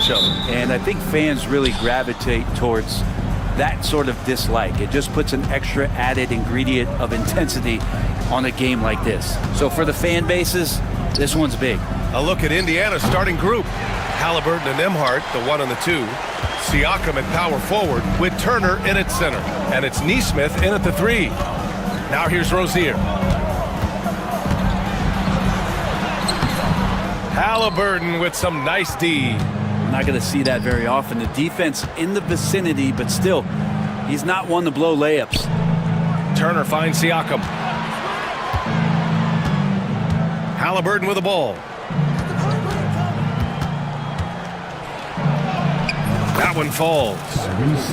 each other. And I think fans really gravitate towards that sort of dislike. It just puts an extra added ingredient of intensity on a game like this. So for the fan bases, this one's big. A look at Indiana's starting group. Halliburton and Nembhard, the 1 and the 2. Siakam at power forward with Turner in at center. And it's Nesmith in at the 3. Now here's Rozier. Halliburton with some nice D. I'm not going to see that very often. The defense in the vicinity, but still, he's not one to blow layups. Turner finds Siakam. Halliburton with the ball. That one falls.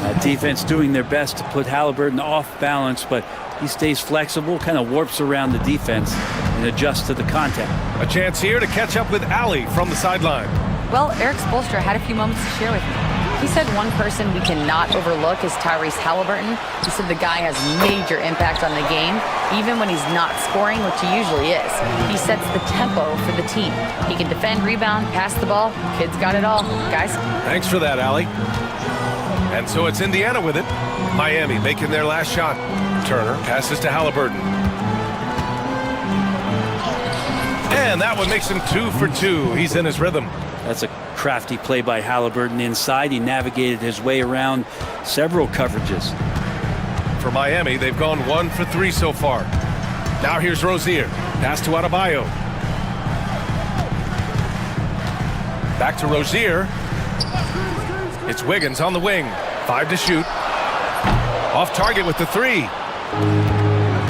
That defense doing their best to put Halliburton off balance, but he stays flexible, kind of warps around the defense and adjusts to the contact. A chance here to catch up with Ali from the sideline. Well, Eric Spoelstra had a few moments to share with me. He said one person we cannot overlook is Tyrese Halliburton. He said the guy has major impact on the game, even when he's not scoring, which he usually is. He sets the tempo for the team. He can defend, rebound, pass the ball. Kid's got it all. Guys? Thanks for that, Ali. And so it's Indiana with it. Miami making their last shot. Turner passes to Halliburton. And that one makes him 2 for 2. He's in his rhythm. That's a crafty play by Halliburton inside. He navigated his way around several coverages. For Miami, they've gone 1 for 3 so far. Now here's Rozier. Pass to Adebayo. Back to Rozier. It's Wiggins on the wing. 5 to shoot. Off target with the 3.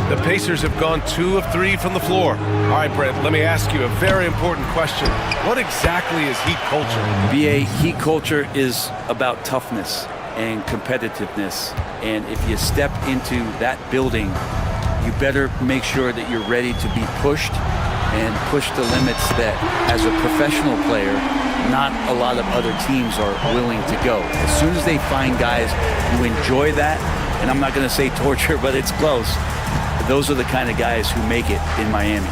The Pacers have gone 2 of 3 from the floor. All right, Brent, let me ask you a very important question. What exactly is Heat culture? BA, Heat culture is about toughness and competitiveness. And if you step into that building, you better make sure that you're ready to be pushed and push the limits that, as a professional player, not a lot of other teams are willing to go. As soon as they find guys who enjoy that, and I'm not going to say torture, but it's close, those are the kind of guys who make it in Miami.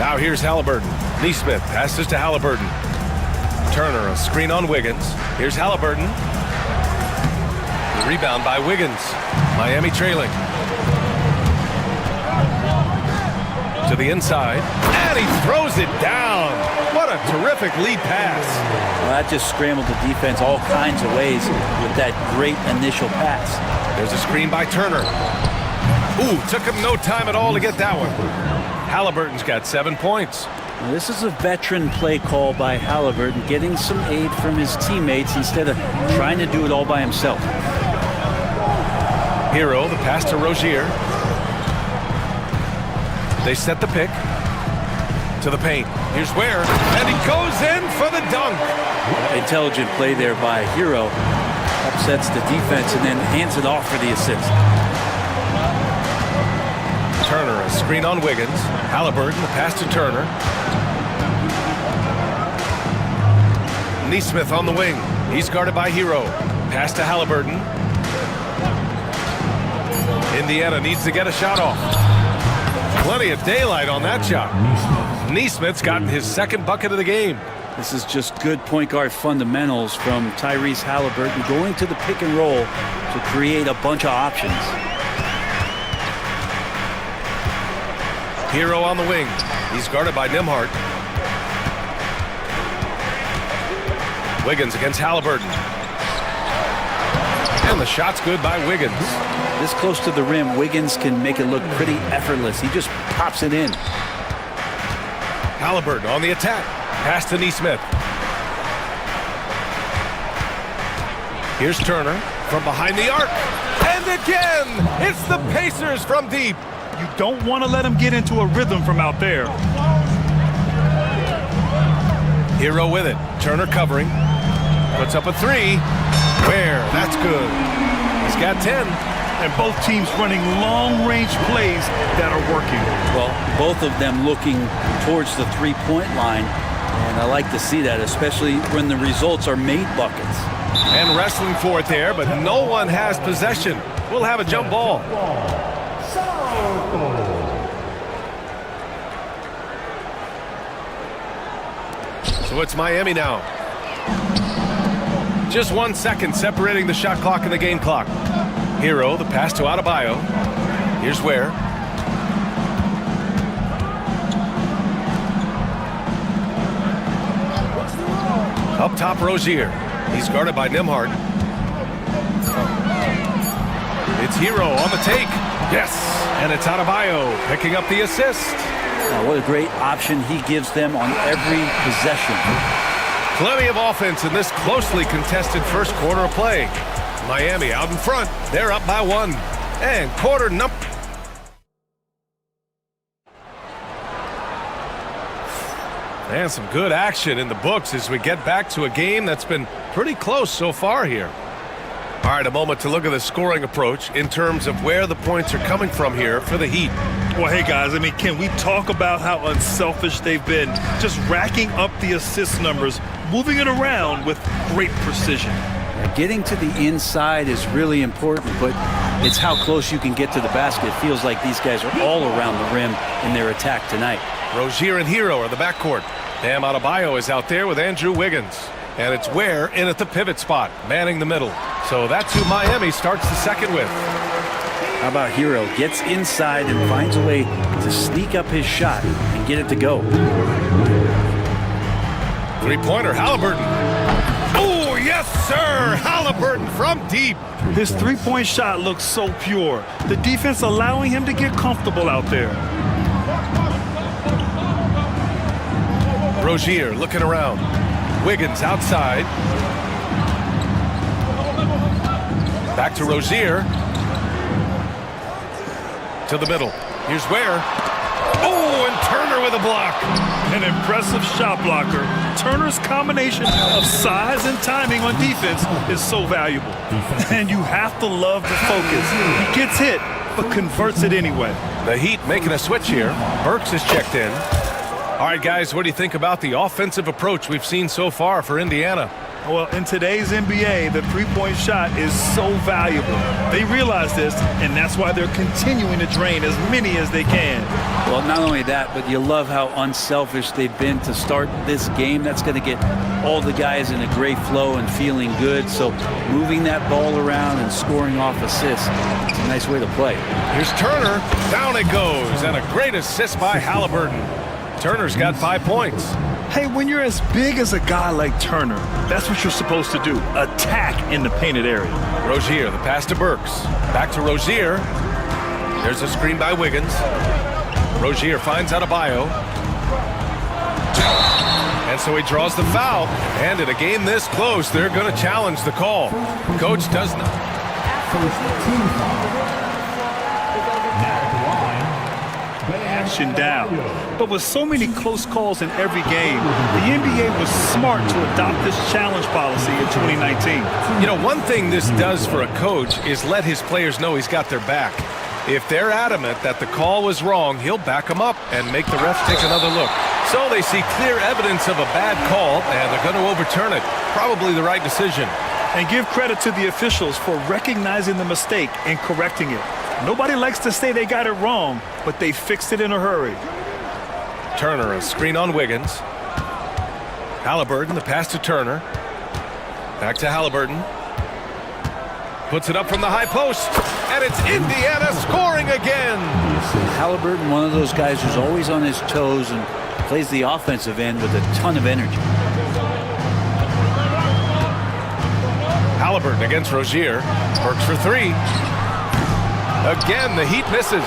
Now here's Halliburton. Nesmith passes to Halliburton. Turner, a screen on Wiggins. Here's Halliburton. The rebound by Wiggins. Miami trailing. To the inside. And he throws it down. What a terrific lead pass. Well, that just scrambled the defense all kinds of ways with that great initial pass. There's a screen by Turner. Ooh, took him no time at all to get that one. Halliburton's got 7 points. Now, this is a veteran play call by Halliburton, getting some aid from his teammates instead of trying to do it all by himself. Hero, the pass to Rozier. They set the pick to the paint. Here's Ware, and he goes in for the dunk. Intelligent play there by Hero. Upsets the defense and then hands it off for the assist. Turner, a screen on Wiggins. Halliburton, the pass to Turner. Nesmith on the wing. He's guarded by Hero. Pass to Halliburton. Indiana needs to get a shot off. Plenty of daylight on that shot. Nesmith's gotten his 2nd bucket of the game. This is just good point guard fundamentals from Tyrese Halliburton, going to the pick and roll to create a bunch of options. Hero on the wing. He's guarded by Nembhard. Wiggins against Halliburton. And the shot's good by Wiggins. This close to the rim, Wiggins can make it look pretty effortless. He just pops it in. Halliburton on the attack. Pass to Nesmith. Here's Turner from behind the arc. And again, it's the Pacers from deep. You don't want to let him get into a rhythm from out there. Hero with it. Turner covering. Puts up a 3. Ware, that's good. He's got 10. And both teams running long-range plays that are working. Well, both of them looking towards the three-point line. And I like to see that, especially when the results are made buckets. And wrestling for it there, but no one has possession. We'll have a jump ball. So it's Miami now. Just 1 second separating the shot clock and the game clock. Hero, the pass to Adebayo. Here's Ware. Up top, Rozier. He's guarded by Nembhard. It's Hero on the take. Yes, and it's Adebayo picking up the assist. Now, what a great option he gives them on every possession. Plenty of offense in this closely contested first quarter of play. Miami out in front. They're up by 1. And quarter number... And some good action in the books as we get back to a game that's been pretty close so far here. All right, a moment to look at the scoring approach in terms of where the points are coming from here for the Heat. Well, hey, guys, I mean, can we talk about how unselfish they've been? Just racking up the assist numbers, moving it around with great precision. Getting to the inside is really important, but it's how close you can get to the basket. It feels like these guys are all around the rim in their attack tonight. Rozier and Hero are the backcourt. Bam Adebayo is out there with Andrew Wiggins. And it's Ware in at the pivot spot, manning the middle. So that's who Miami starts the second with. How about Hero? Gets inside and finds a way to sneak up his shot and get it to go. Three-pointer, Halliburton. Oh, yes, sir! Halliburton from deep. His three-point shot looks so pure. The defense allowing him to get comfortable out there. Rozier looking around. Wiggins outside. Back to Rozier. To the middle. Here's Ware. Oh, and Turner with a block. An impressive shot blocker. Turner's combination of size and timing on defense is so valuable. And you have to love the focus. He gets hit, but converts it anyway. The Heat making a switch here. Burks is checked in. All right, guys, what do you think about the offensive approach we've seen so far for Indiana? Well, in today's NBA, the three-point shot is so valuable. They realize this, and that's why they're continuing to drain as many as they can. Well, not only that, but you love how unselfish they've been to start this game. That's going to get all the guys in a great flow and feeling good. So moving that ball around and scoring off assists, it's a nice way to play. Here's Turner. Down it goes, and a great assist by Halliburton. Turner's got 5 points. Hey, when you're as big as a guy like Turner, that's what you're supposed to do. Attack in the painted area. Rozier, the pass to Burks. Back to Rozier. There's a screen by Wiggins. Rozier finds Adebayo. And so he draws the foul. And in a game this close, they're going to challenge the call. Coach does not. Action down. But with so many close calls in every game, the NBA was smart to adopt this challenge policy in 2019. You know, one thing this does for a coach is let his players know he's got their back. If they're adamant that the call was wrong, he'll back them up and make the refs take another look. So they see clear evidence of a bad call, and they're going to overturn it. Probably the right decision. And give credit to the officials for recognizing the mistake and correcting it. Nobody likes to say they got it wrong, but they fixed it in a hurry. Turner, a screen on Wiggins. Halliburton, the pass to Turner. Back to Halliburton. Puts it up from the high post, and it's Indiana scoring again. Halliburton, one of those guys who's always on his toes and plays the offensive end with a ton of energy. Halliburton against Rozier. Works for three. Again, the Heat misses.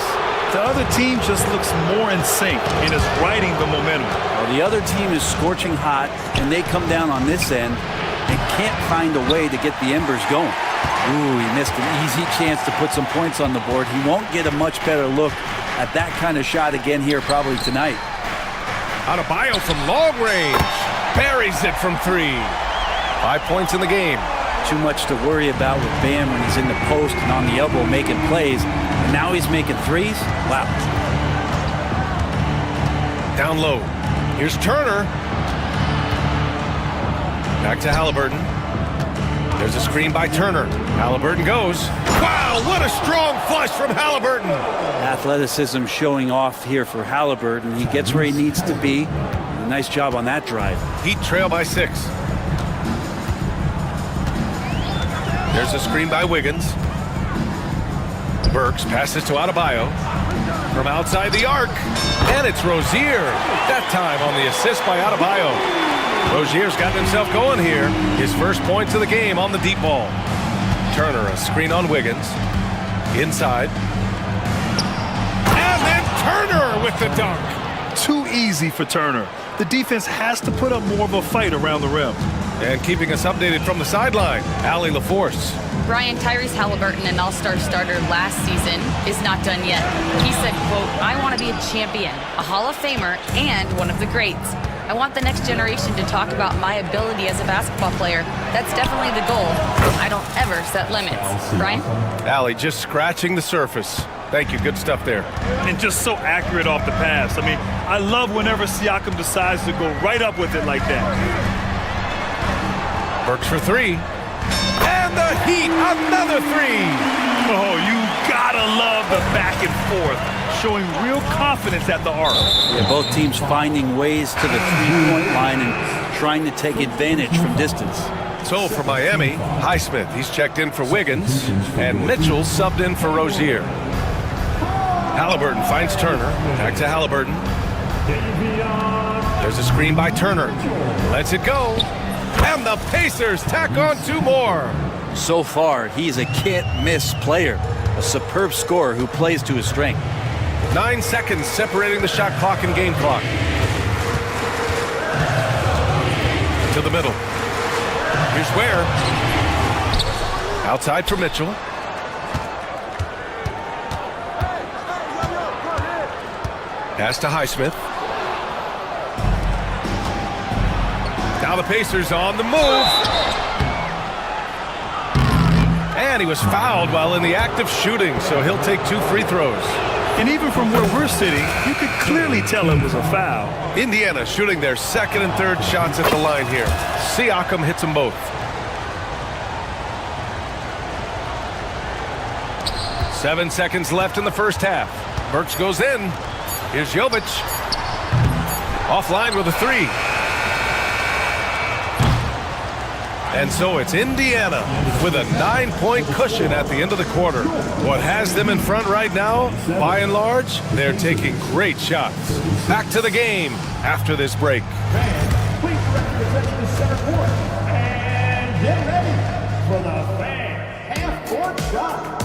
The other team just looks more in sync and is riding the momentum. Well, the other team is scorching hot, and they come down on this end and can't find a way to get the embers going. Ooh, he missed an easy chance to put some points on the board. He won't get a much better look at that kind of shot again here probably tonight. Adebayo from long range. Buries it from three. 5 points in the game. Too much to worry about with Bam when he's in the post and on the elbow making plays. And now he's making threes? Wow. Down low. Here's Turner. Back to Halliburton. There's a screen by Turner. Halliburton goes. Wow, what a strong flush from Halliburton. Athleticism showing off here for Halliburton. He gets where he needs to be. Nice job on that drive. Heat trail by 6. There's a screen by Wiggins. Burks passes to Adebayo from outside the arc, and it's Rozier. That time on the assist by Adebayo. Rozier's gotten himself going here. His first points of the game on the deep ball. Turner, a screen on Wiggins. Inside. And then Turner with the dunk. Too easy for Turner. The defense has to put up more of a fight around the rim. And keeping us updated from the sideline, Allie LaForce. Brian, Tyrese Halliburton, an all-star starter last season, is not done yet. He said, quote, "I want to be a champion, a Hall of Famer, and one of the greats. I want the next generation to talk about my ability as a basketball player. That's definitely the goal. I don't ever set limits." Brian? Allie just scratching the surface. Thank you, good stuff there. And just so accurate off the pass. I mean, I love whenever Siakam decides to go right up with it like that. Burks for three. And the Heat, another three. Oh, you gotta love the back and forth, showing real confidence at the arc. Yeah, both teams finding ways to the three-point line and trying to take advantage from distance. So for Miami, Highsmith, he's checked in for Wiggins, and Mitchell subbed in for Rozier. Halliburton finds Turner, back to Halliburton. There's a screen by Turner, lets it go, and the Pacers tack on two more. So far, he's a can't-miss player, a superb scorer who plays to his strength. 9 seconds separating the shot clock and game clock. To the middle. Here's Ware. Outside for Mitchell. Pass to Highsmith. Now the Pacers on the move. And he was fouled while in the act of shooting, so he'll take 2 free throws. And even from where we're sitting, you could clearly tell it was a foul. Indiana shooting their second and third shots at the line here. Siakam hits them both. 7 seconds left in the first half. Burks goes in. Here's Jovic. Offline with a three. And so it's Indiana with a 9-point cushion at the end of the quarter. What has them in front right now, by and large, they're taking great shots. Back to the game after this break. Please represent the center court and get ready for the fan half-court shot.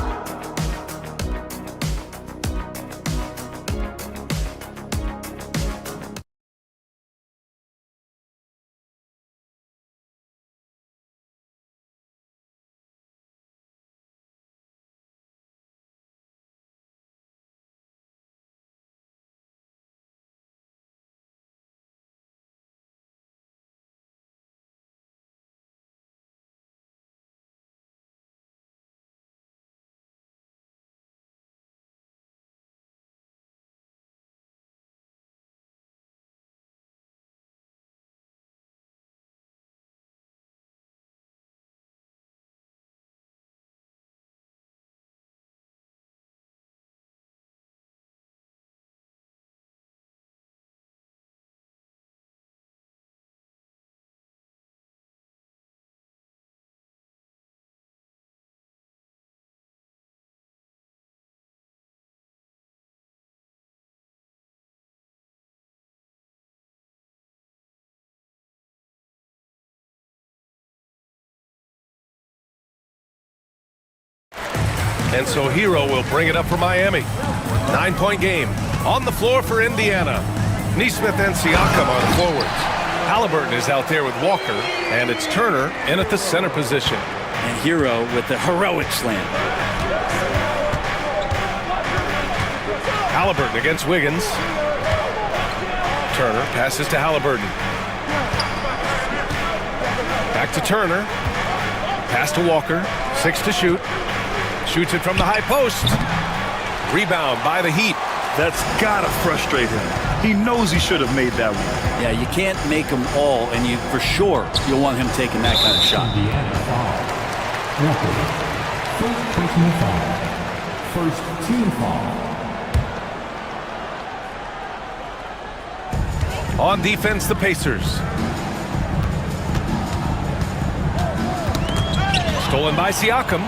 And so Hero will bring it up for Miami. 9-point game on the floor for Indiana. Nesmith and Siakam are the forwards. Halliburton is out there with Walker, and it's Turner in at the center position. And Hero with the heroic slam. Halliburton against Wiggins. Turner passes to Halliburton. Back to Turner. Pass to Walker. 6 to shoot. Shoots it from the high post. Rebound by the Heat. That's gotta frustrate him. He knows he should have made that one. Yeah, you can't make them all, and you for sure you'll want him taking that kind of shot. First team foul. On defense, the Pacers. Stolen by Siakam.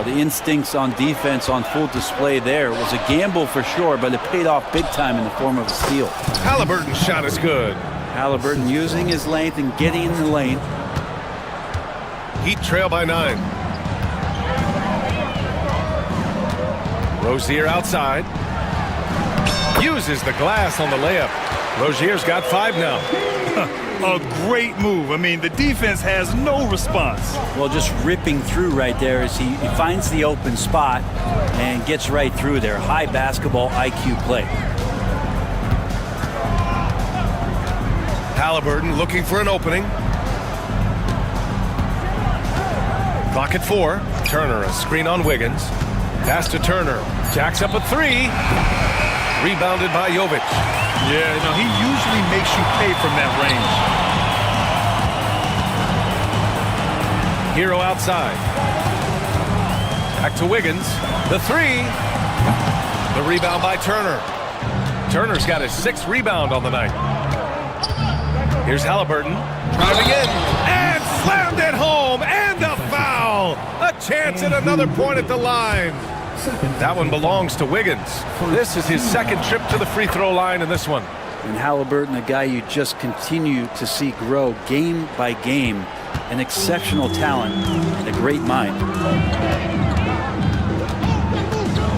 The instincts on defense on full display there. It was a gamble for sure, but it paid off big time in the form of a steal. Halliburton's shot is good. Halliburton using his length and getting in the lane. Heat trail by 9. Rozier outside. Uses the glass on the layup. Rozier's got 5 now. A great move. I mean, the defense has no response. Well, just ripping through right there as he finds the open spot and gets right through there. High basketball IQ play. Halliburton looking for an opening. Clock at 4. Turner, a screen on Wiggins. Pass to Turner. Jacks up a 3. Rebounded by Jovic. Yeah, no, he usually makes you pay from that range. Hero outside. Back to Wiggins. The 3. The rebound by Turner. Turner's got his 6th rebound on the night. Here's Halliburton. Driving in. And slammed it home. And a foul. A chance at another point at the line. That one belongs to Wiggins. This is his 2nd trip to the free throw line in this one. And Halliburton, a guy you just continue to see grow game by game. An exceptional talent and a great mind.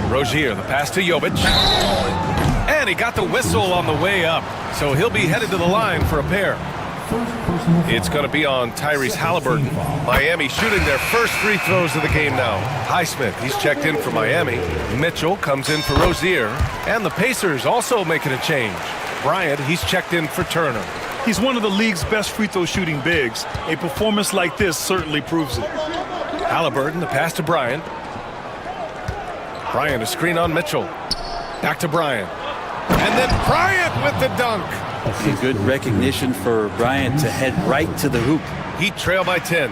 Rozier, the pass to Jovic. And he got the whistle on the way up. So he'll be headed to the line for a pair. It's going to be on Tyrese Halliburton. Miami shooting their first free throws of the game now. Highsmith, he's checked in for Miami. Mitchell comes in for Rozier. And the Pacers also making a change. Bryant, he's checked in for Turner. He's one of the league's best free throw shooting bigs. A performance like this certainly proves it. Halliburton, the pass to Bryant. Bryant, a screen on Mitchell. Back to Bryant. And then Bryant with the dunk. A good recognition for Bryant to head right to the hoop. Heat trail by 10.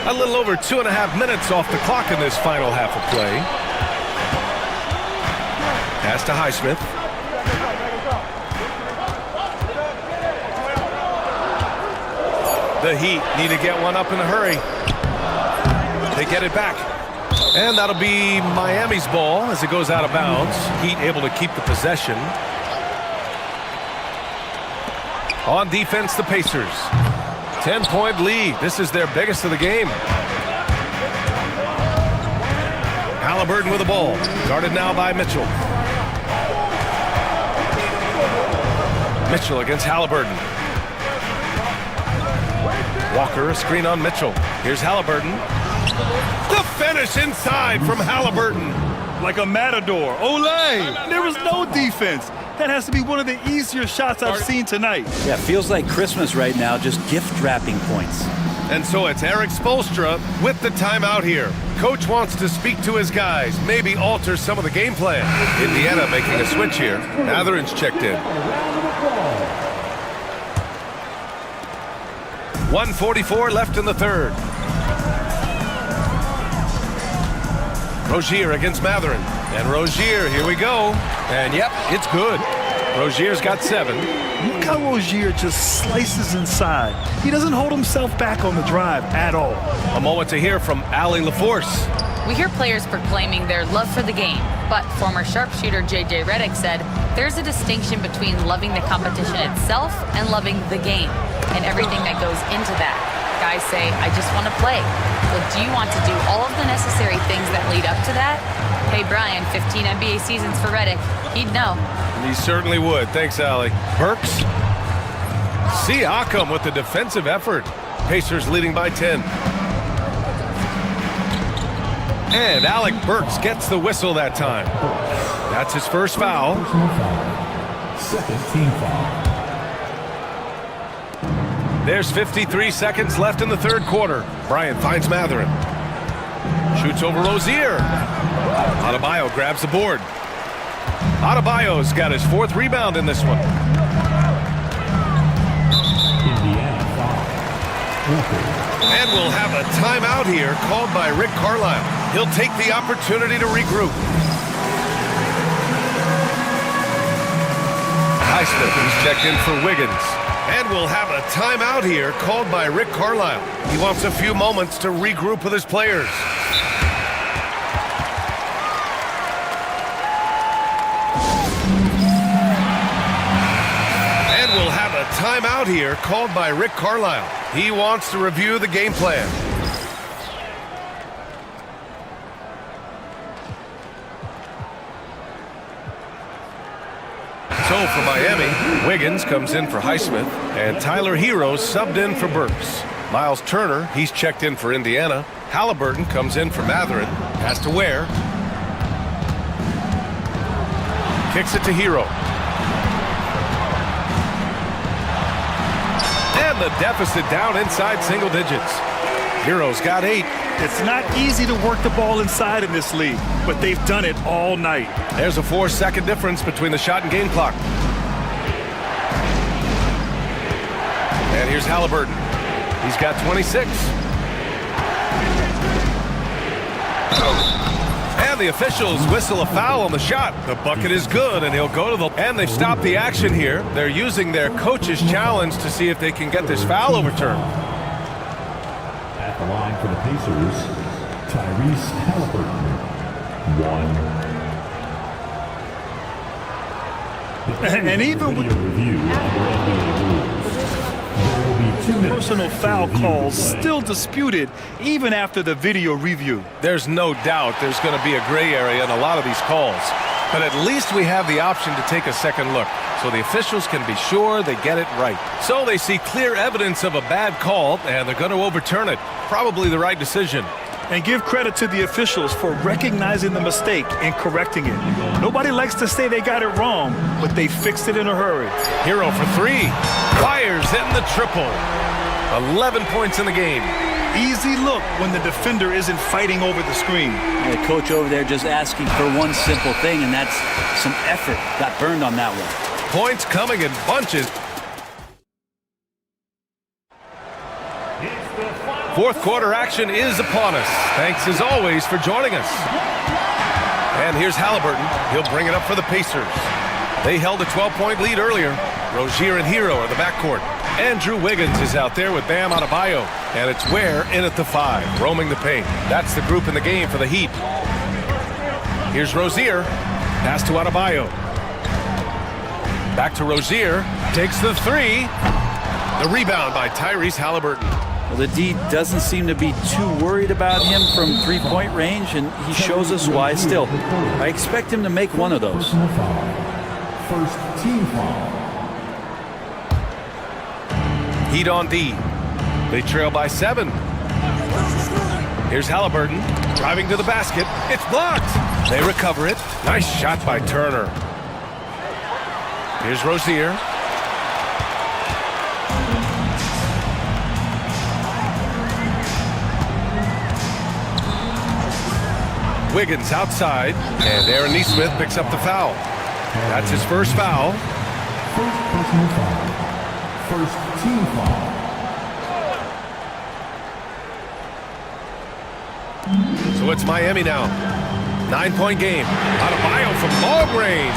A little over 2.5 minutes off the clock in this final half of play. Pass to Highsmith. The Heat need to get one up in a hurry. They get it back. And that'll be Miami's ball as it goes out of bounds. Heat able to keep the possession. On defense, the Pacers. 10-point lead. This is their biggest of the game. Halliburton with the ball. Guarded now by Mitchell. Mitchell against Halliburton. Walker, a screen on Mitchell. Here's Halliburton. The finish inside from Halliburton. Like a matador. Olé! There was no defense. That has to be one of the easier shots I've seen tonight. Yeah, feels like Christmas right now, just gift wrapping points. And so it's Eric Spoelstra with the timeout here. Coach wants to speak to his guys, maybe alter some of the game plan. Indiana making a switch here. Mathurin's checked in. 1:44 left in the third. Rozier against Mathurin. And Rozier, here we go. And yep, it's good. Rozier's got 7. Look how Rozier just slices inside. He doesn't hold himself back on the drive at all. A moment to hear from Allie LaForce. We hear players proclaiming their love for the game, but former sharpshooter J.J. Redick said there's a distinction between loving the competition itself and loving the game and everything that goes into that. Guys say, I just want to play. Well, do you want to do all of the necessary things that lead up to that? Hey, Brian, 15 NBA seasons for Redick. He'd know. He certainly would. Thanks, Allie. Burks. Siakam with the defensive effort. Pacers leading by 10. And Alec Burks gets the whistle that time. That's his first foul. Second team foul. There's 53 seconds left in the third quarter. Bryant finds Mathurin. Shoots over Rozier. Adebayo grabs the board. Adebayo's got his 4th rebound in this one. Indiana foul. And we'll have a timeout here called by Rick Carlisle. He'll take the opportunity to regroup. Highsmith is checked in for Wiggins. And we'll have a timeout here called by Rick Carlisle. He wants a few moments to regroup with his players. And we'll have a timeout here called by Rick Carlisle. He wants to review the game plan. So for Miami, Wiggins comes in for Highsmith, and Tyler Hero subbed in for Burks. Miles Turner, he's checked in for Indiana. Halliburton comes in for Matherin, has to Ware. Kicks it to Hero. And the deficit down inside single digits. Hero's got 8. It's not easy to work the ball inside in this league, but they've done it all night. There's a 4-second difference between the shot and game clock. And here's Halliburton. He's got 26. And the officials whistle a foul on the shot. The bucket is good, and he'll go to the... And they've stopped the action here. They're using their coach's challenge to see if they can get this foul overturned. At the line for the Pacers, Tyrese Halliburton, 1. And even with review personal foul calls still disputed even after the video review. There's no doubt there's going to be a gray area in a lot of these calls. But at least we have the option to take a second look, so the officials can be sure they get it right. So they see clear evidence of a bad call, and they're going to overturn it. Probably the right decision. And give credit to the officials for recognizing the mistake and correcting it. Nobody likes to say they got it wrong, but they fixed it in a hurry. Hero for 3. Fires hitting the triple. 11 points in the game. Easy look when the defender isn't fighting over the screen. The coach over there just asking for one simple thing, and that's some effort. Got burned on that one. Points coming in bunches. Fourth quarter action is upon us. Thanks as always for joining us. And here's Halliburton. He'll bring it up for the Pacers. They held a 12-point lead earlier. Rozier and Hero are the backcourt. Andrew Wiggins is out there with Bam Adebayo. And it's Ware in at the 5, roaming the paint. That's the group in the game for the Heat. Here's Rozier. Pass to Adebayo. Back to Rozier. Takes the 3. The rebound by Tyrese Halliburton. Well, the D doesn't seem to be too worried about him from three-point range, and he shows us why still. I expect him to make one of those. First team foul. Heat on D. They trail by 7. Here's Halliburton driving to the basket. It's blocked. They recover it. Nice shot by Turner. Here's Rozier. Wiggins outside, and Aaron Nesmith picks up the foul. That's his first foul. First personal foul. First team foul. So it's Miami now. 9-point game. Adebayo from long range.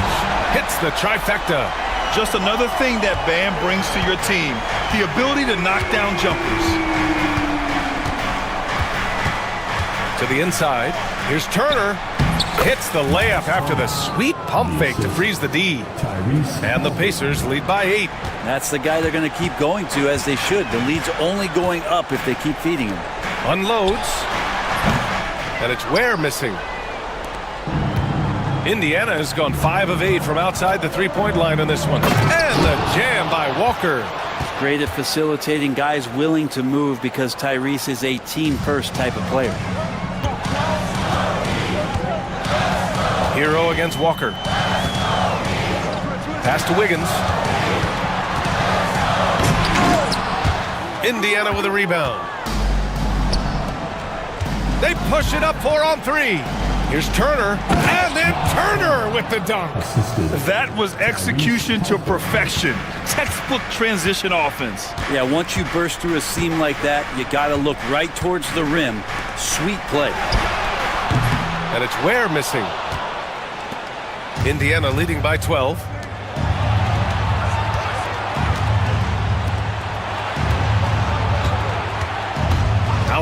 Hits the trifecta. Just another thing that Bam brings to your team. The ability to knock down jumpers. To the inside. Here's Turner. Hits the layup after the sweet pump fake to freeze the D. And the Pacers lead by 8. That's the guy they're going to keep going to, as they should. The lead's only going up if they keep feeding him. Unloads. And it's Ware missing. Indiana has gone 5 of 8 from outside the three-point line in this one. And the jam by Walker. Great at facilitating guys willing to move because Tyrese is a team-first type of player. Hero against Walker. Pass to Wiggins. Indiana with a rebound. They push it up 4 on 3. Here's Turner. And then Turner with the dunk. That was execution to perfection. Textbook transition offense. Yeah, once you burst through a seam like that, you got to look right towards the rim. Sweet play. And it's Ware missing. Indiana leading by 12.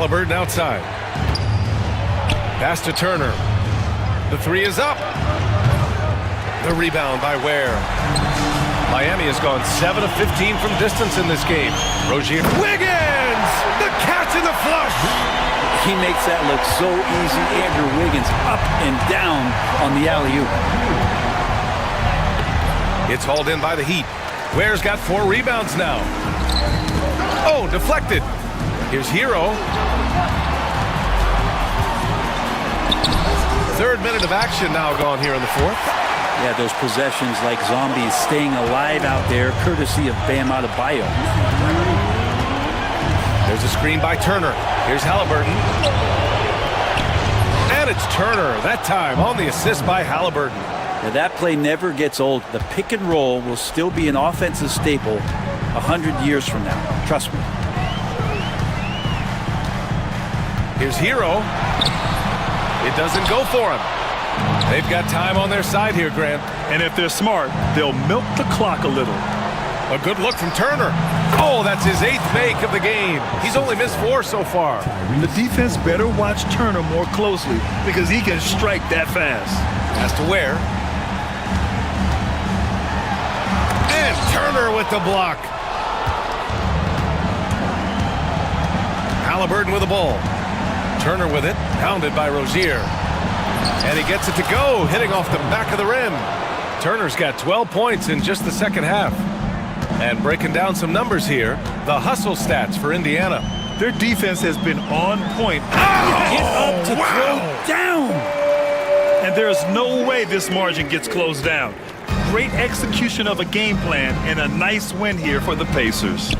Halliburton outside. Pass to Turner. The three is up. The rebound by Ware. Miami has gone 7 of 15 from distance in this game. Rozier. Wiggins! The catch and the flush! He makes that look so easy. Andrew Wiggins up and down on the alley-oop. It's hauled in by the Heat. Ware's got 4 rebounds now. Oh, deflected. Here's Hero. Third minute of action now gone here in the fourth. Yeah, those possessions like zombies staying alive out there, courtesy of Bam Adebayo. There's a screen by Turner. Here's Halliburton. And it's Turner, that time on the assist by Halliburton. Now, that play never gets old. The pick and roll will still be an offensive staple 100 years from now. Trust me. Here's Hero. It doesn't go for him. They've got time on their side here, Grant. And if they're smart, they'll milk the clock a little. A good look from Turner. Oh, that's his 8th make of the game. He's only missed 4 so far. The defense better watch Turner more closely because he can strike that fast. Has to Ware. And Turner with the block. Halliburton with the ball. Turner with it, pounded by Rozier. And he gets it to go, hitting off the back of the rim. Turner's got 12 points in just the second half. And breaking down some numbers here, the hustle stats for Indiana. Their defense has been on point. Get up to throw down. And there's no way this margin gets closed down. Great execution of a game plan and a nice win here for the Pacers.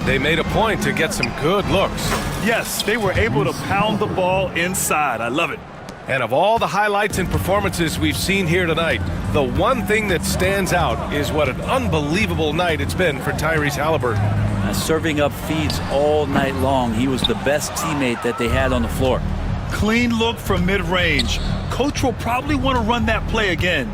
They made a point to get some good looks. Yes, they were able to pound the ball inside. I love it. And of all the highlights and performances we've seen here tonight, the one thing that stands out is what an unbelievable night it's been for Tyrese Halliburton. Serving up feeds all night long. He was the best teammate that they had on the floor. Clean look from mid-range. Coach will probably want to run that play again.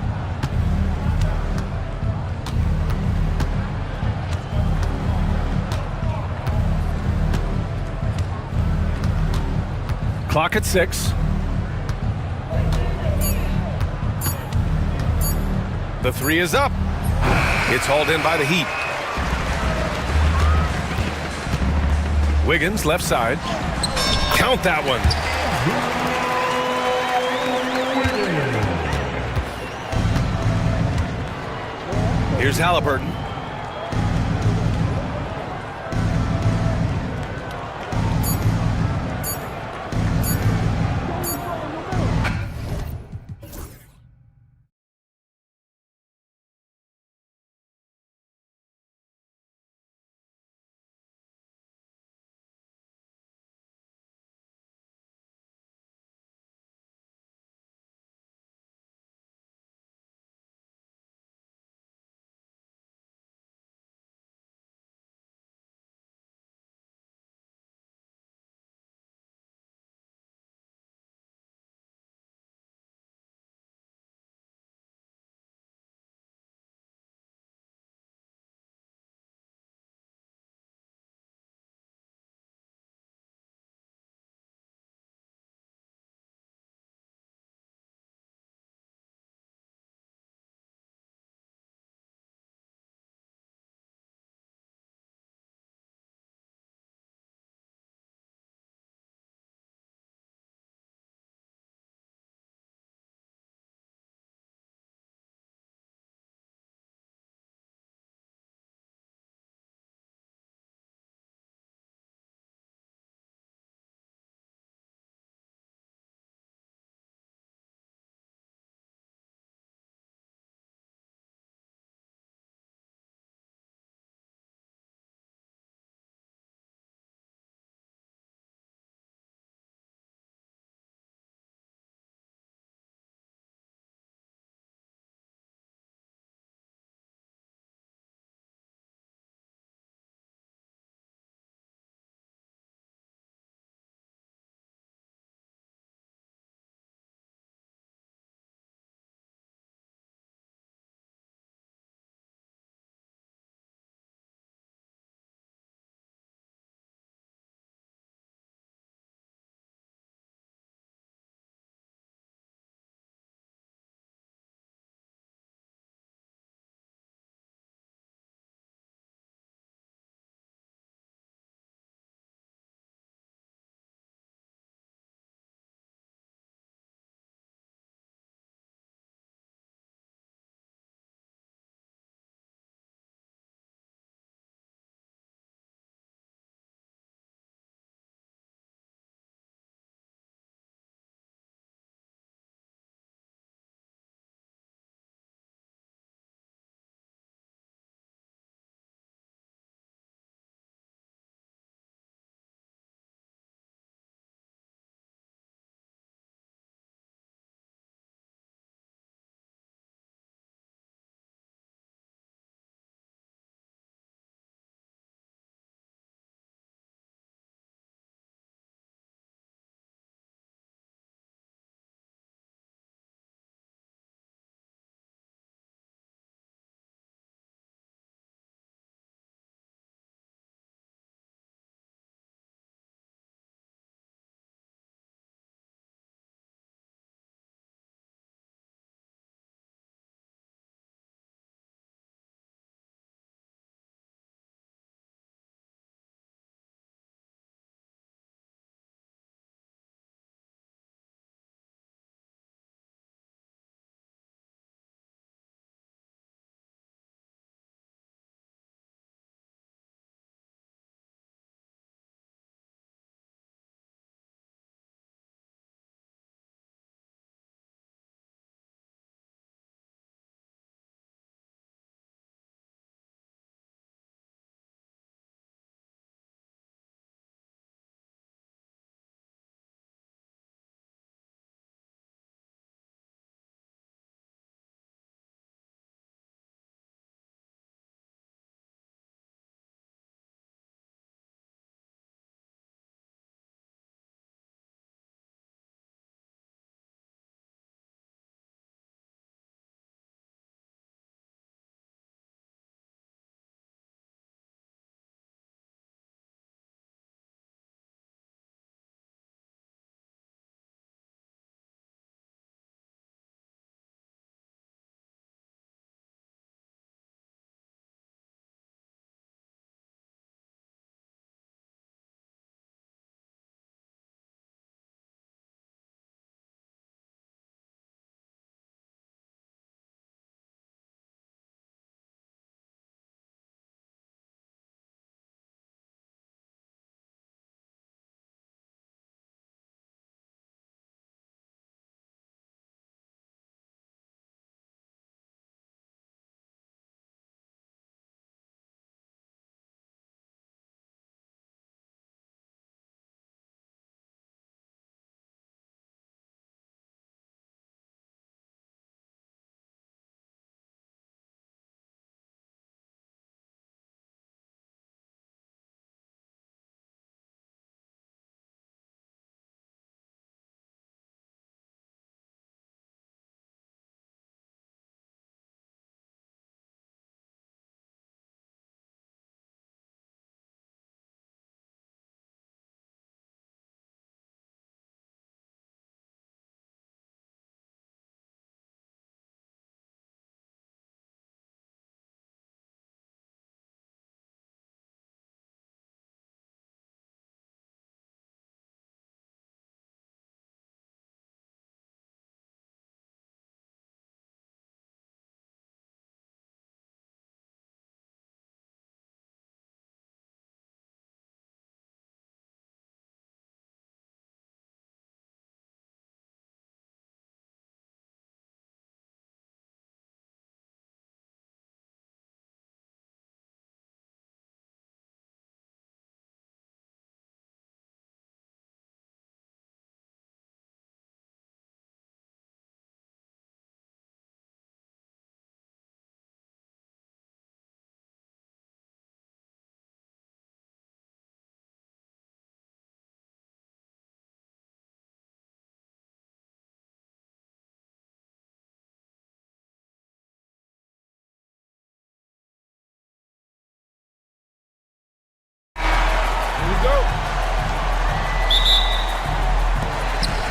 Clock at 6. The three is up. It's hauled in by the Heat. Wiggins, left side. Count that one. Here's Halliburton.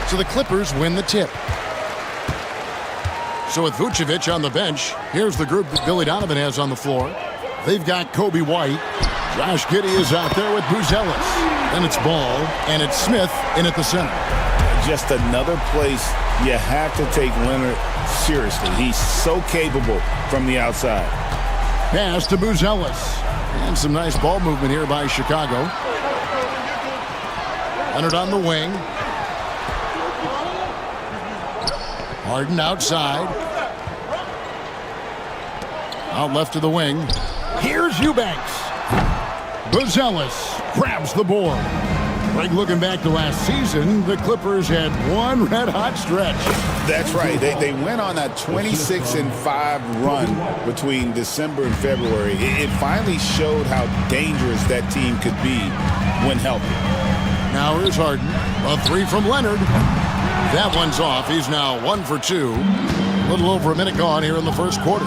So the Clippers win the tip. So with Vucevic on the bench, here's the group that Billy Donovan has on the floor. They've got Kobe White. Josh Giddey is out there with Buzelis. Then it's Ball, and it's Smith in at the center. Just another place you have to take Leonard seriously. He's so capable from the outside. Pass to Buzelis. And some nice ball movement here by Chicago. Leonard on the wing. Harden outside. Out left to the wing. Here's Eubanks. Buzelis grabs the board. Like looking back to last season, the Clippers had one red-hot stretch. That's right. They went on a 26-5 run between December and February. It finally showed how dangerous that team could be when healthy. Now here's Harden. A three from Leonard. That one's off. He's now 1 for 2. A little over a minute gone here in the first quarter.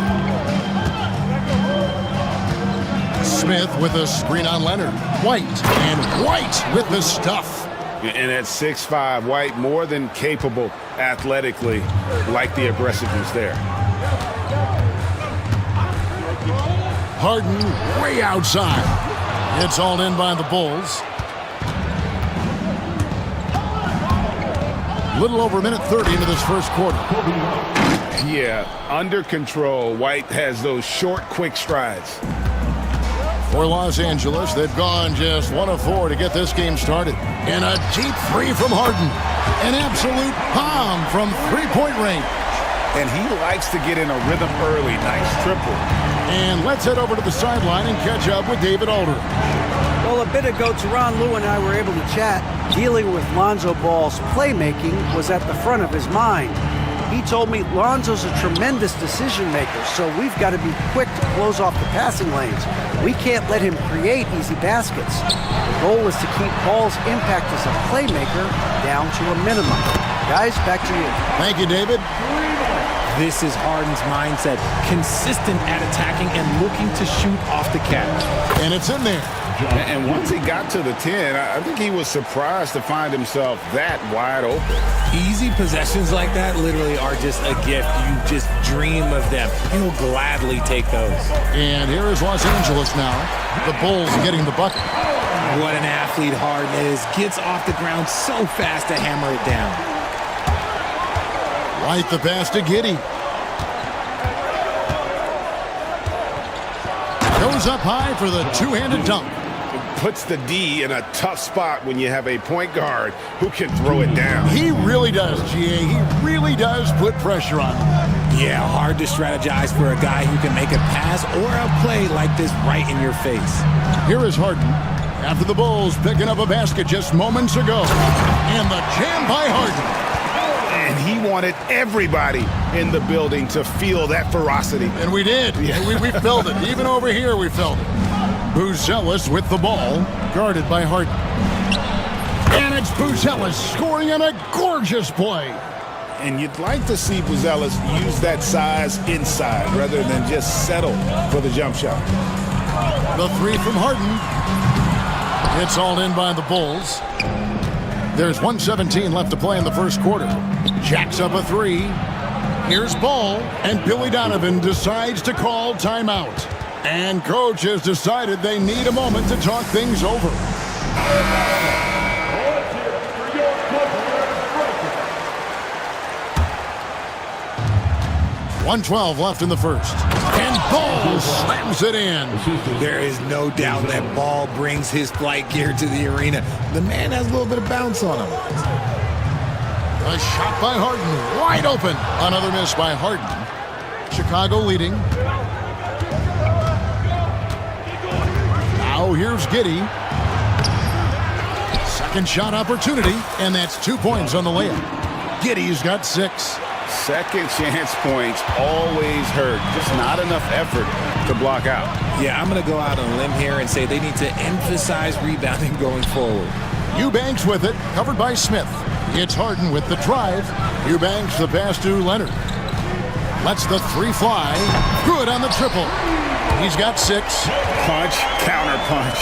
Smith with a screen on Leonard. White, and White with the stuff. And at 6'5", White more than capable athletically, like the aggressiveness there. Harden way outside. It's all in by the Bulls. Little over a minute 30 into this first quarter. Yeah, under control. White has those short, quick strides. For Los Angeles, they've gone just 1 of 4 to get this game started. And a deep three from Harden. An absolute bomb from three-point range. And he likes to get in a rhythm early. Nice triple. And let's head over to the sideline and catch up with David Alder. Well, a bit ago, Teron Lue and I were able to chat. Dealing with Lonzo Ball's playmaking was at the front of his mind. He told me Lonzo's a tremendous decision maker, so we've got to be quick to close off the passing lanes. We can't let him create easy baskets. The goal is to keep Ball's impact as a playmaker down to a minimum. Guys, back to you. Thank you, David. This is Harden's mindset, consistent at attacking and looking to shoot off the catch. And it's in there. And once he got to the 10, I think he was surprised to find himself that wide open. Easy possessions like that literally are just a gift. You just dream of them. He'll gladly take those. And here is Los Angeles now. The Bulls getting the bucket. What an athlete Harden is. Gets off the ground so fast to hammer it down. Right the pass to Giddey. Goes up high for the two-handed dunk. Puts the D in a tough spot when you have a point guard who can throw it down. He really does, GA. He really does put pressure on him. Yeah, hard to strategize for a guy who can make a pass or a play like this right in your face. Here is Harden. After the Bulls picking up a basket just moments ago. And the jam by Harden. And he wanted everybody in the building to feel that ferocity. And we did. Yeah. We felt it. Even over here, we felt it. Buzelis with the ball, guarded by Harden. And it's Buzelis scoring on a gorgeous play. And you'd like to see Buzelis use that size inside rather than just settle for the jump shot. The three from Harden. It's all in by the Bulls. There's 1:17 left to play in the first quarter. Jacks up a three. Here's Ball, and Billy Donovan decides to call timeout. And coach has decided they need a moment to talk things over. 1:12 left in the first. And Ball slams it in. There is no doubt that Ball brings his flight gear to the arena. The man has a little bit of bounce on him. A shot by Harden, wide open. Another miss by Harden. Chicago leading. Now here's Giddey. Second shot opportunity, and that's 2 points on the layup. Giddey's got 6. Second chance points always hurt. Just not enough effort to block out. Yeah, I'm going to go out on a limb here and say they need to emphasize rebounding going forward. Eubanks with it, covered by Smith. It's Harden with the drive. Eubanks the pass to Leonard. Lets the three fly. Good on the triple. He's got 6. Punch, counter punch.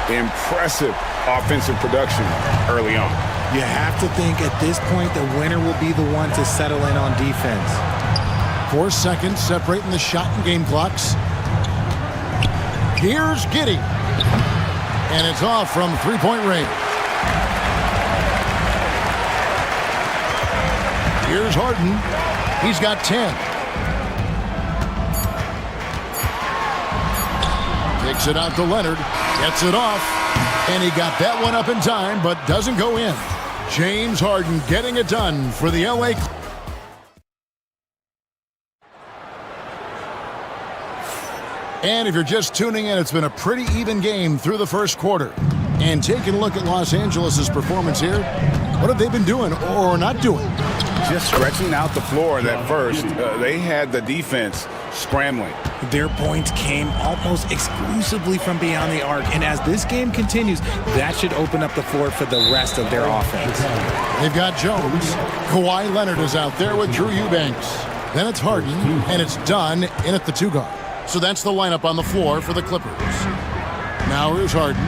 Impressive offensive production early on. You have to think at this point the winner will be the one to settle in on defense. 4 seconds separating the shot and game clocks. Here's Giddey. And it's off from three-point range. Here's Harden. He's got 10. Takes it out to Leonard. Gets it off. And he got that one up in time, but doesn't go in. James Harden getting it done for the LA. And if you're just tuning in, it's been a pretty even game through the first quarter. And taking a look at Los Angeles' performance here, what have they been doing or not doing? Just stretching out the floor at first. They had the defense scrambling. Their points came almost exclusively from beyond the arc, and as this game continues, that should open up the floor for the rest of their offense. They've got Jones. Kawhi Leonard is out there with Drew Eubanks. Then it's Harden, and it's done in at the 2-guard. So that's the lineup on the floor for the Clippers. Now here's Harden.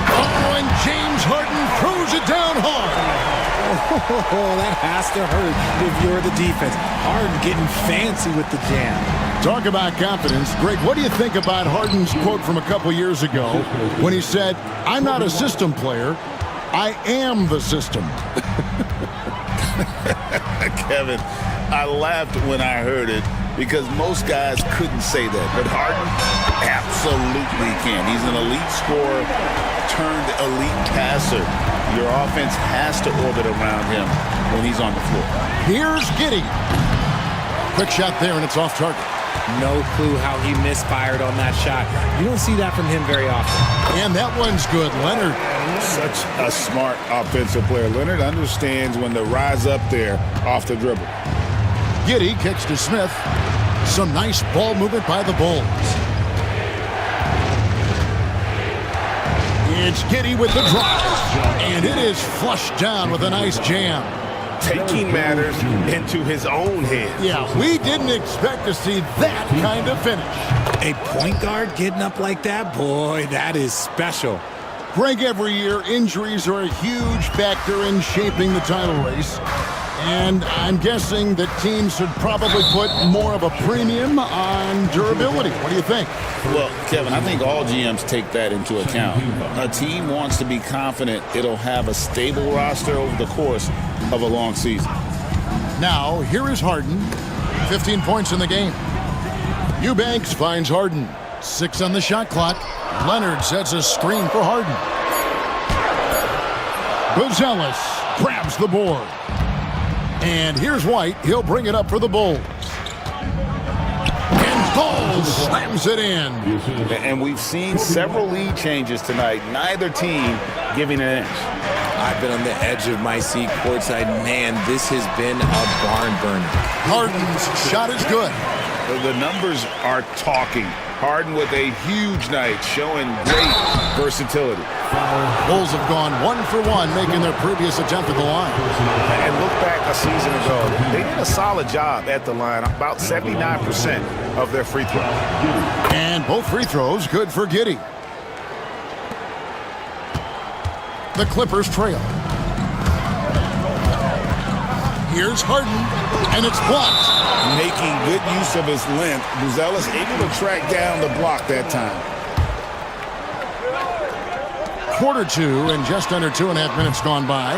Oh, and James Harden throws it down hard. Oh, that has to hurt if you're the defense. Harden getting fancy with the jam. Talk about confidence. Greg, what do you think about Harden's quote from a couple years ago when he said, "I'm not a system player, I am the system"? Kevin, I laughed when I heard it because most guys couldn't say that. But Harden absolutely can. He's an elite scorer turned elite passer. Your offense has to orbit around him when he's on the floor. Here's Giddey. Quick shot there, and it's off target. No clue how he misfired on that shot. You don't see that from him very often. And that one's good. Leonard. Such a smart offensive player. Leonard understands when to rise up there off the dribble. Giddey kicks to Smith. Some nice ball movement by the Bulls. It's Giddey with the drive. And it is flushed down with a nice jam. Taking matters into his own hands. Yeah, we didn't expect to see that kind of finish. A point guard getting up like that? Boy, that is special. Greg, every year, injuries are a huge factor in shaping the title race. And I'm guessing that teams should probably put more of a premium on durability. What do you think? Well, Kevin, I think all GMs take that into account. A team wants to be confident it'll have a stable roster over the course of a long season. Now, here is Harden. 15 points in the game. Eubanks finds Harden. 6 on the shot clock. Leonard sets a screen for Harden. Gonzalez grabs the board. And here's White. He'll bring it up for the Bulls. And Bulls slams it in. And we've seen several lead changes tonight. Neither team giving an inch. I've been on the edge of my seat courtside. Man, this has been a barn burner. Harden's shot is good. The numbers are talking. Harden with a huge night, showing great versatility. Bulls have gone 1 for 1, making their previous attempt at the line. And look back a season ago, they did a solid job at the line, about 79% of their free throws. And both free throws good for Giddey. The Clippers trail. Here's Harden, and it's blocked. Making good use of his length, Gonzalez able to track down the block that time. Quarter 2 and just under 2.5 minutes gone by.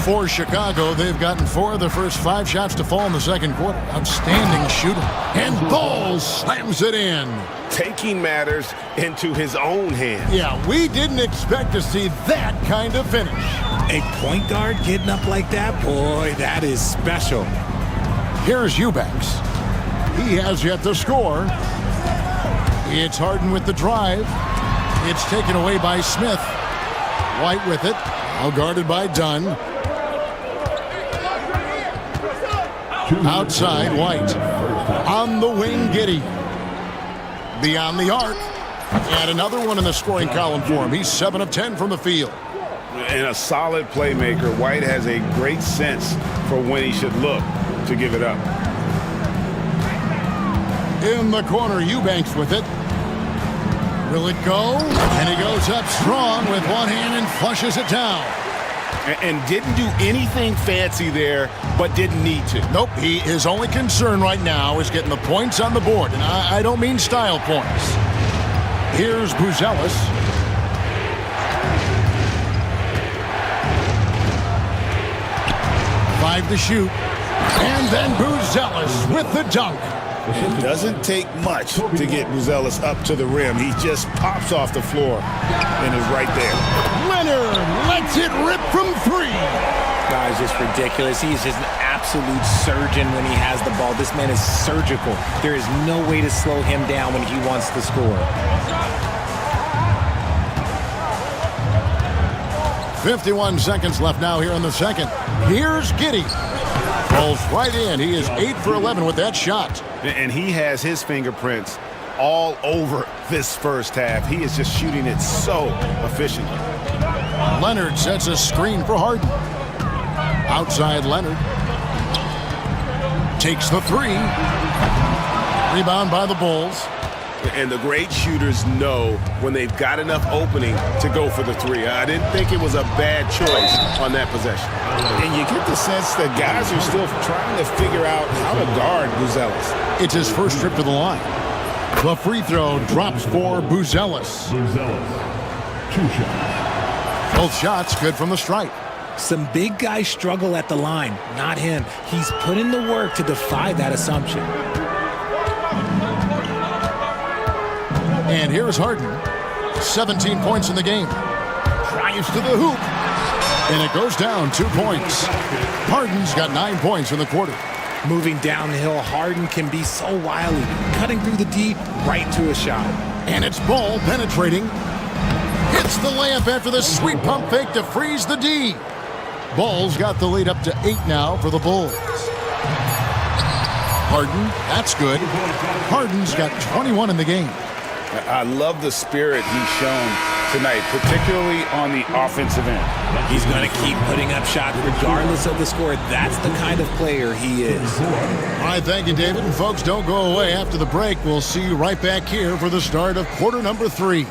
For Chicago, they've gotten 4 of their first 5 shots to fall in the second quarter. Outstanding shooting. And Bulls slams it in. Taking matters into his own hands. Yeah, we didn't expect to see that kind of finish. A point guard getting up like that? Boy, that is special. Here's Eubanks. He has yet to score. It's Harden with the drive. It's taken away by Smith. White with it. Now guarded by Dunn. Outside, White. On the wing, Giddey. Beyond the arc. And another one in the scoring column for him. He's 7 of 10 from the field. And a solid playmaker. White has a great sense for when he should look to give it up. In the corner, Eubanks with it. Will it go? And he goes up strong with one hand and flushes it down. And didn't do anything fancy there, but didn't need to. Nope, his only concern right now is getting the points on the board. And I don't mean style points. Here's Buzelis. Five to shoot. And then Buzelis with the dunk. It doesn't take much to get Buzelis up to the rim. He just pops off the floor and is right there. Leonard lets it rip from three. Guys, just ridiculous. He's just an absolute surgeon when he has the ball. This man is surgical. There is no way to slow him down when he wants to score. 51 seconds left now here in the second. Here's Giddey. Rolls right in. He is 8 for 11 with that shot. And he has his fingerprints all over this first half. He is just shooting it so efficiently. Leonard sets a screen for Harden. Outside Leonard. Takes the three. Rebound by the Bulls. And the great shooters know when they've got enough opening to go for the three. I didn't think it was a bad choice on that possession. And you get the sense that guys are still trying to figure out how to guard Buzelis. It's his first trip to the line. The free throw drops for Buzelis. Two shots. Both shots good from the stripe. Some big guys struggle at the line, not him. He's put in the work to defy that assumption. And here's Harden. 17 points in the game. Drives to the hoop. And it goes down 2 points. Harden's got 9 points in the quarter. Moving downhill, Harden can be so wily, cutting through the D right to a shot. And it's Ball penetrating. Hits the layup after the sweet pump fake to freeze the D. Ball's got the lead up to 8 now for the Bulls. Harden, that's good. Harden's got 21 in the game. I love the spirit he's shown tonight, particularly on the offensive end. He's going to keep putting up shots regardless of the score. That's the kind of player he is. All right, thank you, David. And folks, don't go away. After the break, we'll see you right back here for the start of quarter number 3.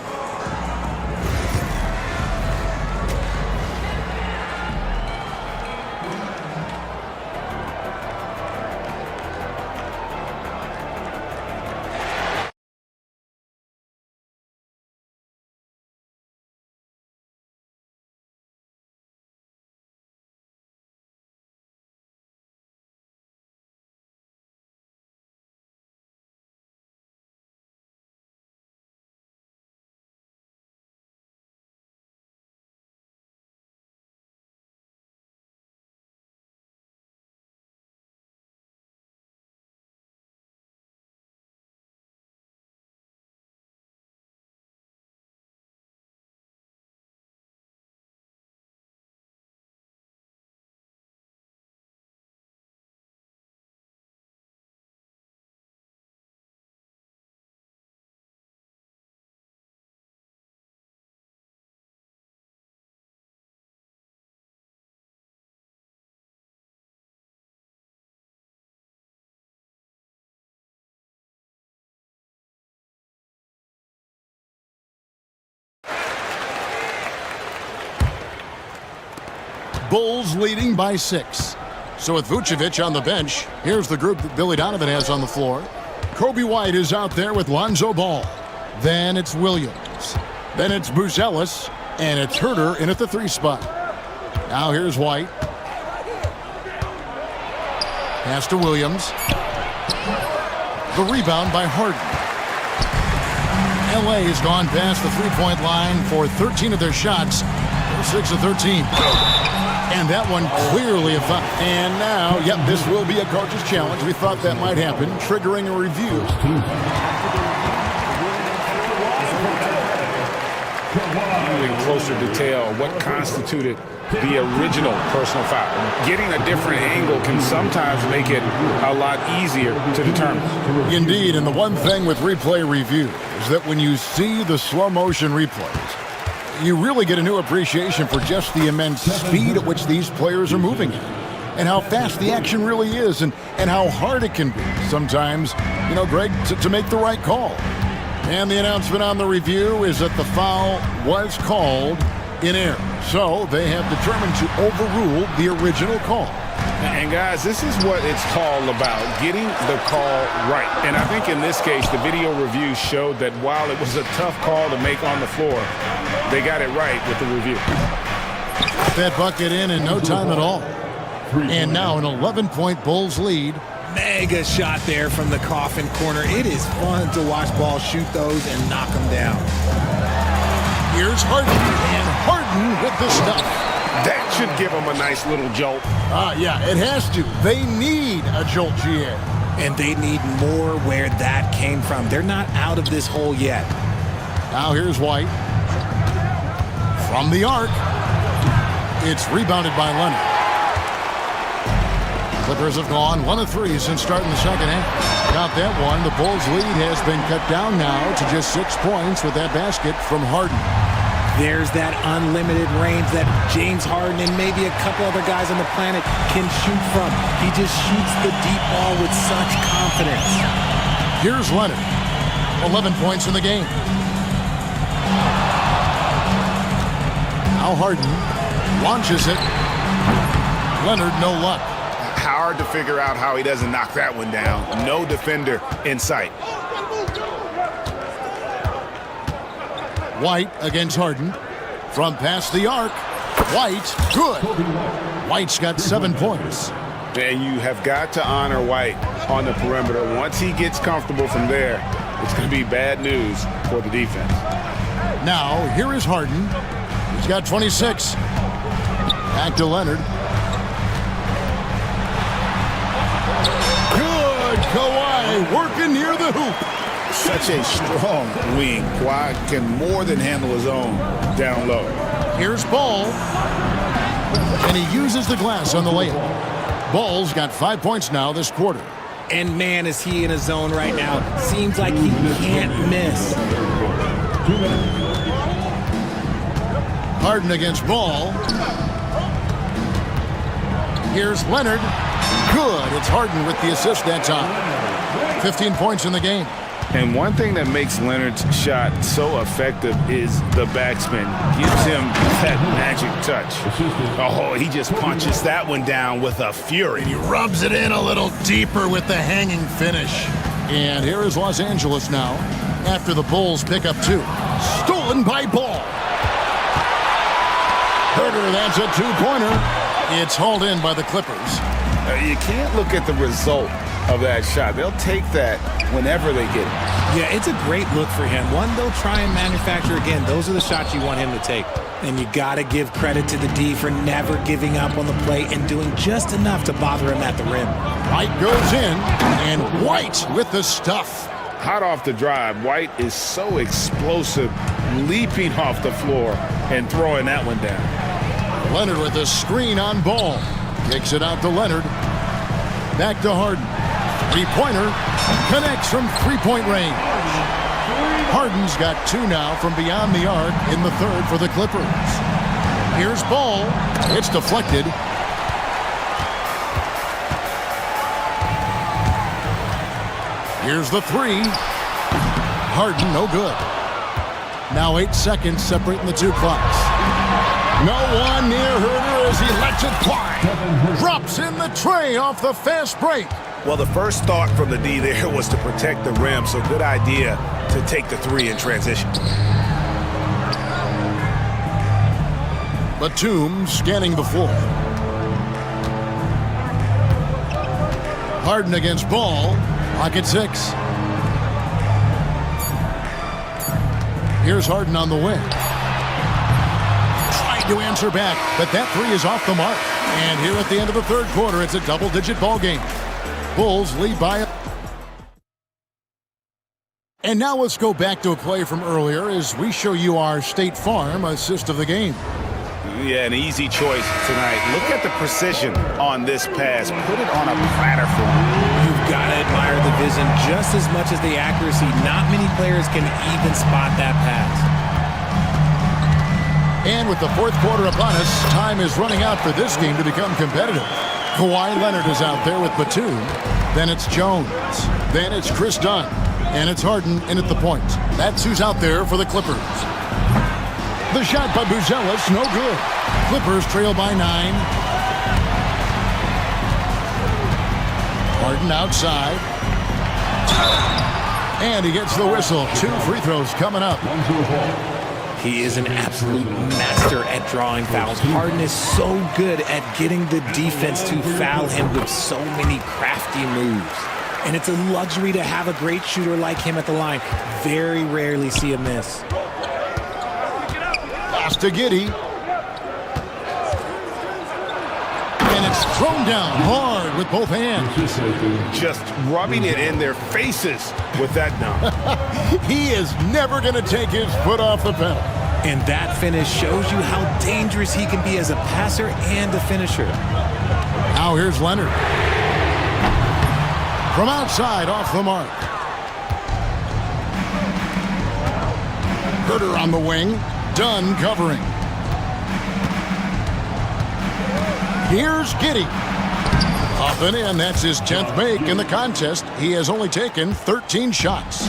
Bulls leading by 6. So with Vucevic on the bench, here's the group that Billy Donovan has on the floor. Kobe White is out there with Lonzo Ball. Then it's Williams. Then it's Buzelis. And it's Herter in at the 3 spot. Now here's White. Pass to Williams. The rebound by Harden. LA has gone past the 3-point line for 13 of their shots. They're 6 of 13. And that one clearly a foul. And now, yep, this will be a coach's challenge. We thought that might happen, triggering a review. Moving closer detail, what constituted the original personal foul. Getting a different angle can sometimes make it a lot easier to determine. Indeed, and the one thing with replay review is that when you see the slow motion replays, you really get a new appreciation for just the immense speed at which these players are moving at, and how fast the action really is, and how hard it can be sometimes, you know, Greg, to make the right call. And the announcement on the review is that the foul was called in error. So they have determined to overrule the original call. And guys, this is what it's all about, getting the call right. And I think in this case, the video review showed that while it was a tough call to make on the floor, they got it right with the review. That bucket in no time at all. And now an 11-point Bulls lead. Mega shot there from the coffin corner. It is fun to watch Ball shoot those and knock them down. Here's Harden, and Harden with the stuff. That should give them a nice little jolt. Yeah, it has to. They need a jolt, GA. And they need more where that came from. They're not out of this hole yet. Now here's White. From the arc. It's rebounded by Leonard. Clippers have gone 1 of 3 since starting the second half. Got that one. The Bulls' lead has been cut down now to just 6 points with that basket from Harden. There's that unlimited range that James Harden and maybe a couple other guys on the planet can shoot from. He just shoots the deep ball with such confidence. Here's Leonard. 11 points in the game. Now Harden launches it. Leonard, no luck. Hard to figure out how he doesn't knock that one down. No defender in sight. White against Harden. From past the arc. White, good. White's got 7 points. And you have got to honor White on the perimeter. Once he gets comfortable from there, it's going to be bad news for the defense. Now, here is Harden. He's got 26. Back to Leonard. Good, Kawhi working near the hoop. Such a strong wing. Kawhi can more than handle his own down low. Here's Ball. And he uses the glass on the layup. Ball's got 5 points now this quarter. And man, is he in a zone right now. Seems like he can't miss. Harden against Ball. Here's Leonard. Good. It's Harden with the assist that time. 15 points in the game. And one thing that makes Leonard's shot so effective is the backspin. Gives him that magic touch. Oh, he just punches that one down with a fury. He rubs it in a little deeper with the hanging finish. And here is Los Angeles now after the Bulls pick up 2. Stolen by Ball. Herter, that's a 2-pointer. It's hauled in by the Clippers. You can't look at the result of that shot. They'll take that whenever they get it. Yeah, it's a great look for him. One, they'll try and manufacture again. Those are the shots you want him to take. And you got to give credit to the D for never giving up on the play and doing just enough to bother him at the rim. White goes in, and White with the stuff. Hot off the drive, White is so explosive, leaping off the floor and throwing that one down. Leonard with a screen on Ball. Kicks it out to Leonard. Back to Harden. 3-pointer. Connects from 3-point range. Harden's got 2 now from beyond the arc in the third for the Clippers. Here's Ball. It's deflected. Here's the 3. Harden, no good. Now 8 seconds separating the 2 clocks. No one near Herter as he lets it fly. Drops in the tray off the fast break. Well, the first thought from the D there was to protect the rim, so good idea to take the 3 in transition. Batum scanning the floor. Harden against Ball. Pocket 6. Here's Harden on the wing. Tried to answer back, but that 3 is off the mark. And here at the end of the third quarter, it's a double-digit ball game. Bulls lead by a... And now let's go back to a play from earlier as we show you our State Farm assist of the game. Yeah, an easy choice tonight. Look at the precision on this pass. Put it on a platter for him. You've got to admire the vision just as much as the accuracy. Not many players can even spot that pass. And with the fourth quarter upon us, time is running out for this game to become competitive. Kawhi Leonard is out there with Batum. Then it's Jones. Then it's Chris Dunn. And it's Harden in at the point. That's who's out there for the Clippers. The shot by Buzelis, no good. Clippers trail by 9. Harden outside. And he gets the whistle. 2 free throws coming up. He is an absolute master at drawing fouls. Harden is so good at getting the defense to foul him with so many crafty moves. And it's a luxury to have a great shooter like him at the line. Very rarely see a miss. Pass to Giddey. And it's thrown down hard with both hands. Just rubbing it in their faces with that dunk. He is never going to take his foot off the pedal. And that finish shows you how dangerous he can be as a passer and a finisher. Now here's Leonard. From outside, off the mark. Herter on the wing. Dunn covering. Here's Giddey. Up and in. That's his 10th make in the contest. He has only taken 13 shots.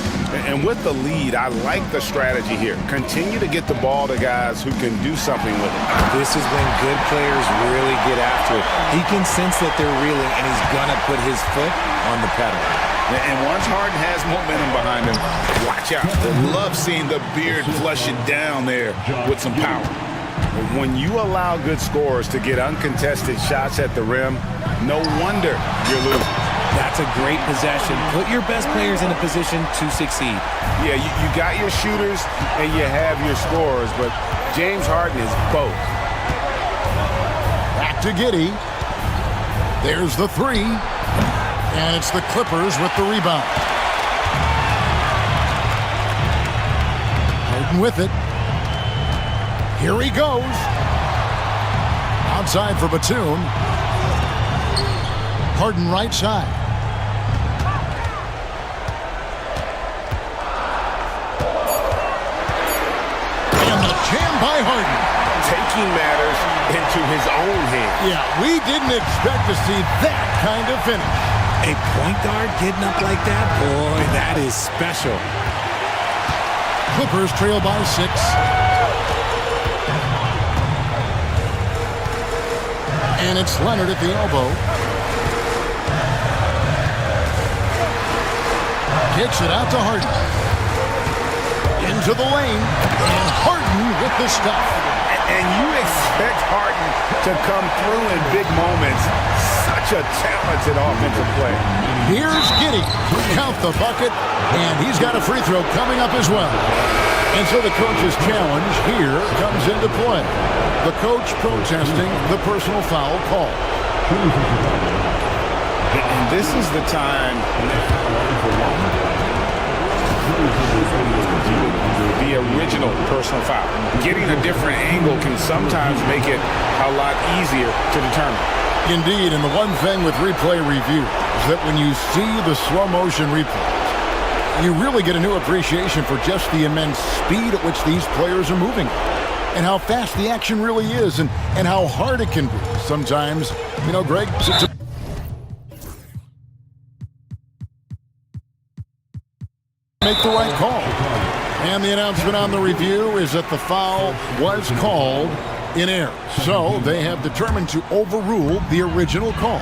And with the lead, I like the strategy here. Continue to get the ball to guys who can do something with it. This is when good players really get after it. He can sense that they're reeling, and he's going to put his foot on the pedal. And once Harden has momentum behind him, watch out. I love seeing the beard flush it down there with some power. When you allow good scorers to get uncontested shots at the rim, no wonder you're losing. That's a great possession. Put your best players in a position to succeed. Yeah, you got your shooters and you have your scorers, but James Harden is both. Back to Giddey. There's the 3. And it's the Clippers with the rebound. Harden with it. Here he goes. Outside for Batum. Harden right side. And the jam by Harden. Taking matters into his own hands. Yeah, we didn't expect to see that kind of finish. A point guard getting up like that? Boy, that is special. Clippers trail by 6. And it's Leonard at the elbow. Kicks it out to Harden. Into the lane. And Harden with the stuff. And you expect Harden to come through in big moments. Such a talented offensive player. Here's Giddey. Count the bucket. And he's got a free throw coming up as well. And so the coach's challenge here comes into play. The coach protesting the personal foul call. And this is the time the original personal foul. Getting a different angle can sometimes make it a lot easier to determine. Indeed, and the one thing with replay review is that when you see the slow motion replays, you really get a new appreciation for just the immense speed at which these players are moving and how fast the action really is and how hard it can be. Sometimes, you know, Greg, make the right call. And the announcement on the review is that the foul was called in error. So they have determined to overrule the original call.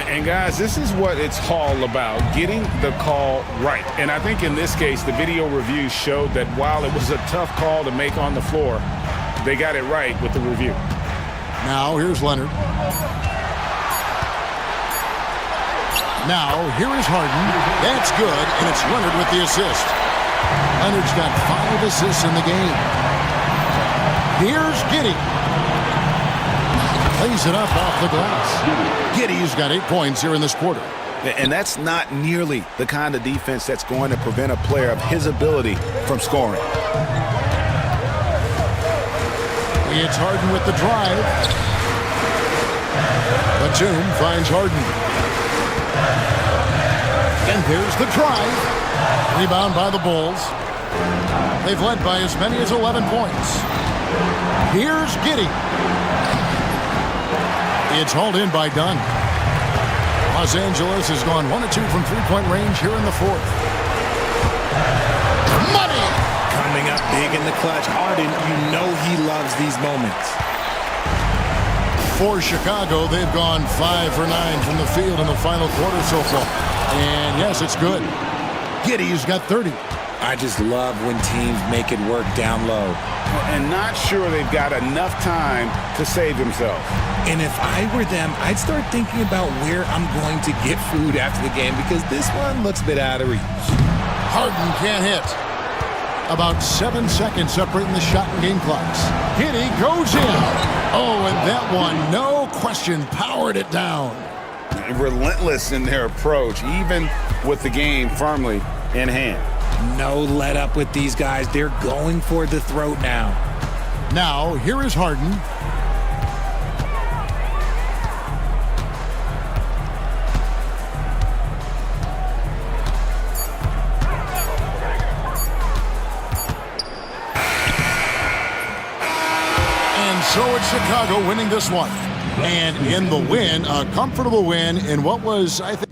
And guys, this is what it's all about, getting the call right. And I think in this case, the video review showed that while it was a tough call to make on the floor, they got it right with the review. Now here's Leonard. Now here is Harden. That's good, and it's Leonard with the assist. Leonard's got 5 assists in the game. Here's Giddey. Plays it up off the glass. Giddey's got 8 points here in this quarter. And that's not nearly the kind of defense that's going to prevent a player of his ability from scoring. It's Harden with the drive. Batum finds Harden. And there's the drive. Rebound by the Bulls. They've led by as many as 11 points. Here's Giddey. It's hauled in by Dunn. Los Angeles has gone 1 of 2 from three-point range here in the fourth. Big in the clutch. Harden, you know he loves these moments. For Chicago, they've gone 5 for 9 from the field in the final quarter so far. And yes, it's good. Giddey's got 30. I just love when teams make it work down low. And not sure they've got enough time to save themselves. And if I were them, I'd start thinking about where I'm going to get food after the game because this one looks a bit out of reach. Harden can't hit. About 7 seconds separating the shot and game clocks. Giddey goes in. Oh, and that one, no question, powered it down. Relentless in their approach, even with the game firmly in hand. No let up with these guys. They're going for the throat now. Now, here is Harden. And so it's Chicago winning this one. And in the win, a comfortable win in what was, I think,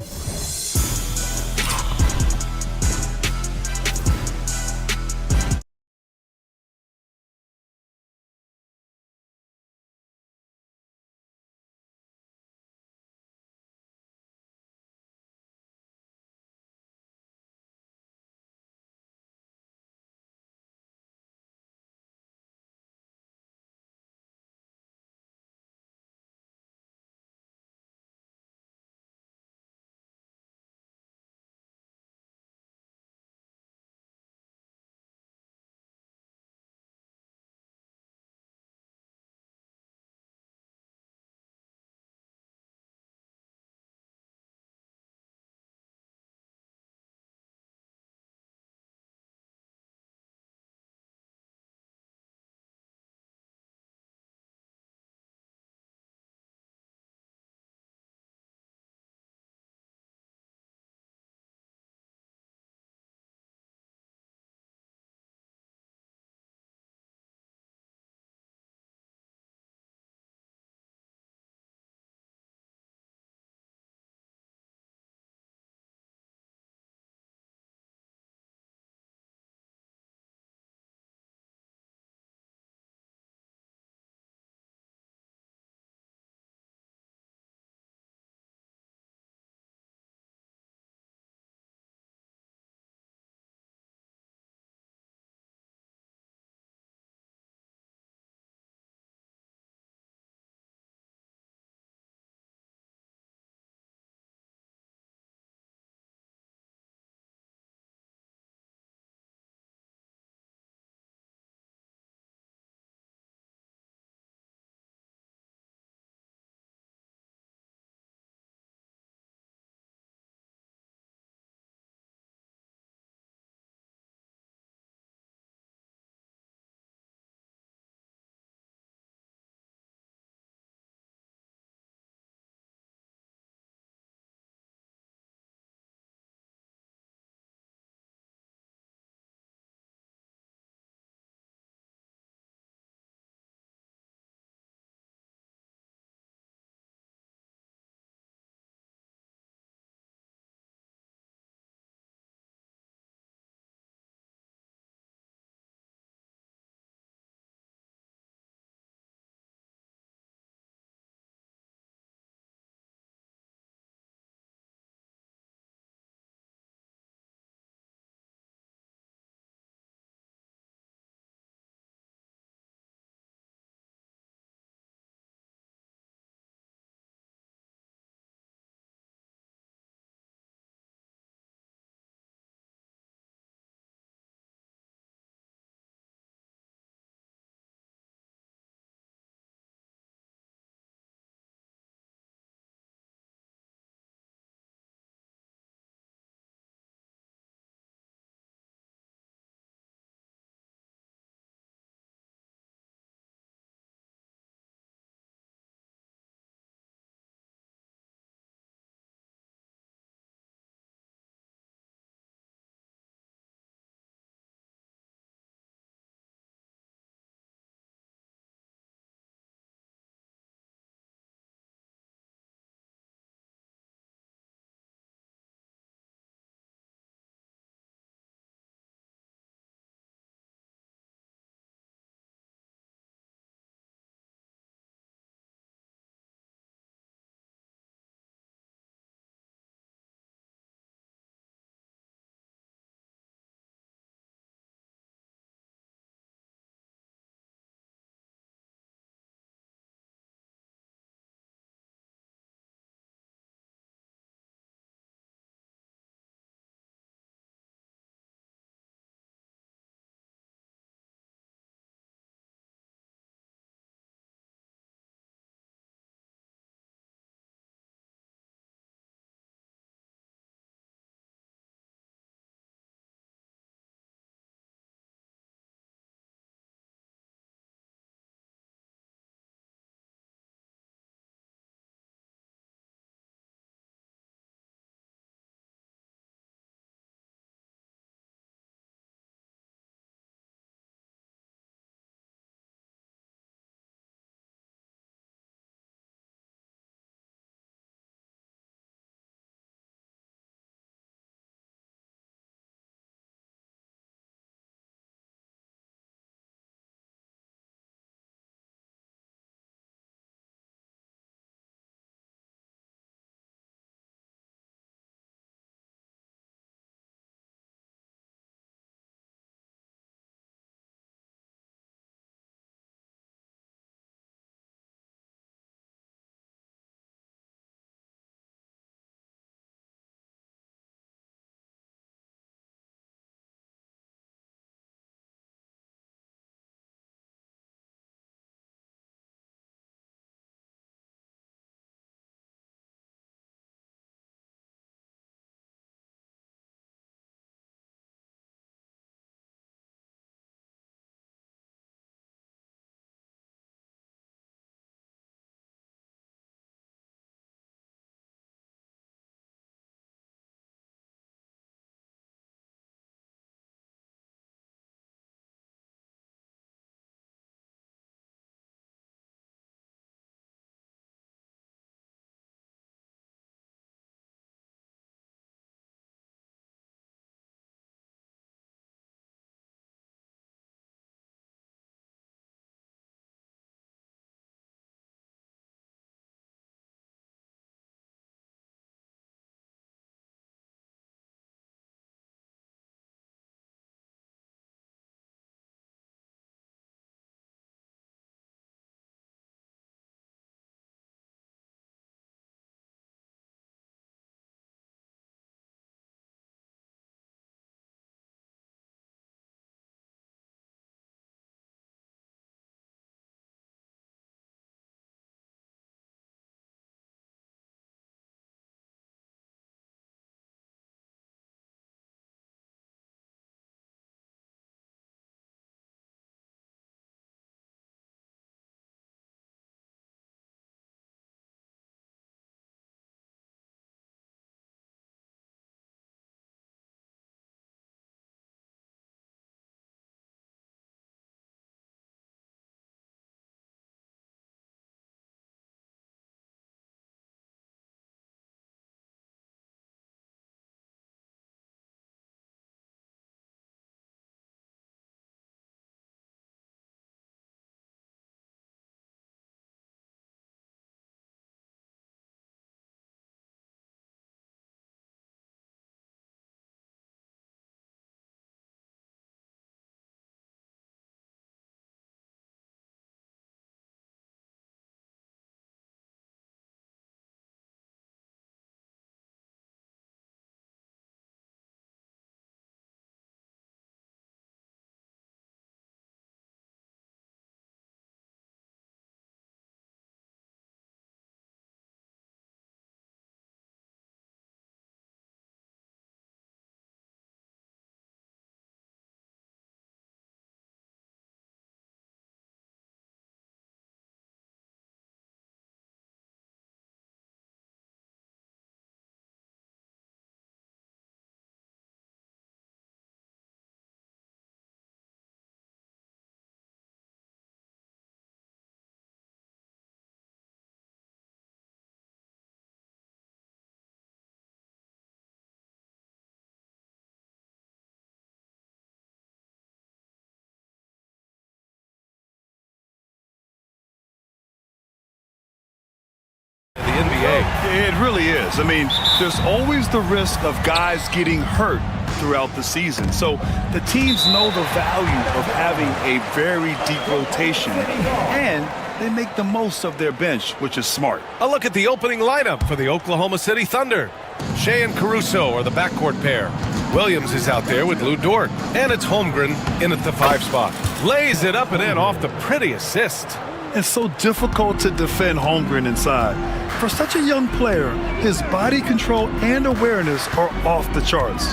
It really is. I mean, there's always the risk of guys getting hurt throughout the season. So the teams know the value of having a very deep rotation, and they make the most of their bench, which is smart. A look at the opening lineup for the Oklahoma City Thunder. Shea and Caruso are the backcourt pair. Williams is out there with Lou Dort, and it's Holmgren in at the 5 spot. Lays it up and in off the pretty assist. It's so difficult to defend Holmgren inside. For such a young player, his body control and awareness are off the charts.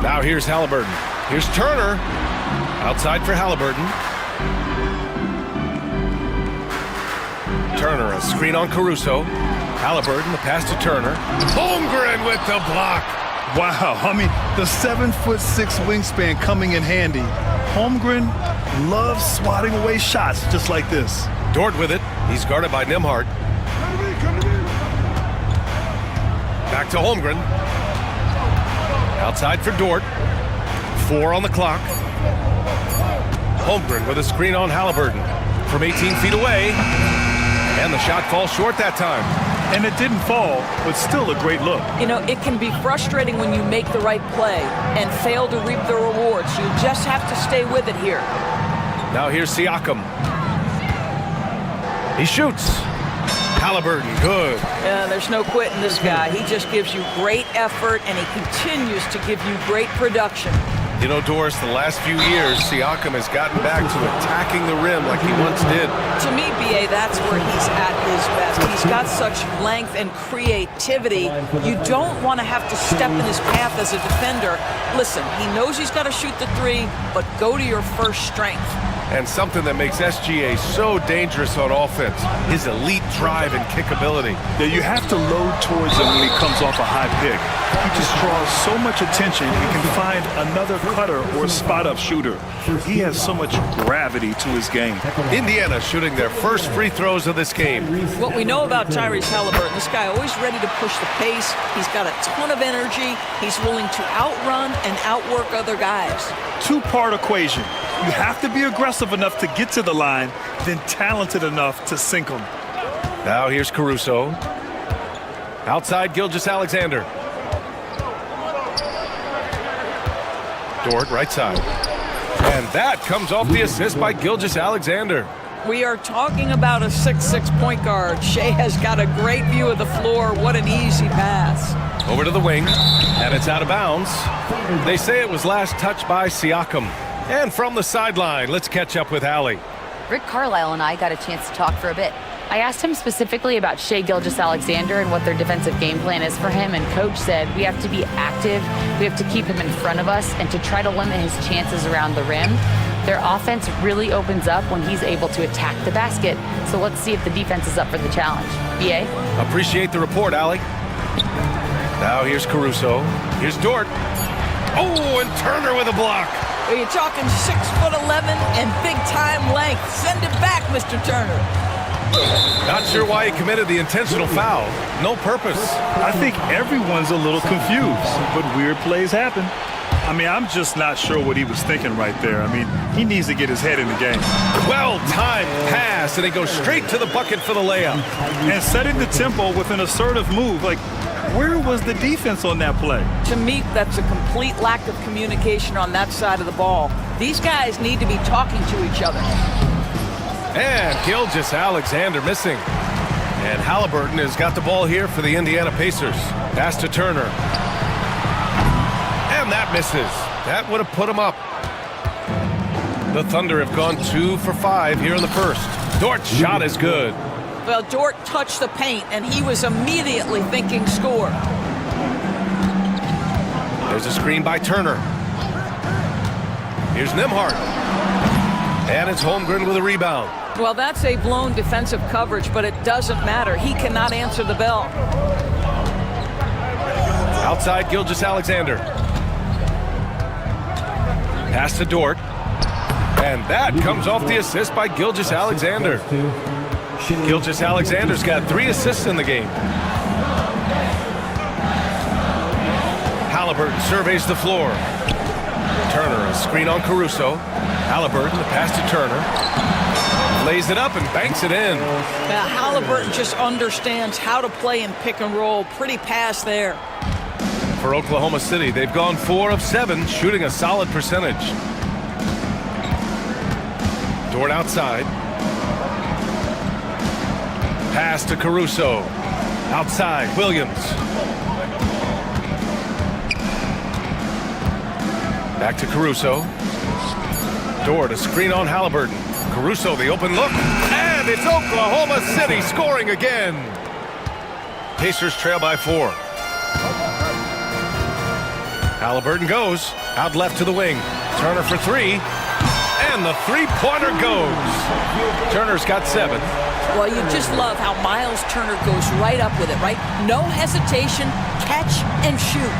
Now here's Halliburton. Here's Turner. Outside for Halliburton. Turner, a screen on Caruso. Halliburton, the pass to Turner. Holmgren with the block. Wow, I mean, the 7'6" wingspan coming in handy. Holmgren loves swatting away shots just like this. Dort with it. He's guarded by Nembhard. Back to Holmgren. Outside for Dort. 4 on the clock. Holmgren with a screen on Halliburton from 18 feet away. And the shot falls short that time. And it didn't fall, but still a great look. You know, it can be frustrating when you make the right play and fail to reap the rewards. You just have to stay with it here. Now here's Siakam. He shoots. Halliburton, good. Yeah, there's no quitting this guy. He just gives you great effort, and he continues to give you great production. You know, Doris, the last few years, Siakam has gotten back to attacking the rim like he once did. To me, B.A., that's where he's at his best. He's got such length and creativity. You don't want to have to step in his path as a defender. Listen, he knows he's got to shoot the 3, but go to your first strength. And something that makes SGA so dangerous on offense, his elite drive and kickability. Yeah, you have to load towards him when he comes off a high pick. He just draws so much attention, he can find another cutter or spot-up shooter. He has so much gravity to his game. Indiana shooting their first free throws of this game. What we know about Tyrese Halliburton, this guy always ready to push the pace. He's got a ton of energy. He's willing to outrun and outwork other guys. Two-part equation. You have to be aggressive enough to get to the line, then talented enough to sink them. Now here's Caruso. Outside Gilgeous-Alexander. Dort, right side. And that comes off the assist by Gilgeous-Alexander. We are talking about a 6'6" point guard. Shea has got a great view of the floor. What an easy pass. Over to the wing, and it's out of bounds. They say it was last touched by Siakam. And from the sideline, let's catch up with Allie. Rick Carlisle and I got a chance to talk for a bit. I asked him specifically about Shea Gilgeous-Alexander and what their defensive game plan is for him, and Coach said we have to be active, we have to keep him in front of us, and to try to limit his chances around the rim. Their offense really opens up when he's able to attack the basket, so let's see if the defense is up for the challenge. B.A.? Appreciate the report, Allie. Now here's Caruso. Here's Dort. Oh, and Turner with a block. You're talking 6'11" and big-time length. Send it back, Mr. Turner. Not sure why he committed the intentional foul. No purpose. I think everyone's a little confused, but weird plays happen. I mean, I'm just not sure what he was thinking right there. I mean, he needs to get his head in the game. Well-timed pass, and he goes straight to the bucket for the layup. And setting the tempo with an assertive move. Like, where was the defense on that play? To me, that's a complete lack of communication on that side of the ball. These guys need to be talking to each other. And Gilgeous-Alexander missing. And Halliburton has got the ball here for the Indiana Pacers. Pass to Turner. And that misses. That would have put him up. The Thunder have gone 2 for 5 here in the first. Dort's shot is good. Well, Dort touched the paint, and he was immediately thinking score. There's a screen by Turner. Here's Nembhard. And it's Holmgren with a rebound. Well, that's a blown defensive coverage, but it doesn't matter. He cannot answer the bell. Outside Gilgeous-Alexander. Pass to Dort. And that comes off the assist by Gilgeous-Alexander. Gilgeous-Alexander's got 3 assists in the game. Halliburton surveys the floor. Turner, a screen on Caruso. Halliburton, the pass to Turner. Lays it up and banks it in. Now, Halliburton just understands how to play in pick and roll. Pretty pass there. For Oklahoma City, they've gone 4 of 7, shooting a solid percentage. Dort outside. Pass to Caruso. Outside, Williams. Back to Caruso. Dort, a screen on Halliburton. Caruso, the open look. And it's Oklahoma City scoring again. Pacers trail by 4. Halliburton goes. Out left to the wing. Turner for 3. And the three-pointer goes. Turner's got 7. Well, you just love how Miles Turner goes right up with it, right? No hesitation, catch and shoot.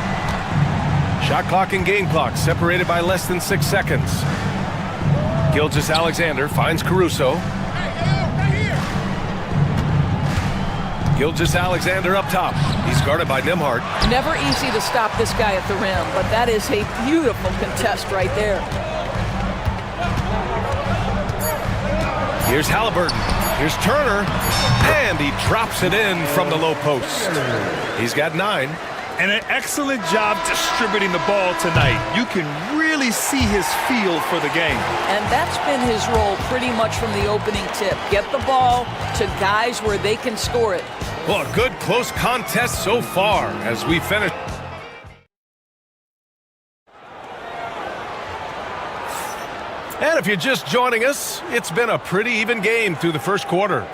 Shot clock and game clock separated by less than 6 seconds. Gilgeous-Alexander finds Caruso. Gilgeous-Alexander up top. He's guarded by Nembhard. Never easy to stop this guy at the rim, but that is a beautiful contest right there. Here's Halliburton. Here's Turner. And he drops it in from the low post. He's got 9. And an excellent job distributing the ball tonight. You can really see his feel for the game. And that's been his role pretty much from the opening tip. Get the ball to guys where they can score it. Well, a good close contest so far as we finish. And if you're just joining us, it's been a pretty even game through the first quarter.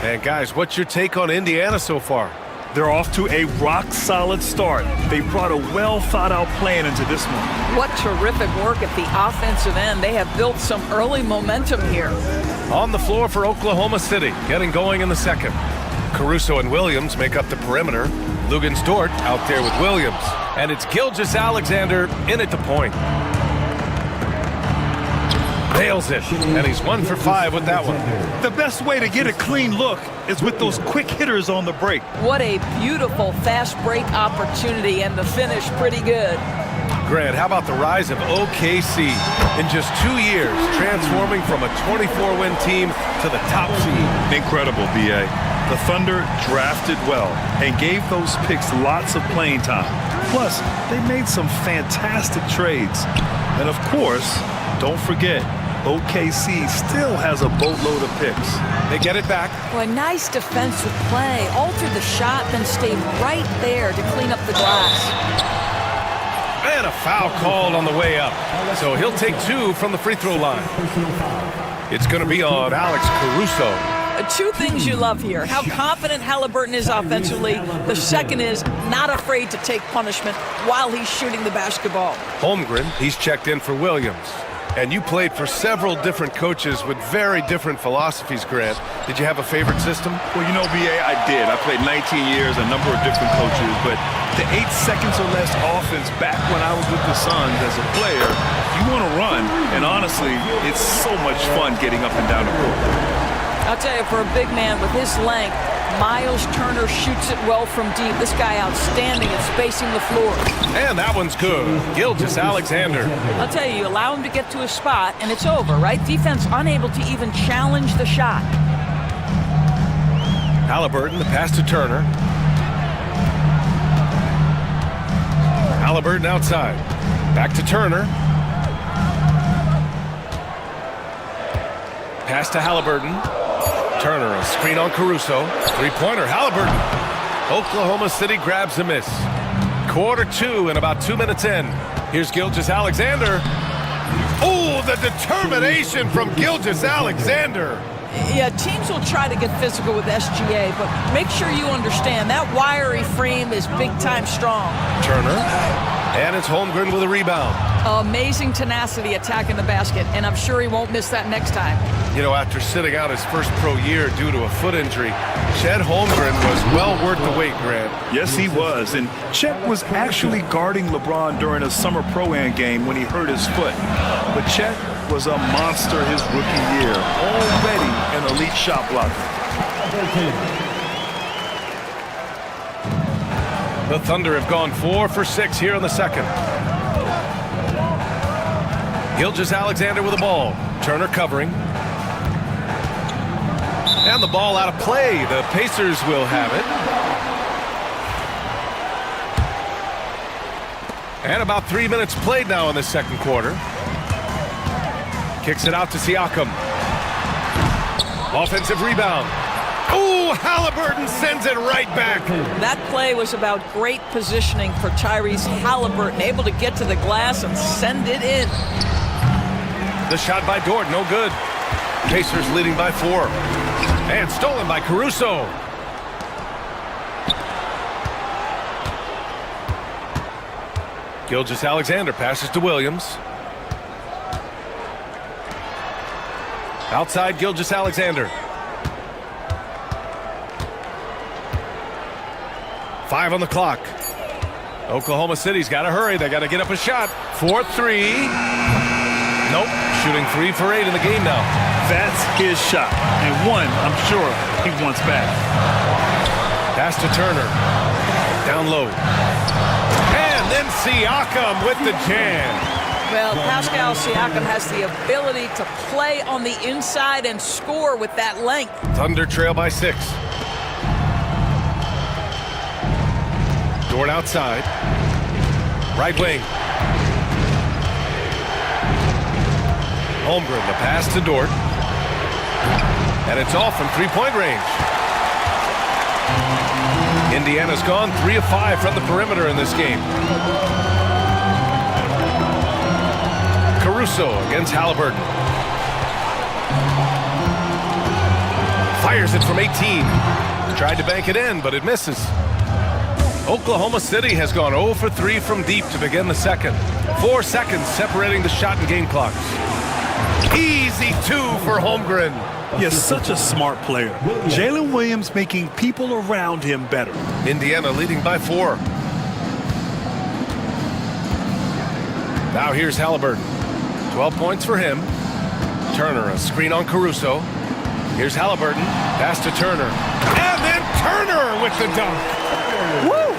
And guys, what's your take on Indiana so far? They're off to a rock-solid start. They brought a well-thought-out plan into this one. What terrific work at the offensive end. They have built some early momentum here. On the floor for Oklahoma City, getting going in the second. Caruso and Williams make up the perimeter. Lugens Dort out there with Williams. And it's Gilgeous-Alexander in at the point. Nails it, and he's 1 for 5 with that one. The best way to get a clean look is with those quick hitters on the break. What a beautiful fast break opportunity, and the finish pretty good. Grant, how about the rise of OKC in just 2 years, transforming from a 24-win team to the top seed? Incredible, B.A. The Thunder drafted well and gave those picks lots of playing time. Plus, they made some fantastic trades. And of course, don't forget, OKC still has a boatload of picks. They get it back. Well, a nice defensive play. Altered the shot, then stayed right there to clean up the glass. And a foul called on the way up. So he'll take 2 from the free throw line. It's going to be on Alex Caruso. 2 things you love here. How confident Halliburton is offensively. The second is not afraid to take punishment while he's shooting the basketball. Holmgren, he's checked in for Williams. And you played for several different coaches with very different philosophies, Grant. Did you have a favorite system? Well, you know, B.A., I did. I played 19 years, a number of different coaches, but the 8 seconds or less offense back when I was with the Suns as a player, you want to run, and honestly, it's so much fun getting up and down the court. I'll tell you, for a big man with his length, Miles Turner shoots it well from deep. This guy outstanding at spacing the floor. And that one's good. Gilgeous-Alexander. I'll tell you, you allow him to get to a spot, and it's over, right? Defense unable to even challenge the shot. Halliburton, the pass to Turner. Halliburton outside. Back to Turner. Pass to Halliburton. Turner, a screen on Caruso. Three-pointer, Halliburton. Oklahoma City grabs a miss. Quarter 2 and about 2 minutes in. Here's Gilgeous-Alexander. Oh, the determination from Gilgeous-Alexander. Yeah, teams will try to get physical with SGA, but make sure you understand that wiry frame is big-time strong. Turner, and it's Holmgren with a rebound. Amazing tenacity attacking the basket, and I'm sure he won't miss that next time. You know, after sitting out his first pro year due to a foot injury, Chet Holmgren was well worth the wait, Grant. Yes, he was, and Chet was actually guarding LeBron during a summer Pro-Am game when he hurt his foot. But Chet was a monster his rookie year, already an elite shot blocker. The Thunder have gone 4 for 6 here in the second. Gilgeous-Alexander with the ball. Turner covering. And the ball out of play. The Pacers will have it. And about 3 minutes played now in the second quarter. Kicks it out to Siakam. Offensive rebound. Ooh, Halliburton sends it right back. That play was about great positioning for Tyrese Halliburton, able to get to the glass and send it in. The shot by Dort, no good. Pacers leading by 4. And stolen by Caruso. Gilgeous-Alexander passes to Williams. Outside Gilgeous-Alexander. 5 on the clock. Oklahoma City's got to hurry. They got to get up a shot. 4-3. Nope. Shooting 3 for 8 in the game now. That's his shot. And one, I'm sure, he wants back. Pass to Turner. Down low. And then Siakam with the jam. Well, Pascal Siakam has the ability to play on the inside and score with that length. Thunder trail by 6. Dort outside. Right wing. Holmgren, the pass to Dort. And it's off from three-point range. Indiana's gone 3 of 5 from the perimeter in this game. Caruso against Halliburton. Fires it from 18. Tried to bank it in, but it misses. Oklahoma City has gone 0 for 3 from deep to begin the second. 4 seconds separating the shot and game clocks. Easy 2 for Holmgren. Yes, such a smart player. Jalen Williams making people around him better. Indiana leading by 4. Now here's Halliburton. 12 points for him. Turner, a screen on Caruso. Here's Halliburton. Pass to Turner. And then Turner with the dunk. Woo!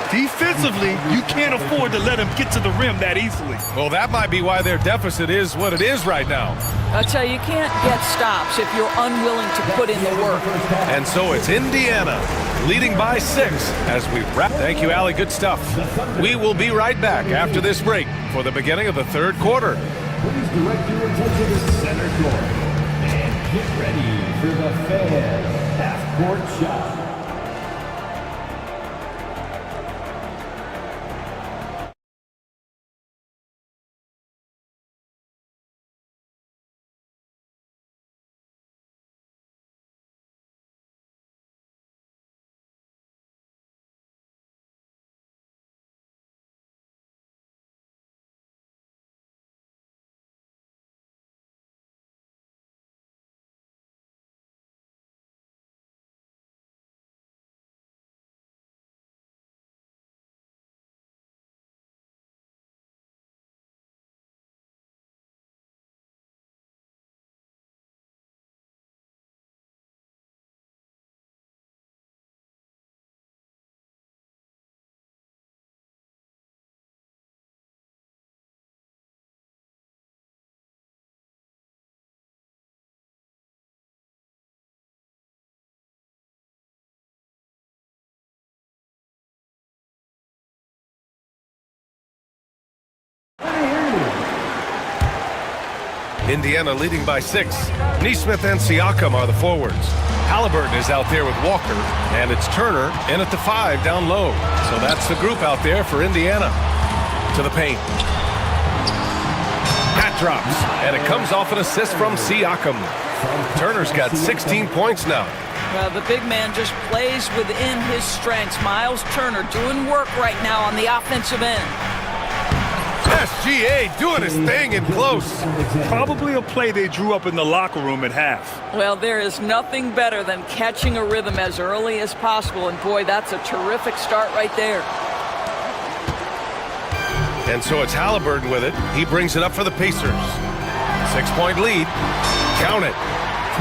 Defensively, you can't afford to let him get to the rim that easily. Well, that might be why their deficit is what it is right now. I tell you, you can't get stops if you're unwilling to put in the work. And so it's Indiana leading by 6 as we wrap. Thank you, Allie. Good stuff. We will be right back after this break for the beginning of the third quarter. Please direct your attention to center court and get ready for the fan half-court shot. Indiana leading by 6. Nesmith and Siakam are the forwards. Halliburton is out there with Walker, and it's Turner in at the 5 down low. So that's the group out there for Indiana. To the paint. That drops, and it comes off an assist from Siakam. Turner's got 16 points now. Well, the big man just plays within his strengths. Miles Turner doing work right now on the offensive end. SGA doing his thing in close. Probably a play they drew up in the locker room at half. Well, there is nothing better than catching a rhythm as early as possible, and boy, that's a terrific start right there. And so it's Halliburton with it. He brings it up for the Pacers. 6-point lead. Count it.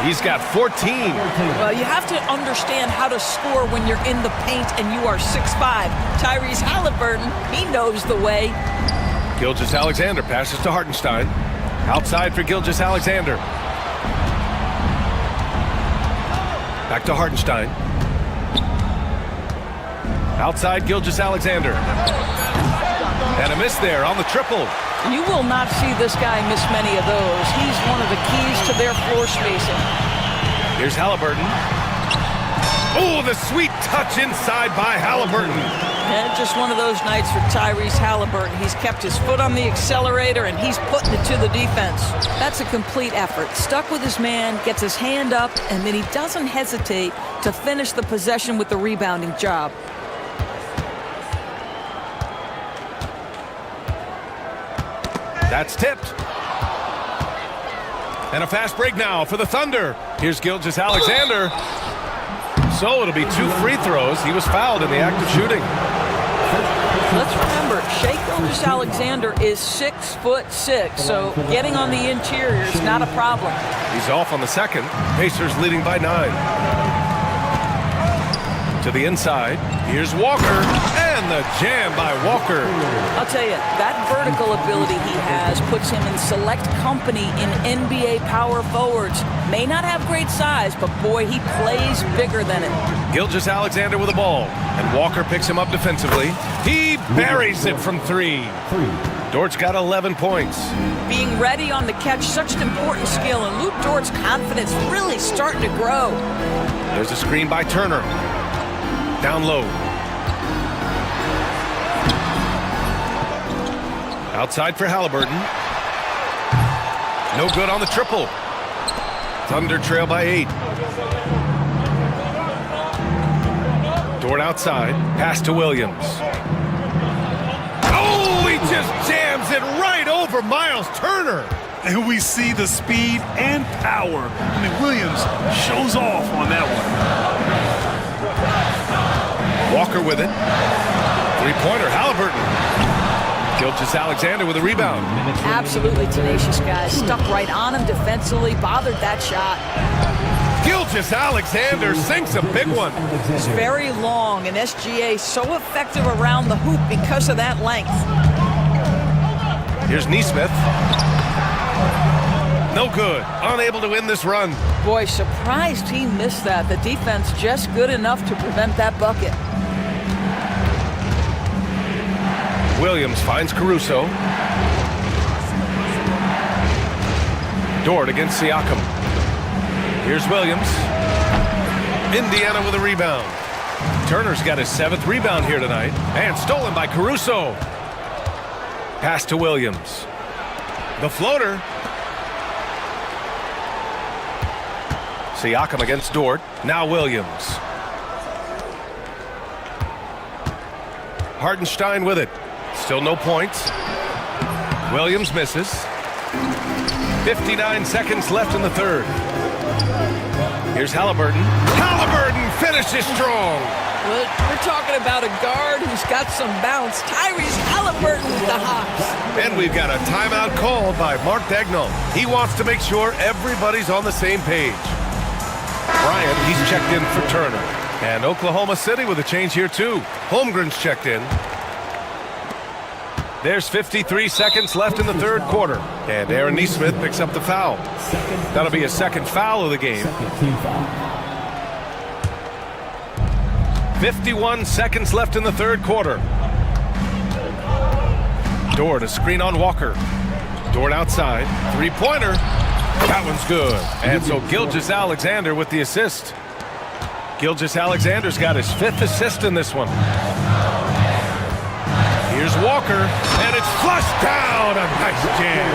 He's got 14. Well, you have to understand how to score when you're in the paint and you are 6'5". Tyrese Halliburton, he knows the way. Gilgeous-Alexander passes to Hartenstein. Outside for Gilgeous-Alexander. Back to Hartenstein. Outside Gilgeous-Alexander. And a miss there on the triple. You will not see this guy miss many of those. He's one of the keys to their floor spacing. Here's Halliburton. Oh, the sweet touch inside by Halliburton. And just one of those nights for Tyrese Halliburton. He's kept his foot on the accelerator, and he's putting it to the defense. That's a complete effort. Stuck with his man, gets his hand up, and then he doesn't hesitate to finish the possession with the rebounding job. That's tipped. And a fast break now for the Thunder. Here's Gilgeous-Alexander. So it'll be 2 free throws. He was fouled in the act of shooting. Let's remember, Shai Gilgeous-Alexander is 6'6", so getting on the interior is not a problem. He's off on the second. Pacers leading by 9. To the inside. Here's Walker. And the jam by Walker. I'll tell you, that vertical ability he has puts him in select company in NBA power forwards. May not have great size, but boy, he plays bigger than it. Gilgeous-Alexander with the ball. And Walker picks him up defensively. He buries it from 3. Dort's got 11 points. Being ready on the catch, such an important skill, and Luke Dort's confidence really starting to grow. There's a screen by Turner. Down low. Outside for Halliburton. No good on the triple. Thunder trail by 8. Dort outside. Pass to Williams. Oh, he just jams it right over Miles Turner. And we see the speed and power. I mean, Williams shows off on that one. Walker with it. 3-pointer, Halliburton. Gilgeous-Alexander with a rebound. Absolutely tenacious guy. Stuck right on him defensively, bothered that shot. Gilgeous-Alexander sinks a big one. It's very long, and SGA so effective around the hoop because of that length. Here's Nesmith. No good. Unable to win this run. Boy, surprised he missed that. The defense just good enough to prevent that bucket. Williams finds Caruso. Dort against Siakam. Here's Williams. Indiana with a rebound. Turner's got his 7th rebound here tonight. And stolen by Caruso. Pass to Williams. The floater. Siakam against Dort. Now Williams. Hartenstein with it. Still no points. Williams misses. 59 seconds left in the third. Here's Halliburton. Halliburton finishes strong. Well, we're talking about a guard who's got some bounce. Tyrese Halliburton with the hops. And we've got a timeout called by Mark Dagnall. He wants to make sure everybody's on the same page. Bryant, he's checked in for Turner. And Oklahoma City with a change here too. Holmgren's checked in. There's 53 seconds left in the third quarter. And Aaron Nesmith picks up the foul. That'll be a second foul of the game. 51 seconds left in the third quarter. Dort, a screen on Walker. Dort outside. 3-pointer. That one's good. And so Gilgeous-Alexander with the assist. Gilgeous-Alexander's got his 5th assist in this one. Here's Walker, and it's flushed down. A nice jam.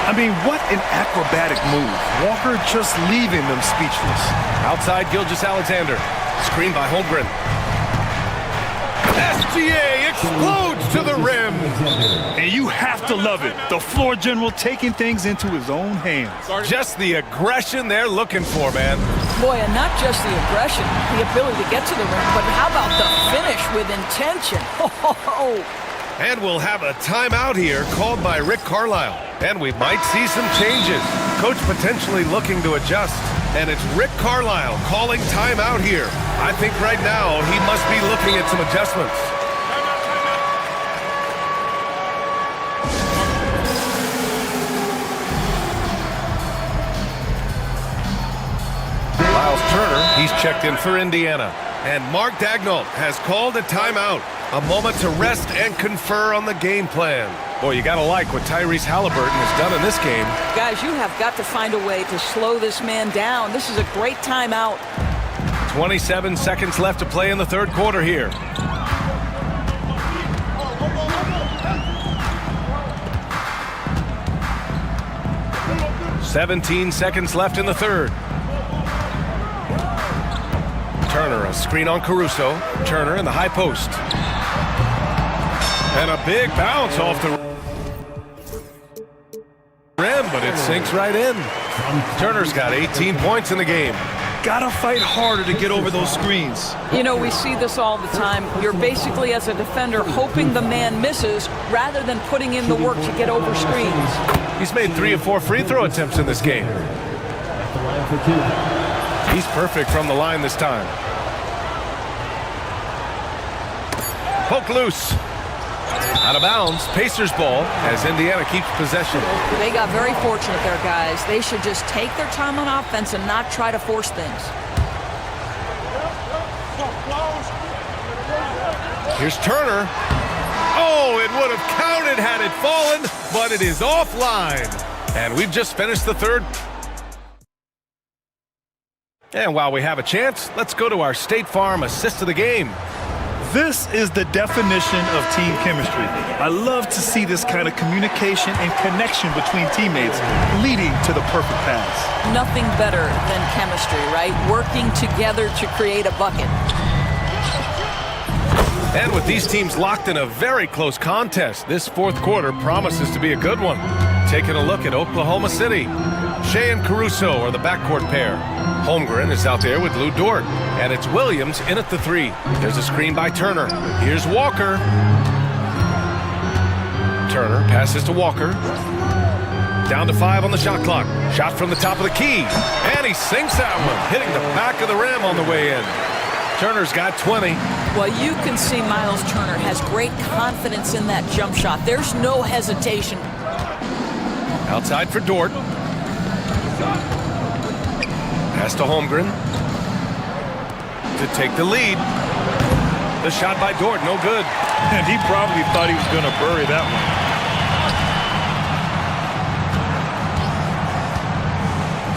I mean, what an acrobatic move. Walker just leaving them speechless. Outside Gilgeous-Alexander. Screen by Holmgren. SGA explodes to the rim. And you have to love it. The floor general taking things into his own hands. Just the aggression they're looking for, man. Boy, and not just the aggression, the ability to get to the rim, but how about the finish with intention? And we'll have a timeout here called by Rick Carlisle. And we might see some changes. Coach potentially looking to adjust. And it's Rick Carlisle calling timeout here. I think right now he must be looking at some adjustments. Miles Turner, he's He's checked in for Indiana. And Mark Daignault has called a timeout. A moment to rest and confer on the game plan. Boy, you gotta like what Tyrese Halliburton has done in this game. Guys, you have got to find a way to slow this man down. This is a great timeout. 27 seconds left to play in the third quarter here. "17 seconds left in the third. Turner, a screen on Caruso. Turner in the high post. And a big bounce off the rim, but it sinks right in. Turner's got 18 points in the game. Gotta fight harder to get over those screens. You know, we see this all the time. You're basically, as a defender, hoping the man misses rather than putting in the work to get over screens. He's made 3 of 4 free throw attempts in this game. He's perfect from the line this time. Poke loose. Out of bounds, Pacers ball as Indiana keeps possession. They got very fortunate there, guys. They should just take their time on offense and not try to force things. Here's Turner. Oh, it would have counted had it fallen, but it is offline. And we've just finished the third. And while we have a chance, let's go to our State Farm assist of the game. This is the definition of team chemistry. I love to see this kind of communication and connection between teammates leading to the perfect pass. Nothing better than chemistry, right? Working together to create a bucket. And with these teams locked in a very close contest, this fourth quarter promises to be a good one. Taking a look at Oklahoma City. Shea and Caruso are the backcourt pair. Holmgren is out there with Lou Dort. And it's Williams in at the 3. There's a screen by Turner. Here's Walker. Turner passes to Walker. Down to 5 on the shot clock. Shot from the top of the key. And he sinks that one, hitting the back of the rim on the way in. Turner's got 20. Well, you can see Miles Turner has great confidence in that jump shot. There's no hesitation. Outside for Dort. Pass to Holmgren to take the lead. The shot by Dort, no good. And he probably thought he was going to bury that one.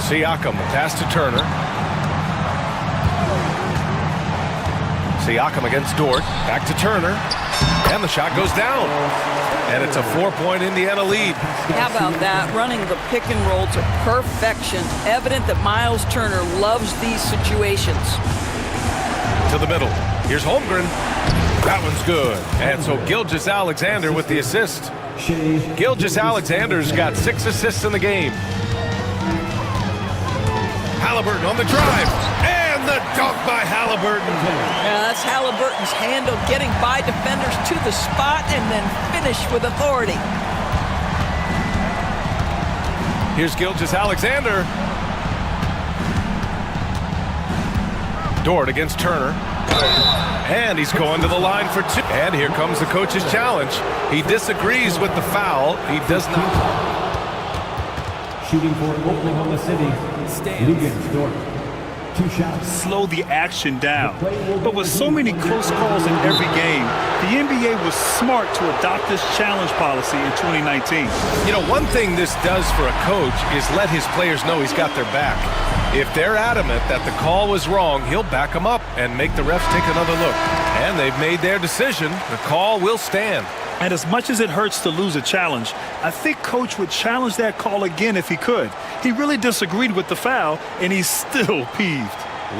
Siakam, pass to Turner. Siakam against Dort. Back to Turner. And the shot goes down. And it's a 4-point Indiana lead. How about that? Running the pick and roll to perfection. Evident that Miles Turner loves these situations. To the middle. Here's Holmgren. That one's good. And so Gilgeous-Alexander with the assist. Gilgeous-Alexander's got 6 assists in the game. Halliburton on the drive. And the dunk by Halliburton. Yeah, that's Halliburton's handle, getting by defenders to the spot and then finish with authority. Here's Gilgeous-Alexander. Dort against Turner. And he's going to the line for 2. And here comes the coach's challenge. He disagrees with the foul. He does not. Shooting for Oklahoma City. Lugans, Dort. 2 shots. Slow the action down. But with so many close calls in every game, the NBA was smart to adopt this challenge policy in 2019. You know, one thing this does for a coach is let his players know he's got their back. If they're adamant that the call was wrong, he'll back them up and make the refs take another look. And they've made their decision. The call will stand. And as much as it hurts to lose a challenge, I think Coach would challenge that call again if he could. He really disagreed with the foul, and he's still peeved.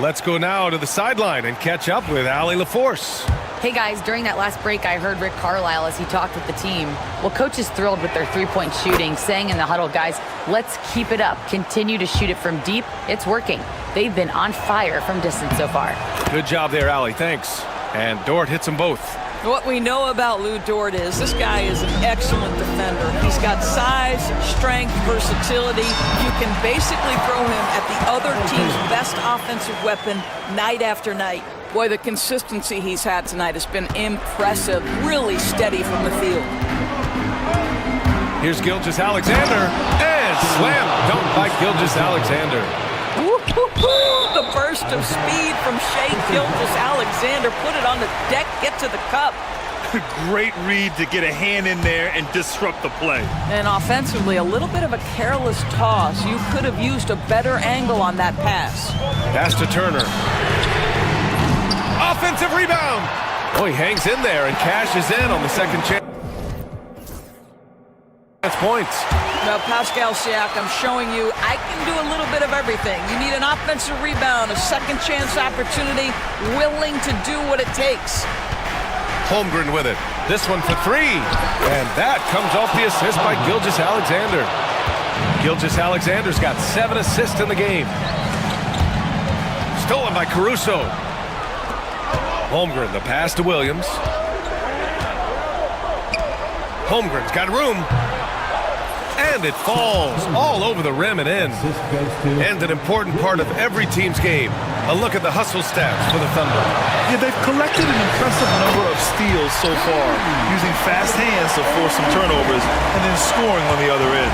Let's go now to the sideline and catch up with Allie LaForce. Hey guys, during that last break, I heard Rick Carlisle as he talked with the team. Well, Coach is thrilled with their three-point shooting, saying in the huddle, guys, let's keep it up. Continue to shoot it from deep. It's working. They've been on fire from distance so far. Good job there, Allie. Thanks. And Dort hits them both. What we know about Lou Dort is this guy is an excellent defender. He's got size, strength, versatility. You can basically throw him at the other team's best offensive weapon night after night. Boy, the consistency he's had tonight has been impressive. Really steady from the field. Here's Gilgeous-Alexander. And slam dunk by Gilgeous-Alexander. Woo-hoo! The burst of speed from Shea Gilgeous-Alexander. Put it on the deck, get to the cup. Great read to get a hand in there and disrupt the play. And offensively, a little bit of a careless toss. You could have used a better angle on that pass. Pass to Turner. Offensive rebound. Oh, he hangs in there and cashes in on the second chance. Points. Now, Pascal Siakam showing you, I can do a little bit of everything. You need an offensive rebound, a second chance opportunity, willing to do what it takes. Holmgren with it. This one for three. And that comes off the assist by Gilgeous-Alexander. Gilgeous-Alexander's got 7 assists in the game. Stolen by Caruso. Holmgren, the pass to Williams. Holmgren's got room. And it falls all over the rim and in. And an important part of every team's game. A look at the hustle stats for the Thunder. Yeah, they've collected an impressive number of steals so far, using fast hands to force some turnovers and then scoring on the other end.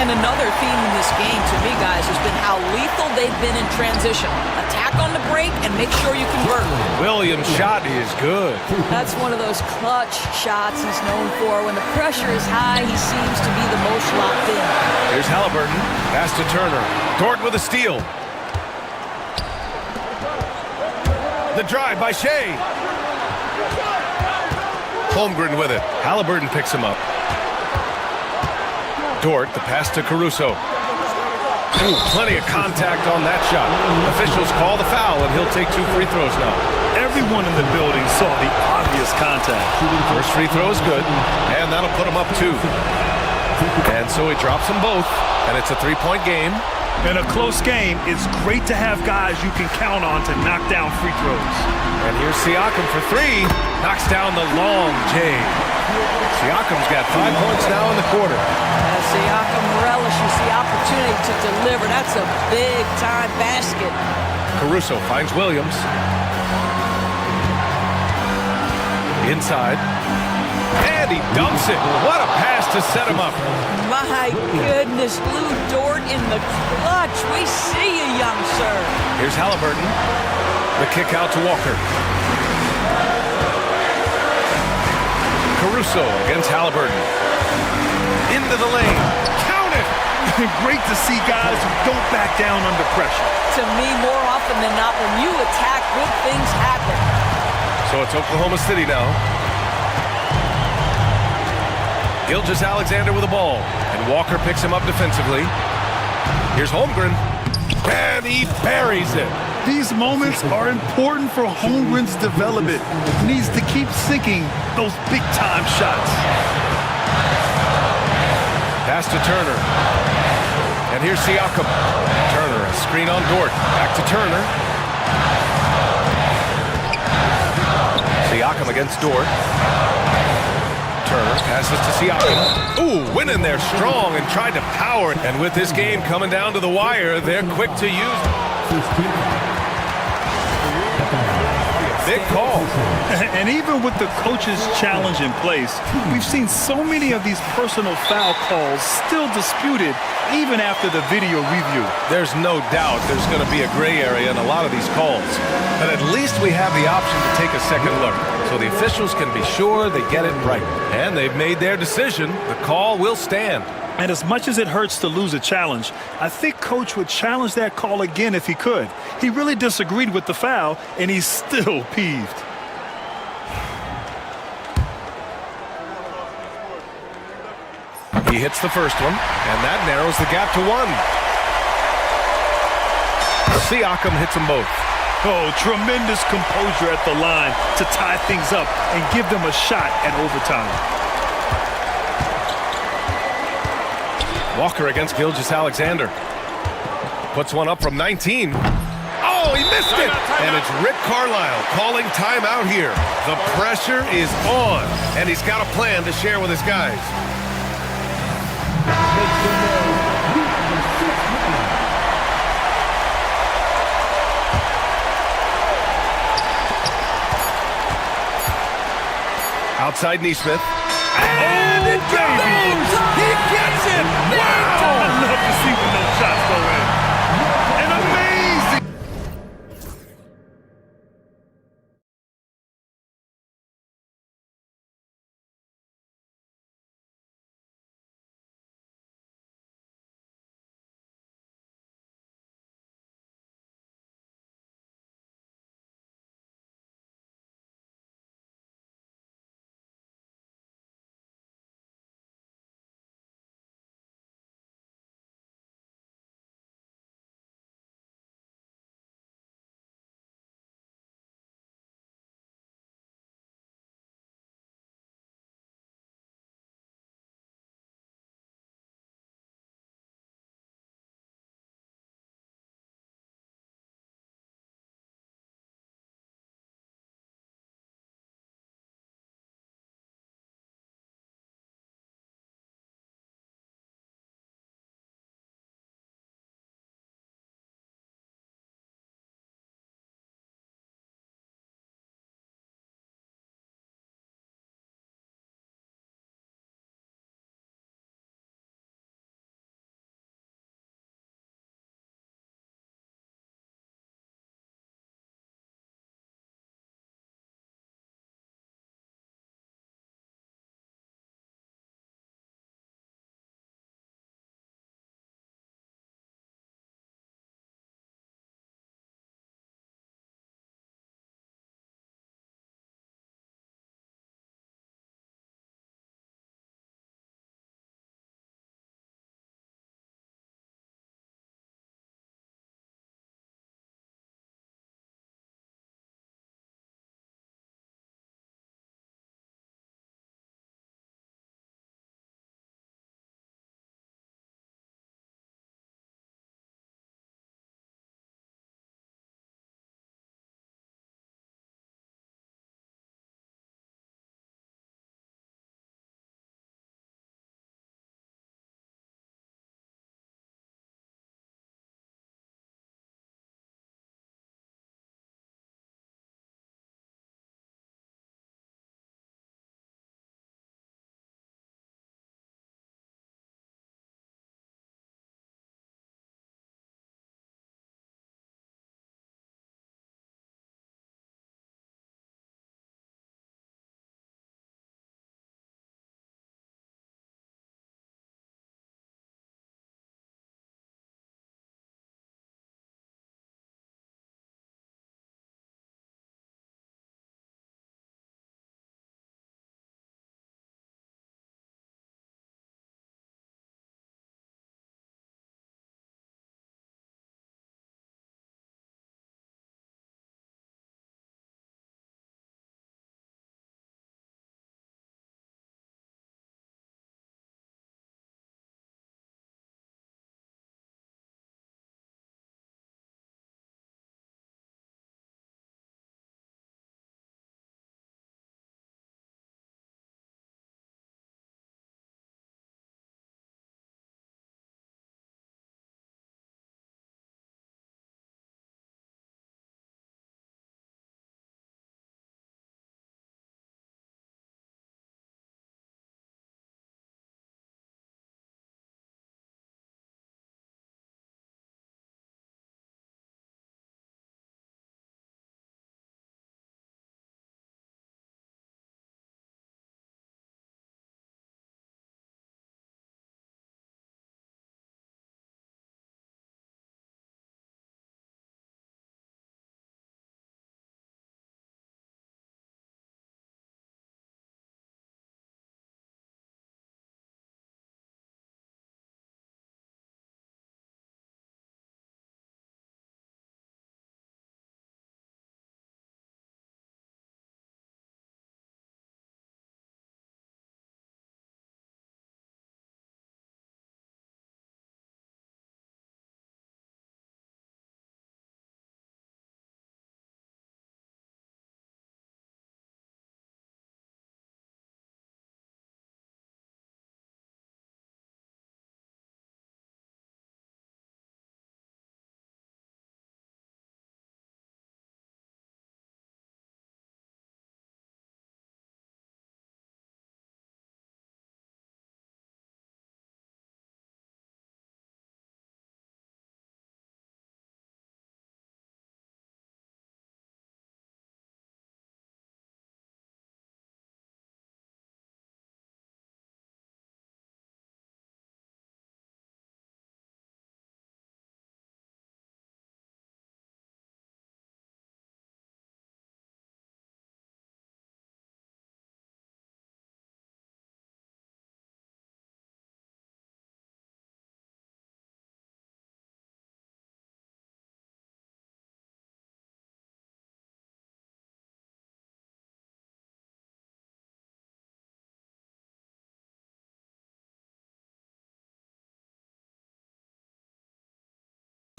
And another theme in this game, to me, guys, has been how lethal they've been in transition. Attack on the break and make sure you convert. Williams' shot is good. That's one of those clutch shots he's known for. When the pressure is high, he seems to be the most locked in. Here's Halliburton. Pass to Turner. Dort with a steal. The drive by Shea. Holmgren with it. Halliburton picks him up. Dort, the pass to Caruso. Ooh, plenty of contact on that shot. Officials call the foul, and he'll take 2 free throws now. Everyone in the building saw the obvious contact. First free throw is good, and that'll put him up 2. And so he drops them both, and it's a 3-point game. In a close game, it's great to have guys you can count on to knock down free throws. And here's Siakam for 3. Knocks down the long J. Siakam's got 5 points now in the quarter. As Siakam relishes the opportunity to deliver. That's a big-time basket. Caruso finds Williams. Inside. And he dumps it. What a pass to set him up. My goodness, Lou Dort in the clutch. We see you, young sir. Here's Halliburton. The kick out to Walker. Caruso against Halliburton. Into the lane. Count it! Great to see guys who don't back down under pressure. To me, more often than not, when you attack, good things happen. So it's Oklahoma City now. Gilgeous-Alexander with the ball. And Walker picks him up defensively. Here's Holmgren. And he buries it. These moments are important for Holmgren's development. He needs to keep sinking those big-time shots. Pass to Turner. And here's Siakam. Turner, a screen on Dort. Back to Turner. Siakam against Dort. Turner passes to Siakam. Ooh, went in there strong and tried to power it. And with this game coming down to the wire, they're quick to use it. Big call. And even with the coach's challenge in place, we've seen so many of these personal foul calls still disputed even after the video review. There's no doubt there's going to be a gray area in a lot of these calls. But at least we have the option to take a second look, so the officials can be sure they get it right. And they've made their decision. The call will stand. And as much as it hurts to lose a challenge, I think Coach would challenge that call again if he could. He really disagreed with the foul, and he's still peeved. He hits the first one, and that narrows the gap to 1. Siakam hits them both. Oh, tremendous composure at the line to tie things up and give them a shot at overtime. Walker against Gilgeous-Alexander. Puts one up from 19. Oh, he missed it! And it's Rick Carlisle calling timeout here. The pressure is on, and he's got a plan to share with his guys. Outside Neesmith. And it goes! He gets it! Wow! I love to see when those shots go in. An amazing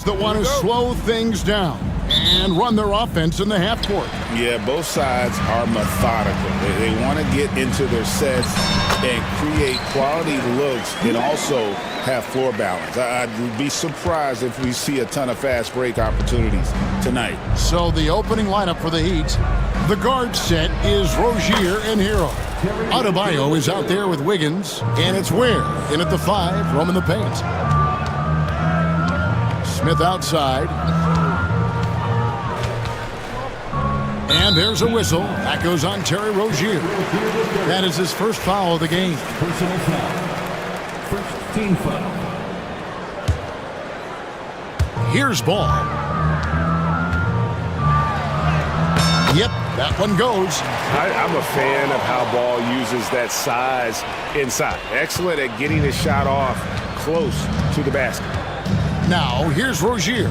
that want to slow things down and run their offense in the half court. Yeah, both sides are methodical. They want to get into their sets and create quality looks and also have floor balance. I'd be surprised if we see a ton of fast break opportunities tonight. So the opening lineup for the Heat, the guard set is Rozier and Hero. Adebayo is out there with Wiggins, and it's Ware in at the 5, roaming the paint. Smith outside. And there's a whistle. That goes on Terry Rozier. That is his first foul of the game. Personal foul. First team foul. Here's ball. Yep, that one goes. I'm a fan of how Ball uses that size inside. Excellent at getting his shot off close to the basket. Now, here's Rozier.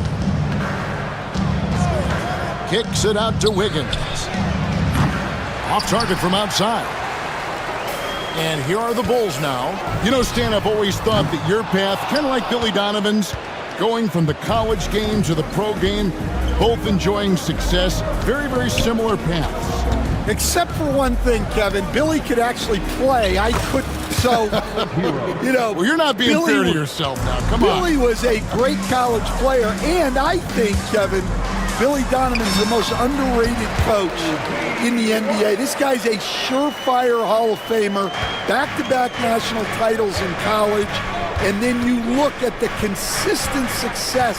Kicks it out to Wiggins. Off target from outside. And here are the Bulls now. You know, Stan, I've always thought that your path, kind of like Billy Donovan's, going from the college game to the pro game, both enjoying success, very, very similar paths. Except for one thing, Kevin. Billy could actually play. I couldn't. So, you know. Well, you're not being Billy fair to yourself now. Come on. Billy was a great college player. And I think, Kevin, Billy Donovan's the most underrated coach in the NBA. This guy's a surefire Hall of Famer, back-to-back national titles in college, and then you look at the consistent success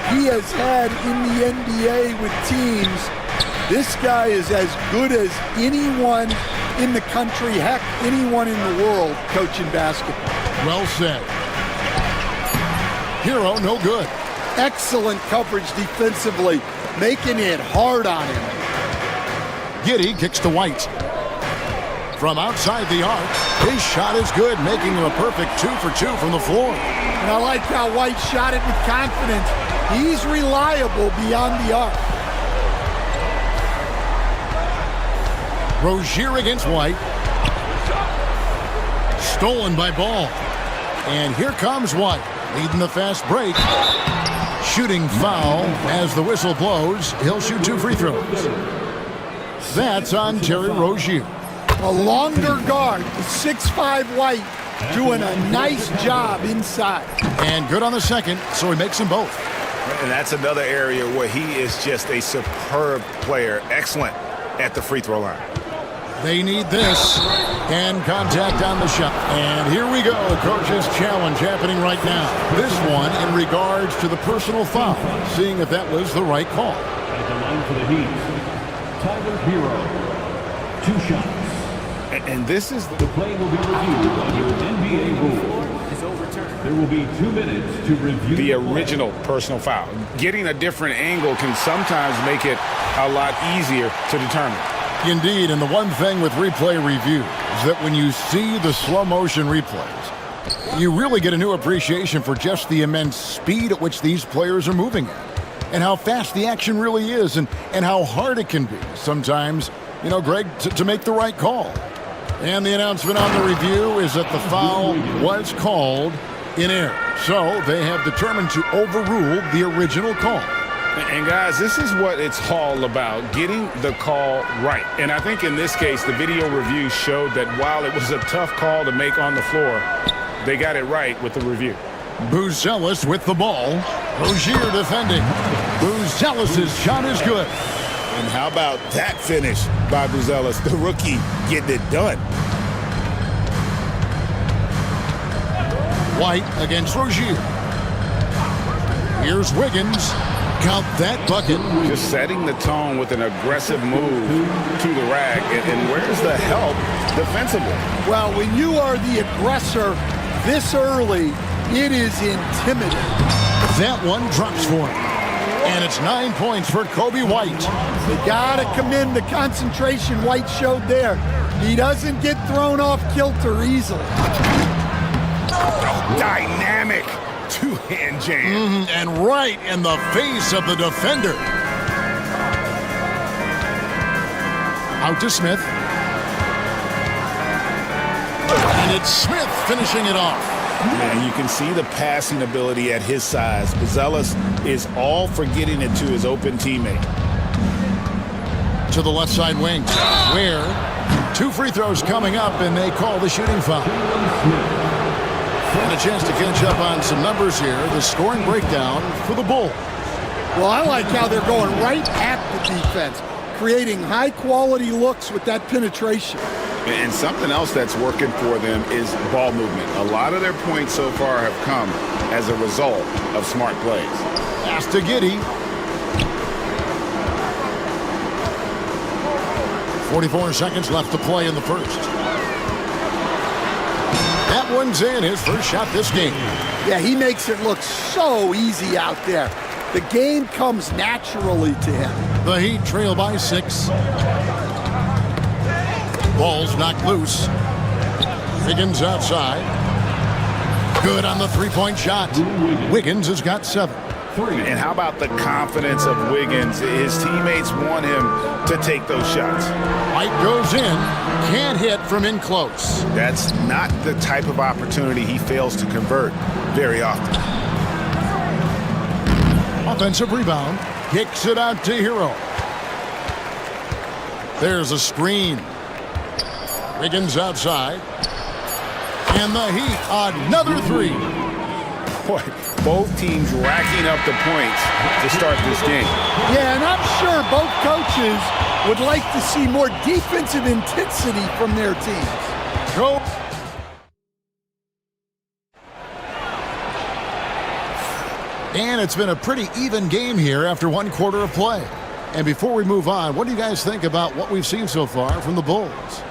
he has had in the NBA with teams. This guy is as good as anyone in the country, heck, anyone in the world coaching basketball. Well said. Hero, no good. Excellent coverage defensively, making it hard on him. Giddey kicks to White. From outside the arc, his shot is good, making him a perfect 2 for 2 from the floor. And I like how White shot it with confidence. He's reliable beyond the arc. Rozier against White. Stolen by Ball. And here comes White, leading the fast break. Shooting foul as the whistle blows. He'll shoot 2 free throws. That's on Terry Rozier. A longer guard, 6'5" White, doing a nice job inside. And good on the second, so he makes them both. And that's another area where he is just a superb player. Excellent at the free throw line. They need this. And contact on the shot. And here we go. Coach's challenge happening right now. This one in regards to the personal foul. Seeing if that was the right call. At the line for the Heat, Tyler Hero. 2 shots. And this is The play will be reviewed under NBA rules. There will be 2 minutes to review the original personal foul. Getting a different angle can sometimes make it a lot easier to determine. Indeed, and the one thing with replay review is that when you see the slow motion replays, you really get a new appreciation for just the immense speed at which these players are moving at, and how fast the action really is, and how hard it can be sometimes, you know, Greg, to make the right call. And the announcement on the review is that the foul was called in error. So they have determined to overrule the original call. And guys, this is what it's all about, getting the call right. And I think in this case, the video review showed that while it was a tough call to make on the floor, they got it right with the review. Buzelis with the ball. Rozier defending. Buzelis' shot is good. And how about that finish by Buzelis, the rookie, getting it done. White against Rozier. Here's Wiggins. Count that bucket. Just setting the tone with an aggressive move to the rack. And where's the help defensively? Well, when you are the aggressor this early, it is intimidating. That one drops for him. And it's 9 points for Kobe White. You gotta commend the concentration White showed there. He doesn't get thrown off kilter easily. Dynamic two-hand jam. And right in the face of the defender. Out to Smith. And it's Smith finishing it off. And you can see the passing ability at his size. Buzelis is all for getting it to his open teammate. To the left side wing, where 2 free throws coming up, and they call the shooting foul. And a chance to catch up on some numbers here. The scoring breakdown for the Bulls. Well, I like how they're going right at the defense, creating high-quality looks with that penetration. And something else that's working for them is ball movement. A lot of their points so far have come as a result of smart plays. Pass to Giddey. 44 seconds left to play in the first. That one's in, his first shot this game. Yeah, he makes it look so easy out there. The game comes naturally to him. The Heat trail by 6. Ball's knocked loose. Wiggins outside. Good on the three-point shot. Wiggins has got 7. And how about the confidence of Wiggins? His teammates want him to take those shots. White goes in. Can't hit from in close. That's not the type of opportunity he fails to convert very often. Offensive rebound. Kicks it out to Hero. There's a screen. Wiggins outside. And the Heat, another 3. Boy, both teams racking up the points to start this game. Yeah, and I'm sure both coaches would like to see more defensive intensity from their teams. Go. And it's been a pretty even game here after 1 quarter of play. And before we move on, what do you guys think about what we've seen so far from the Bulls?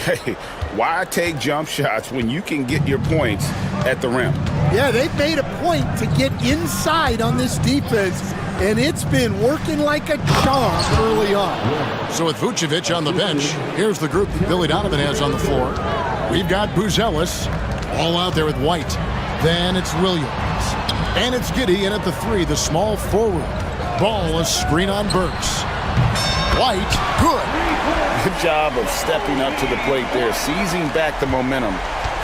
Hey, why take jump shots when you can get your points at the rim? Yeah, they've made a point to get inside on this defense, and it's been working like a charm early on. So with Vucevic on the bench, here's the group that Billy Donovan has on the floor. We've got Buzelis all out there with White. Then it's Williams. And it's Giddey in at the 3, the small forward. Ball, a screen on Burks. White, good. Good job of stepping up to the plate there, seizing back the momentum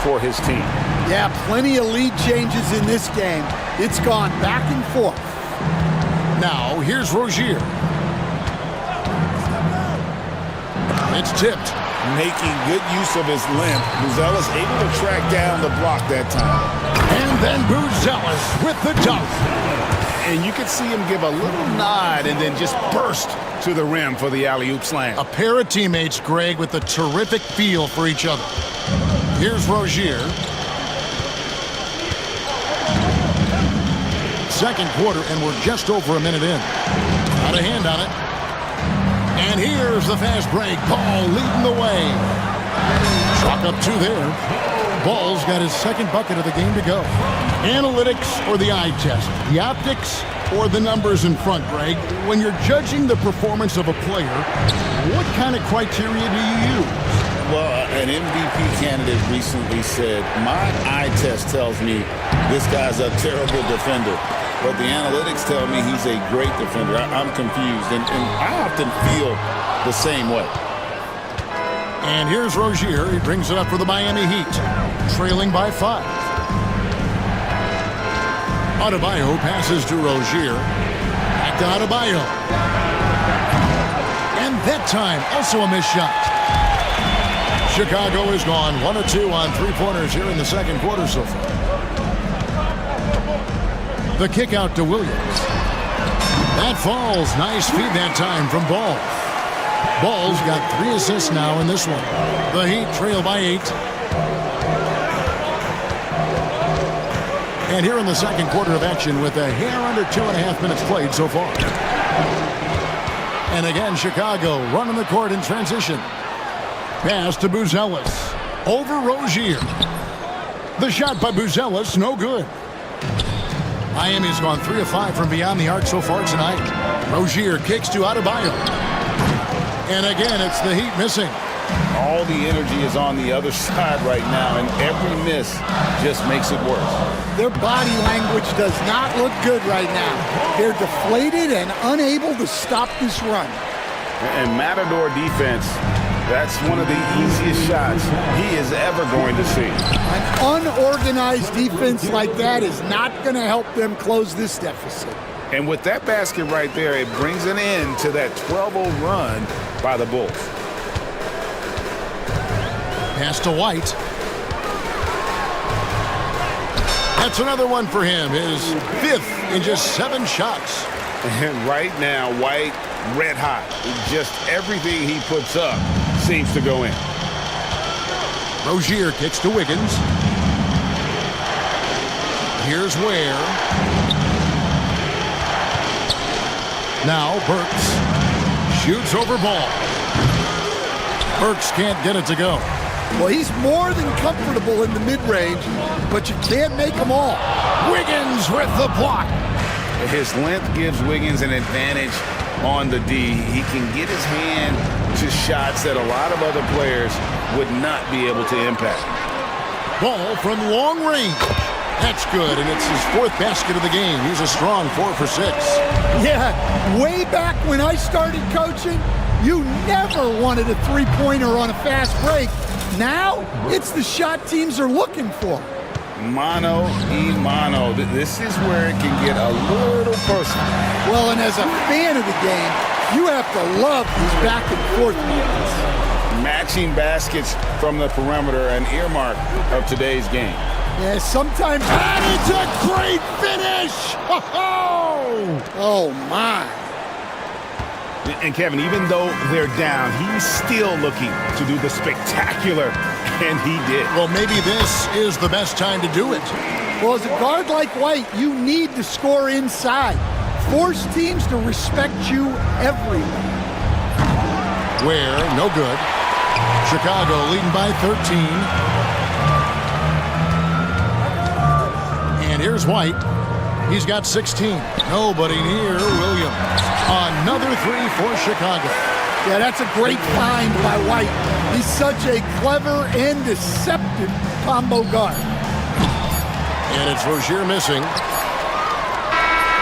for his team. Yeah, plenty of lead changes in this game. It's gone back and forth. Now, here's Rozier. It's tipped. Making good use of his length. Buzelis able to track down the block that time. And then Buzelis with the dunk. And you could see him give a little nod and then just burst to the rim for the alley-oop slam. A pair of teammates, Greg, with a terrific feel for each other. Here's Rozier. Second quarter, and we're just over a minute in. Got a hand on it. And here's the fast break. Ball leading the way. Chalk up 2 there. Ball's got his second bucket of the game to go. Analytics or the eye test? The optics or the numbers in front, Greg? When you're judging the performance of a player, what kind of criteria do you use? Well, an MVP candidate recently said, my eye test tells me this guy's a terrible defender, but the analytics tell me he's a great defender. I'm confused, and I often feel the same way. And here's Rozier. He brings it up for the Miami Heat, trailing by 5. Adebayo passes to Rozier. Back to Adebayo. And that time, also a missed shot. Chicago is gone 1 of 2 on 3-pointers here in the second quarter so far. The kick out to Williams. That falls. Nice feed that time from Ball. Ball's got 3 assists now in this one. The Heat trail by 8. And here in the second quarter of action with a hair under 2.5 minutes played so far. And again, Chicago running the court in transition. Pass to Buzelis. Over Rozier. The shot by Buzelis, no good. Miami's gone 3 of 5 from beyond the arc so far tonight. Rozier kicks to Adebayo. And again, it's the Heat missing. All the energy is on the other side right now, and every miss just makes it worse. Their body language does not look good right now. They're deflated and unable to stop this run. And Matador defense That's one of the easiest shots he is ever going to see. An unorganized defense like that is not going to help them close this deficit. And with that basket right there, it brings an end to that 12-0 run by the Bulls. Pass to White. That's another one for him. His 5th in just 7 shots. And right now, White, red hot. Just everything he puts up seems to go in. Rozier kicks to Wiggins. Here's Ware. Now Burks shoots over ball. Burks can't get it to go. Well, he's more than comfortable in the mid-range, but you can't make them all. Wiggins with the block. His length gives Wiggins an advantage on the D. He can get his hand to shots that a lot of other players would not be able to impact. Ball from long range. That's good, and it's his 4th basket of the game. He's a strong 4 for 6. Yeah, way back when I started coaching, you never wanted a three-pointer on a fast break. Now, it's the shot teams are looking for. Mano y mano. This is where it can get a little personal. Well, and as a fan of the game, you have to love these back-and-forth moments. Matching baskets from the perimeter, an earmark of today's game. Yeah, sometimes... And it's a great finish! Oh, my. And Kevin, even though they're down, he's still looking to do the spectacular, and he did. Well, maybe this is the best time to do it. Well, as a guard like White, you need to score inside. Force teams to respect you everywhere. Ware, no good. Chicago leading by 13. And here's White. He's got 16. Nobody near Williams. Another 3 for Chicago. Yeah, that's a great find by White. He's such a clever and deceptive combo guard. And it's Rozier missing.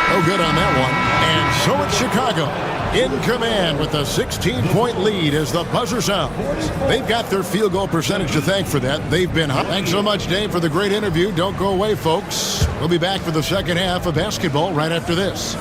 No good on that one. And so it's Chicago in command with a 16-point lead as the buzzer sounds. They've got their field goal percentage to thank for that. They've been hot. Thanks so much, Dave, for the great interview. Don't go away, folks. We'll be back for the second half of basketball right after this.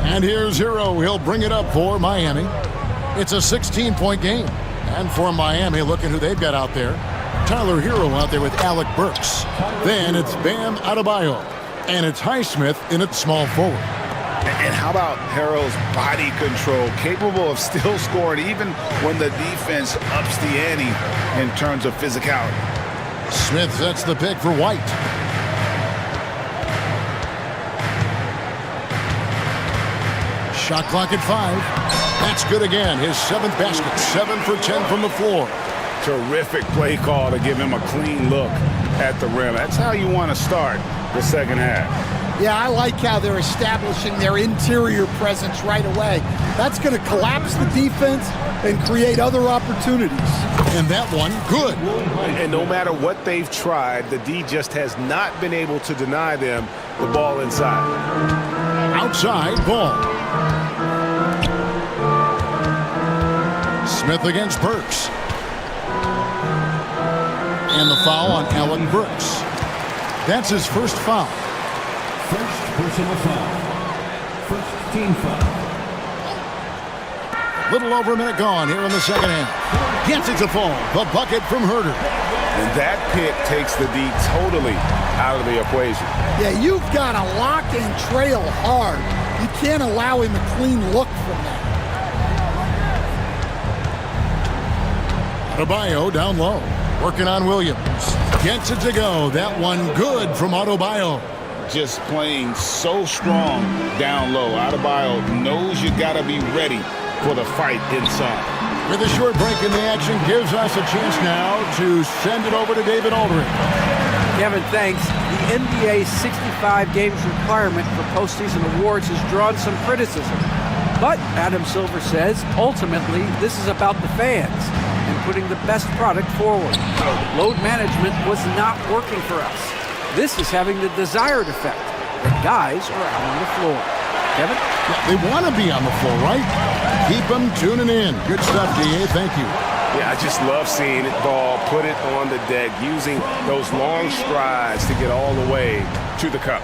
And here's Hero. He'll bring it up for Miami. It's a 16-point game. And for Miami, look at who they've got out there. Tyler Hero out there with Alec Burks. Then it's Bam Adebayo. And it's Highsmith in at small forward. And how about Harrell's body control, capable of still scoring even when the defense ups the ante in terms of physicality. Smith sets the pick for White. Shot clock at 5. That's good again. His 7th basket. 7 for 10 from the floor. Terrific play call to give him a clean look at the rim. That's how you want to start the second half. Yeah, I like how they're establishing their interior presence right away. That's going to collapse the defense and create other opportunities. And that one, good. And no matter what they've tried, the D just has not been able to deny them the ball inside. Outside ball. Smith against Burks. And the foul on Alec Burks. That's his first foul. First personal foul. First team foul. Little over a minute gone here in the second half. Gets it to fall. The bucket from Herter. And that pick takes the D totally out of the equation. Yeah, you've got to lock and trail hard. You can't allow him a clean look from that. Adebayo down low. Working on Williams. Gets it to go. That one good from Adebayo. Just playing so strong down low. Adebayo knows you got to be ready for the fight inside. With a short break in the action gives us a chance now to send it over to David Aldridge. Kevin, thanks. The NBA's 65 games requirement for postseason awards has drawn some criticism. But Adam Silver says, ultimately, this is about the fans and putting the best product forward. Load management was not working for us. This is having the desired effect. The guys are out on the floor. Kevin? They want to be on the floor, right? Keep them tuning in. Good stuff, DA. Thank you. Yeah, I just love seeing it ball, put it on the deck, using those long strides to get all the way to the cup.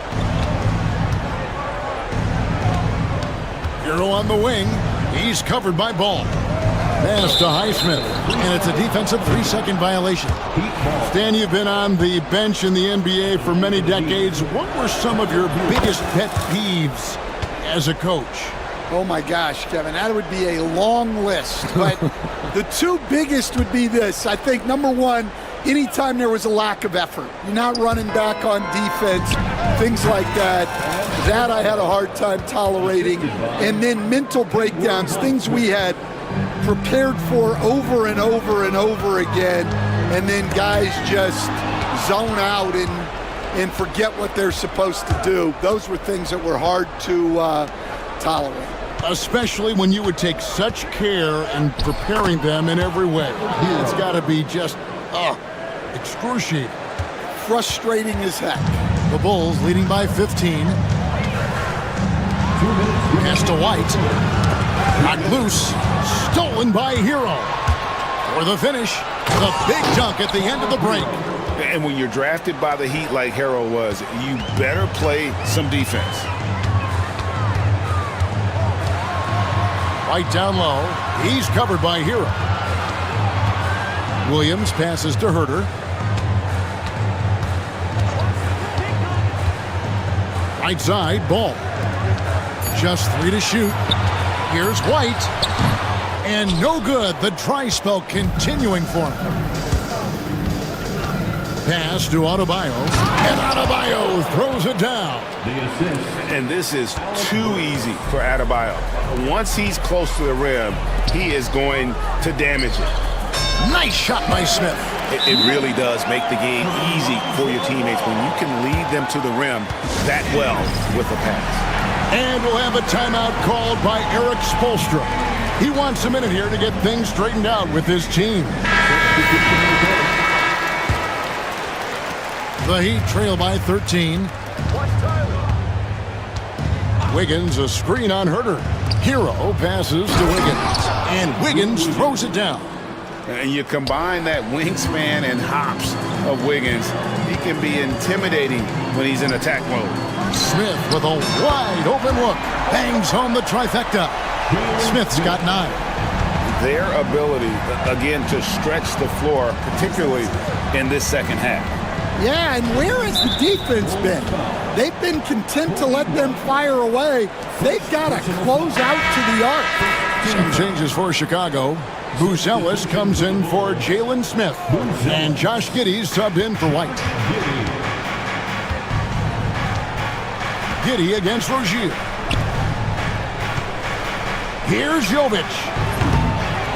Hero on the wing. He's covered by Ball. Pass to Highsmith. And it's a defensive 3-second violation. Stan, you've been on the bench in the NBA for many decades. What were some of your biggest pet peeves as a coach? Oh my gosh, Kevin, that would be a long list. But the two biggest would be this. I think number one, anytime there was a lack of effort, you're not running back on defense, things like that. That I had a hard time tolerating. And then mental breakdowns, things we had prepared for over and over and over again. And then guys just zone out and forget what they're supposed to do. Those were things that were hard to tolerate. Especially when you would take such care in preparing them in every way. It's got to be just excruciating. Frustrating as heck. The Bulls leading by 15. Pass to White. Knocked loose. Stolen by Hero. For the finish, the big dunk at the end of the break. And when you're drafted by the Heat like Hero was, you better play some defense. Right down low. He's covered by Hero. Williams passes to Herter. Right side, Ball. Just 3 to shoot. Here's White. And no good. The dry spell continuing for him. Pass to Adebayo. And Adebayo throws it down. And this is too easy for Adebayo. Once he's close to the rim, he is going to damage it. Nice shot by Smith. It really does make the game easy for your teammates when you can lead them to the rim that well with the pass. And we'll have a timeout called by Eric Spoelstra. He wants a minute here to get things straightened out with his team. The Heat trail by 13. Wiggins, a screen on Herter. Hero passes to Wiggins. And Wiggins throws it down. And you combine that wingspan and hops of Wiggins, he can be intimidating when he's in attack mode. Smith with a wide open look. Bangs home the trifecta. Smith's got 9. Their ability, again, to stretch the floor, particularly in this second half. Yeah, and where has the defense been? They've been content to let them fire away. They've got to close out to the arc. Some changes for Chicago. Buzelis comes in for Jalen Smith. And Josh Giddey's subbed in for White. Giddey against Rozier. Here's Jovic.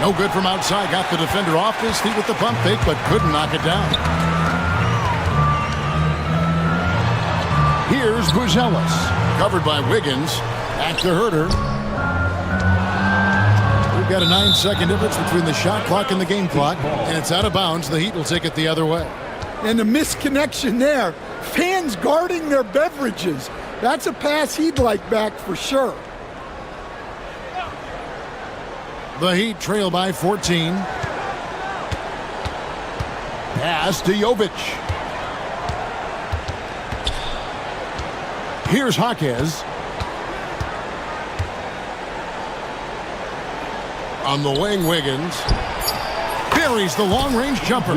No good from outside. Got the defender off his feet with the pump fake, but couldn't knock it down. Here's Buzelis. Covered by Wiggins. Back to Herter. We've got a 9-second difference between the shot clock and the game clock, and it's out of bounds. The Heat will take it the other way. And the misconnection there. Fans guarding their beverages. That's a pass he'd like back for sure. The Heat trail by 14. Pass to Jovic. Here's Jaquez. On the wing, Wiggins. Buries the long-range jumper.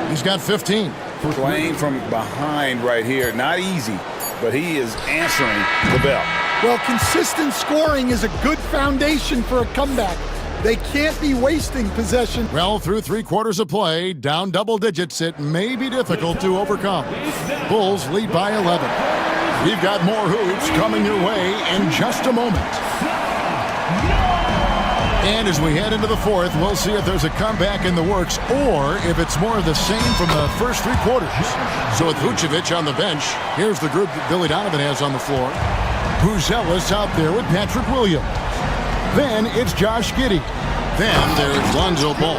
He's got 15. Playing from behind right here. Not easy, but he is answering the bell. Well, consistent scoring is a good foundation for a comeback. They can't be wasting possession. Well, through 3 quarters of play, down double digits, it may be difficult to overcome. Bulls lead by 11. We've got more hoops coming your way in just a moment. And as we head into the fourth, we'll see if there's a comeback in the works or if it's more of the same from the first 3 quarters. So with Vucevic on the bench, here's the group that Billy Donovan has on the floor. Buzelis out there with Patrick Williams. Then it's Josh Giddey. Then there's Lonzo Ball.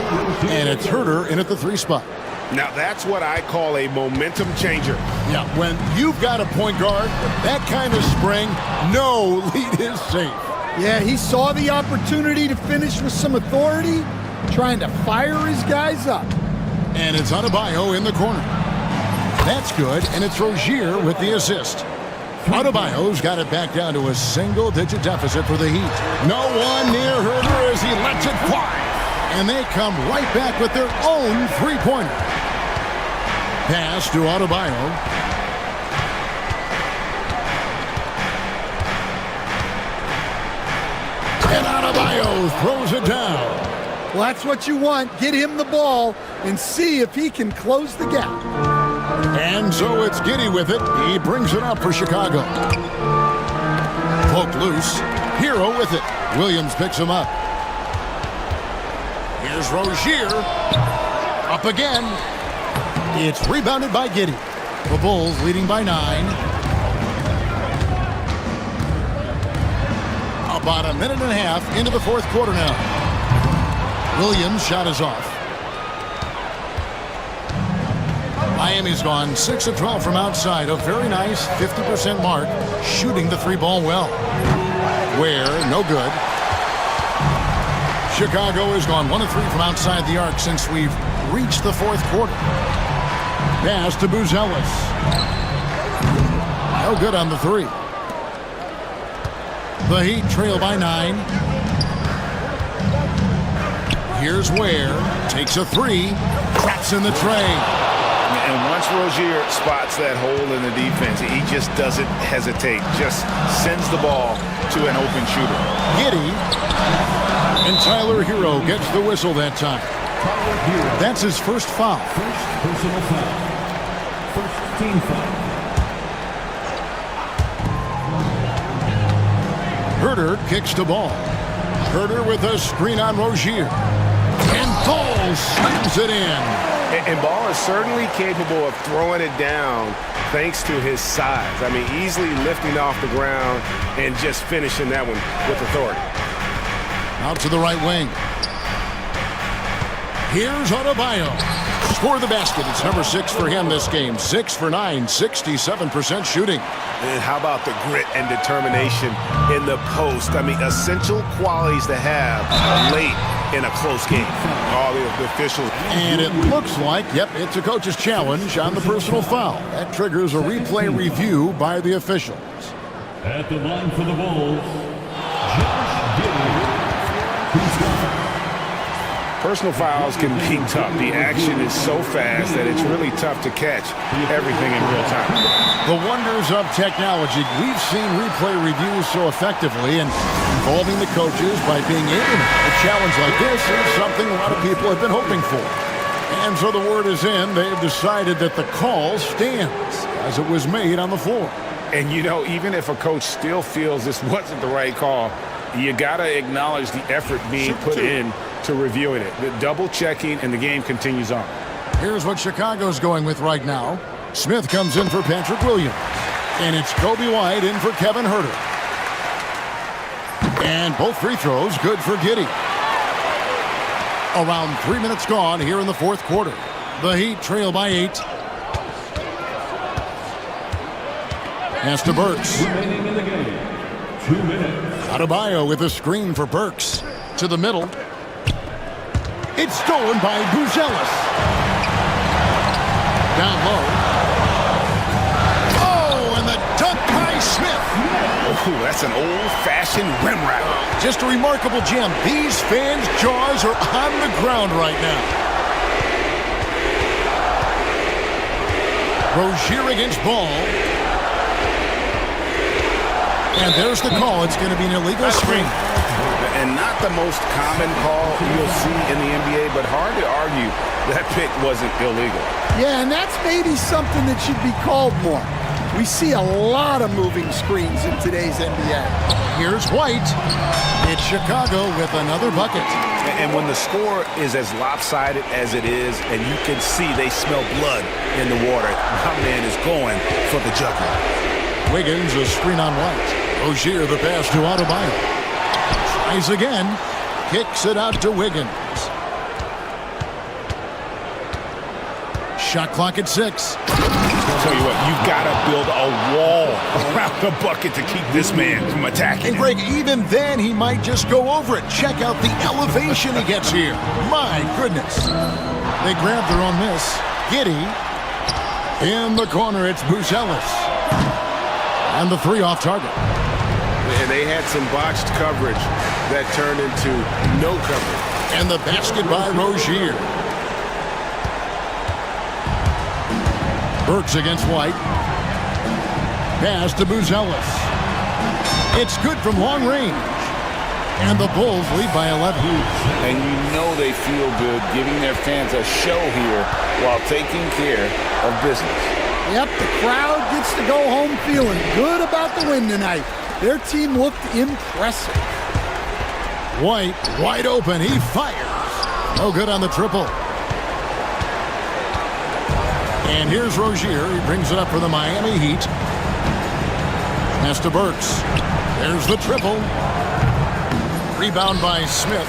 And it's Herter in at the 3 spot. Now that's what I call a momentum changer. Yeah, when you've got a point guard with that kind of spring, no lead is safe. Yeah, he saw the opportunity to finish with some authority, trying to fire his guys up. And it's Adebayo in the corner. That's good, and it's Rozier with the assist. Adebayo's got it back down to a single-digit deficit for the Heat. No one near Herter as he lets it fly. And they come right back with their own 3-pointer. Pass to Adebayo. And Adebayo throws it down. Well, that's what you want. Get him the ball and see if he can close the gap. And so it's Giddey with it. He brings it up for Chicago. Poked loose. Hero with it. Williams picks him up. Here's Rozier. Up again. It's rebounded by Giddey. The Bulls leading by 9. About a minute and a half into the fourth quarter now. Williams' shot is off. Miami's gone 6 of 12 from outside. A very nice 50% mark. Shooting the 3-ball well. Where, no good. Chicago has gone 1 of 3 from outside the arc since we've reached the fourth quarter. Pass to Buzelis. No good on the 3. The Heat trail by 9. Here's Ware. Takes a 3. Traps in the tray. And once Rozier spots that hole in the defense, he just doesn't hesitate. Just sends the ball to an open shooter. Giddey. And Tyler Hero gets the whistle that time. That's his first foul. First personal foul. First team foul. Herter kicks the ball. Herter with a screen on Rozier. And Ball slams it in. And Ball is certainly capable of throwing it down thanks to his size. I mean, easily lifting off the ground and just finishing that one with authority. Out to the right wing. Here's Adebayo. Score the basket. It's number 6 for him this game. 6 for 9, 67% shooting. And how about the grit and determination in the post? I mean, essential qualities to have late in a close game. All the officials. And it looks like, yep, it's a coach's challenge on the personal foul. That triggers a replay review by the officials. At the line for the Bulls, Josh Giddey. Personal fouls can be tough. The action is so fast that it's really tough to catch everything in real time. The wonders of technology. We've seen replay reviews so effectively, and involving the coaches by being able to a challenge like this is something a lot of people have been hoping for. And so the word is in. They've decided that the call stands as it was made on the floor. And you know, even if a coach still feels this wasn't the right call, you got to acknowledge the effort being put in to reviewing it. The double checking, and the game continues on. Here's what Chicago's going with right now. Smith comes in for Patrick Williams. And it's Kobe White in for Kevin Herter. And both free throws good for Giddey. Around 3 minutes gone here in the fourth quarter. The Heat trail by 8. Pass to Burks. Remaining in the game, 2 minutes. Adebayo with a screen for Burks. To the middle. It's stolen by Buzelis. Down low. Oh, and the dunk by Smith. Oh, that's an old-fashioned rim wrapper. Just a remarkable gem. These fans' jaws are on the ground right now. Rozier against Ball. And there's the call. It's going to be an illegal screen. And not the most common call you'll see in the NBA, but hard to argue that pick wasn't illegal. Yeah, and that's maybe something that should be called more. We see a lot of moving screens in today's NBA. Here's White. It's Chicago with another bucket. And when the score is as lopsided as it is, and you can see they smell blood in the water, my man is going for the jugular. Wiggins, a screen on White. Rozier, the pass to Adebayo. Tries again. Kicks it out to Wiggins. Shot clock at 6. I'll tell you what, you've got to build a wall around the bucket to keep this man from attacking. And Greg, even then, he might just go over it. Check out the elevation he gets here. My goodness. They grab their own miss. Giddey. In the corner, it's Buzelis. And the 3 off target. And they had some botched coverage that turned into no coverage. And the basket by Rozier. Burks against White. Pass to Buzelis. It's good from long range. And the Bulls lead by 11. And you know they feel good giving their fans a show here while taking care of business. Yep, the crowd gets to go home feeling good about the win tonight. Their team looked impressive. White, wide open. He fires. No good on the triple. And here's Rozier. He brings it up for the Miami Heat. Pass to Burks. There's the triple. Rebound by Smith.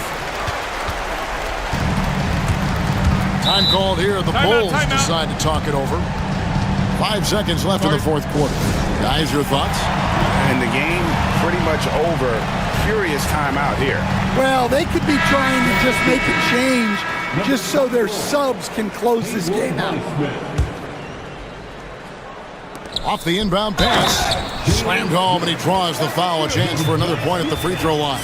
Time called here. The Bulls decide to talk it over. 5 seconds left in the fourth quarter. Guys, your thoughts? And the game pretty much over. Curious timeout here. Well, they could be trying to just make a change just so their subs can close this game out. Off the inbound pass. Slammed home, and he draws the foul. A chance for another point at the free throw line.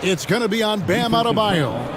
It's going to be on Bam Adebayo.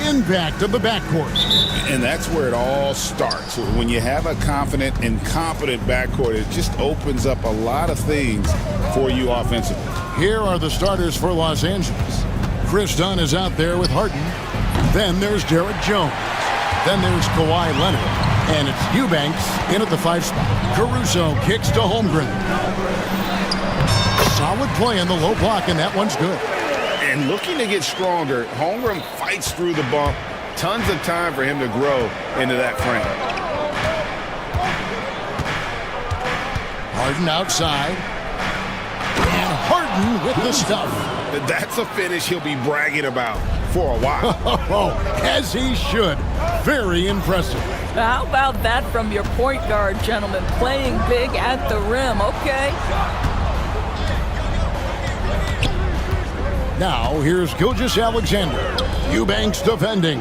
impact of the backcourt. And that's where it all starts. When you have a confident and competent backcourt, it just opens up a lot of things for you offensively. Here are the starters for Los Angeles. Chris Dunn is out there with Harden. Then there's Derek Jones. Then there's Kawhi Leonard. And it's Eubanks in at the 5 spot. Caruso kicks to Holmgren. Solid play in the low block, and that one's good. And looking to get stronger, Holmgren fights through the bump. Tons of time for him to grow into that frame. Harden outside. And Harden with the stuff. That's a finish he'll be bragging about for a while. As he should. Very impressive. How about that from your point guard, gentlemen? Playing big at the rim, okay? Now, here's Gilgeous-Alexander. Eubanks defending.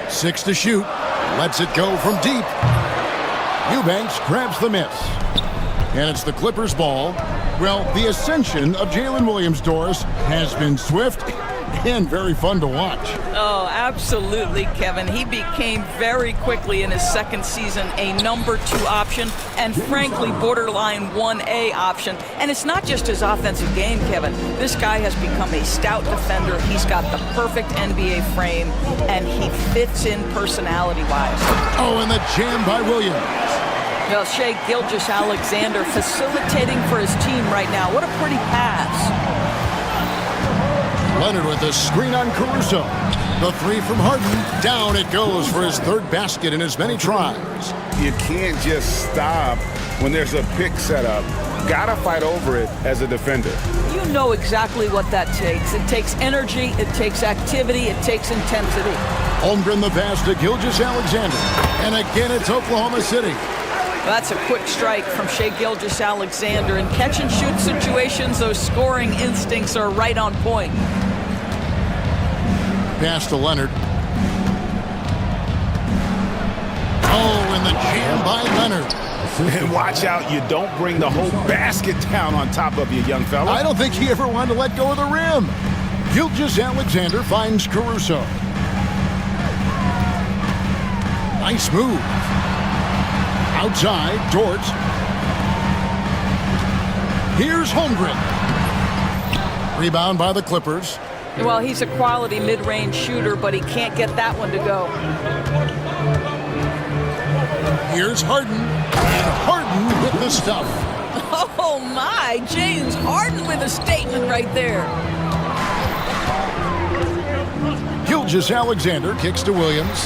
6 to shoot. Lets it go from deep. Eubanks grabs the miss. And it's the Clippers' ball. Well, the ascension of Jalen Williams-Dors has been swift and very fun to watch. Oh, absolutely, Kevin. He became very quickly in his second season a number 2 option and frankly borderline 1A option. And it's not just his offensive game, Kevin. This guy has become a stout defender. He's got the perfect NBA frame and he fits in personality-wise. Oh, and the jam by Williams. Well, Shai Gilgeous-Alexander facilitating for his team right now. What a pretty pass. Leonard with the screen on Caruso. The 3 from Harden. Down it goes for his 3rd basket in as many tries. You can't just stop when there's a pick set up. Gotta fight over it as a defender. You know exactly what that takes. It takes energy, it takes activity, it takes intensity. Holmgren the pass to Gilgeous-Alexander. And again, it's Oklahoma City. That's a quick strike from Shai Gilgeous-Alexander. In catch-and-shoot situations, those scoring instincts are right on point. Pass to Leonard. Oh, and the jam by Leonard. And watch out, you don't bring the whole basket down on top of you, young fella. I don't think he ever wanted to let go of the rim. Gilgeous-Alexander finds Caruso. Nice move. Outside, Dort. Here's Holmgren. Rebound by the Clippers. Well, he's a quality mid-range shooter, but he can't get that one to go. Here's Harden. And Harden with the stuff. Oh, my. James Harden with a statement right there. Gilgeous-Alexander kicks to Williams.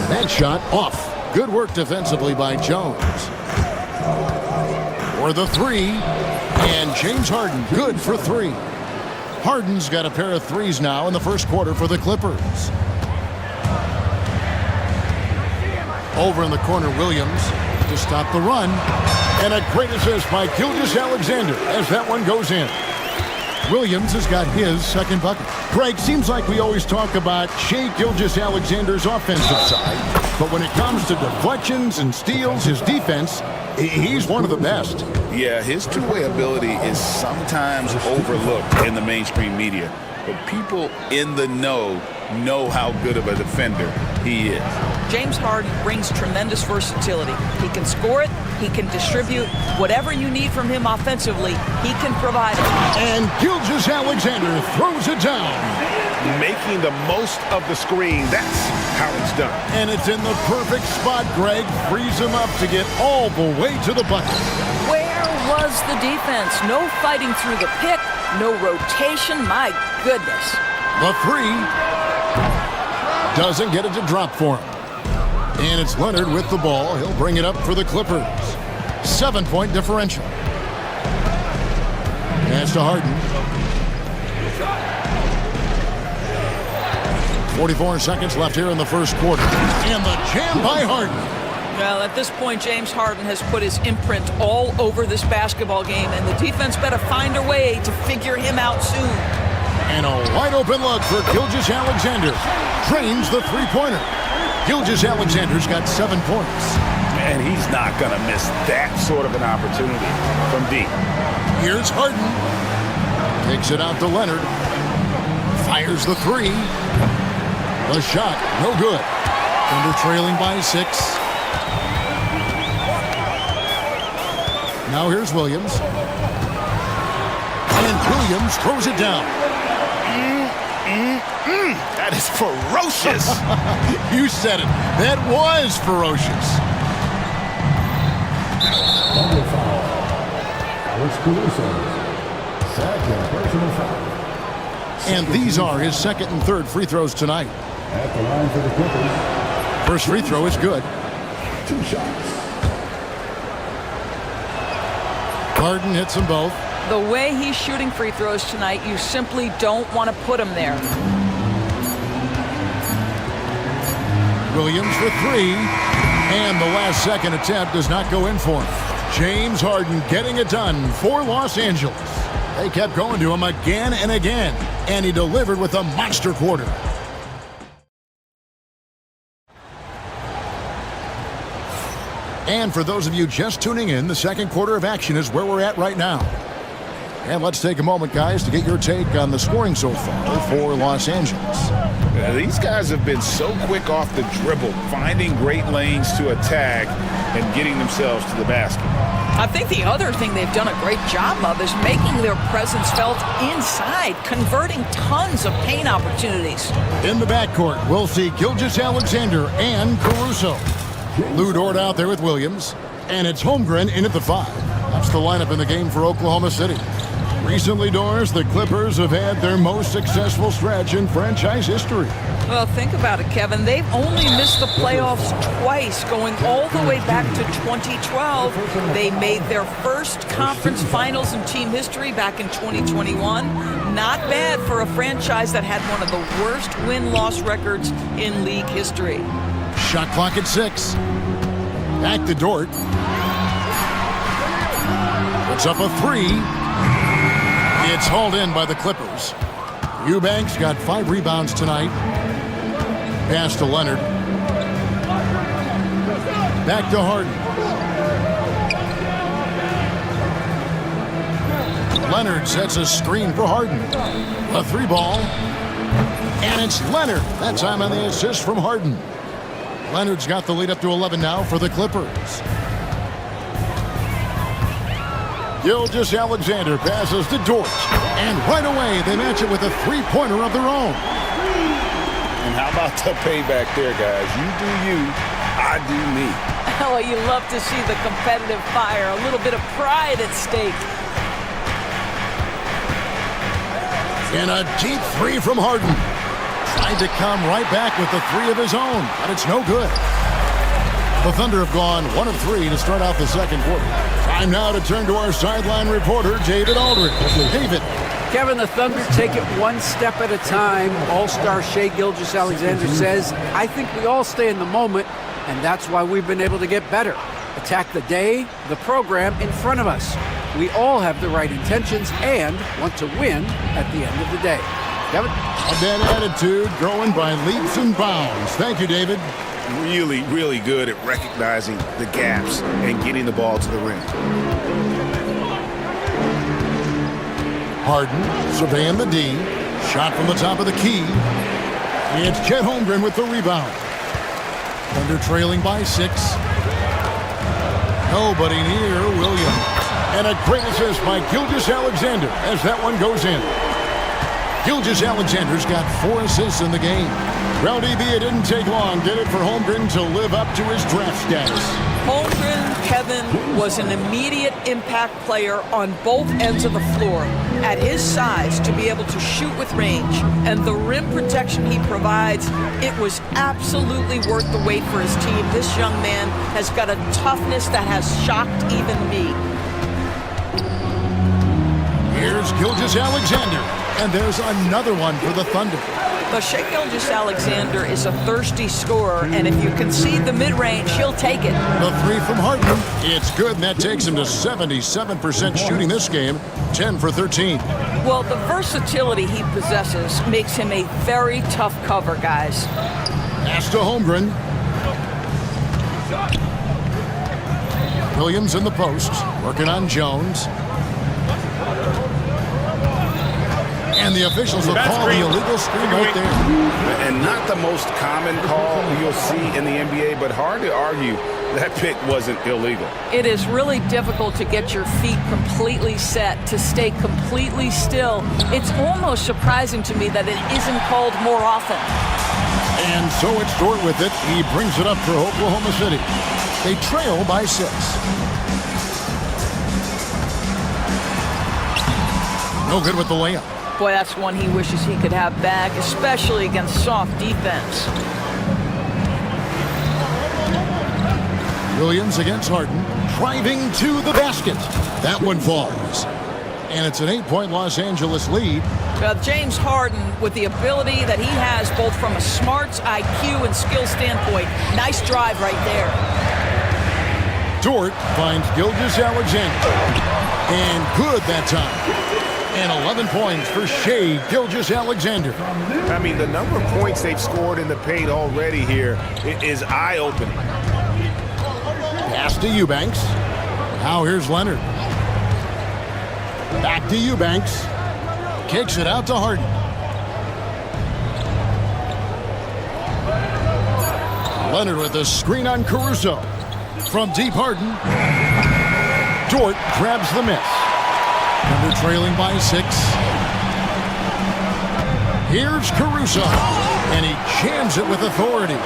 That shot off. Good work defensively by Jones. For the 3. And James Harden, good for 3. Harden's got a pair of 3s now in the first quarter for the Clippers. Over in the corner, Williams to stop the run. And a great assist by Gilgeous-Alexander as that one goes in. Williams has got his 2nd bucket. Greg, seems like we always talk about Shai Gilgeous-Alexander's offensive side, but when it comes to deflections and steals, his defense, he's one of the best. Yeah, his two-way ability is sometimes overlooked in the mainstream media, but people in the know how good of a defender he is. James Harden brings tremendous versatility. He can score it, he can distribute. Whatever you need from him offensively, he can provide it. And Gilgeous-Alexander throws it down. Making the most of the screen, that's how it's done. And it's in the perfect spot, Greg. Frees him up to get all the way to the bucket. Where was the defense? No fighting through the pick, no rotation, my goodness. The 3 doesn't get it to drop for him. And it's Leonard with the ball. He'll bring it up for the Clippers. 7-point differential. Pass to Harden. 44 seconds left here in the first quarter. And the jam by Harden. Well, at this point, James Harden has put his imprint all over this basketball game, and the defense better find a way to figure him out soon. And a wide-open look for Gilgeous-Alexander. Drains the 3-pointer. Gilgeous-Alexander's got 7 points. And he's not going to miss that sort of an opportunity from deep. Here's Harden. Takes it out to Leonard. Fires the three. The shot, no good. Thunder trailing by 6. Now here's Williams. And Williams throws it down. That is ferocious. You said it. That was ferocious. Double foul. Alex Caruso. Second personal foul. And these are his second and third free throws tonight. At the line for the Clippers. First free throw is good. 2 shots. Harden hits them both. The way he's shooting free throws tonight, you simply don't want to put him there. Williams for 3. And the last second attempt does not go in for him. James Harden getting it done for Los Angeles. They kept going to him again and again, and he delivered with a monster quarter. And for those of you just tuning in, the second quarter of action is where we're at right now. And let's take a moment, guys, to get your take on the scoring so far for Los Angeles. These guys have been so quick off the dribble, finding great lanes to attack and getting themselves to the basket. I think the other thing they've done a great job of is making their presence felt inside, converting tons of paint opportunities. In the backcourt, we'll see Gilgeous-Alexander and Caruso. Lou Dort out there with Williams, and it's Holmgren in at the 5. That's the lineup in the game for Oklahoma City. Recently, Doris, the Clippers have had their most successful stretch in franchise history. Well, think about it, Kevin. They've only missed the playoffs twice, going all the way back to 2012. They made their first conference finals in team history back in 2021. Not bad for a franchise that had one of the worst win-loss records in league history. Shot clock at 6. Back to Dort. Puts up a 3. It's hauled in by the Clippers. Eubanks got 5 rebounds tonight. Pass to Leonard. Back to Harden. Leonard sets a screen for Harden. A 3 ball. And it's Leonard. That time on the assist from Harden. Leonard's got the lead up to 11 now for the Clippers. Gilgeous-Alexander passes to Dort. And right away, they match it with a 3-pointer of their own. And how about the payback there, guys? You do you, I do me. Well, you love to see the competitive fire, a little bit of pride at stake. And a deep 3 from Harden. Tried to come right back with the 3 of his own, but it's no good. The Thunder have gone 1 of 3 to start out the second quarter. Time now to turn to our sideline reporter, David Aldridge. David. Kevin, the Thunder take it one step at a time. All-star Shai Gilgeous-Alexander says, I think we all stay in the moment, and that's why we've been able to get better. Attack the day, the program in front of us. We all have the right intentions and want to win at the end of the day. Kevin? A bad attitude growing by leaps and bounds. Thank you, David. Really, really good at recognizing the gaps and getting the ball to the rim. Harden surveying the D. Shot from the top of the key. It's Chet Holmgren with the rebound. Thunder trailing by 6. Nobody near Williams. And a great assist by Gilgeous-Alexander as that one goes in. Gilgeous-Alexander's got 4 assists in the game. Well, DB, it didn't take long, did it, for Holmgren to live up to his draft status? Holmgren, Kevin, was an immediate impact player on both ends of the floor. At his size, to be able to shoot with range and the rim protection he provides, it was absolutely worth the wait for his team. This young man has got a toughness that has shocked even me. Here's Gilgeous-Alexander, and there's another one for the Thunder. But Shai Gilgeous-Alexander is a thirsty scorer, and if you concede the mid-range, he'll take it. The 3 from Harden. It's good, and that takes him to 77% shooting this game, 10 for 13. Well, the versatility he possesses makes him a very tough cover, guys. Pass to Holmgren. Williams in the post, working on Jones. And the officials will call the illegal screen right there. And not the most common call you'll see in the NBA, but hard to argue that pick wasn't illegal. It is really difficult to get your feet completely set, to stay completely still. It's almost surprising to me that it isn't called more often. And so it's Dort with it. He brings it up for Oklahoma City. They trail by 6. No good with the layup. Boy, that's one he wishes he could have back, especially against soft defense. Williams against Harden, driving to the basket. That one falls. And it's an 8-point Los Angeles lead. James Harden, with the ability that he has both from a smarts, IQ, and skill standpoint, nice drive right there. Dort finds Gilgeous-Alexander. And good that time. And 11 points for Shai Gilgeous-Alexander. I mean, the number of points they've scored in the paint already here is eye-opening. Pass to Eubanks. Now here's Leonard. Back to Eubanks. Kicks it out to Harden. Leonard with a screen on Caruso. From deep, Harden. Dort grabs the miss. And they're trailing by 6. Here's Caruso. And he jams it with authority.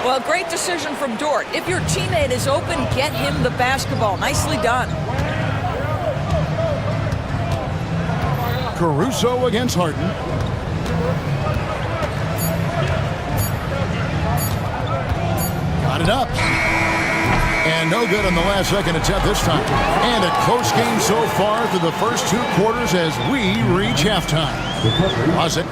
Well, great decision from Dort. If your teammate is open, get him the basketball. Nicely done. Caruso against Harden. Got it up. And no good on the last second attempt this time. And a close game so far through the first 2 quarters as we reach halftime.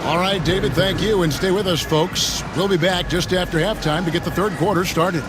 All right, David, thank you. And stay with us, folks. We'll be back just after halftime to get the third quarter started.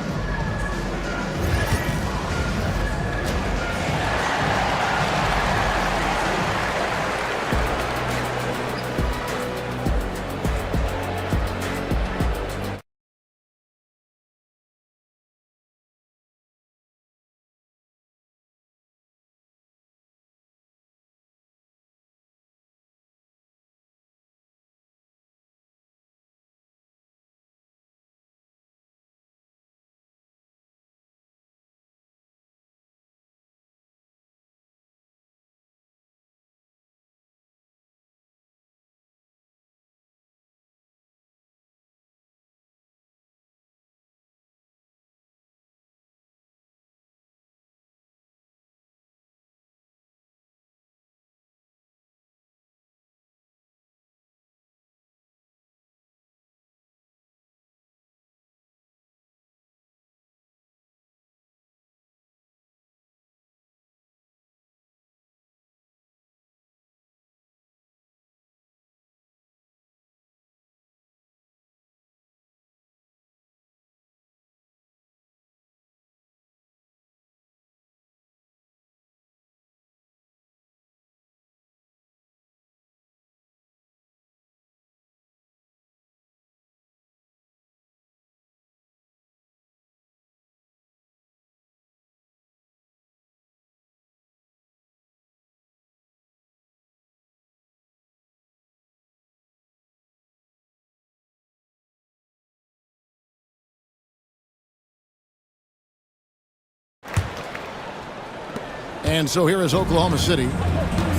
And so here is Oklahoma City.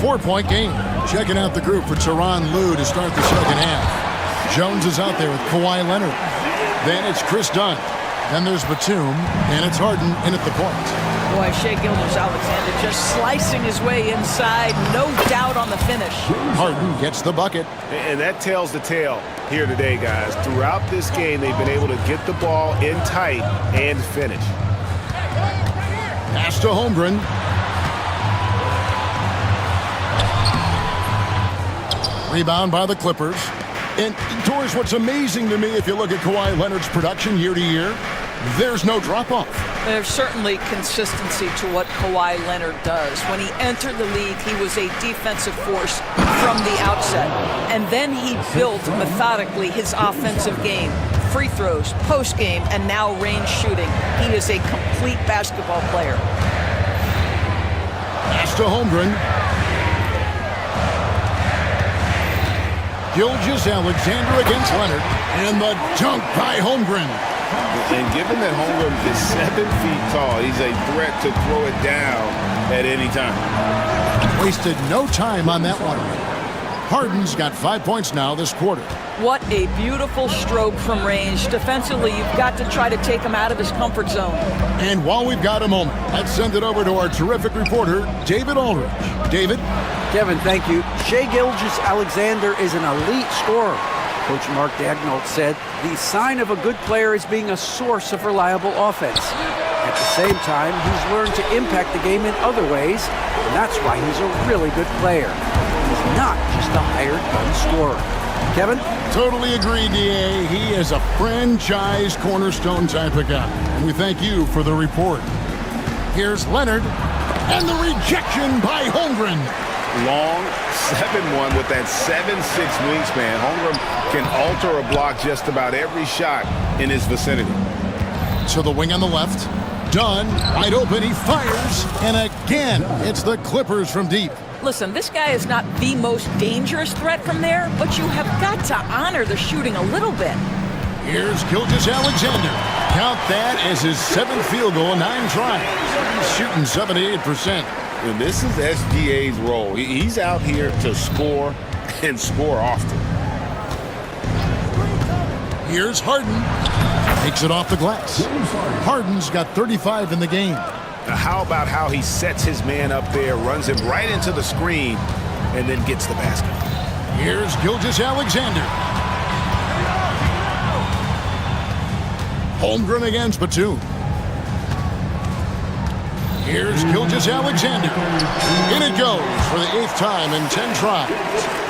4-point game. Checking out the group for Tyronn Lue to start the second half. Jones is out there with Kawhi Leonard. Then it's Chris Dunn. Then there's Batum. And it's Harden in at the point. Boy, Shai Gilgeous-Alexander just slicing his way inside. No doubt on the finish. Harden gets the bucket. And that tells the tale here today, guys. Throughout this game, they've been able to get the ball in tight and finish. Pass to Holmgren. Rebound by the Clippers. And, Doris, what's amazing to me, if you look at Kawhi Leonard's production year to year, there's no drop-off. There's certainly consistency to what Kawhi Leonard does. When he entered the league, he was a defensive force from the outset. And then he built methodically his offensive game. Free throws, post-game, and now range shooting. He is a complete basketball player. Pass to Holmgren. Gilgeous-Alexander against Leonard. And the dunk by Holmgren. And given that Holmgren is 7 feet tall, he's a threat to throw it down at any time. Wasted no time on that one. Harden's got 5 points now this quarter. What a beautiful stroke from range. Defensively, you've got to try to take him out of his comfort zone. And while we've got a moment, let's send it over to our terrific reporter, David Aldridge. David? Kevin, thank you. Shai Gilgeous-Alexander is an elite scorer. Coach Mark Daigneault said the sign of a good player is being a source of reliable offense. At the same time, he's learned to impact the game in other ways, and that's why he's a really good player. He's not just a hired gun scorer. Kevin? Totally agree, D.A. He is a franchise cornerstone type of guy. And we thank you for the report. Here's Leonard, and the rejection by Holmgren. Long 7'1" with that 7'6" wingspan. Holmgren can alter a block just about every shot in his vicinity. To the wing on the left. Dunn, wide open, he fires. And again, it's the Clippers from deep. Listen, this guy is not the most dangerous threat from there, but you have got to honor the shooting a little bit. Here's Gilgeous-Alexander. Count that as his 7th field goal in 9 tries. He's shooting 78%. And this is SGA's role. He's out here to score and score often. Here's Harden. Takes it off the glass. Harden's got 35 in the game. Now how about how he sets his man up there, runs him right into the screen, and then gets the basket. Here's Gilgeous-Alexander. Holmgren against Batum. Here's Gilgeous-Alexander. In it goes for the 8th time in 10 tries.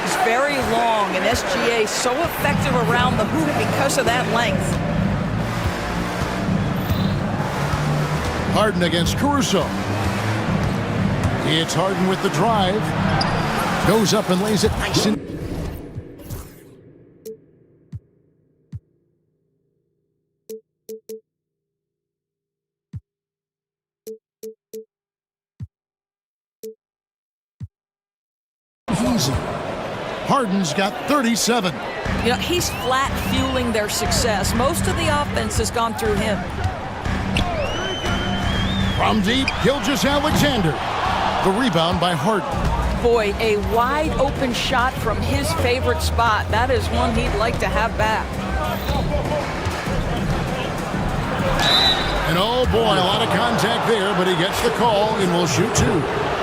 He's very long, and SGA so effective around the hoop because of that length. Harden against Caruso. It's Harden with the drive. Goes up and lays it nice and... easy. Harden's got 37. You know, he's flat fueling their success. Most of the offense has gone through him. From deep, Gilgeous-Alexander. The rebound by Harden. Boy, a wide open shot from his favorite spot. That is one he'd like to have back. And oh boy, a lot of contact there, but he gets the call and will shoot 2.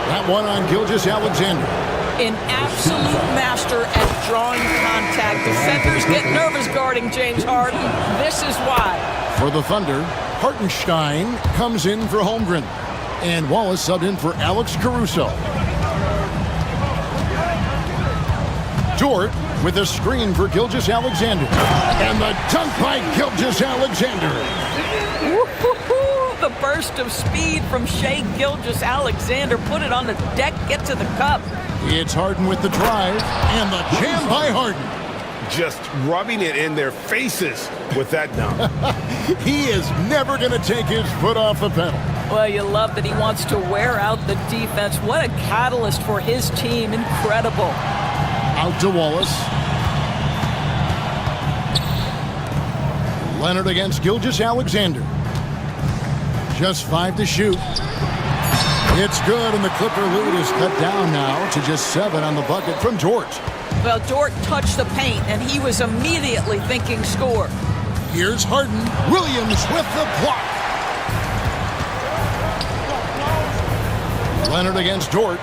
That one on Gilgeous-Alexander. An absolute master at drawing contact. Defenders get nervous guarding James Harden. This is why. For the Thunder, Hartenstein comes in for Holmgren. And Wallace subbed in for Alex Caruso. Dort with a screen for Gilgeous-Alexander. And the dunk by Gilgeous-Alexander. The burst of speed from Shai Gilgeous-Alexander. Put it on the deck, get to the cup. It's Harden with the drive. And the jam by Harden. Just rubbing it in their faces with that dunk. He is never going to take his foot off the pedal. Well, you love that he wants to wear out the defense. What a catalyst for his team. Incredible. Out to Wallace. Leonard against Gilgeous-Alexander. Just 5 to shoot. It's good, and the Clipper lead is cut down now to just 7 on the bucket from Dort. Well, Dort touched the paint, and he was immediately thinking score. Here's Harden. Williams with the block. Leonard against Dort.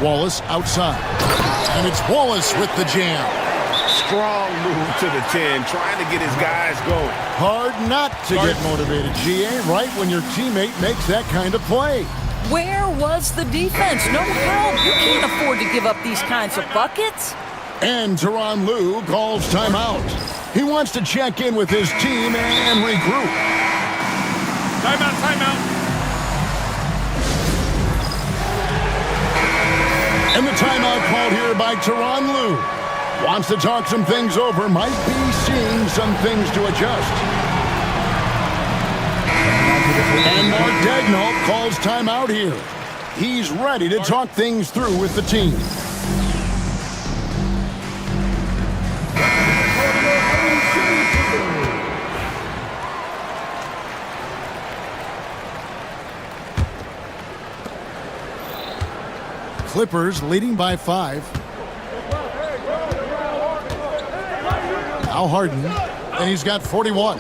Wallace outside. And it's Wallace with the jam. Strong move to the 10, trying to get his guys going. Hard not to get motivated, GA, right when your teammate makes that kind of play. Where was the defense? No help. You can't afford to give up these kinds of buckets. And Tyronn Lue calls timeout. He wants to check in with his team and regroup. Timeout, timeout. And the timeout called here by Tyronn Lue. Wants to talk some things over, might be seeing some things to adjust. And Mark Daigneault calls timeout here. He's ready to talk things through with the team. Clippers leading by 5. Now Harden, and he's got 41.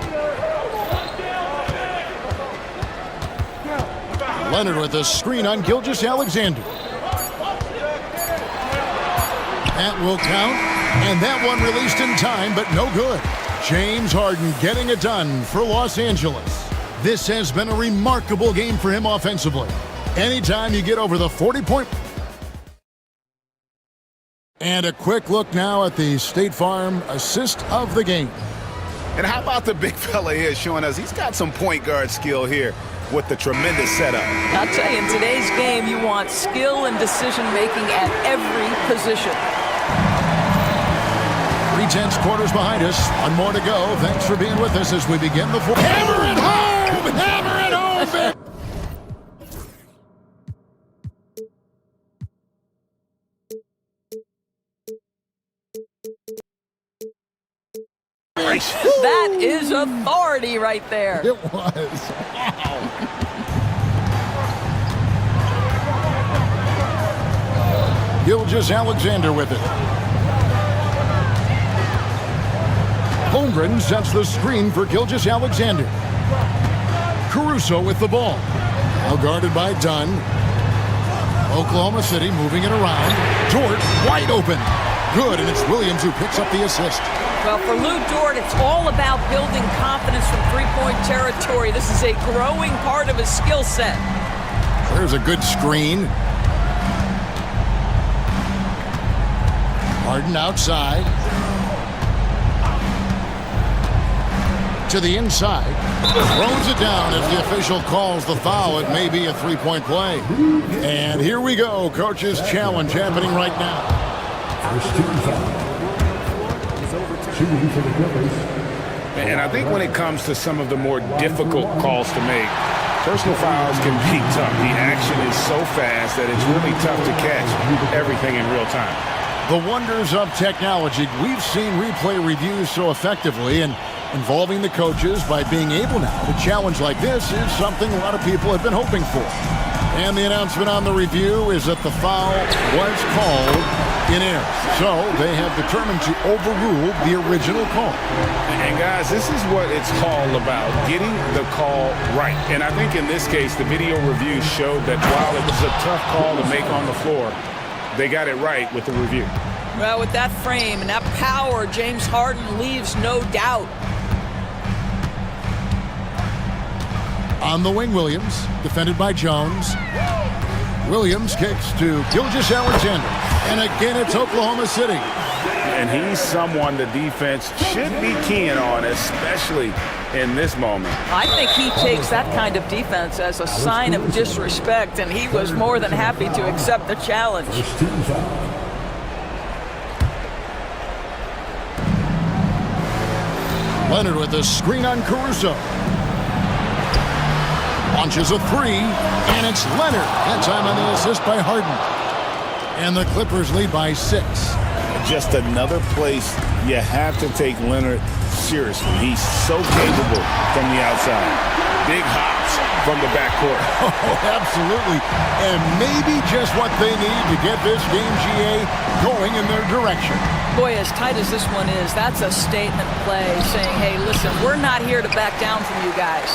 Leonard with a screen on Gilgeous-Alexander. That will count, and that one released in time, but no good. James Harden getting it done for Los Angeles. This has been a remarkable game for him offensively. Anytime you get over the 40-point... And a quick look now at the State Farm assist of the game. And how about the big fella here showing us he's got some point guard skill here with the tremendous setup. I'll tell you, in today's game, you want skill and decision-making at every position. 3/10 quarters behind us. One more to go. Thanks for being with us as we begin the fourth. Hammer it home! Hammer it home! That is authority right there. It was. Wow. Gilgeous-Alexander with it. Holmgren sets the screen for Gilgeous-Alexander. Caruso with the ball. Now guarded by Dunn. Oklahoma City moving it around. Dort wide open. Good, and it's Williams who picks up the assist. Well, for Lou Dort, it's all about building confidence from three-point territory. This is a growing part of his skill set. There's a good screen. Harden outside. To the inside. Throws it down as the official calls the foul. It may be a three-point play. And here we go. Coach's challenge happening right now. And I think when it comes to some of the more difficult calls to make, personal fouls can be tough. The action is so fast that it's really tough to catch everything in real time. The wonders of technology. We've seen replay reviews so effectively, and involving the coaches by being able now to challenge like this is something a lot of people have been hoping for. And the announcement on the review is that the foul was called in error. So they have determined to overrule the original call. And guys, this is what it's all about, getting the call right. And I think in this case, the video review showed that while it was a tough call to make on the floor, they got it right with the review. Well, with that frame and that power, James Harden leaves no doubt. On the wing, Williams, defended by Jones. Williams kicks to Gilgeous-Alexander. And again, it's Oklahoma City. And he's someone the defense should be keying on, especially in this moment. I think he takes that kind of defense as a sign of disrespect, and he was more than happy to accept the challenge. Leonard with a screen on Caruso. Launches a three, and it's Leonard. That time on the assist by Harden. And the Clippers lead by 6. Just another place you have to take Leonard seriously. He's so capable from the outside. Big hops from the backcourt. Oh, absolutely. And maybe just what they need to get this game, GA, going in their direction. Boy, as tight as this one is, that's a statement play saying, hey, listen, we're not here to back down from you guys.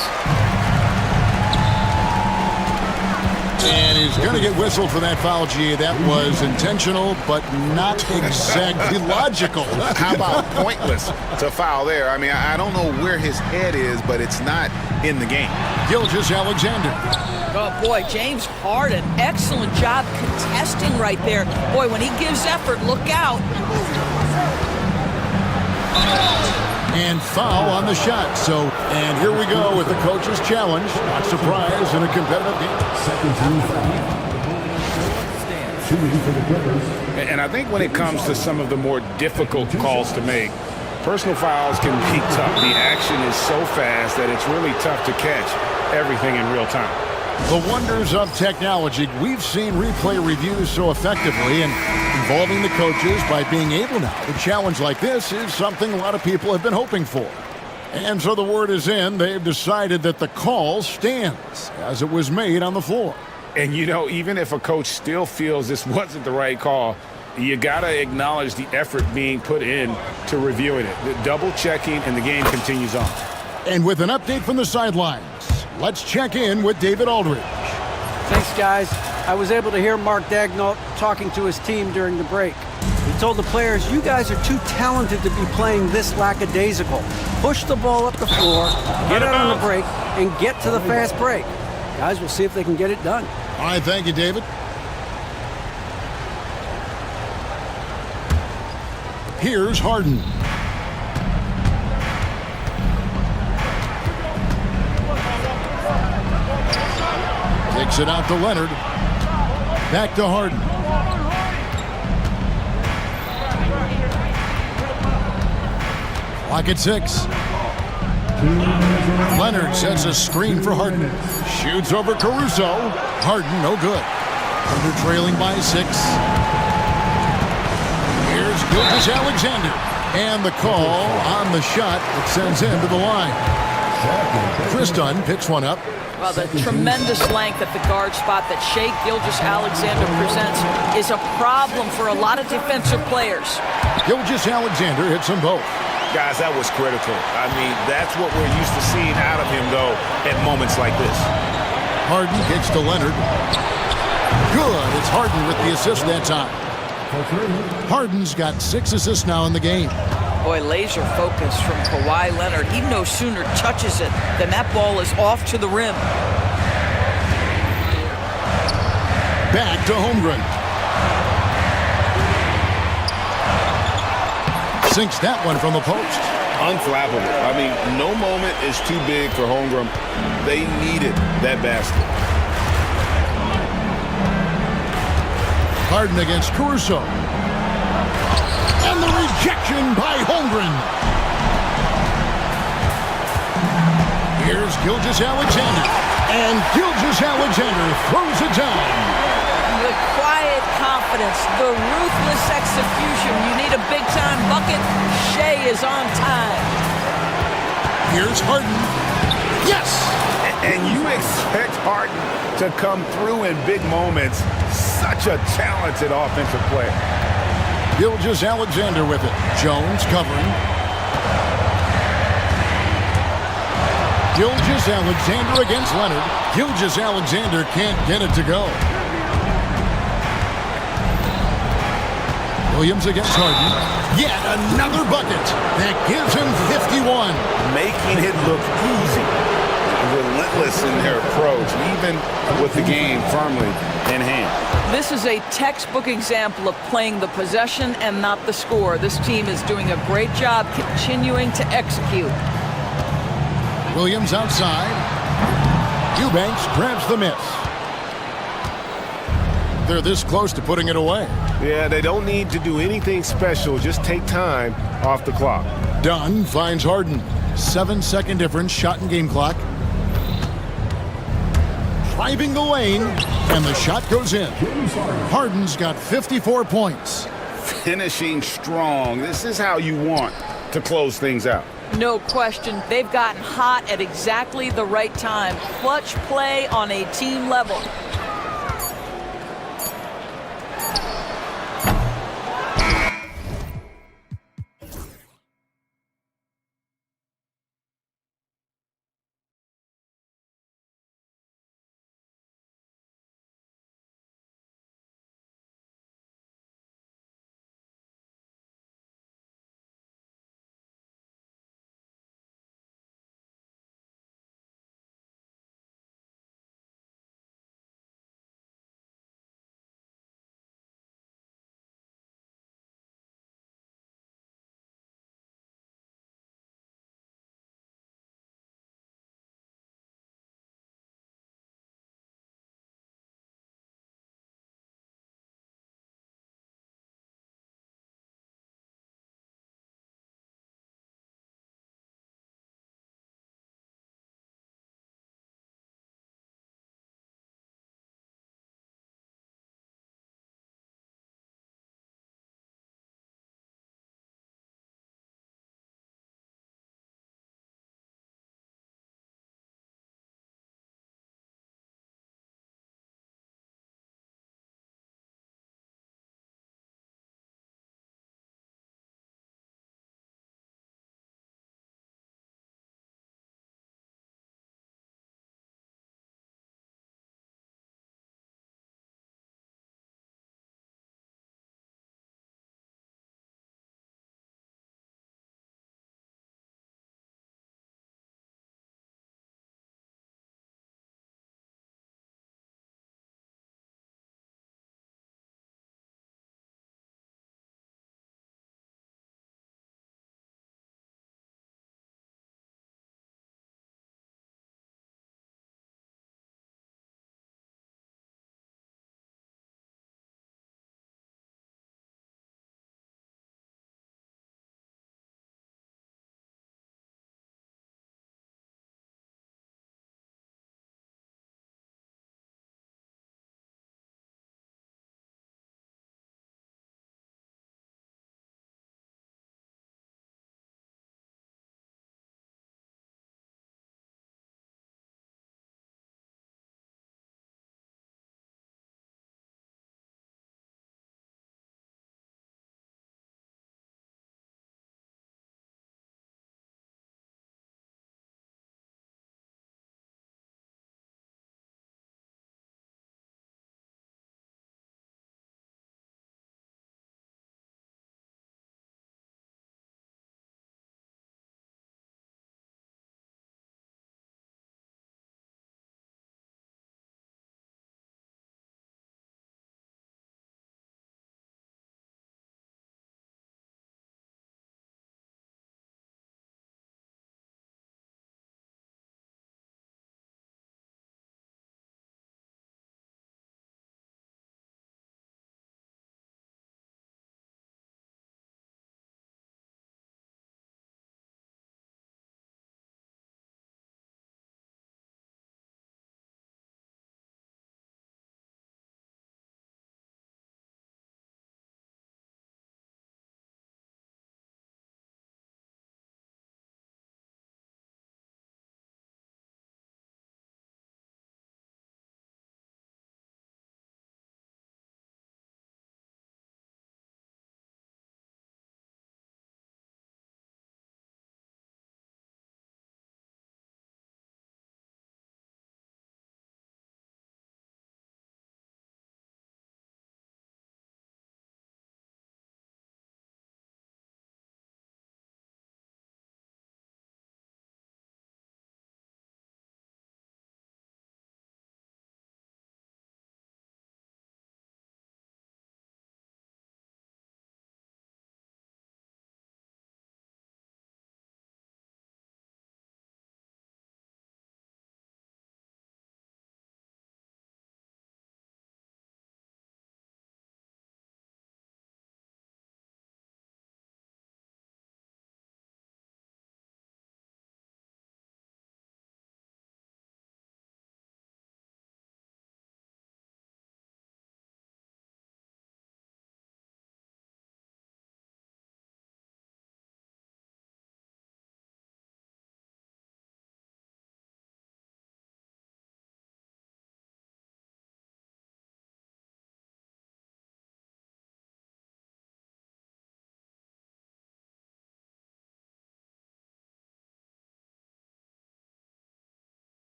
And he's going to get whistled for that foul, GA. That was intentional, but not exactly logical. How about pointless to foul there? I mean, I don't know where his head is, but it's not in the game. Gilgeous-Alexander. Oh, boy, James Harden, excellent job contesting right there. Boy, when he gives effort, look out. And foul on the shot. So, and here we go with the coach's challenge. Not surprised in a competitive game. And I think when it comes to some of the more difficult calls to make, personal fouls can be tough. The action is so fast that it's really tough to catch everything in real time. The wonders of technology. We've seen replay reviews so effectively, and involving the coaches by being able now to challenge like this is something a lot of people have been hoping for. And so the word is in, they've decided that the call stands as it was made on the floor. And you know, even if a coach still feels this wasn't the right call, you got to acknowledge the effort being put in to reviewing it. The double checking, and the game continues on. And with an update from the sidelines, let's check in with David Aldridge. Thanks, guys. I was able to hear Mark Daigneault talking to his team during the break. He told the players, you guys are too talented to be playing this lackadaisical. Push the ball up the floor, get out on the break, and get to the fast break. Guys, we'll see if they can get it done. All right, thank you, David. Here's Harden. Takes it out to Leonard. Back to Harden. Clock at 6. Leonard sets a screen for Harden. Shoots over Caruso. Harden, no good. Under trailing by 6. Here's Gilgeous-Alexander. And the call on the shot that sends him to the line. Chris Dunn picks one up. Well, the tremendous length at the guard spot that Shai Gilgeous-Alexander presents is a problem for a lot of defensive players. Gilgeous-Alexander hits them both. Guys, that was critical. I mean, that's what we're used to seeing out of him, though, at moments like this. Harden kicks to Leonard. Good. It's Harden with the assist that time. Harden's got 6 assists now in the game. Boy, laser focus from Kawhi Leonard. He no sooner touches it than that ball is off to the rim. Back to Holmgren. Sinks that one from the post. Unflappable. I mean, no moment is too big for Holmgren. They needed that basket. Harden against Caruso. And the rejection by Holmgren. Here's Gilgeous-Alexander. And Gilgeous-Alexander throws it down. The quiet confidence, the ruthless execution. You need a big-time bucket. Shai is on time. Here's Harden. Yes! And you expect Harden to come through in big moments. Such a talented offensive player. Gilgeous-Alexander with it. Jones covering. Gilgeous-Alexander against Leonard. Gilgeous-Alexander can't get it to go. Williams against Harden. Yet another bucket. That gives him 51. Making it look easy. Relentless in their approach, even with the game firmly in hand. This is a textbook example of playing the possession and not the score. This team is doing a great job continuing to execute. Williams outside. Eubanks grabs the miss. They're this close to putting it away. Yeah, they don't need to do anything special. Just take time off the clock. Dunn finds Harden. 7-second difference, shot and game clock. Driving the lane, and the shot goes in. Harden's got 54 points. Finishing strong. This is how you want to close things out. No question. They've gotten hot at exactly the right time. Clutch play on a team level.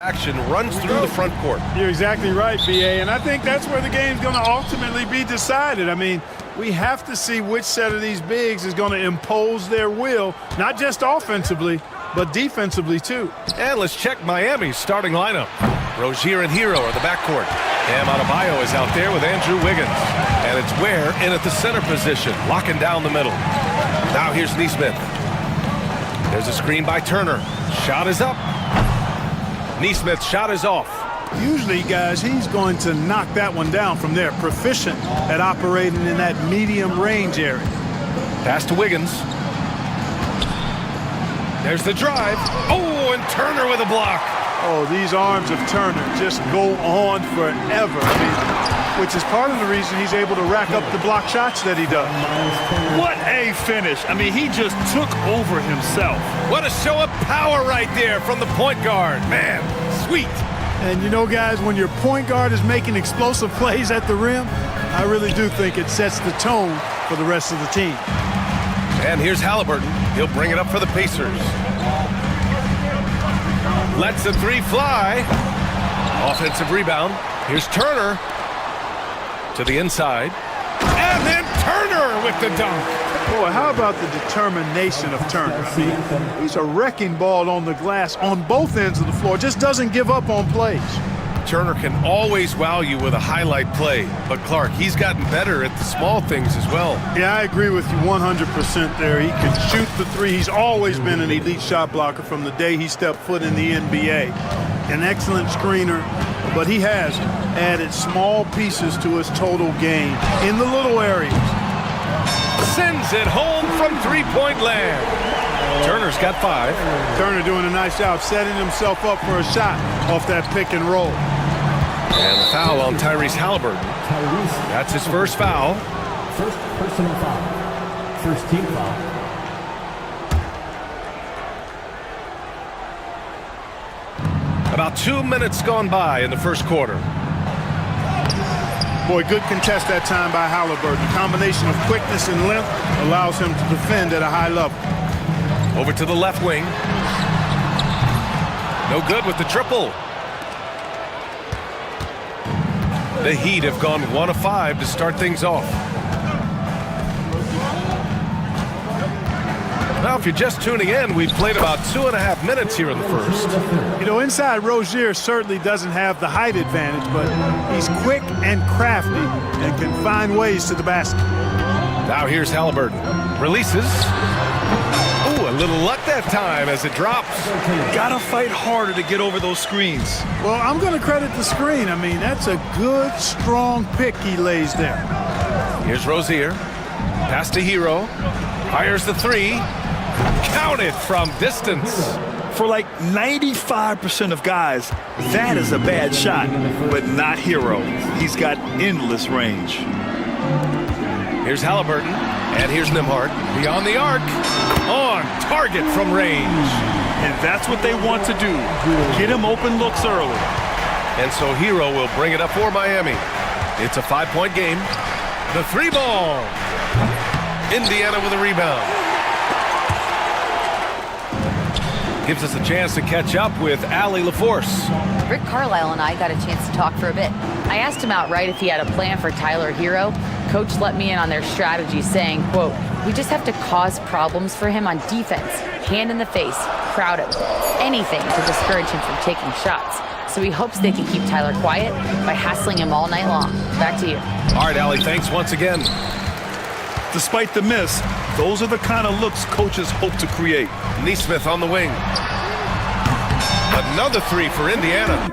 Action runs through the front court. You're exactly right, BA, and I think that's where the game's going to ultimately be decided. I mean, we have to see which set of these bigs is going to impose their will, not just offensively, but defensively too. And let's check Miami's starting lineup. Rozier and Hero are the backcourt. Bam Adebayo is out there with Andrew Wiggins. And it's Ware in at the center position, locking down the middle. Now here's Neesmith. There's a screen by Turner. Shot is up. Neesmith's shot is off. Usually, guys, he's going to knock that one down from there. Proficient at operating in that medium range area. Pass to Wiggins. There's the drive. Oh, and Turner with a block. Oh, these arms of Turner just go on forever. I mean, which is part of the reason he's able to rack up the block shots that he does. What a finish. I mean, he just took over himself. What a show of power right there from the point guard. Man, sweet. And you know, guys, when your point guard is making explosive plays at the rim, I really do think it sets the tone for the rest of the team. And here's Halliburton. He'll bring it up for the Pacers. Lets the three fly. Offensive rebound. Here's Turner to the inside. And then Turner with the dunk. Boy, how about the determination of Turner? I mean, he's a wrecking ball on the glass on both ends of the floor. Just doesn't give up on plays. Turner can always wow you with a highlight play. But Clark, he's gotten better at the small things as well. Yeah, I agree with you 100% there. He can shoot the three. He's always been an elite shot blocker from the day he stepped foot in the NBA. An excellent screener, but he has added small pieces to his total game in the little areas. Sends it home from three-point land. Turner's got 5. Turner doing a nice job setting himself up for a shot off that pick and roll. And the foul on Tyrese Halliburton. That's his first foul. First personal foul. First team foul. About 2 minutes gone by in the first quarter. Boy, good contest that time by Halliburton. The combination of quickness and length allows him to defend at a high level. Over to the left wing. No good with the triple. The Heat have gone 1 of 5 to start things off. Now, if you're just tuning in, we've played about 2.5 minutes here in the first. You know, inside, Rozier certainly doesn't have the height advantage, but he's quick and crafty and can find ways to the basket. Now here's Halliburton. Releases. Ooh, a little luck that time as it drops. Gotta fight harder to get over those screens. Well, I'm gonna credit the screen. I mean, that's a good, strong pick he lays there. Here's Rozier. Pass to Hero. Fires the three. Counted from distance. For like 95% of guys, that is a bad shot, but not Hero. He's got endless range. Here's Halliburton, and here's Nembhard. Beyond the arc, on target from range. And that's what they want to do, get him open looks early. And so Hero will bring it up for Miami. It's a 5-point game. The 3 ball. Indiana with a rebound. Gives us a chance to catch up with Allie LaForce. Rick Carlisle and I got a chance to talk for a bit. I asked him outright if he had a plan for Tyler Hero. Coach let me in on their strategy, saying, quote, "We just have to cause problems for him on defense, hand in the face, crowd him, anything to discourage him from taking shots. So he hopes they can keep Tyler quiet by hassling him all night long." Back to you. All right, Allie, thanks once again. Despite the miss, those are the kind of looks coaches hope to create. Neesmith on the wing. Another 3 for Indiana.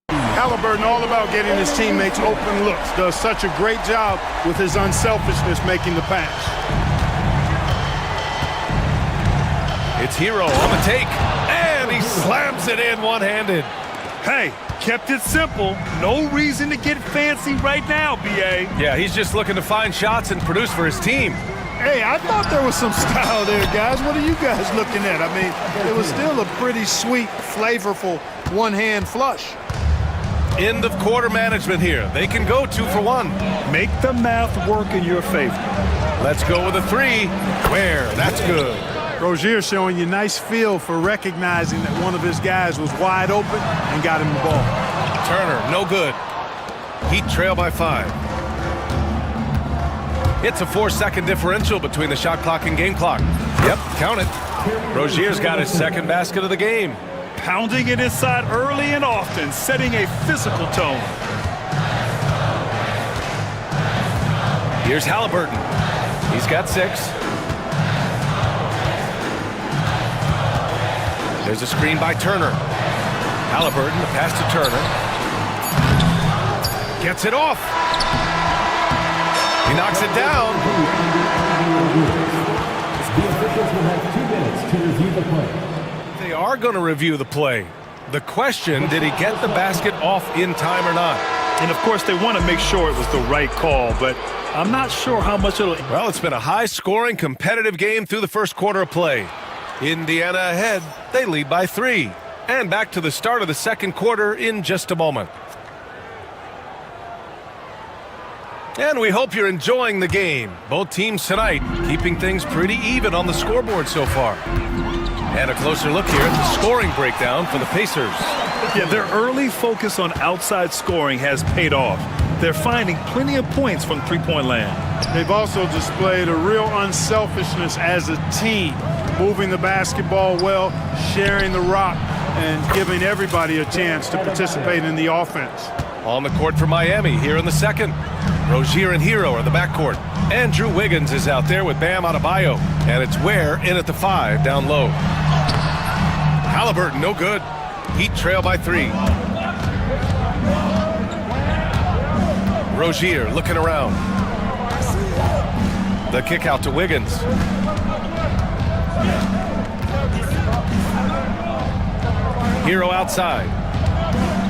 Halliburton all about getting his teammates open looks. Does such a great job with his unselfishness making the pass. It's Hero on the take, and he slams it in one-handed. Hey, kept it simple. No reason to get fancy right now, BA. Yeah, he's just looking to find shots and produce for his team. Hey, I thought there was some style there, guys. What are you guys looking at? I mean, it was still a pretty sweet, flavorful one-hand flush. End of quarter management here. They can go 2 for 1. Make the math work in your favor. Let's go with a 3. Where? That's good. Rozier showing you nice feel for recognizing that one of his guys was wide open and got him the ball. Turner, no good. Heat trail by 5. It's a 4-second differential between the shot clock and game clock. Yep, count it. Rozier's got his second basket of the game. Pounding it inside early and often, setting a physical tone. Here's Halliburton. He's got 6. There's a screen by Turner. Halliburton, the pass to Turner. Gets it off. He knocks it down. The officials will have 2 minutes to review the play. They are going to review the play. The question, did he get the basket off in time or not? And of course, they want to make sure it was the right call, but I'm not sure how much it'll... Well, it's been a high-scoring, competitive game through the first quarter of play. Indiana ahead. They lead by 3. And back to the start of the second quarter in just a moment. And we hope you're enjoying the game. Both teams tonight keeping things pretty even on the scoreboard so far. And a closer look here at the scoring breakdown for the Pacers. Yeah, their early focus on outside scoring has paid off. They're finding plenty of points from three-point land. They've also displayed a real unselfishness as a team, moving the basketball well, sharing the rock, and giving everybody a chance to participate in the offense. On the court for Miami here in the second. Rozier and Hero are the backcourt. Andrew Wiggins is out there with Bam Adebayo. And it's Ware in at the 5 down low. Halliburton, no good. Heat trail by 3. Rozier looking around. The kick out to Wiggins. Hero outside.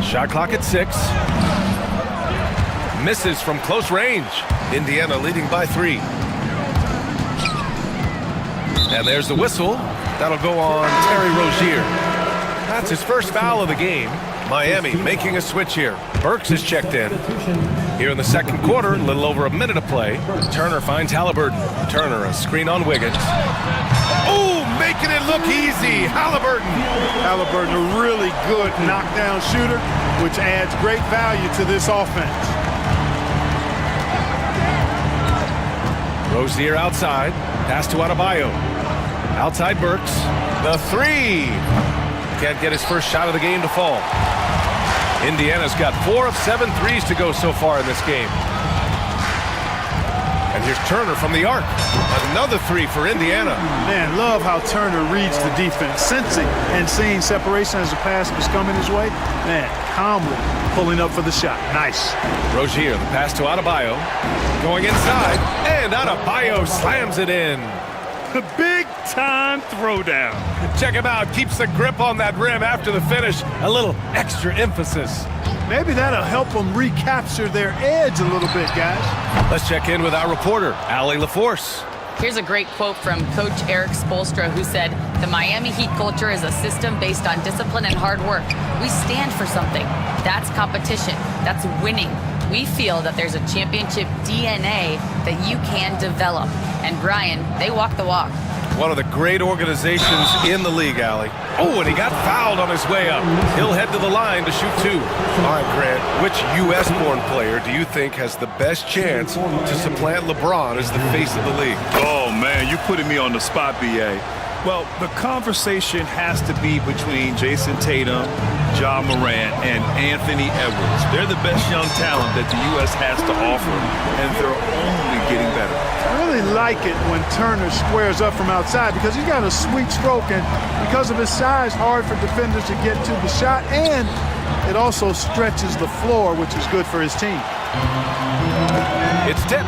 Shot clock at 6. Misses from close range. Indiana leading by 3. And there's the whistle. That'll go on Terry Rozier. That's his first foul of the game. Miami making a switch here. Burks is checked in. Here in the second quarter, a little over a minute of play. Turner finds Halliburton. Turner, a screen on Wiggins. Oh, making it look easy. Halliburton. Halliburton, a really good knockdown shooter, which adds great value to this offense. Rozier outside. Pass to Adebayo. Outside Burks. The 3. Can't get his first shot of the game to fall. Indiana's got 4 of 7 threes to go so far in this game. And here's Turner from the arc. Another 3 for Indiana. Man, love how Turner reads the defense, sensing and seeing separation as the pass was coming his way. Man, calmly pulling up for the shot. Nice. Rozier, the pass to Adebayo. Going inside, and Adebayo slams it in. The big-time throwdown. Check him out. Keeps the grip on that rim after the finish. A little extra emphasis. Maybe that'll help them recapture their edge a little bit, guys. Let's check in with our reporter, Allie LaForce. Here's a great quote from Coach Eric Spoelstra, who said, "The Miami Heat culture is a system based on discipline and hard work. We stand for something. That's competition. That's winning. We feel that there's a championship DNA that you can develop." And Brian, they walk the walk. One of the great organizations in the league, Allie. Oh, and he got fouled on his way up. He'll head to the line to shoot 2. All right, Grant, which U.S.-born player do you think has the best chance to supplant LeBron as the face of the league? Oh, man, you're putting me on the spot, B.A. Well, the conversation has to be between Jason Tatum, Ja Morant, and Anthony Edwards. They're the best young talent that the U.S. has to offer, and they're only getting better. I really like it when Turner squares up from outside because he's got a sweet stroke, and because of his size, hard for defenders to get to the shot, and it also stretches the floor, which is good for his team. It's tipped.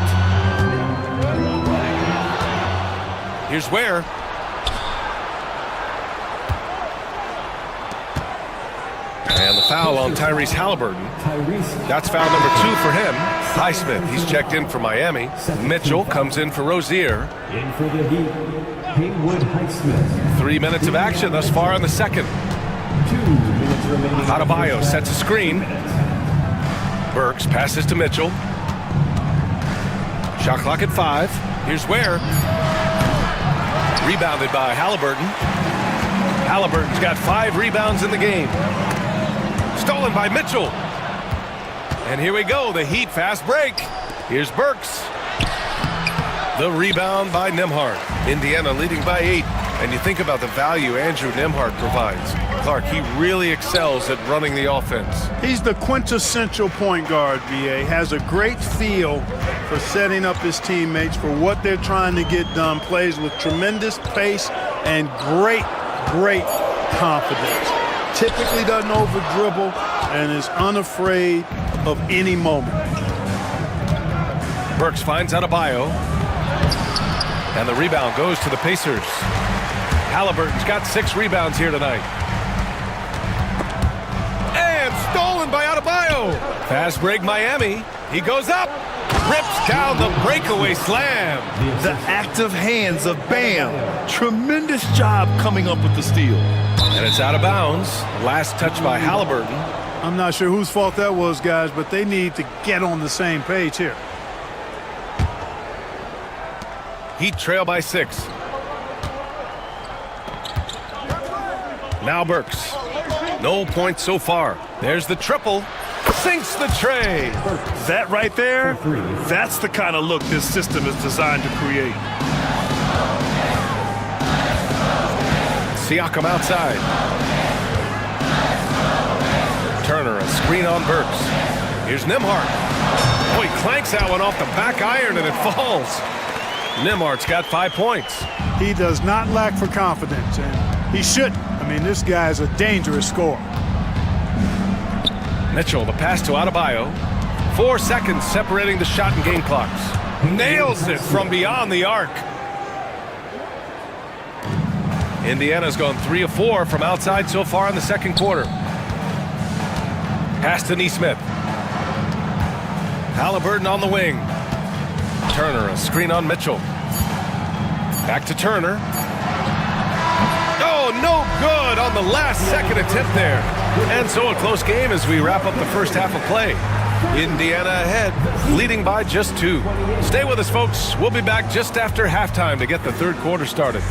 Here's Ware. And the foul on Tyrese Halliburton. That's foul number 2 for him. Highsmith, he's checked in for Miami. Mitchell comes in for Rozier. In for the Heat, Haywood Highsmith. 3 minutes of action thus far in the second. 2 minutes remaining. Adebayo sets a screen. Burks passes to Mitchell. Shot clock at 5. Here's Ware. Rebounded by Halliburton. Halliburton's got 5 rebounds in the game. Stolen by Mitchell. And here we go, the Heat fast break. Here's Burks. The rebound by Nembhard. Indiana leading by 8. And you think about the value Andrew Nembhard provides. Clark, he really excels at running the offense. He's the quintessential point guard, BA. Has a great feel for setting up his teammates for what they're trying to get done. Plays with tremendous pace and great confidence. Typically doesn't over-dribble and is unafraid of any moment. Burks finds Adebayo. And the rebound goes to the Pacers. Halliburton's got 6 rebounds here tonight. And stolen by Adebayo. Fast break Miami. He goes up. Rips down the breakaway slam. The active hands of Bam. Tremendous job coming up with the steal. And it's out of bounds. Last touch by Halliburton. I'm not sure whose fault that was, guys, but they need to get on the same page here. Heat trail by 6. Now Burks. No points so far. There's the triple. Sinks the tray. That right there, that's the kind of look this system is designed to create. Siakam outside. Turner, a screen on Burks. Here's Nembhard. Oh, he clanks that one off the back iron and it falls. Nembhard's got 5 points. He does not lack for confidence, and he shouldn't. I mean, this guy's a dangerous scorer. Mitchell, the pass to Adebayo. 4 seconds separating the shot and game clocks. Nails it from beyond the arc. Indiana's gone 3 of 4 from outside so far in the second quarter. Pass to Nesmith. Halliburton on the wing. Turner, a screen on Mitchell. Back to Turner. Oh, no good on the last second attempt there. And so a close game as we wrap up the first half of play. Indiana ahead, leading by just 2. Stay with us, folks. We'll be back just after halftime to get the third quarter started.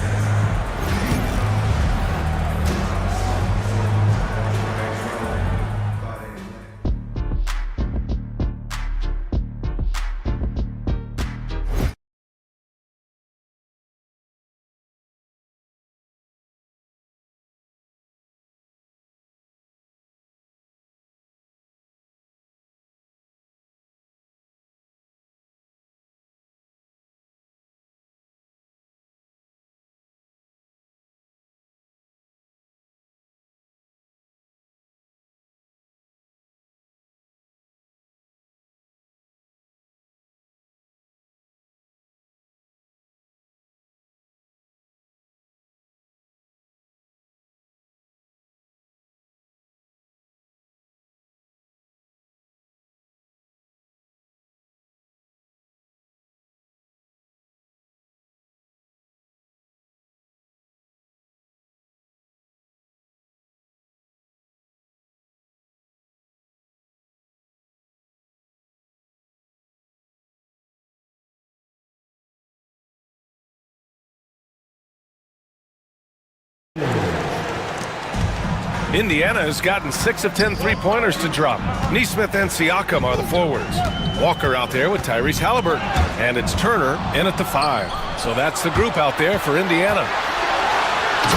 Indiana has gotten 6 of 10 three-pointers to drop. Nesmith and Siakam are the forwards. Walker out there with Tyrese Halliburton. And it's Turner in at the 5. So that's the group out there for Indiana.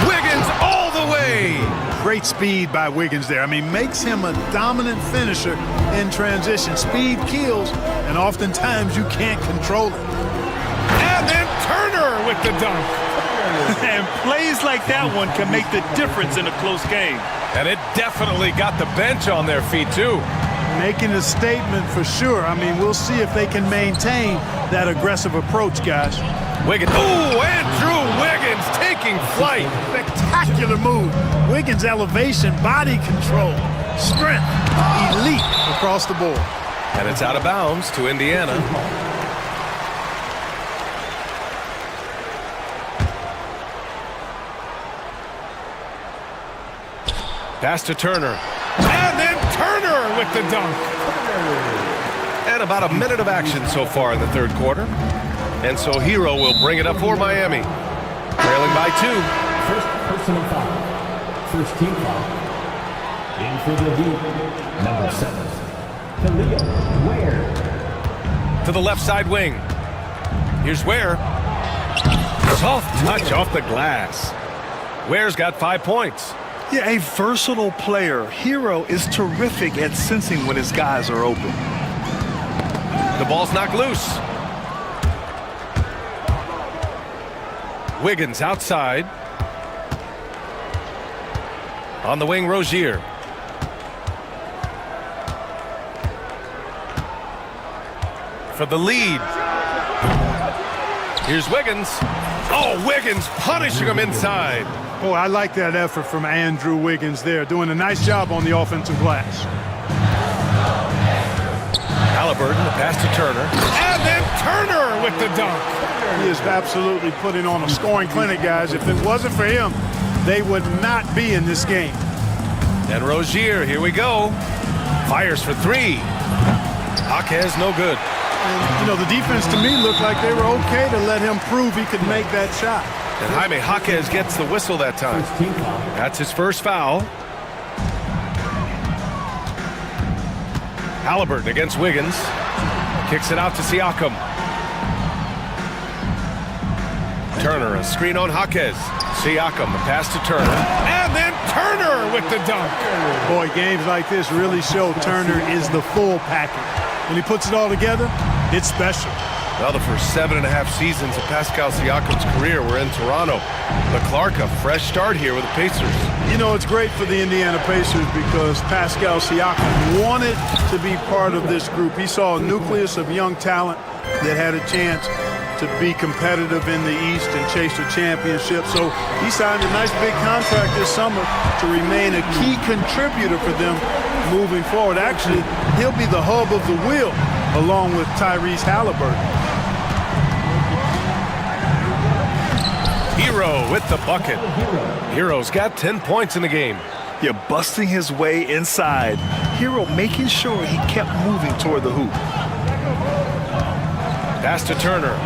Wiggins all the way! Great speed by Wiggins there. I mean, makes him a dominant finisher in transition. Speed kills, and oftentimes you can't control it. And then Turner with the dunk. And plays like that one can make the difference in a close game. And it definitely got the bench on their feet, too. Making a statement for sure. I mean, we'll see if they can maintain that aggressive approach, guys. Wiggins. Oh, Andrew Wiggins taking flight. Spectacular move. Wiggins' elevation, body control, strength, elite across the board. And it's out of bounds to Indiana. Pass to Turner. And then Turner with the dunk. And about a minute of action so far in the third quarter. And so Hero will bring it up for Miami. Trailing by 2. First personal foul. First team foul. In for the lead, number 7. Khalil Ware. To the left side wing. Here's Ware. Soft touch off the glass. Ware's got 5 points. Yeah, a versatile player. Hero is terrific at sensing when his guys are open. The ball's knocked loose. Wiggins outside. On the wing, Rozier. For the lead. Here's Wiggins. Oh, Wiggins punishing him inside. Oh, I like that effort from Andrew Wiggins there, doing a nice job on the offensive glass. Halliburton, the pass to Turner. And then Turner with the dunk. He is absolutely putting on a scoring clinic, guys. If it wasn't for him, they would not be in this game. And Rozier, here we go. Fires for 3. Jaquez, no good. And, you know, the defense to me looked like they were okay to let him prove he could make that shot. And Jaime Jaquez gets the whistle that time. That's his first foul. Halliburton against Wiggins. Kicks it out to Siakam. Turner, a screen on Jaquez. Siakam, the pass to Turner. And then Turner with the dunk. Boy, games like this really show Turner is the full package. When he puts it all together, it's special. Well, the first 7.5 seasons of Pascal Siakam's career were in Toronto. But Clark, a fresh start here with the Pacers. You know, it's great for the Indiana Pacers because Pascal Siakam wanted to be part of this group. He saw a nucleus of young talent that had a chance to be competitive in the East and chase a championship. So he signed a nice big contract this summer to remain a key contributor for them moving forward. Actually, he'll be the hub of the wheel along with Tyrese Halliburton. Hero with the bucket. Hero's got 10 points in the game. Yeah, busting his way inside. Hero making sure he kept moving toward the hoop. Pass to Turner.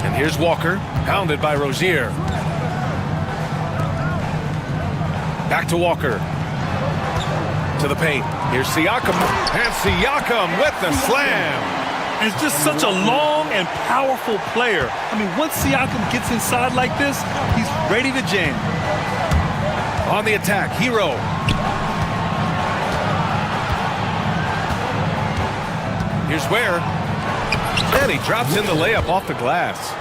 And here's Walker, pounded by Rozier. Back to Walker. To the paint. Here's Siakam. And Siakam with the slam. And it's just such a long and powerful player. I mean, once Siakam gets inside like this, he's ready to jam. On the attack, Hero. Here's Ware. And he drops in the layup off the glass.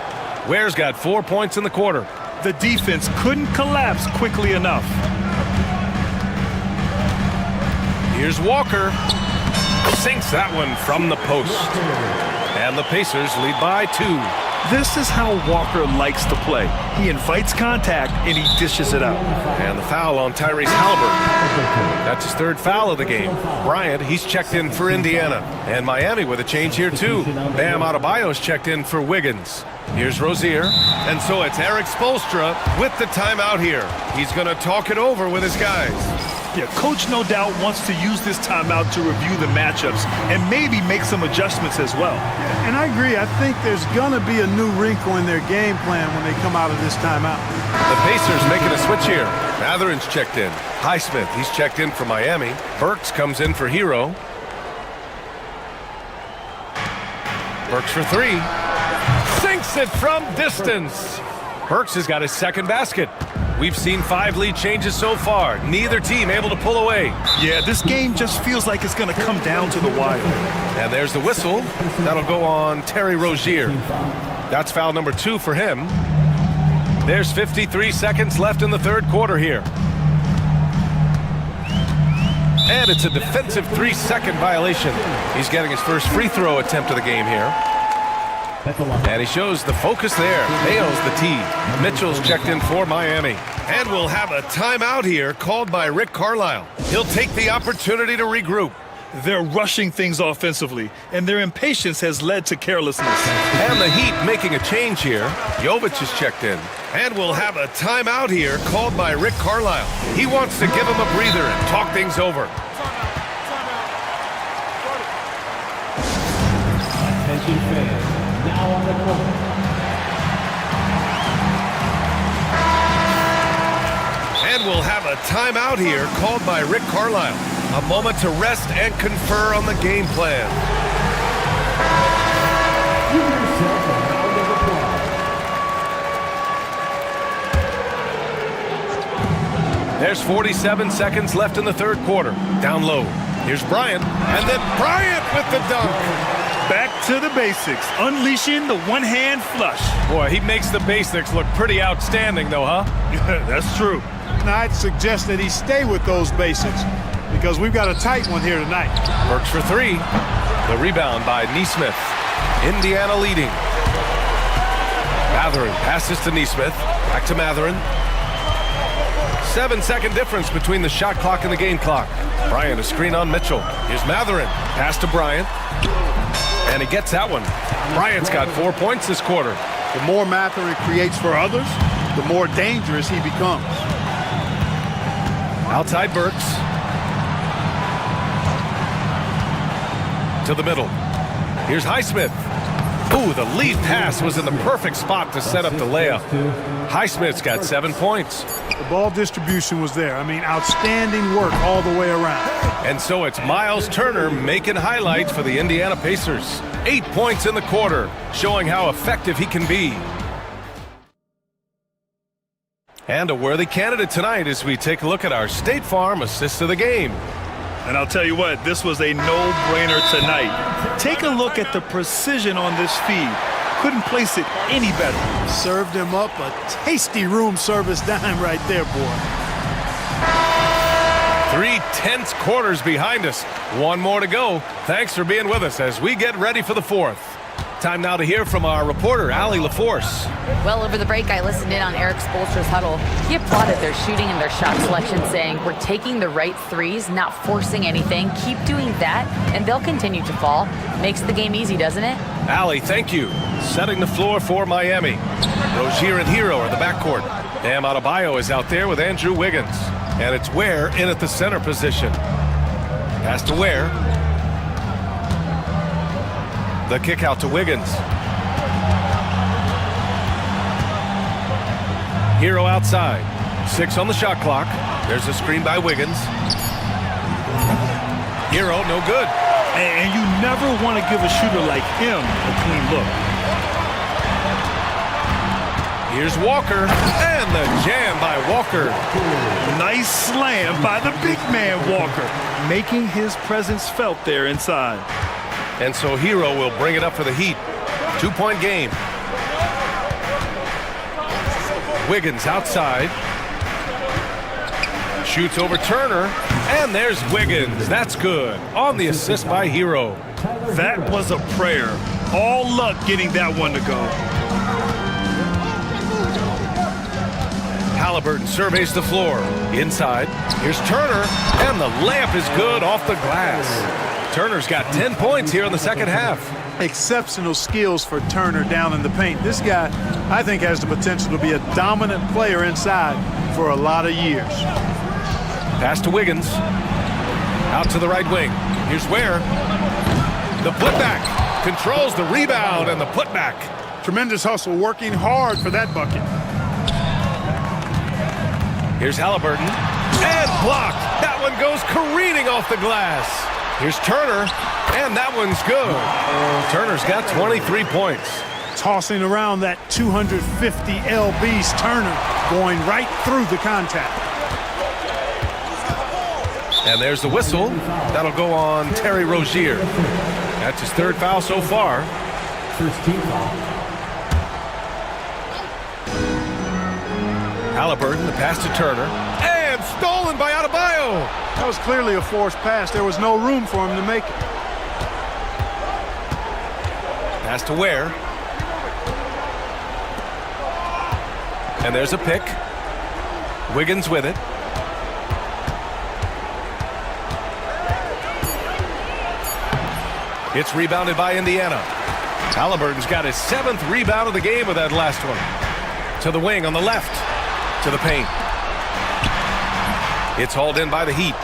Ware's got 4 points in the quarter. The defense couldn't collapse quickly enough. Here's Walker. Sinks that one from the post. And the Pacers lead by 2. This is how Walker likes to play. He invites contact and he dishes it out. And the foul on Tyrese Halliburton. That's his 3rd foul of the game. Bryant, he's checked in for Indiana. And Miami with a change here too. Bam Adebayo's checked in for Wiggins. Here's Rozier. And so it's Eric Spoelstra with the timeout here. He's going to talk it over with his guys. Yeah, coach no doubt wants to use this timeout to review the matchups and maybe make some adjustments as well. And I agree. I think there's going to be a new wrinkle in their game plan when they come out of this timeout. The Pacers making a switch here. Matherin's checked in. Highsmith, he's checked in for Miami. Burks comes in for Hero. Burks for 3. Sinks it from distance. Burks has got his 2nd basket. We've seen 5 lead changes so far. Neither team able to pull away. Yeah, this game just feels like it's going to come down to the wire. And there's the whistle. That'll go on Terry Rozier. That's foul number 2 for him. There's 53 seconds left in the 3rd quarter here. And it's a defensive 3-second violation. He's getting his first free throw attempt of the game here. And he shows the focus there. Nails the tee. Mitchell's checked in for Miami. And we'll have a timeout here called by Rick Carlisle. He'll take the opportunity to regroup. They're rushing things offensively, and their impatience has led to carelessness. And the Heat making a change here. Jovic is checked in. And we'll have a timeout here called by Rick Carlisle. He wants to give him a breather and talk things over. Attention fans, now on the court. And we'll have a timeout here called by Rick Carlisle. A moment to rest and confer on the game plan. Give yourself a round of applause. There's 47 seconds left in the third quarter. Down low. Here's Bryant. And then Bryant with the dunk. Back to the basics, unleashing the one-hand flush. Boy, he makes the basics look pretty outstanding, though, huh? That's true. Now, I'd suggest that he stay with those basics because we've got a tight one here tonight. Works for three. The rebound by Neesmith. Indiana leading. Matherin passes to Neesmith. Back to Matherin. 7-second difference between the shot clock and the game clock. Bryant, a screen on Mitchell. Here's Matherin. Pass to Bryant. And he gets that one. Bryant's got 4 points this quarter. The more Matherin creates for others, the more dangerous he becomes. Outside Burks. To the middle. Here's Highsmith. Ooh, the lead pass was in the perfect spot to set up the layup. Highsmith's got 7 points. The ball distribution was there. I mean, outstanding work all the way around. And so it's Miles Turner making highlights for the Indiana Pacers. 8 points in the quarter, showing how effective he can be. And a worthy candidate tonight as we take a look at our State Farm assist of the game. And I'll tell you what, this was a no-brainer tonight. Take a look at the precision on this feed. Couldn't place it any better. Served him up a tasty room service dime right there, boy. 3 tense quarters behind us. One more to go. Thanks for being with us as we get ready for the fourth. Time now to hear from our reporter, Allie LaForce. Well, over the break, I listened in on Eric Spoelstra's huddle. He applauded their shooting and their shot selection, saying, we're taking the right threes, not forcing anything. Keep doing that, and they'll continue to fall. Makes the game easy, doesn't it? Allie, thank you. Setting the floor for Miami. Rozier and Hero are the backcourt. Bam Adebayo is out there with Andrew Wiggins. And it's Ware in at the center position. Pass to Ware. The kick out to Wiggins. Hero outside. 6 on the shot clock. There's a screen by Wiggins. Hero, no good. And you never want to give a shooter like him a clean look. Here's Walker, and the jam by Walker. Nice slam by the big man Walker, making his presence felt there inside. And so Hero will bring it up for the Heat. 2-point game. Wiggins outside. Shoots over Turner, and there's Wiggins. That's good. On the assist by Hero. That was a prayer. All luck getting that one to go. Halliburton surveys the floor. Inside, here's Turner, and the layup is good off the glass. Turner's got 10 points here in the second half. Exceptional skills for Turner down in the paint. This guy, I think, has the potential to be a dominant player inside for a lot of years. Pass to Wiggins. Out to the right wing. Here's Ware. The putback. Controls the rebound and the putback. Tremendous hustle, working hard for that bucket. Here's Halliburton. And blocked. That one goes careening off the glass. Here's Turner. And that one's good. Turner's got 23 points. Tossing around that 250 lbs, Turner going right through the contact. And there's the whistle. That'll go on Terry Rozier. That's his third foul so far. First team foul. Halliburton, the pass to Turner. And stolen by Adebayo. That was clearly a forced pass. There was no room for him to make it. Pass to Ware. And there's a pick. Wiggins with it. It's rebounded by Indiana. Halliburton's got his 7th rebound of the game with that last one. To the wing on the left. To the paint. It's hauled in by the Heat.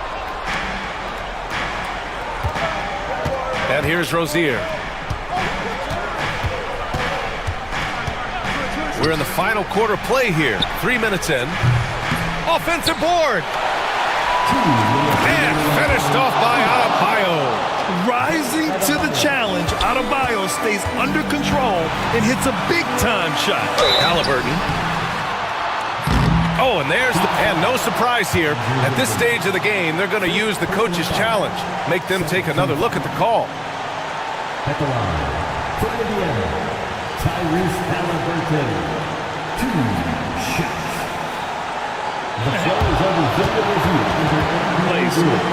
And here's Rozier. We're in the final quarter play here. 3 minutes in. Offensive board. And finished off by Adebayo. Rising to the challenge, Adebayo stays under control and hits a big-time shot. Halliburton. Oh, and and no surprise here. At this stage of the game, they're going to use the coach's challenge. Make them take another look at the call. At the line, for Indiana, Tyrese Halliburton. 2 shots. The play is under video review.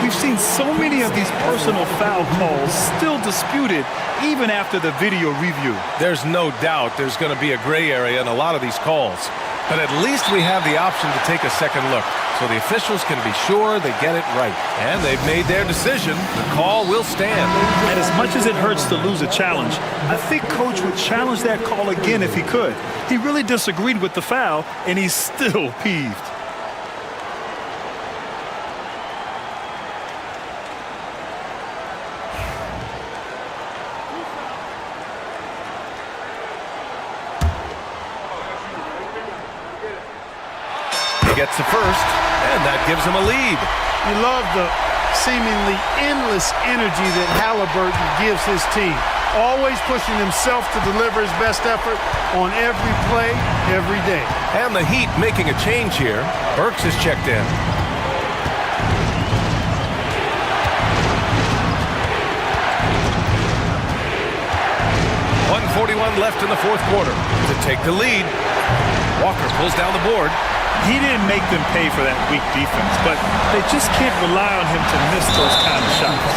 We've seen so many of these personal foul calls still disputed even after the video review. There's no doubt there's going to be a gray area in a lot of these calls. But at least we have the option to take a second look, so the officials can be sure they get it right. And they've made their decision. The call will stand. And as much as it hurts to lose a challenge, I think Coach would challenge that call again if he could. He really disagreed with the foul, and he's still peeved. Gets the first, and that gives him a lead. You love the seemingly endless energy that Halliburton gives his team. Always pushing himself to deliver his best effort on every play, every day. And the Heat making a change here. Burks is checked in. .141 left in the fourth quarter to take the lead. Walker pulls down the board. He didn't make them pay for that weak defense, but they just can't rely on him to miss those kind of shots.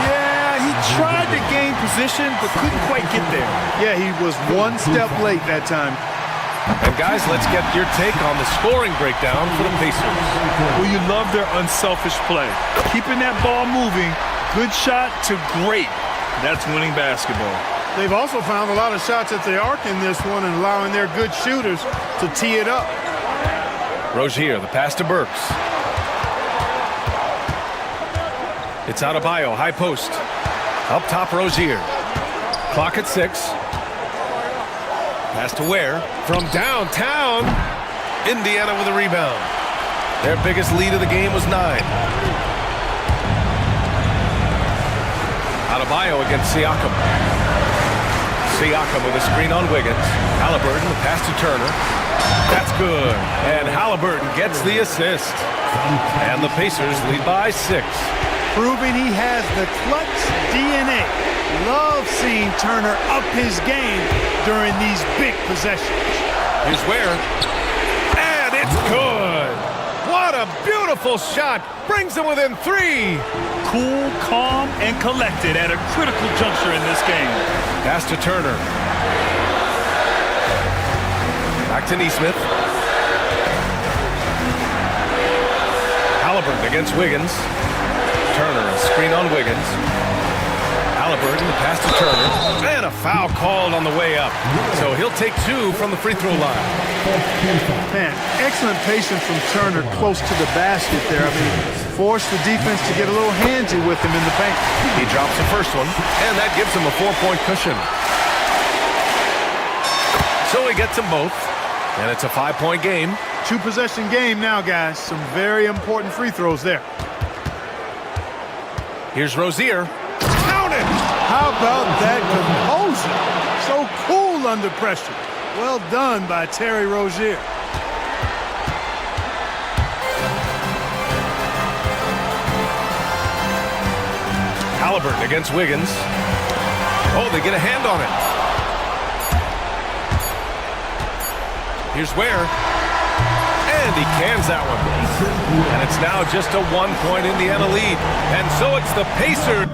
Yeah, he tried to gain position, but couldn't quite get there. Yeah, he was one step late that time. And guys, let's get your take on the scoring breakdown for the Pacers. Well, you love their unselfish play. Keeping that ball moving, good shot to great. That's winning basketball. They've also found a lot of shots at the arc in this one and allowing their good shooters to tee it up. Rozier, the pass to Burks. It's Adebayo, high post. Up top, Rozier. Clock at 6. Pass to Ware. From downtown. Indiana with a rebound. Their biggest lead of the game was 9. Adebayo against Siakam. Siakam with a screen on Wiggins. Halliburton, the pass to Turner. That's good. And Halliburton gets the assist. And the Pacers lead by 6. Proving he has the clutch DNA. Love seeing Turner up his game during these big possessions. Here's Ware. And it's good. What a beautiful shot. Brings them within 3. Cool, calm, and collected at a critical juncture in this game. Pass to Turner. Back to Neesmith. Halliburton against Wiggins. Turner, a screen on Wiggins. Halliburton, the pass to Turner. And a foul called on the way up. So he'll take 2 from the free throw line. Man, excellent patience from Turner close to the basket there. I mean, forced the defense to get a little handsy with him in the paint. He drops the first one, and that gives him a 4-point cushion. So he gets them both. And it's a 5-point game. 2-possession game now, guys. Some very important free throws there. Here's Rozier. Counted! How about that composure? So cool under pressure. Well done by Terry Rozier. Halliburton against Wiggins. Oh, they get a hand on it. Here's Ware. And he cans that one. And it's now just a 1-point Indiana lead. And so it's the Pacers.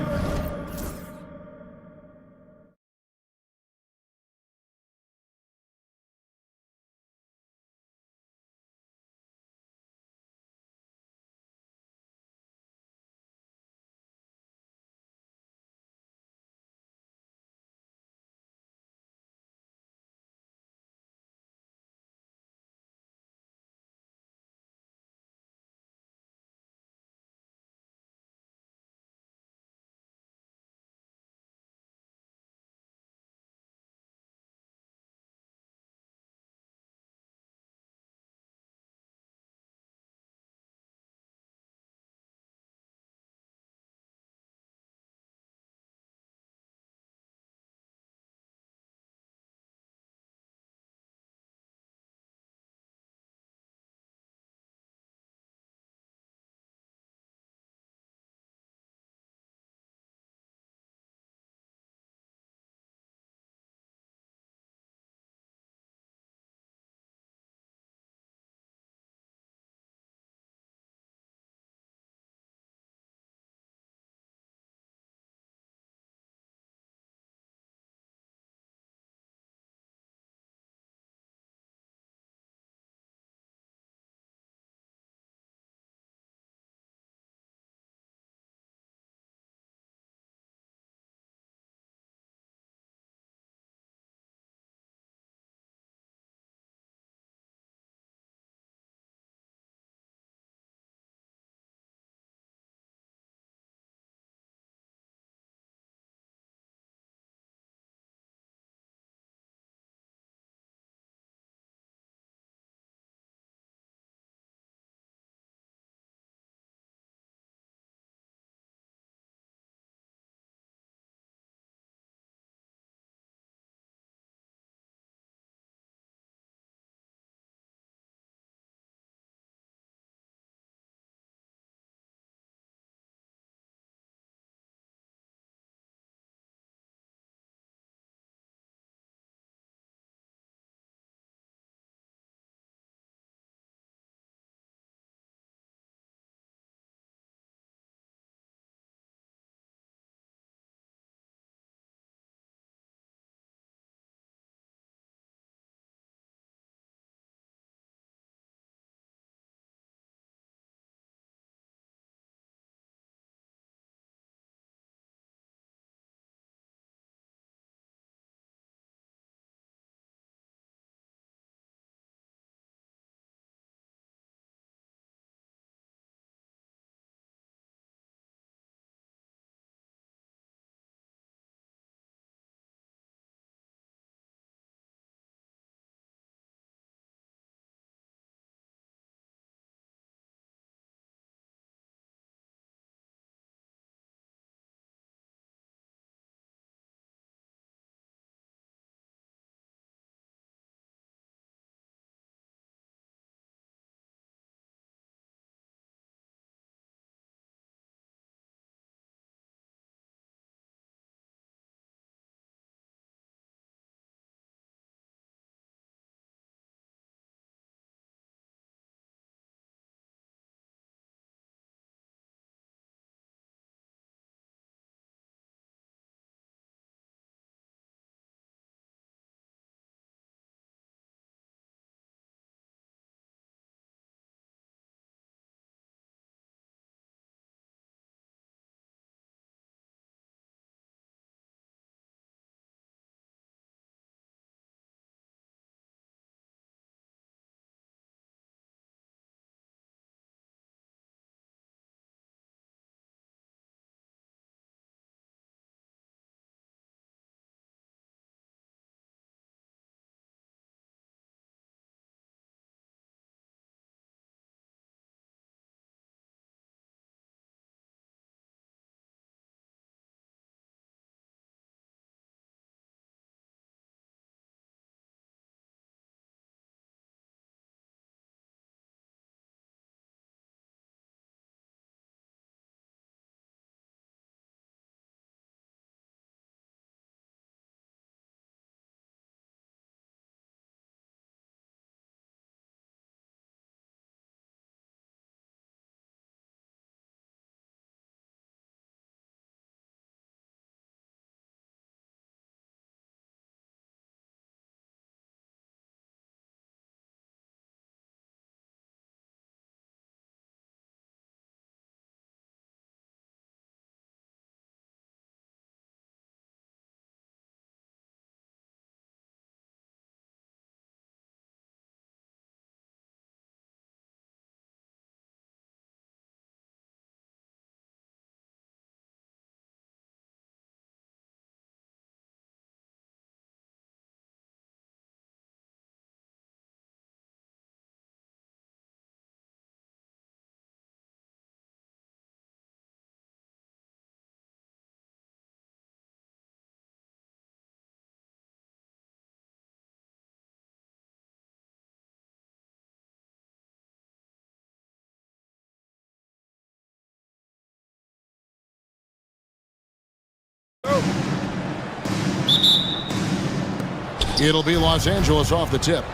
It'll be Los Angeles off the tip.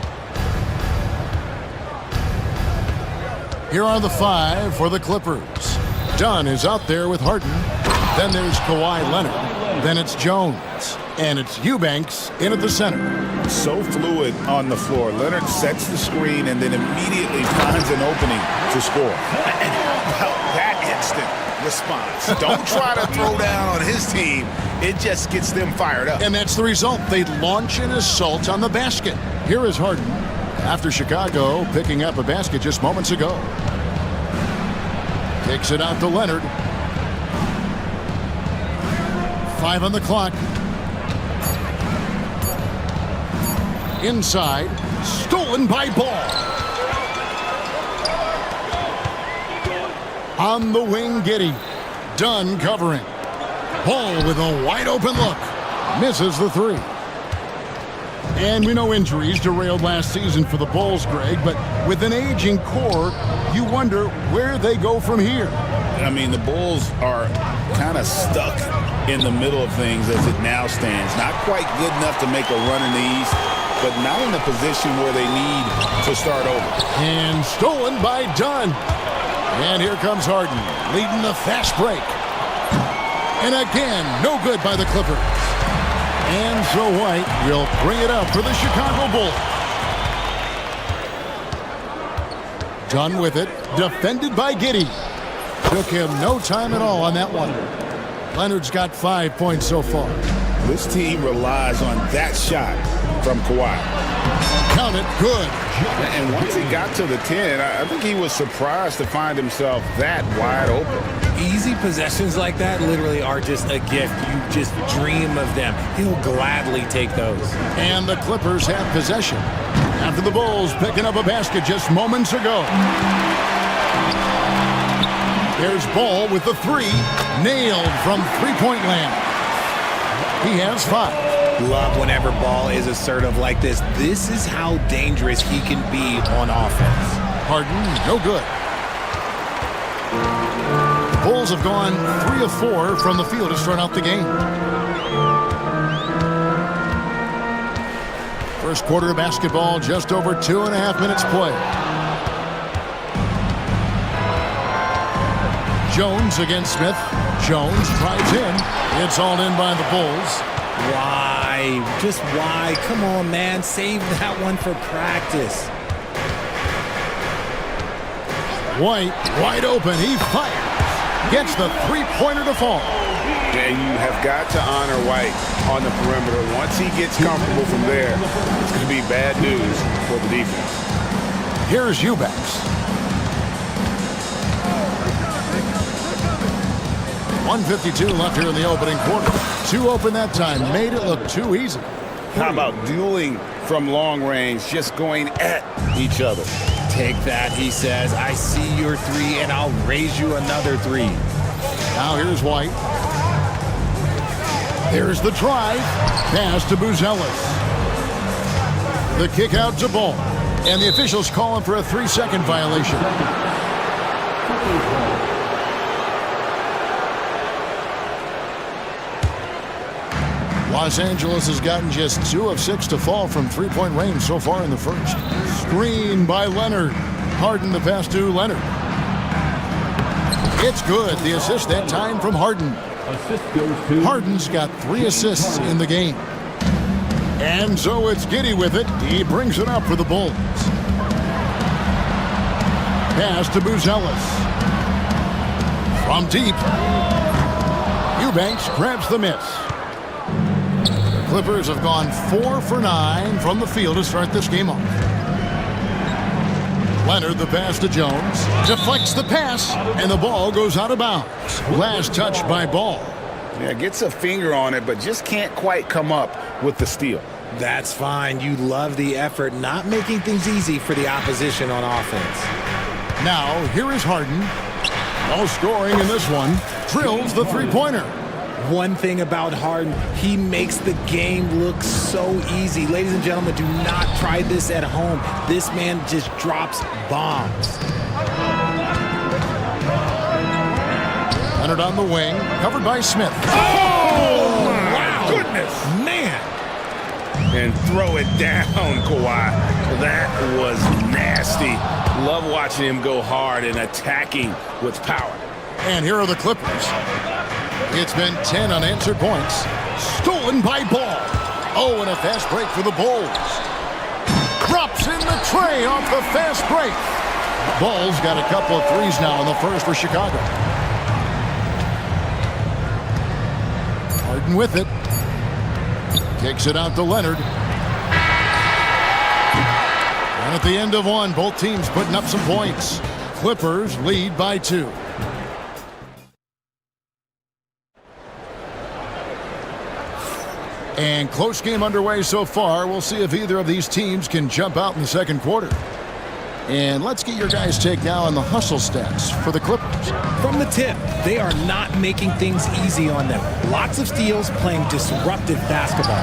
Here are the 5 for the Clippers. Dunn is out there with Harden. Then there's Kawhi Leonard. Then it's Jones. And it's Eubanks in at the center. So fluid on the floor. Leonard sets the screen and then immediately finds an opening to score. And how about that instant response? Don't try to throw down on his team. It just gets them fired up. And that's the result. They launch an assault on the basket. Here is Harden after Chicago picking up a basket just moments ago. Takes it out to Leonard. 5 on the clock. Inside, stolen by Ball. On the wing, Giddey. Dunn covering. Ball with a wide open look. Misses the 3. And we know injuries derailed last season for the Bulls, Greg, but with an aging core, you wonder where they go from here. I mean, the Bulls are kind of stuck in the middle of things as it now stands. Not quite good enough to make a run in the East, but not in a position where they need to start over. And stolen by Dunn. And here comes Harden, leading the fast break. And again, no good by the Clippers. And so White will bring it up for the Chicago Bulls. Dunn with it, defended by Giddey. Took him no time at all on that one. Leonard's got 5 points so far. This team relies on that shot from Kawhi. Count it, good. And once he got to the 10, I think he was surprised to find himself that wide open. Easy possessions like that literally are just a gift. You just dream of them. He'll gladly take those. And the Clippers have possession after the Bulls picking up a basket just moments ago. There's Ball with the 3, nailed from three-point land. He has 5. Love whenever Ball is assertive like this. This is how dangerous he can be on offense. Harden, no good. The Bulls have gone 3 of 4 from the field to start out the game. First quarter of basketball, just over 2.5 minutes play. Jones against Smith. Jones drives in. It's all in by the Bulls. Why? Just why? Come on, man. Save that one for practice. White, wide open. He fires. Gets the three-pointer to fall. And you have got to honor White on the perimeter. Once he gets comfortable from there, it's going to be bad news for the defense. Here's Eubanks. 1:52 left here in the opening quarter. 2 open that time. Made it look too easy. How about dueling from long range, just going at each other? Take that, he says. I see your 3, and I'll raise you another 3. Now here's White. There's the drive. Pass to Buzelis. The kick out to Ball. And the officials calling for a 3-second violation. Los Angeles has gotten just 2 of 6 to fall from three-point range so far in the first. Screen by Leonard. Harden the pass to Leonard. It's good. The assist that time from Harden. Harden's got 3 assists in the game. And so it's Giddey with it. He brings it up for the Bulls. Pass to Buzelis. From deep. Eubanks grabs the miss. Clippers have gone 4 for 9 from the field to start this game off. Leonard the pass to Jones. Deflects the pass, and the ball goes out of bounds. Last touch by Ball. Yeah, gets a finger on it, but just can't quite come up with the steal. That's fine. You love the effort, not making things easy for the opposition on offense. Now, here is Harden. No scoring in this one. Drills the three-pointer. One thing about Harden, he makes the game look so easy. Ladies and gentlemen, do not try this at home. This man just drops bombs. Leonard on the wing, covered by Smith. Oh! throw it down, Kawhi. That was nasty. Love watching him go hard and attacking with power. And here are the Clippers. It's been 10 unanswered points. Stolen by Ball. Oh, and a fast break for the Bulls. Drops in the tray off the fast break. Ball's got a couple of threes now in the first for Chicago. Harden with it. Kicks it out to Leonard. And at the end of one, both teams putting up some points. Clippers lead by 2. And close game underway so far. We'll see if either of these teams can jump out in the second quarter. And let's get your guys' take now on the hustle stats for the Clippers. From the tip, they are not making things easy on them. Lots of steals, playing disruptive basketball.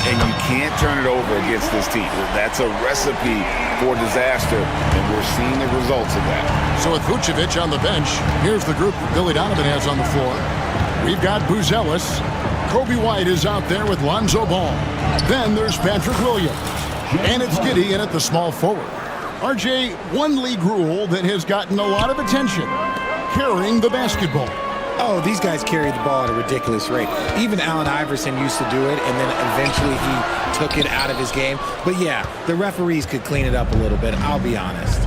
And you can't turn it over against this team. That's a recipe for disaster, and we're seeing the results of that. So with Vucevic on the bench, here's the group that Billy Donovan has on the floor. We've got Buzelis. Kobe White is out there with Lonzo Ball. Then there's Patrick Williams. And it's Giddey in at the small forward. RJ, one league rule that has gotten a lot of attention, carrying the basketball. Oh, these guys carry the ball at a ridiculous rate. Even Allen Iverson used to do it, and then eventually he took it out of his game. But yeah, the referees could clean it up a little bit, I'll be honest.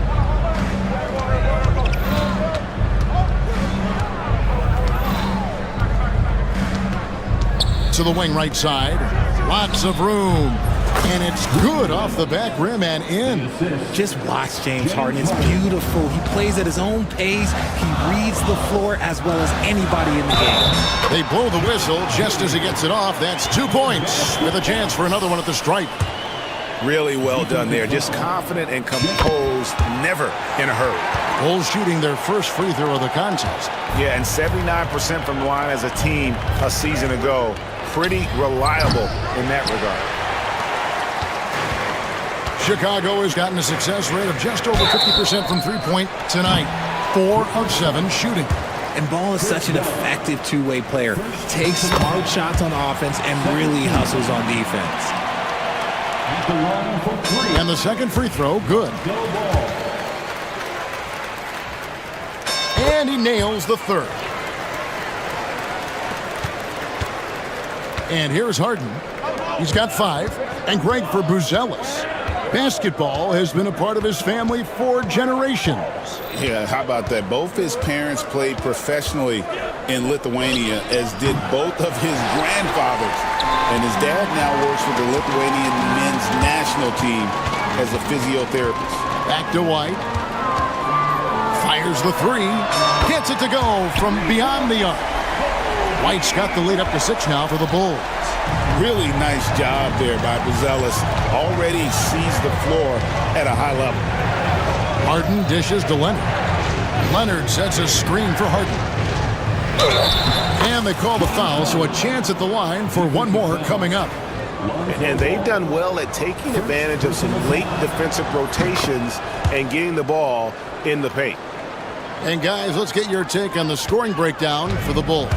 To the wing right side. Lots of room. And it's good off the back rim and in. Just watch James Harden. It's beautiful. He plays at his own pace. He reads the floor as well as anybody in the game. They blow the whistle just as he gets it off. That's 2 points with a chance for another one at the stripe. Really well done there. Just confident and composed, never in a hurry. Bulls shooting their first free throw of the contest. Yeah, and 79% from the line as a team a season ago. Pretty reliable in that regard. Chicago has gotten a success rate of just over 50% from three-point tonight. 4 of 7 shooting. And Ball is such an effective two-way player. Takes smart shots on offense and really hustles on defense. And the second free throw, good. And he nails the third. And here's Harden. He's got 5. And great for Buzelis. Basketball has been a part of his family for generations. Yeah, how about that? Both his parents played professionally in Lithuania, as did both of his grandfathers. And his dad now works with the Lithuanian men's national team as a physiotherapist. Back to White. Fires the 3. Gets it to go from beyond the arc. White's got the lead up to 6 now for the Bulls. Really nice job there by Buzelis. Already sees the floor at a high level. Harden dishes to Leonard. Leonard sets a screen for Harden. And they call the foul, so a chance at the line for one more coming up. And they've done well at taking advantage of some late defensive rotations and getting the ball in the paint. And guys, let's get your take on the scoring breakdown for the Bulls.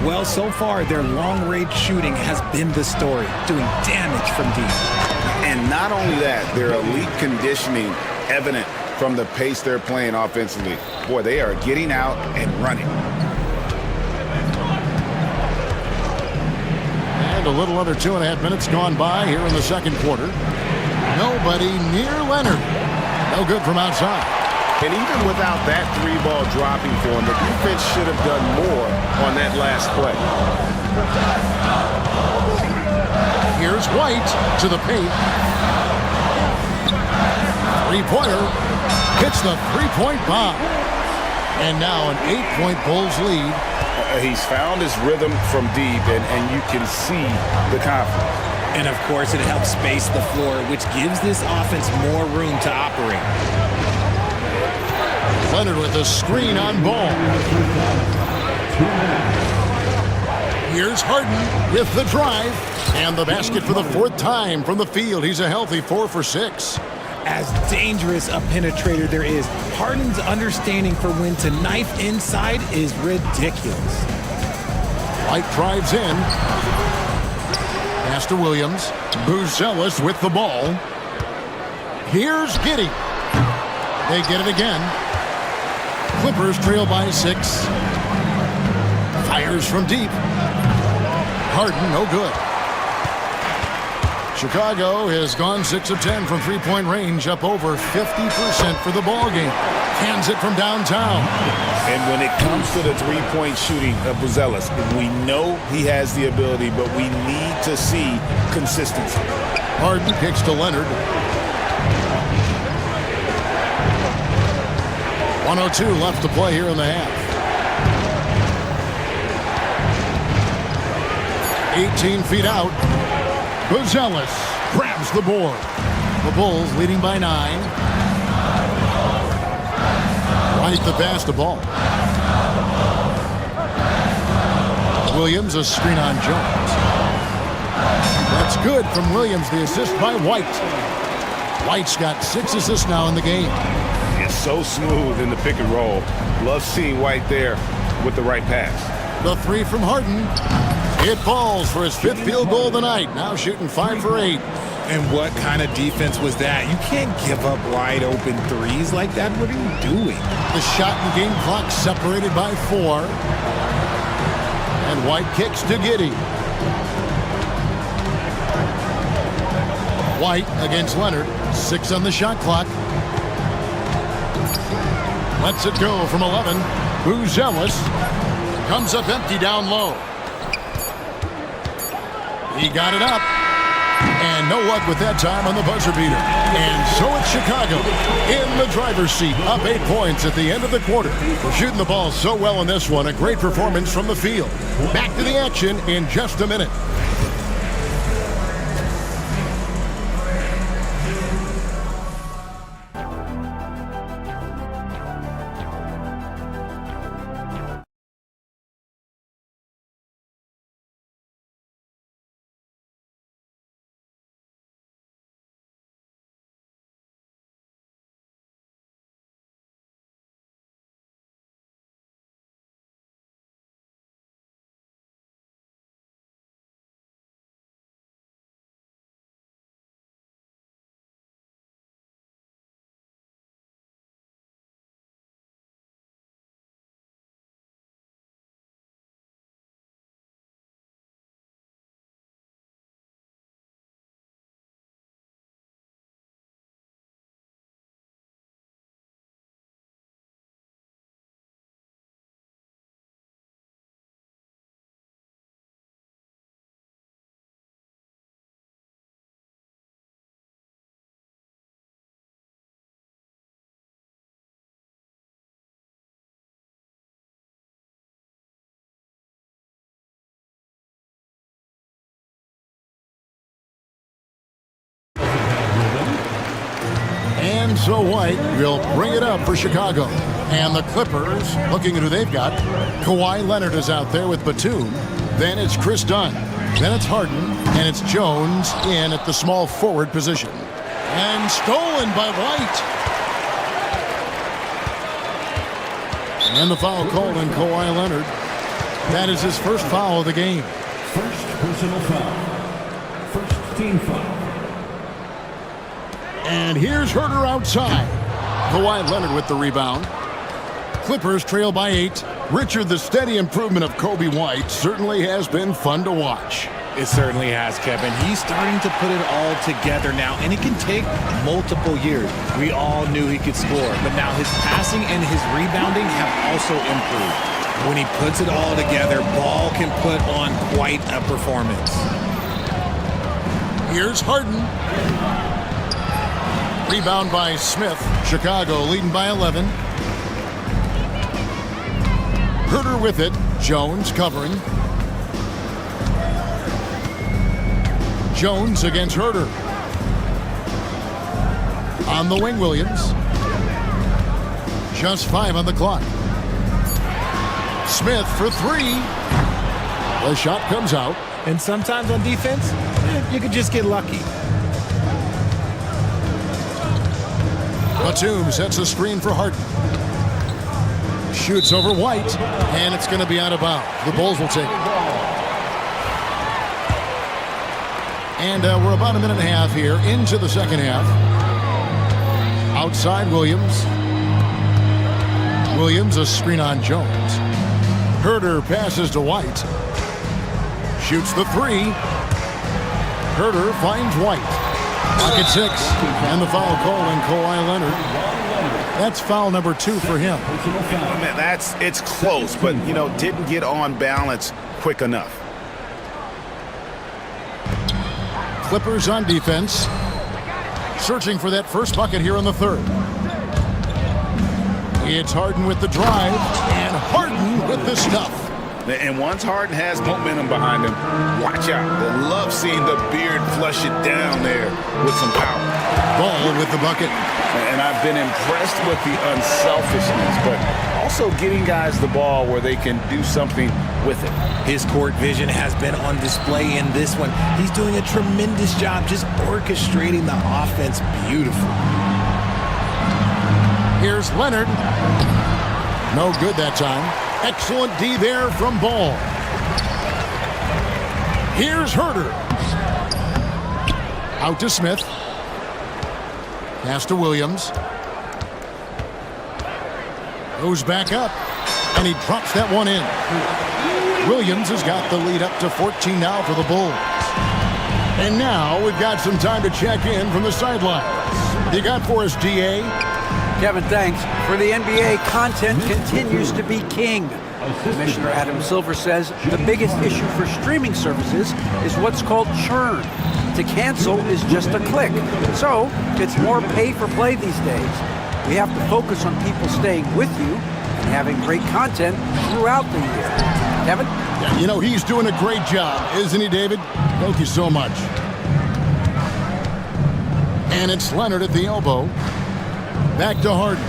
Well, so far, their long-range shooting has been the story, doing damage from deep. And not only that, their elite conditioning evident from the pace they're playing offensively. Boy, they are getting out and running. And a little under 2.5 minutes gone by here in the second quarter. Nobody near Leonard. No good from outside. And even without that 3-ball dropping for him, the defense should have done more on that last play. Here's White to the paint. Three-pointer. Hits the three-point bomb. And now an 8-point Bulls lead. He's found his rhythm from deep, and you can see the confidence. And, of course, it helps space the floor, which gives this offense more room to operate. Leonard with a screen on Ball. Here's Harden with the drive. And the basket for the 4th time from the field. He's a healthy 4 for 6. As dangerous a penetrator there is, Harden's understanding for when to knife inside is ridiculous. White drives in. Pass pass to Williams. Buzelis with the ball. Here's Giddey. They get it again. Clippers trail by 6. Fires from deep. Harden, no good. Chicago has gone 6 of 10 from three-point range, up over 50% for the ball game. Hands it from downtown. And when it comes to the three-point shooting of Buzelis, we know he has the ability, but we need to see consistency. Harden kicks to Leonard. 1:02 left to play here in the half. 18 feet out. Buzelis grabs the board. The Bulls leading by 9. Right the pass to Ball. Williams, a screen on Jones. That's good from Williams, the assist by White. White's got 6 assists now in the game. It's so smooth in the pick and roll. Love seeing White there with the right pass. The 3 from Harden. It falls for his 5th field goal of the night. Now shooting 5 for 8. And what kind of defense was that? You can't give up wide open threes like that. What are you doing? The shot and game clock separated by 4. And White kicks to Giddey. White against Leonard. 6 on the shot clock. Lets it go from 11. Buzelis comes up empty down low. He got it up. And no luck with that time on the buzzer beater. And so it's Chicago in the driver's seat, up 8 points at the end of the quarter. We're shooting the ball so well in this one. A great performance from the field. Back to the action in just a minute. And so White will bring it up for Chicago. And the Clippers, looking at who they've got. Kawhi Leonard is out there with Batum. Then it's Chris Dunn. Then it's Harden. And it's Jones in at the small forward position. And stolen by White. And the foul called on Kawhi Leonard. That is his first foul of the game. First personal foul. First team foul. And here's Herter outside. Kawhi Leonard with the rebound. Clippers trail by 8. Richard, the steady improvement of Kobe White certainly has been fun to watch. It certainly has, Kevin. He's starting to put it all together now, and it can take multiple years. We all knew he could score, but now his passing and his rebounding have also improved. When he puts it all together, Ball can put on quite a performance. Here's Harden. Rebound by Smith. Chicago leading by 11. Herter with it. Jones covering. Jones against Herter. On the wing, Williams. Just 5 on the clock. Smith for 3. The shot comes out. And sometimes on defense, you could just get lucky. Batum sets a screen for Harden. Shoots over White, and it's going to be out of bounds. The Bulls will take it. And we're about a minute and a half here into the second half. Outside Williams. Williams, a screen on Jones. Herder passes to White. Shoots the three. Herder finds White. Pocket 6. And the foul call on Kawhi Leonard. That's foul number 2 for him. Man, it's close, but, didn't get on balance quick enough. Clippers on defense. Searching for that first bucket here in the third. It's Harden with the drive, and Harden with the stuff. And once Harden has momentum behind him, watch out. I love seeing the beard flush it down there with some power. Ball with the bucket. And I've been impressed with the unselfishness, but also getting guys the ball where they can do something with it. His court vision has been on display in this one. He's doing a tremendous job just orchestrating the offense beautifully. Here's Leonard. No good that time. Excellent D there from Ball. Here's Herder. Out to Smith. Pass to Williams. Goes back up. And he drops that one in. Williams has got the lead up to 14 now for the Bulls. And now we've got some time to check in from the sidelines. You got for us, DA? Kevin, thanks. For the NBA, content continues to be king. Commissioner Adam Silver says the biggest issue for streaming services is what's called churn. To cancel is just a click. So it's more pay for play these days. We have to focus on people staying with you and having great content throughout the year. Kevin? Yeah, he's doing a great job, isn't he, David? Thank you so much. And it's Leonard at the elbow. Back to Harden.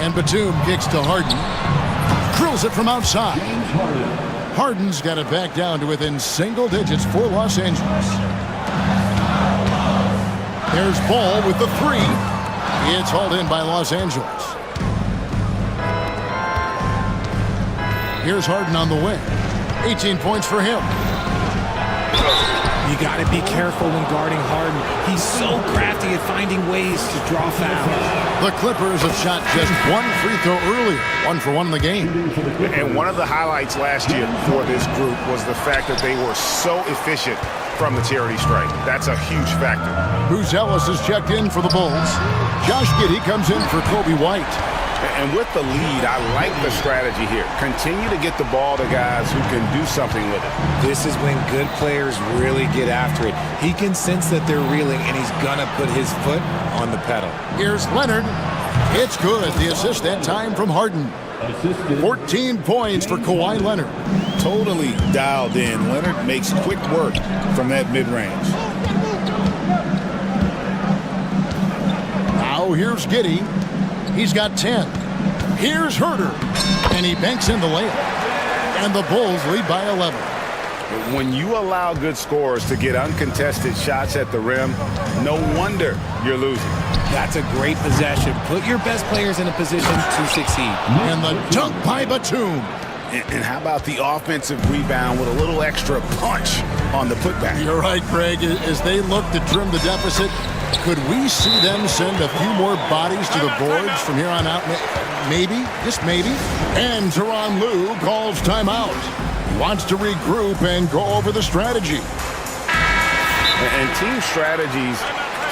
And Batum kicks to Harden. Drills it from outside. Harden's got it back down to within single digits for Los Angeles. There's Ball with the three. It's hauled in by Los Angeles. Here's Harden on the wing. 18 points for him. You got to be careful when guarding Harden. He's so crafty at finding ways to draw fouls. The Clippers have shot just one free throw earlier. 1 for 1 in the game. And one of the highlights last year for this group was the fact that they were so efficient from the charity stripe. That's a huge factor. Bruce Ellis has checked in for the Bulls. Josh Giddey comes in for Kobe White. And with the lead, I like the strategy here. Continue to get the ball to guys who can do something with it. This is when good players really get after it. He can sense that they're reeling, and he's going to put his foot on the pedal. Here's Leonard. It's good. The assist that time from Harden. 14 points for Kawhi Leonard. Totally dialed in. Leonard makes quick work from that mid-range. Now here's Giddey. He's got 10. Here's Herder. And he banks in the layup. And the Bulls lead by 11. When you allow good scorers to get uncontested shots at the rim, no wonder you're losing. That's a great possession. Put your best players in a position to succeed. And the dunk by Batum. And how about the offensive rebound with a little extra punch on the putback? You're right, Greg. As they look to trim the deficit, could we see them send a few more bodies to the boards from here on out? Maybe, just maybe. And Tyronn Lue calls timeout. He wants to regroup and go over the strategy. And team strategies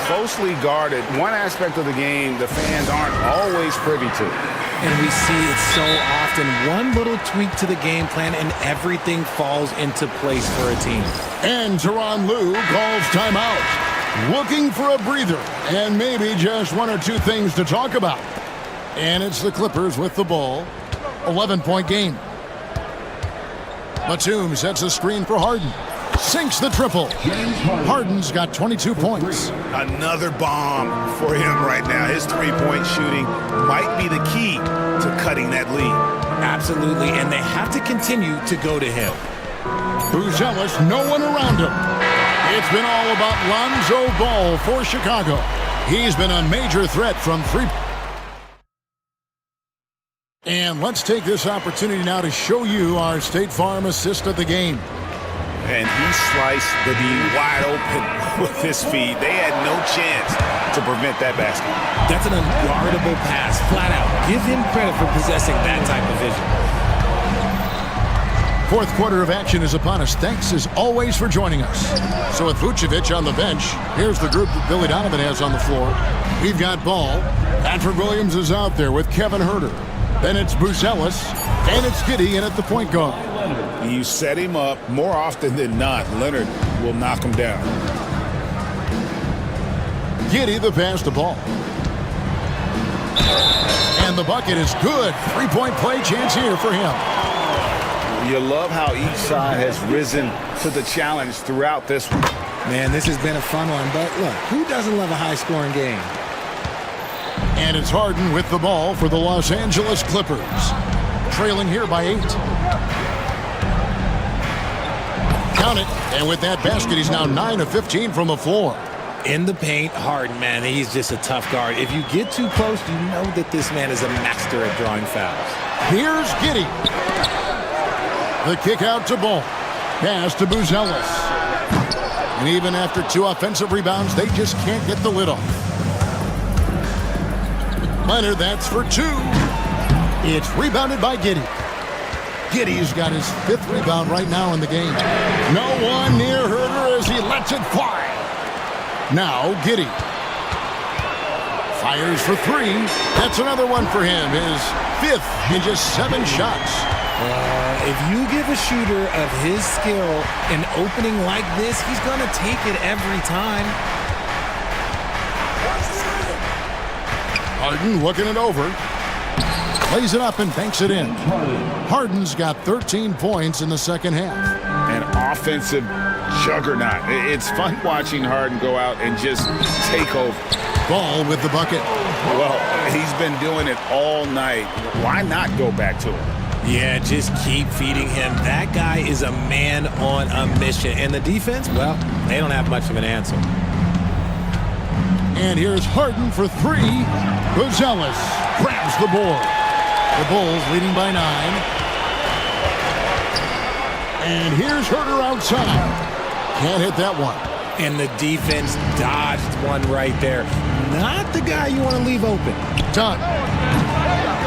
closely guarded. One aspect of the game the fans aren't always privy to. And we see it so often. One little tweak to the game plan and everything falls into place for a team. And Tyronn Lue calls timeout. Looking for a breather and maybe just 1 or 2 things to talk about. And it's the Clippers with the ball. 11-point game. Batum sets a screen for Harden. Sinks the triple. Harden's got 22 points. Another bomb for him right now. His three-point shooting might be the key to cutting that lead. Absolutely, and they have to continue to go to him. Buzelis, no one around him. It's been all about Lonzo Ball for Chicago. He's been a major threat from three. And let's take this opportunity now to show you our State Farm assist of the game. and he sliced the D wide open with his feet. They had no chance to prevent that basket. That's an unguardable pass, flat out. Give him credit for possessing that type of vision. Fourth quarter of action is upon us. Thanks as always for joining us. So with Vucevic on the bench, here's the group that Billy Donovan has on the floor. We've got Ball. Patrick Williams is out there with Kevin Huerter. Then it's Buzelis. And it's Giddey in at the point guard. You set him up more often than not. Leonard will knock him down. Giddey the pass to Ball. And the bucket is good. Three-point play chance here for him. You love how each side has risen to the challenge throughout this one. Man, this has been a fun one, but look, who doesn't love a high-scoring game? And it's Harden with the ball for the Los Angeles Clippers. Trailing here by 8. Count it. And with that basket, he's now 9 of 15 from the floor. In the paint, Harden, man, he's just a tough guard. If you get too close, you know that this man is a master at drawing fouls. Here's Giddey. The kick out to Ball. Pass to Buzelis. And even after 2 offensive rebounds, they just can't get the lid off. Leonard, that's for 2. It's rebounded by Giddey. Giddey's got his 5th rebound right now in the game. No one near Huerter as he lets it fly. Now Giddey. Fires for 3. That's another one for him. His 5th in just 7 shots. If you give a shooter of his skill an opening like this, he's going to take it every time. Harden looking it over. Lays it up and banks it in. Harden's got 13 points in the second half. An offensive juggernaut. It's fun watching Harden go out and just take over. Ball with the bucket. Well, he's been doing it all night. Why not go back to it? Yeah, just keep feeding him. That guy is a man on a mission. And the defense, well, they don't have much of an answer. And here's Harden for 3. Buzelis grabs the board. The Bulls leading by 9. And here's Huerter outside. Can't hit that one. And the defense dodged one right there. Not the guy you want to leave open. Done.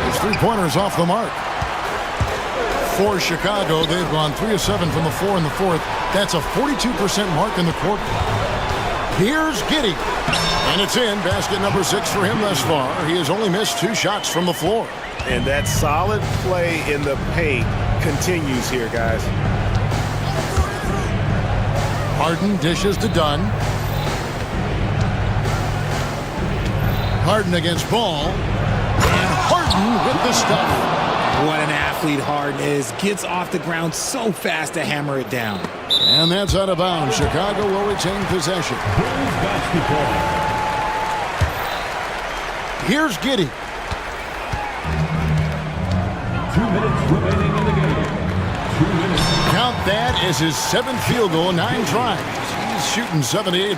His 3-pointers off the mark. For Chicago, they've gone 3 of 7 from the floor in the 4th. That's a 42% mark in the quarter. Here's Giddey. And it's in. Basket number 6 for him thus far. He has only missed 2 shots from the floor. And that solid play in the paint continues here, guys. Harden dishes to Dunn. Harden against Ball. And Harden with the stuff. What an athlete Harden is. Gets off the ground so fast to hammer it down. And that's out of bounds. Chicago will retain possession. Here's Giddey. 2 minutes remaining in the game. 2 minutes. Count that as his 7th field goal in 9 tries. He's shooting 78%.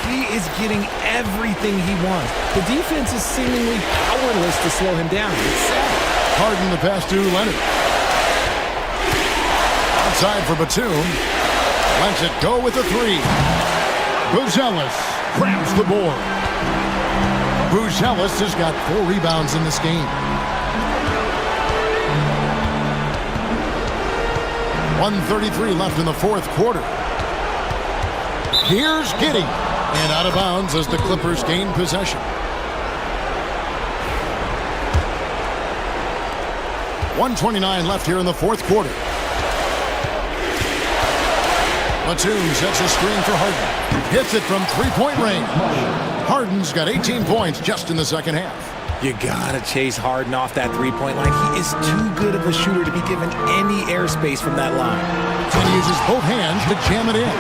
He is getting everything he wants. The defense is seemingly powerless to slow him down. It's sad. Harden the pass to Leonard. Outside for Batum. Lets it go with the 3. Buzelis grabs the board. Buzelis has got 4 rebounds in this game. 1:33 left in the 4th quarter. Here's Giddey. And out of bounds as the Clippers gain possession. 1:29 left here in the 4th quarter. Batum sets a screen for Harden. Hits it from 3-point range. Harden's got 18 points just in the second half. You gotta chase Harden off that 3-point line. He is too good of a shooter to be given any airspace from that line. And he uses both hands to jam it in.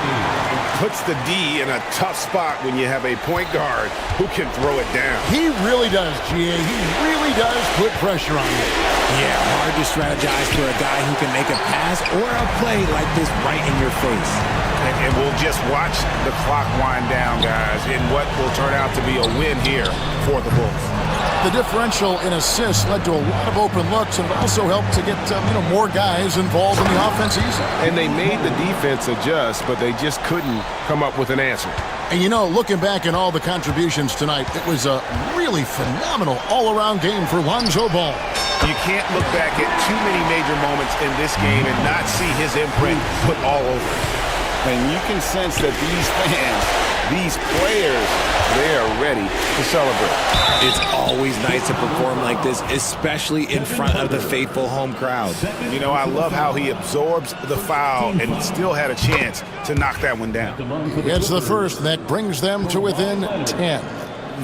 Puts the D in a tough spot when you have a point guard who can throw it down. He really does, GA. He really does put pressure on you. Yeah, hard to strategize for a guy who can make a pass or a play like this right in your face. And we'll just watch the clock wind down, guys, in what will turn out to be a win here for the Bulls. The differential in assists led to a lot of open looks, and it also helped to get more guys involved in the offense easily. And they made the defense adjust, but they just couldn't come up with an answer. And looking back at all the contributions tonight, it was a really phenomenal all-around game for Lonzo Ball. You can't look back at too many major moments in this game and not see his imprint put all over it. And you can sense that these fans, these players, they are ready to celebrate. It's always nice to perform like this, especially in front of the faithful home crowd. I love how he absorbs the foul and still had a chance to knock that one down. It's the first that brings them to within 10.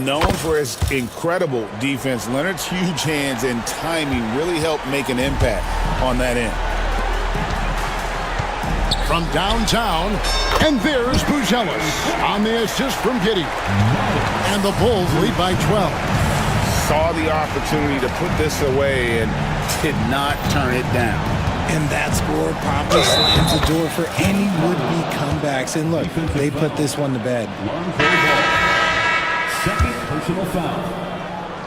Known for his incredible defense, Leonard's huge hands and timing really helped make an impact on that end. From downtown, and there's Buzelis on the assist from Giddey. And the Bulls lead by 12. Saw the opportunity to put this away and did not turn it down. And that score promptly slams the door for any would-be comebacks. And look, they put this one to bed. Second personal foul.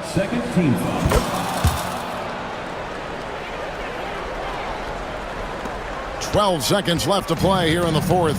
Second team foul. 12 seconds left to play here in the fourth.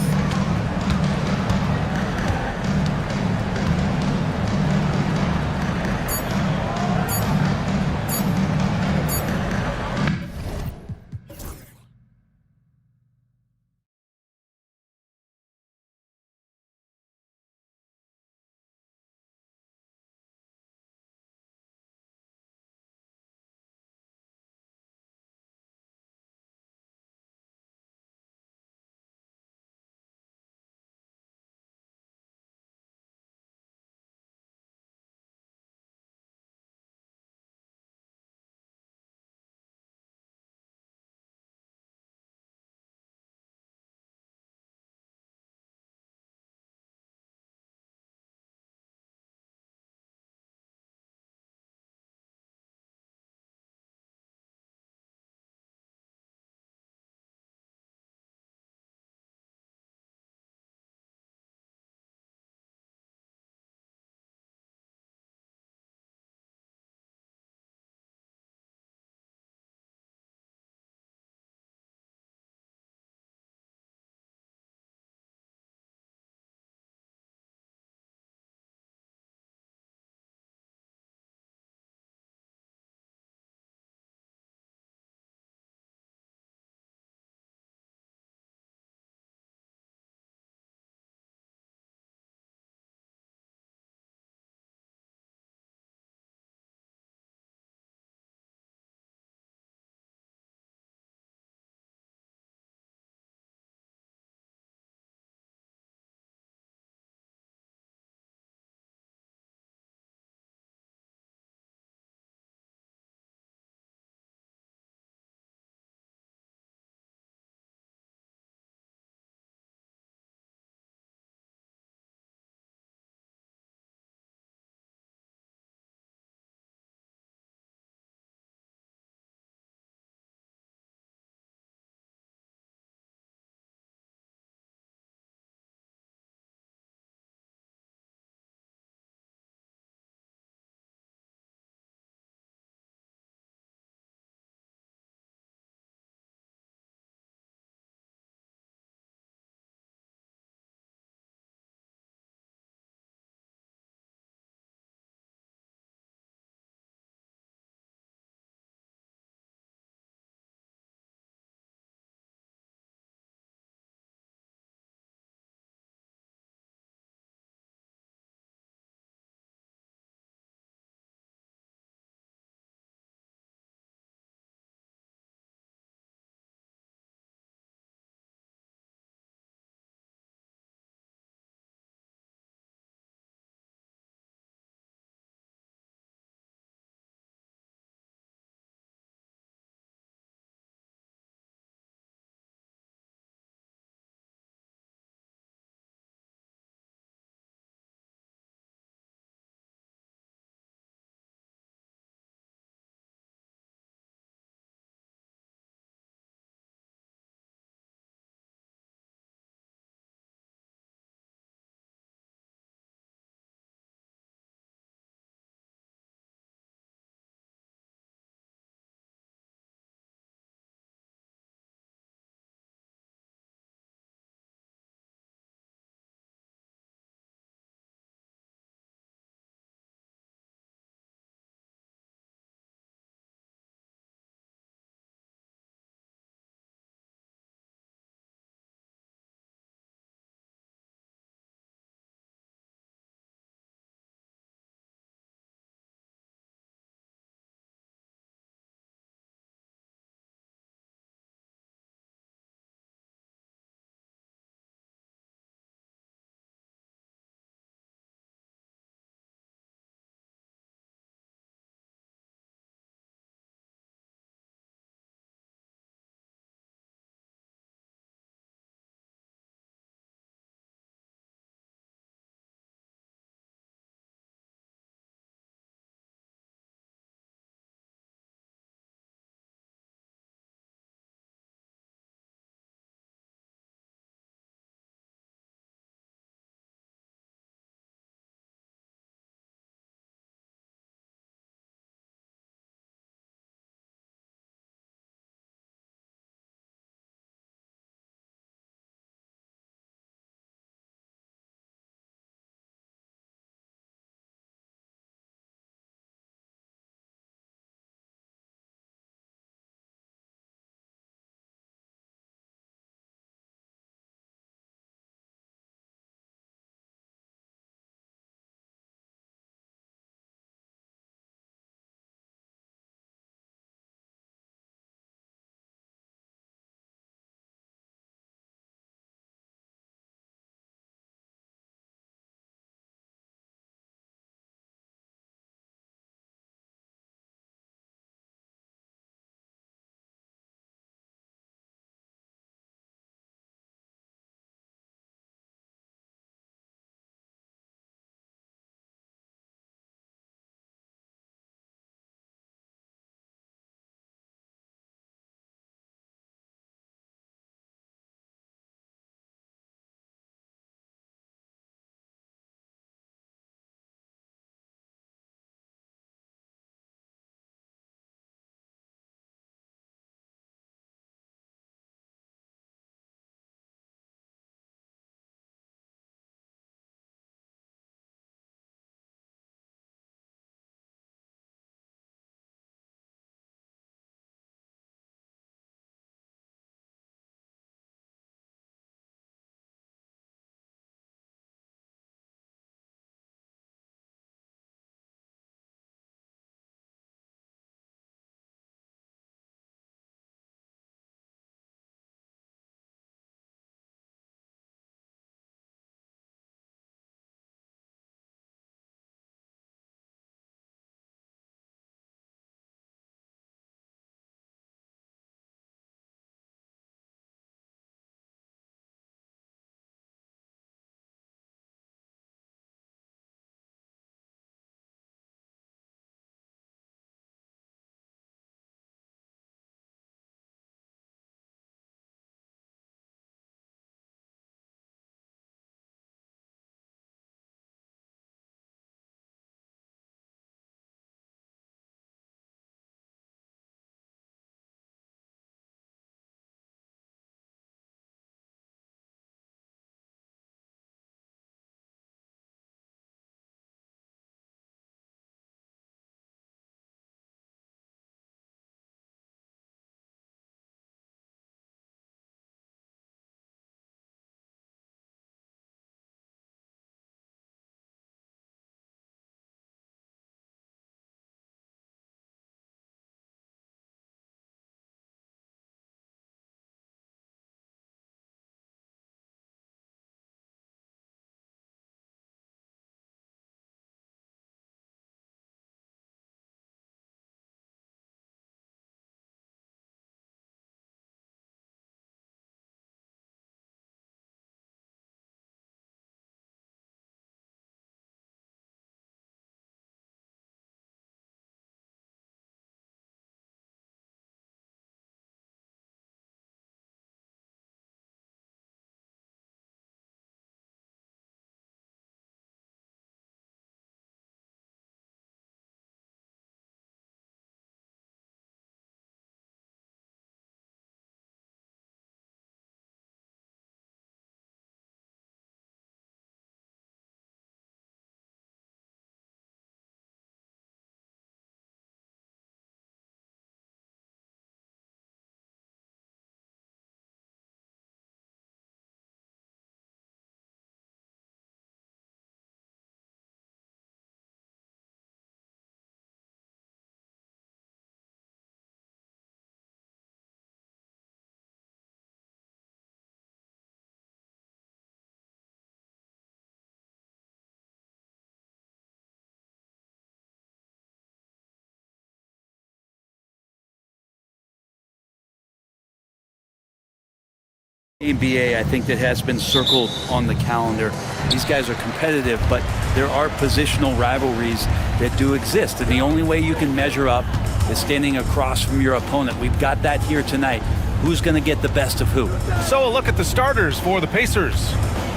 NBA, I think, that has been circled on the calendar. These guys are competitive, but there are positional rivalries that do exist. And the only way you can measure up is standing across from your opponent. We've got that here tonight. Who's going to get the best of who? So a look at the starters for the Pacers.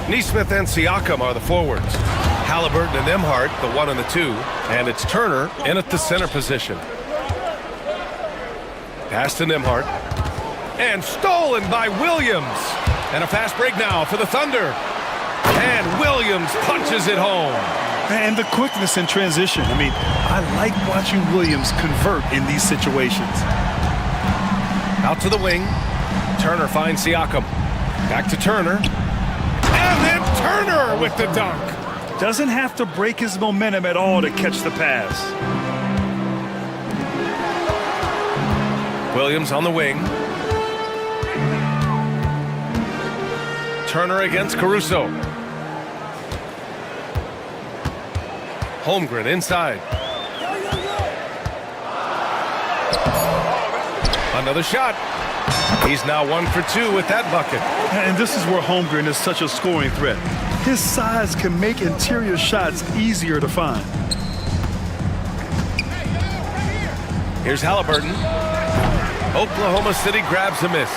Nesmith and Siakam are the forwards. Halliburton and Nembhard, the 1 and the 2. And it's Turner in at the center position. Pass to Nembhard. And stolen by Williams. And a fast break now for the Thunder. And Williams punches it home. And the quickness in transition. I mean, I like watching Williams convert in these situations. Out to the wing. Turner finds Siakam. Back to Turner. And then Turner with the dunk. Doesn't have to break his momentum at all to catch the pass. Williams on the wing. Turner against Caruso. Holmgren inside. Another shot. He's now 1 for 2 with that bucket. And this is where Holmgren is such a scoring threat. His size can make interior shots easier to find. Here's Halliburton. Oklahoma City grabs a miss.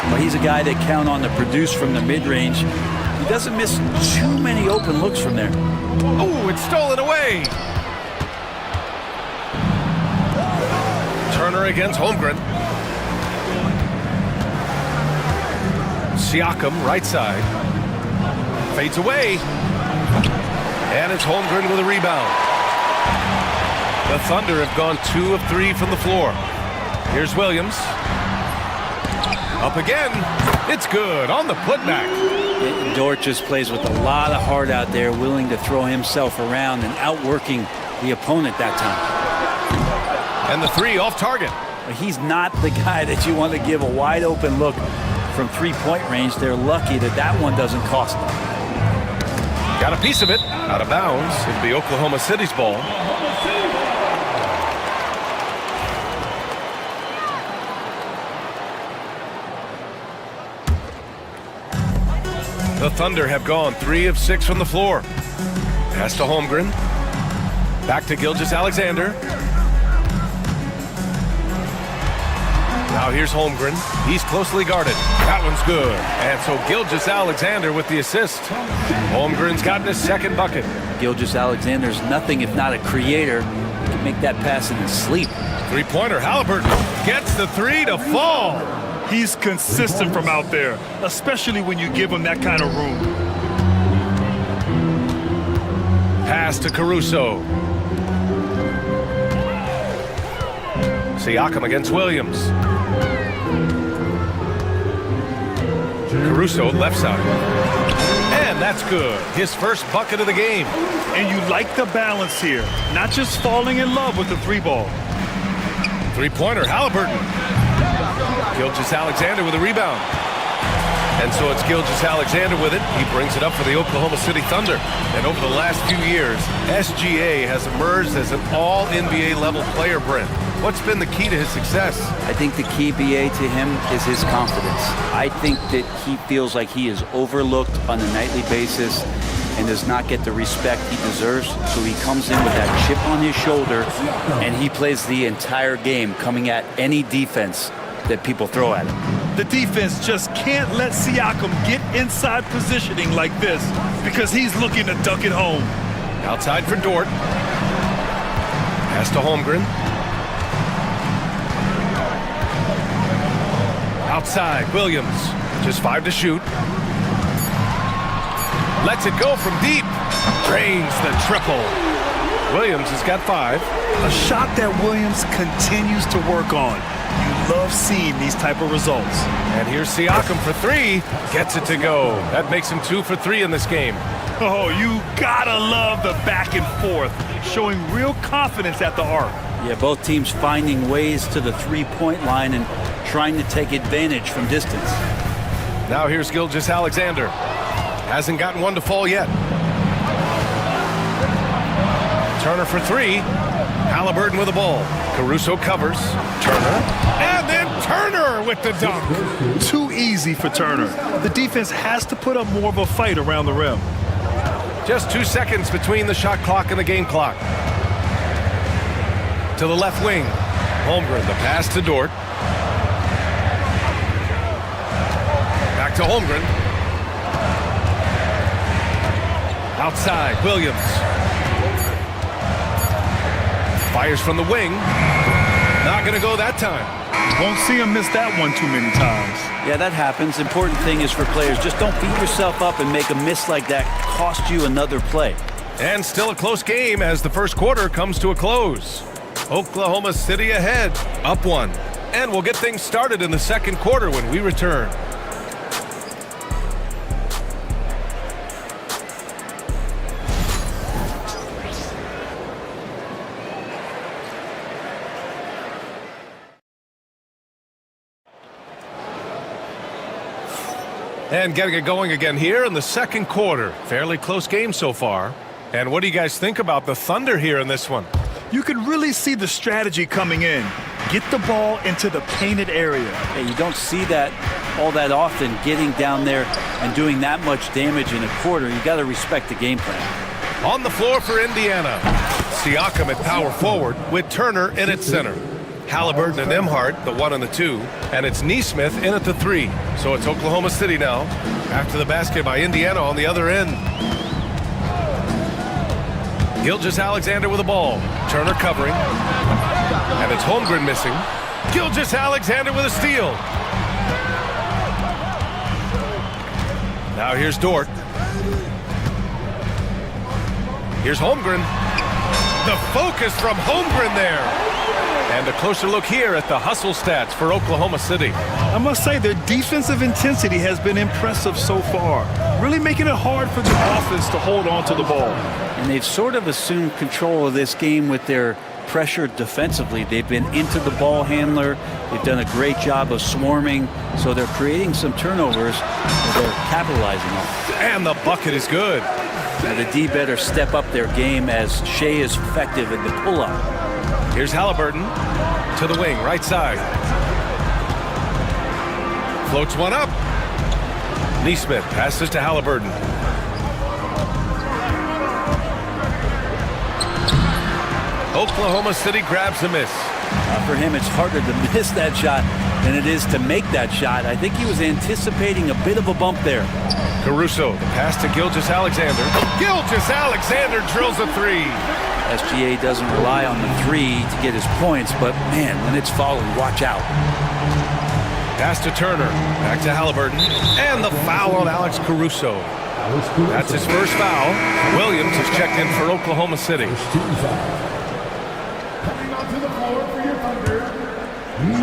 Well, he's a guy they count on to produce from the mid-range. He doesn't miss too many open looks from there. Oh, it's stolen away. Turner against Holmgren. Siakam, right side. Fades away. And it's Holmgren with a rebound. The Thunder have gone 2 of 3 from the floor. Here's Williams. Up again. It's good on the putback. Dort just plays with a lot of heart out there, willing to throw himself around and outworking the opponent that time. And the 3 off target. But he's not the guy that you want to give a wide open look from 3-point range. They're lucky that that one doesn't cost them. Got a piece of it. Out of bounds. It'll be Oklahoma City's ball. The Thunder have gone 3 of 6 from the floor. Pass to Holmgren. Back to Gilgeous-Alexander. Now here's Holmgren. He's closely guarded. That one's good. And so Gilgeous-Alexander with the assist. Holmgren's gotten his second bucket. Gilgeous-Alexander's nothing if not a creator. He can make that pass in his sleep. 3-pointer. Halliburton gets the 3 to fall. He's consistent from out there, especially when you give him that kind of room. Pass to Caruso. Siakam against Williams. Caruso left side. And that's good. His first bucket of the game. And you like the balance here, not just falling in love with the 3-ball. 3-pointer. Halliburton. Gilgeous-Alexander with a rebound. And so it's Gilgeous-Alexander with it. He brings it up for the Oklahoma City Thunder. And over the last few years, SGA has emerged as an all-NBA level player, Brent. What's been the key to his success? I think the key, BA, to him is his confidence. I think that he feels like he is overlooked on a nightly basis and does not get the respect he deserves. So he comes in with that chip on his shoulder, and he plays the entire game coming at any defense that people throw at him. The defense just can't let Siakam get inside positioning like this because he's looking to dunk it home. Outside for Dort. Pass to Holmgren. Outside, Williams. Just 5 to shoot. Lets it go from deep. Drains the triple. Williams has got 5. A shot that Williams continues to work on. You love seeing these type of results. And here's Siakam for 3. Gets it to go. That makes him 2 for 3 in this game. Oh, you gotta love the back and forth, showing real confidence at the arc. Yeah, both teams finding ways to the 3-point line and trying to take advantage from distance. Now here's Gilgeous-Alexander. Hasn't gotten one to fall yet. Turner for 3. Halliburton with the ball. Caruso covers. Turner. And then Turner with the dunk. Too easy for Turner. The defense has to put up more of a fight around the rim. Just 2 seconds between the shot clock and the game clock. To the left wing. Holmgren, the pass to Dort. Back to Holmgren. Outside, Williams. Fires from the wing. Not going to go that time. Won't see him miss that one too many times. Yeah, that happens. Important thing is for players, just don't beat yourself up and make a miss like that cost you another play. And still a close game as the first quarter comes to a close. Oklahoma City ahead, up 1. And we'll get things started in the second quarter when we return. And getting it going again here in the second quarter. Fairly close game so far. And what do you guys think about the Thunder here in this one? You can really see the strategy coming in. Get the ball into the painted area. Hey, you don't see that all that often, getting down there and doing that much damage in a quarter. You got to respect the game plan. On the floor for Indiana. Siakam at power forward with Turner in at center. Halliburton and Emhart, the 1 and the 2. And it's Neesmith in at the 3. So it's Oklahoma City now. After the basket by Indiana on the other end. Gilgeous-Alexander with the ball. Turner covering. And it's Holmgren missing. Gilgeous-Alexander with a steal. Now here's Dort. Here's Holmgren. The focus from Holmgren there. And a closer look here at the hustle stats for Oklahoma City. I must say their defensive intensity has been impressive so far, really making it hard for the offense to hold on to the ball. And they've sort of assumed control of this game with their pressure defensively. They've been into the ball handler. They've done a great job of swarming. So they're creating some turnovers that they're capitalizing on. And the bucket is good. Now the D better step up their game as Shea is effective in the pull-up. Here's Halliburton to the wing, right side. Floats one up. Neesmith passes to Halliburton. Oklahoma City grabs a miss. For him, it's harder to miss that shot than it is to make that shot. I think he was anticipating a bit of a bump there. Caruso, the pass to Gilgeous-Alexander. Gilgeous-Alexander drills a 3. SGA doesn't rely on the 3 to get his points, but man, when it's falling, watch out. Pass to Turner, back to Halliburton, and the foul on Alex Caruso. That's his first foul. Williams is checked in for Oklahoma City. Coming onto the floor for your Thunder,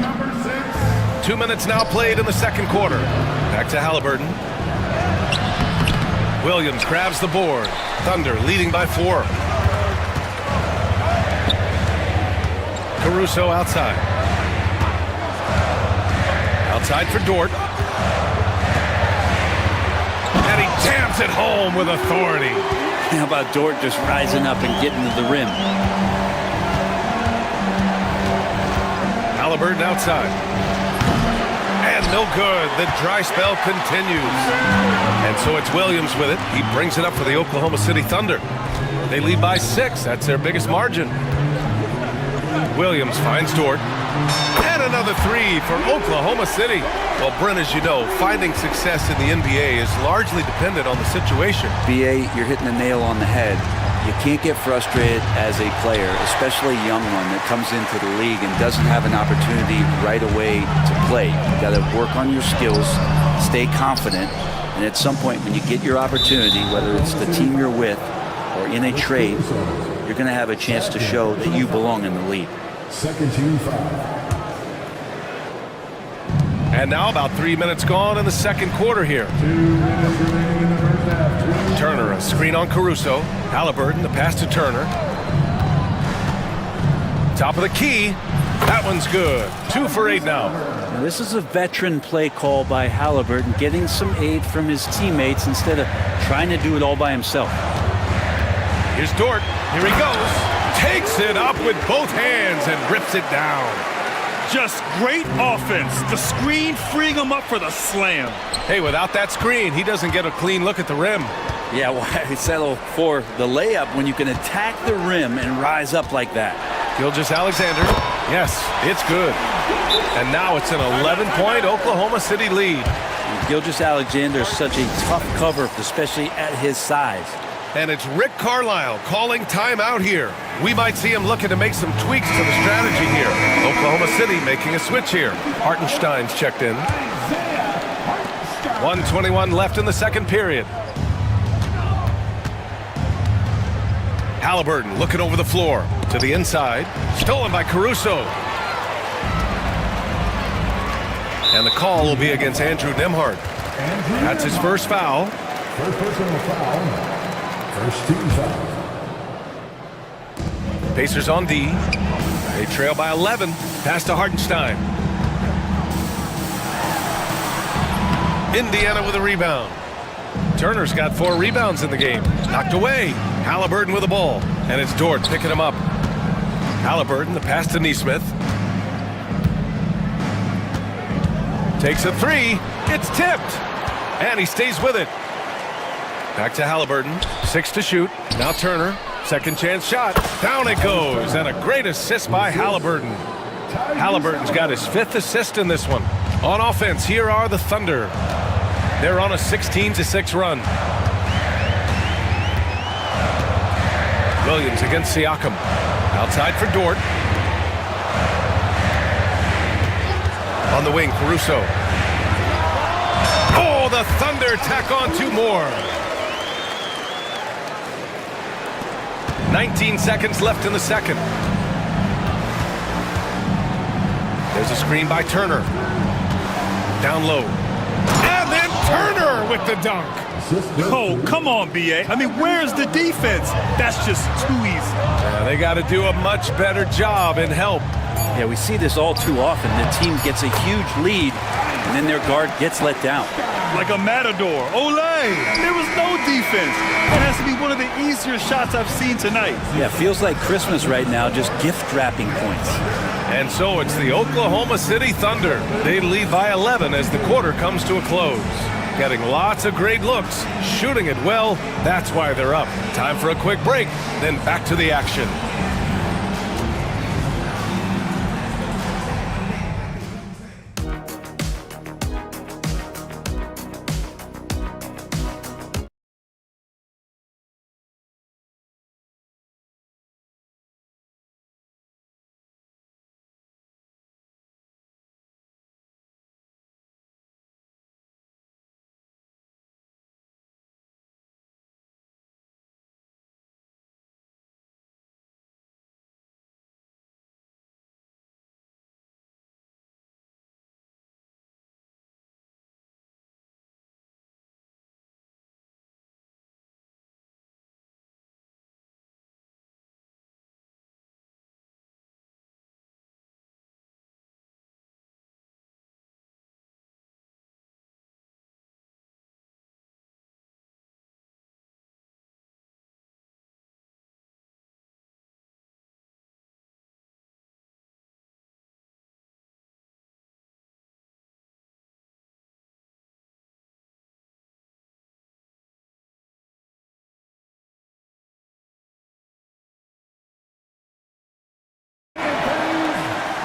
number 6. 2 minutes now played in the second quarter. Back to Halliburton. Williams grabs the board. Thunder leading by 4. Caruso outside. Outside for Dort. And he jams it home with authority. How about Dort just rising up and getting to the rim? Halliburton outside. And no good. The dry spell continues. And so it's Williams with it. He brings it up for the Oklahoma City Thunder. They lead by 6. That's their biggest margin. Williams finds Dort. And another 3 for Oklahoma City. Well, Brent, as you know, finding success in the NBA is largely dependent on the situation. BA, you're hitting the nail on the head. You can't get frustrated as a player, especially a young one that comes into the league and doesn't have an opportunity right away to play. You got to work on your skills, stay confident, and at some point when you get your opportunity, whether it's the team you're with or in a trade, you're going to have a chance to show that you belong in the league. Second team foul. And now about 3 minutes gone in the second quarter here. 2 minutes remaining in the first half. Turner, a screen on Caruso. Halliburton, the pass to Turner. Top of the key. That one's good. 2 for 8 now. Now this is a veteran play call by Halliburton, getting some aid from his teammates instead of trying to do it all by himself. Here's Dort. Here he goes. Takes it up with both hands and rips it down. Just great offense. The screen freeing him up for the slam. Hey, without that screen, he doesn't get a clean look at the rim. Yeah, why settle for the layup when you can attack the rim and rise up like that? Gilgeous-Alexander, yes, it's good. And now it's an 11-point Oklahoma City lead. Gilgeous-Alexander is such a tough cover, especially at his size. And it's Rick Carlisle calling timeout here. We might see him looking to make some tweaks to the strategy here. Oklahoma City making a switch here. Hartenstein's checked in. 1:21 left in the second period. Halliburton looking over the floor to the inside. Stolen by Caruso. And the call will be against Andrew Nembhard. That's his first foul. First personal foul. First team foul. Pacers on D. They trail by 11. Pass to Hartenstein. Indiana with a rebound. Turner's got 4 rebounds in the game. Knocked away. Halliburton with the ball. And it's Dort picking him up. Halliburton, the pass to Nesmith. Takes a 3. It's tipped. And he stays with it. Back to Halliburton. 6 to shoot. Now Turner. Second chance shot. Down it goes. And a great assist by Halliburton. Halliburton's got his 5th assist in this one. On offense, here are the Thunder. They're on a 16-6 run. Williams against Siakam. Outside for Dort. On the wing, Caruso. Oh, the Thunder tack on 2 more. 19 seconds left in the second. There's a screen by Turner. Down low. And then Turner with the dunk. Oh, come on, B.A. I mean, where's the defense? That's just too easy. Yeah, they got to do a much better job in help. Yeah, we see this all too often. The team gets a huge lead, and then their guard gets let down. Like a matador. Olay! There was no defense. That has to be one of the easier shots I've seen tonight. Yeah, feels like Christmas right now, just gift-wrapping points. And so it's the Oklahoma City Thunder. They lead by 11 as the quarter comes to a close. Getting lots of great looks, shooting it well. That's why they're up. Time for a quick break, then back to the action.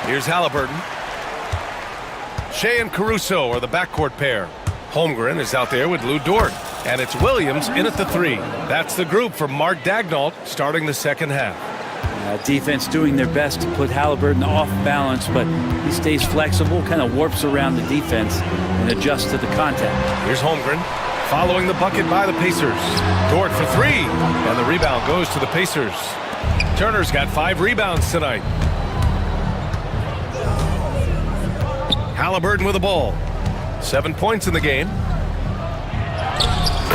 Here's Halliburton. Shea and Caruso are the backcourt pair. Holmgren is out there with Lou Dort. And it's Williams in at the 3. That's the group for Mark Daignault starting the second half. Defense doing their best to put Halliburton off balance, but he stays flexible, kind of warps around the defense and adjusts to the contact. Here's Holmgren following the bucket by the Pacers. Dort for 3. And the rebound goes to the Pacers. Turner's got 5 rebounds tonight. Halliburton with the ball. 7 points in the game.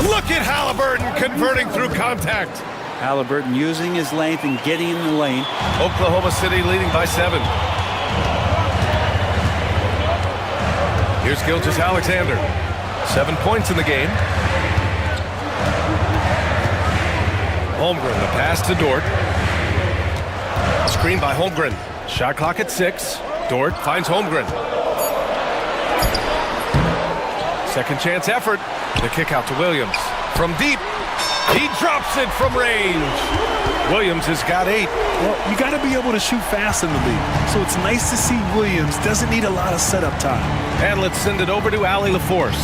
Look at Halliburton converting through contact. Halliburton using his length and getting in the lane. Oklahoma City leading by 7. Here's Gilgeous-Alexander. 7 points in the game. Holmgren, the pass to Dort. Screen by Holmgren. Shot clock at 6. Dort finds Holmgren. Second chance effort. The kick out to Williams. From deep, he drops it from range. Williams has got 8. Well, you got to be able to shoot fast in the league. So it's nice to see Williams doesn't need a lot of setup time. And let's send it over to Ali LaForce.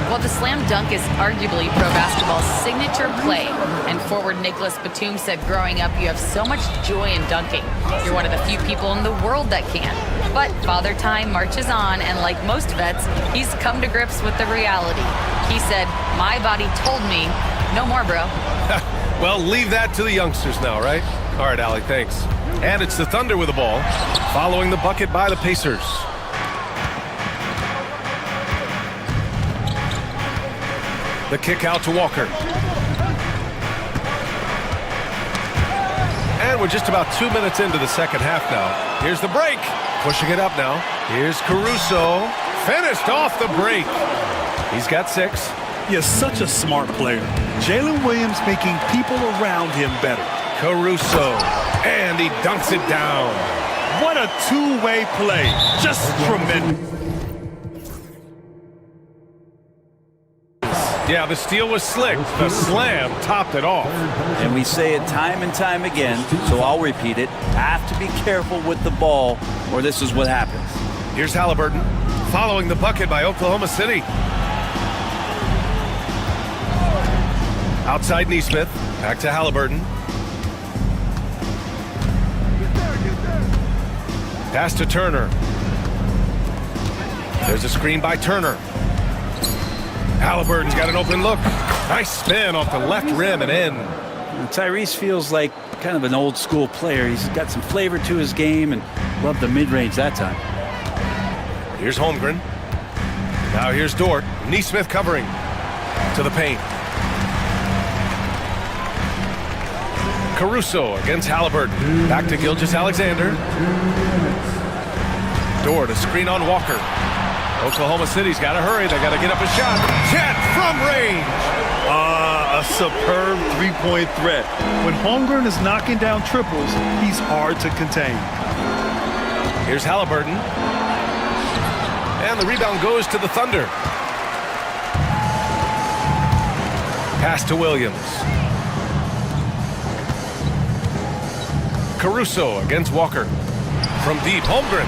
Well, the slam dunk is arguably pro basketball's signature play. And forward Nicholas Batum said growing up, you have so much joy in dunking. You're one of the few people in the world that can. But Father Time marches on, and like most vets, he's come to grips with the reality. He said, my body told me, no more, bro. Well, leave that to the youngsters now, right? All right, Ali, thanks. And it's the Thunder with the ball, following the bucket by the Pacers. The kick out to Walker. And we're just about 2 minutes into the second half now. Here's the break. Pushing it up now. Here's Caruso. Finished off the break. He's got 6. You're such a smart player. Jalen Williams making people around him better. Caruso. And he dunks it down. What a two-way play. Just tremendous. Yeah, the steal was slick. The slam topped it off. And we say it time and time again, so I'll repeat it. Have to be careful with the ball, or this is what happens. Here's Halliburton, following the bucket by Oklahoma City. Outside Neesmith, back to Halliburton. Pass to Turner. There's a screen by Turner. Halliburton's got an open look. Nice spin off the left rim and in. And Tyrese feels like kind of an old school player. He's got some flavor to his game and loved the mid-range that time. Here's Holmgren. Now here's Dort. Neesmith covering to the paint. Caruso against Halliburton. Back to Gilgeous-Alexander. Dort, a screen on Walker. Oklahoma City's got to hurry. They got to get up a shot. Jet from range. A superb three-point threat. When Holmgren is knocking down triples, he's hard to contain. Here's Halliburton. And the rebound goes to the Thunder. Pass to Williams. Caruso against Walker. From deep, Holmgren.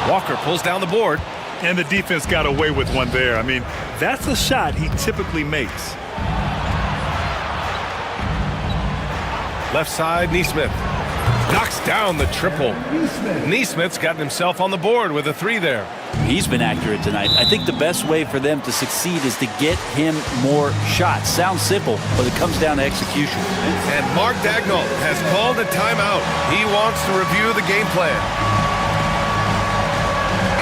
Walker pulls down the board. And the defense got away with one there. I mean, that's a shot he typically makes. Left side, Neesmith. Knocks down the triple. Neesmith's gotten himself on the board with a 3 there. He's been accurate tonight. I think the best way for them to succeed is to get him more shots. Sounds simple, but it comes down to execution. And Mark Dagnall has called a timeout. He wants to review the game plan.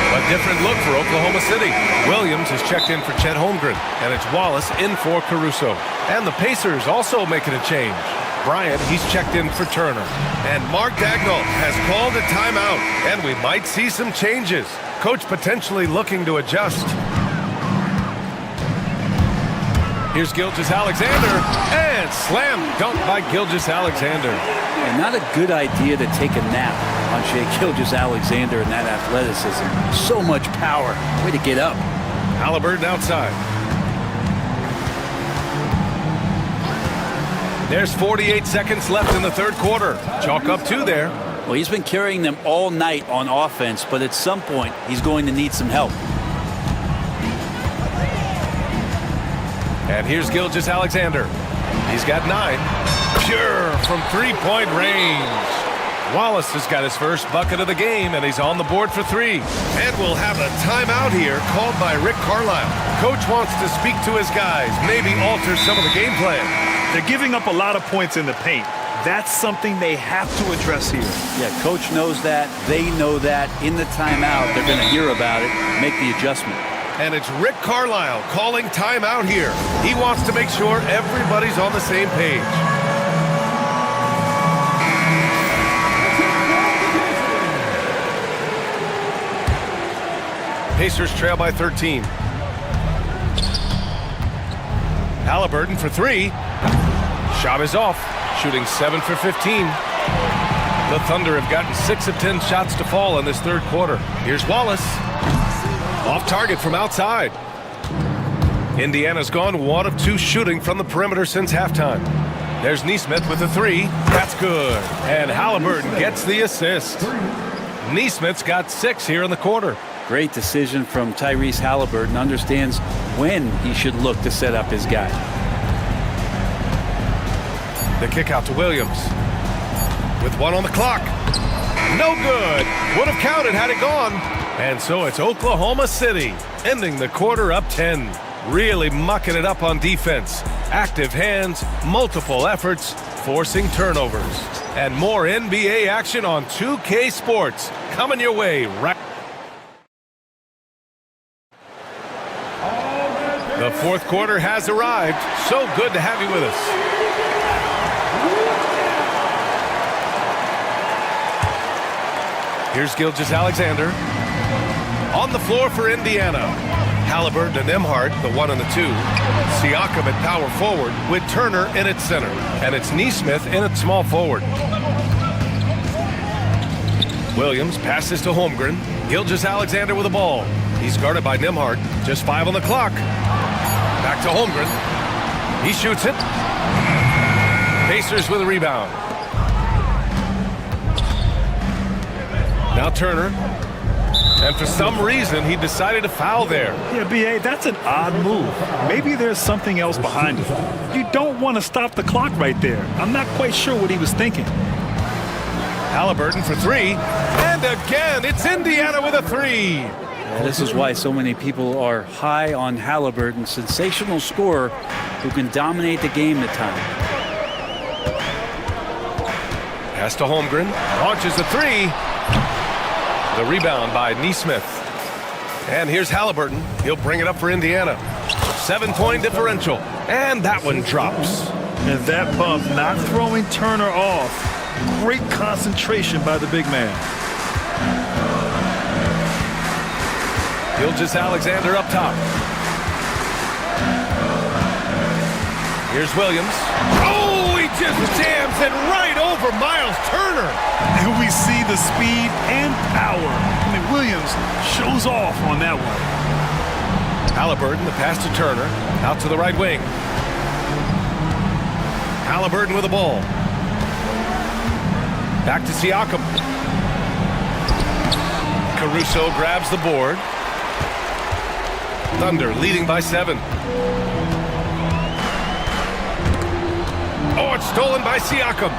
A different look for Oklahoma City. Williams has checked in for Chet Holmgren, and it's Wallace in for Caruso. And the Pacers also making a change. Bryant, he's checked in for Turner. And Mark Dagnall has called a timeout, and we might see some changes. Coach potentially looking to adjust. Here's Gilgeous-Alexander, and slam dunk by Gilgeous-Alexander. And not a good idea to take a nap on Shai Gilgeous-Alexander and that athleticism. So much power. Way to get up. Halliburton outside. There's 48 seconds left in the third quarter. Chalk up 2 there. Well, he's been carrying them all night on offense, but at some point, he's going to need some help. And here's Gilgeous-Alexander. He's got 9. Pure from three-point range. Wallace has got his first bucket of the game, and he's on the board for 3. And we'll have a timeout here called by Rick Carlisle. Coach wants to speak to his guys, maybe alter some of the game plan. They're giving up a lot of points in the paint. That's something they have to address here. Yeah, coach knows that. They know that. In the timeout, they're going to hear about it, make the adjustment. And it's Rick Carlisle calling timeout here. He wants to make sure everybody's on the same page. Pacers trail by 13. Halliburton for 3. Shot is off, shooting 7 for 15. The Thunder have gotten 6 of 10 shots to fall in this third quarter. Here's Wallace. Off target from outside. Indiana's gone 1 of 2 shooting from the perimeter since halftime. There's Neesmith with the 3. That's good. And Halliburton gets the assist. Neesmith's got 6 here in the quarter. Great decision from Tyrese Halliburton. Understands when he should look to set up his guy. The kick out to Williams. With 1 on the clock. No good. Would have counted had it gone. And so it's Oklahoma City ending the quarter up 10. Really mucking it up on defense. Active hands, multiple efforts, forcing turnovers. And more NBA action on 2K Sports. Coming your way right. The fourth quarter has arrived. So good to have you with us. Here's Gilgeous-Alexander. On the floor for Indiana. Halliburton and Nembhard, the 1 and the 2. Siakam at power forward with Turner in at center. And it's Neesmith in at small forward. Williams passes to Holmgren. Gilgeous-Alexander with the ball. He's guarded by Nembhard. Just 5 on the clock. Back to Holmgren. He shoots it. Pacers with a rebound. Now Turner. And for some reason, he decided to foul there. Yeah, B.A., that's an odd move. Maybe there's something else behind it. You don't want to stop the clock right there. I'm not quite sure what he was thinking. Halliburton for 3. And again, it's Indiana with a 3. Yeah, this is why so many people are high on Halliburton. Sensational scorer who can dominate the game at times. Pass to Holmgren. Launches the 3. The rebound by Neesmith. And here's Halliburton. He'll bring it up for Indiana. 7-point differential. And that one drops. And that pump not throwing Turner off. Great concentration by the big man. Gilgeous-Alexander up top. Here's Williams. Oh, he just jams it right over Miles Turner. And we see the speed and power. I mean, Williams shows off on that one. Halliburton, the pass to Turner. Out to the right wing. Halliburton with the ball. Back to Siakam. Caruso grabs the board. Thunder leading by 7. Oh, it's stolen by Siakam.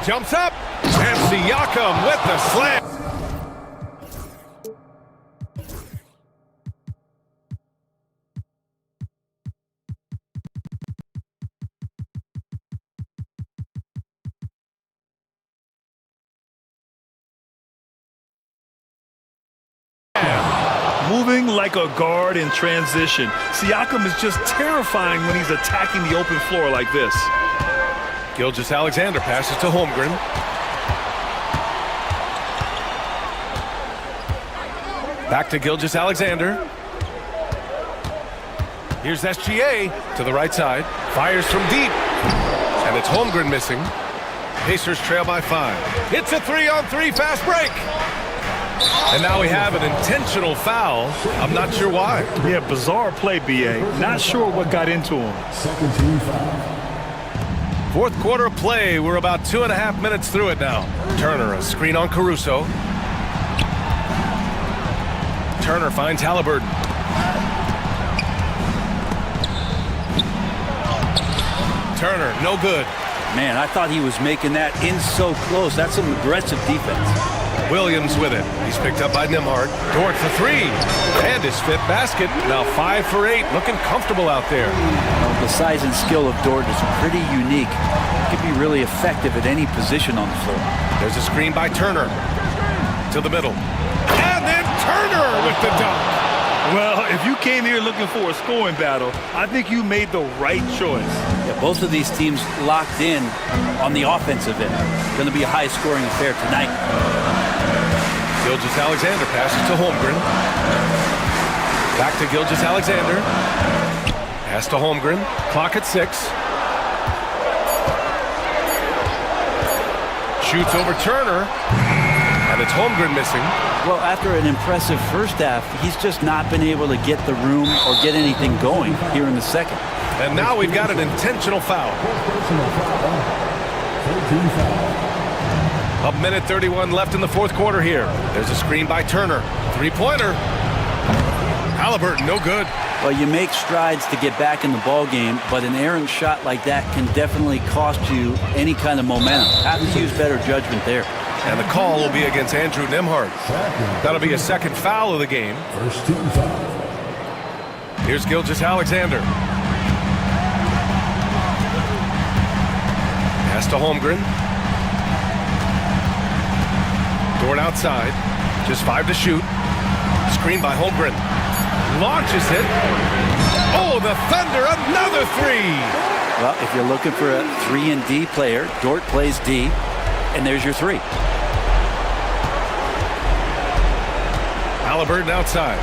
Jumps up. And Siakam with the slam. Moving like a guard in transition. Siakam is just terrifying when he's attacking the open floor like this. Gilgeous-Alexander passes to Holmgren. Back to Gilgeous-Alexander. Here's SGA to the right side. Fires from deep. And it's Holmgren missing. Pacers trail by 5. It's a 3-on-3 fast break. And now we have an intentional foul. I'm not sure why. Yeah, bizarre play, B.A. Not sure what got into him. Second team foul. Fourth quarter of play. We're about 2.5 minutes through it now. Turner, a screen on Caruso. Turner finds Halliburton. Turner, no good. Man, I thought he was making that in so close. That's some aggressive defense. Williams with it. He's picked up by Nembhard. Dort for 3. And his 5th basket. Now 5 for 8. Looking comfortable out there. Well, the size and skill of Dort is pretty unique. He can be really effective at any position on the floor. There's a screen by Turner. To the middle. And then Turner with the dunk. Well, if you came here looking for a scoring battle, I think you made the right choice. Yeah, both of these teams locked in on the offensive end. Going to be a high-scoring affair tonight. Gilgeous-Alexander passes to Holmgren. Back to Gilgeous-Alexander. Pass to Holmgren. Clock at 6. shoots over Turner. And it's Holmgren missing. Well, after an impressive first half, he's just not been able to get the room or get anything going here in the second. And now we've got an intentional foul. A minute 31 left in the fourth quarter here. There's a screen by Turner. Three-pointer. Halliburton, no good. Well, you make strides to get back in the ball game, but an errant shot like that can definitely cost you any kind of momentum. Have to use better judgment there. And the call will be against Andrew Nembhard. That'll be a second foul of the game. First team foul. Here's Gilgeous-Alexander. Pass to Holmgren. Dort outside. Just 5 to shoot. Screen by Holmgren. Launches it. Oh, the Thunder, another three. Well, if you're looking for a 3 and D player, Dort plays D, and there's your 3. Halliburton outside.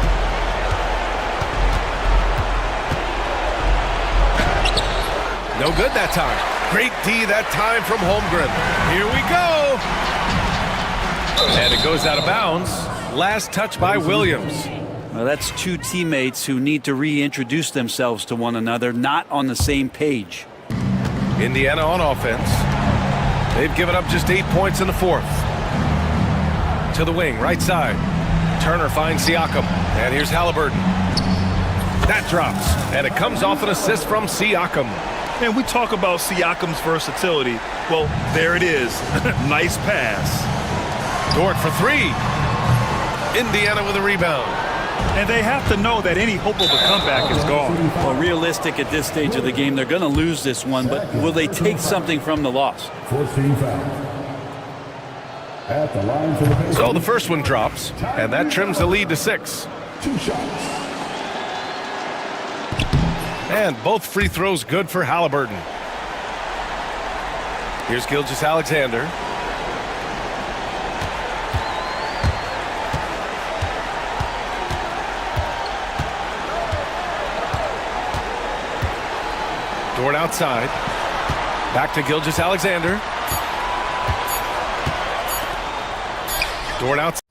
No good that time. Great D that time from Holmgren. Here we go. And it goes out of bounds. Last touch by Williams. Well, that's two teammates who need to reintroduce themselves to one another, not on the same page. Indiana on offense. They've given up just 8 points in the fourth. To the wing, right side. Turner finds Siakam. And here's Halliburton. That drops. And it comes off an assist from Siakam. And we talk about Siakam's versatility. Well, there it is. Nice pass. Dort for 3. Indiana with a rebound. And they have to know that any hope of a comeback is gone. Well, realistic at this stage of the game, they're going to lose this one, but will they take something from the loss? Fourth team foul. At the line for the Pacers. So the first one drops, and that trims the lead to 6. 2 shots. And both free throws good for Halliburton. Here's Gilgeous-Alexander. Dort outside. Back to Gilgeous-Alexander. Dort outside.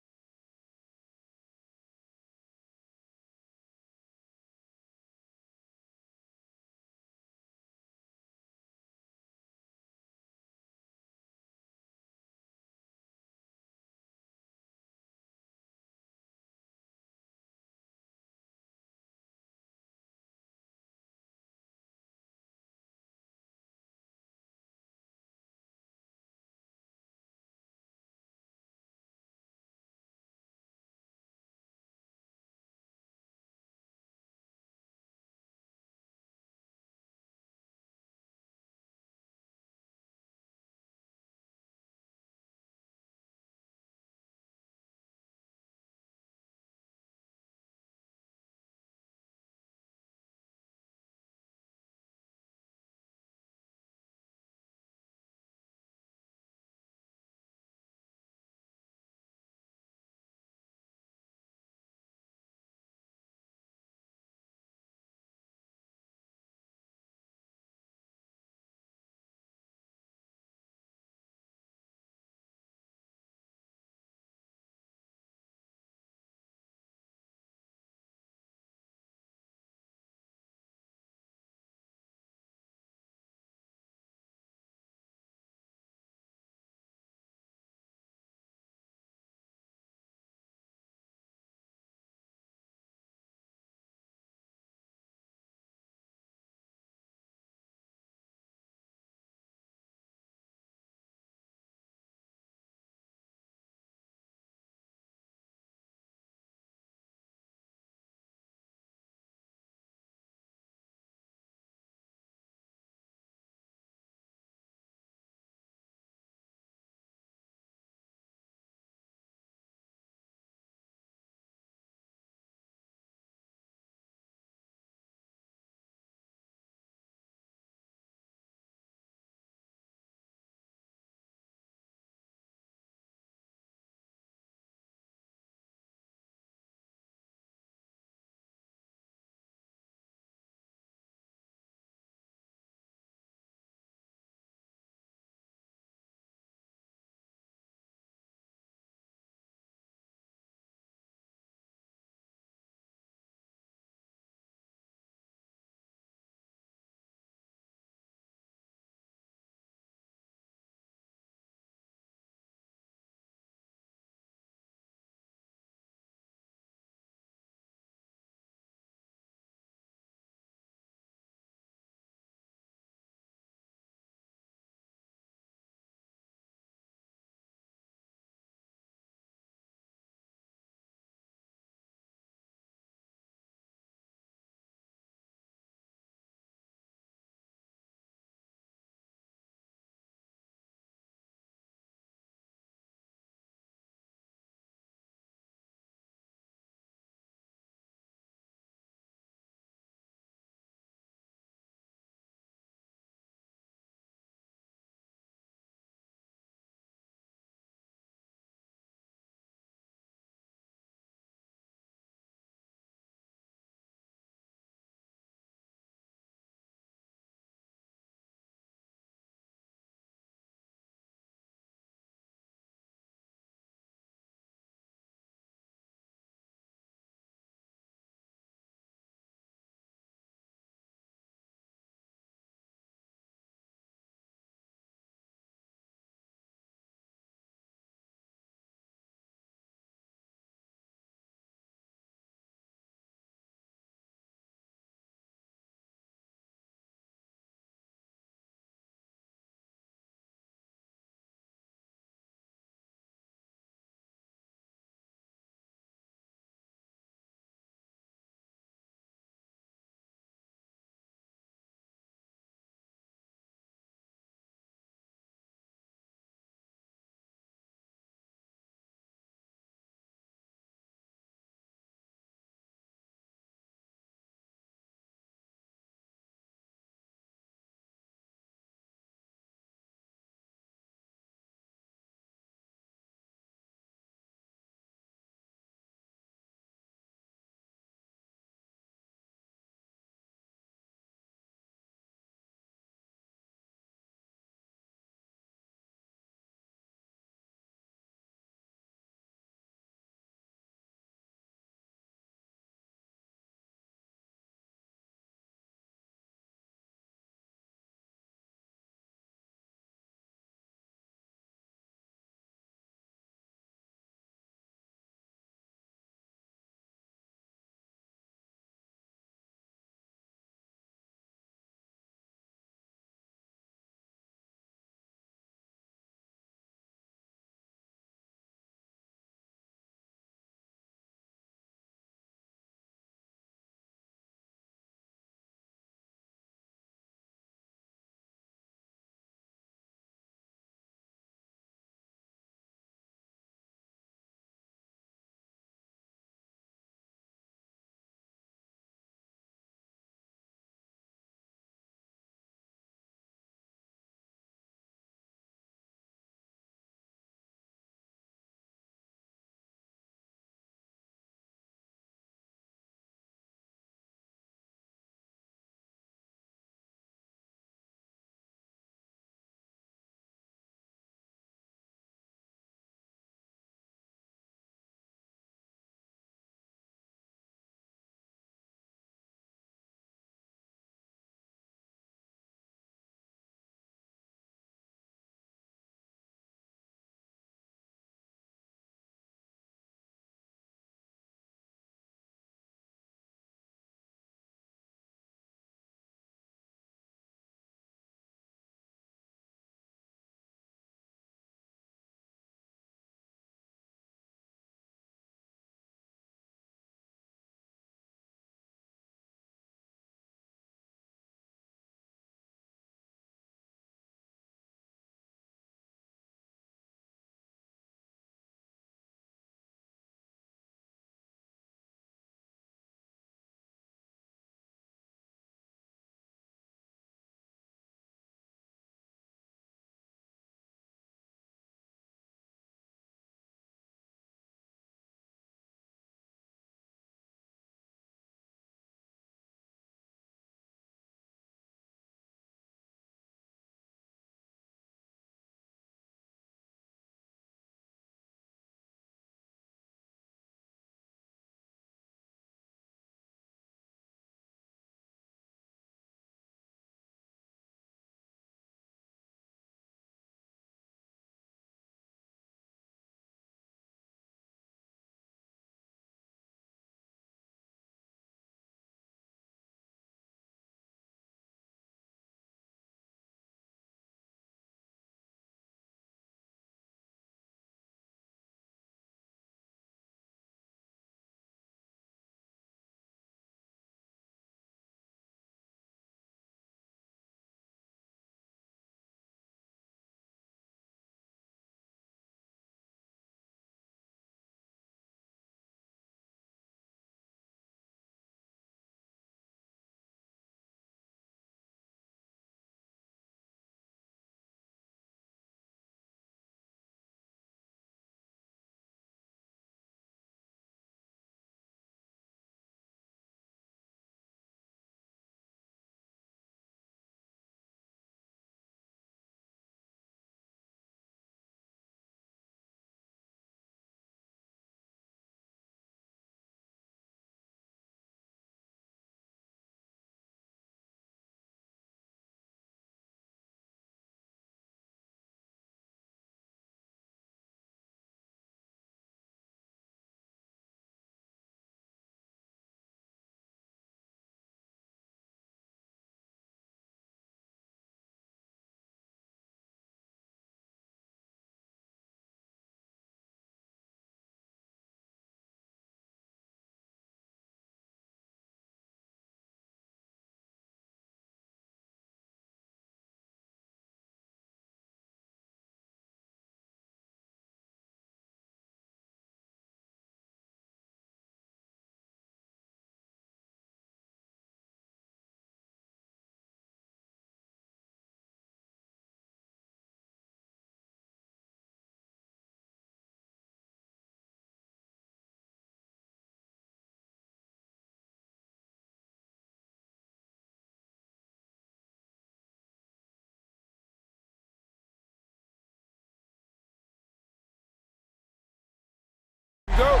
go.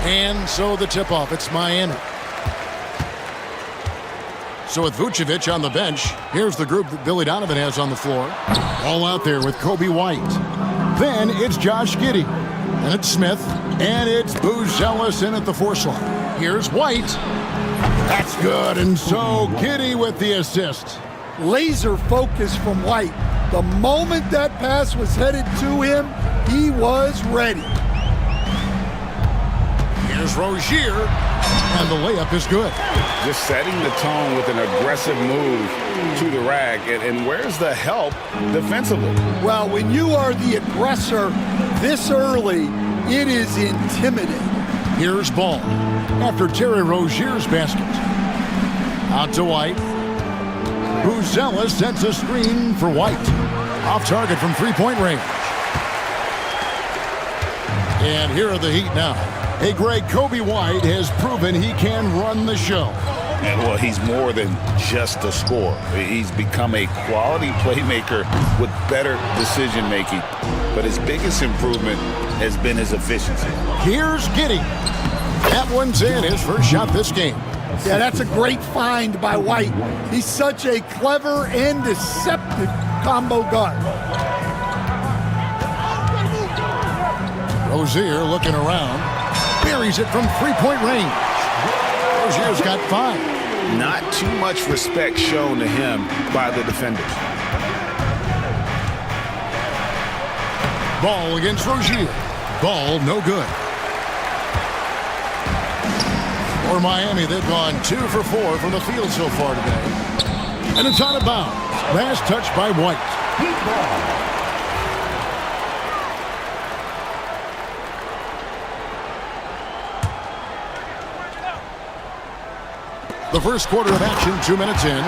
And so the tip-off, it's Miami. So with Vucevic on the bench, here's the group that Billy Donovan has on the floor. All out there with Kobe White. Then it's Josh Giddey. And it's Smith. And it's Boozellis in at the 4 slot. Here's White. That's good. And so Giddey with the assist. Laser focus from White. The moment that pass was headed to him, he was ready. Here's Rozier, and the layup is good. Just setting the tone with an aggressive move to the rack. And where's the help defensively? Well, when you are the aggressor this early, it is intimidating. Here's Ball after Terry Rozier's basket. Out to White. Boozellis sets a screen for White. Off target from three-point range. And here are the Heat now. Hey, Greg, Kobe White has proven he can run the show. And, well, he's more than just a scorer. He's become a quality playmaker with better decision-making. But his biggest improvement has been his efficiency. Here's Giddey. That one's in, his first shot this game. Yeah, that's a great find by White. He's such a clever and deceptive combo guard. Rozier looking around. Buries it from three-point range. Rozier's got 5. Not too much respect shown to him by the defenders. Ball against Rozier. Ball no good. For Miami, they've gone 2 for 4 from the field so far today. And it's out of bounds. Last touch by White. The first quarter of action, 2 minutes in.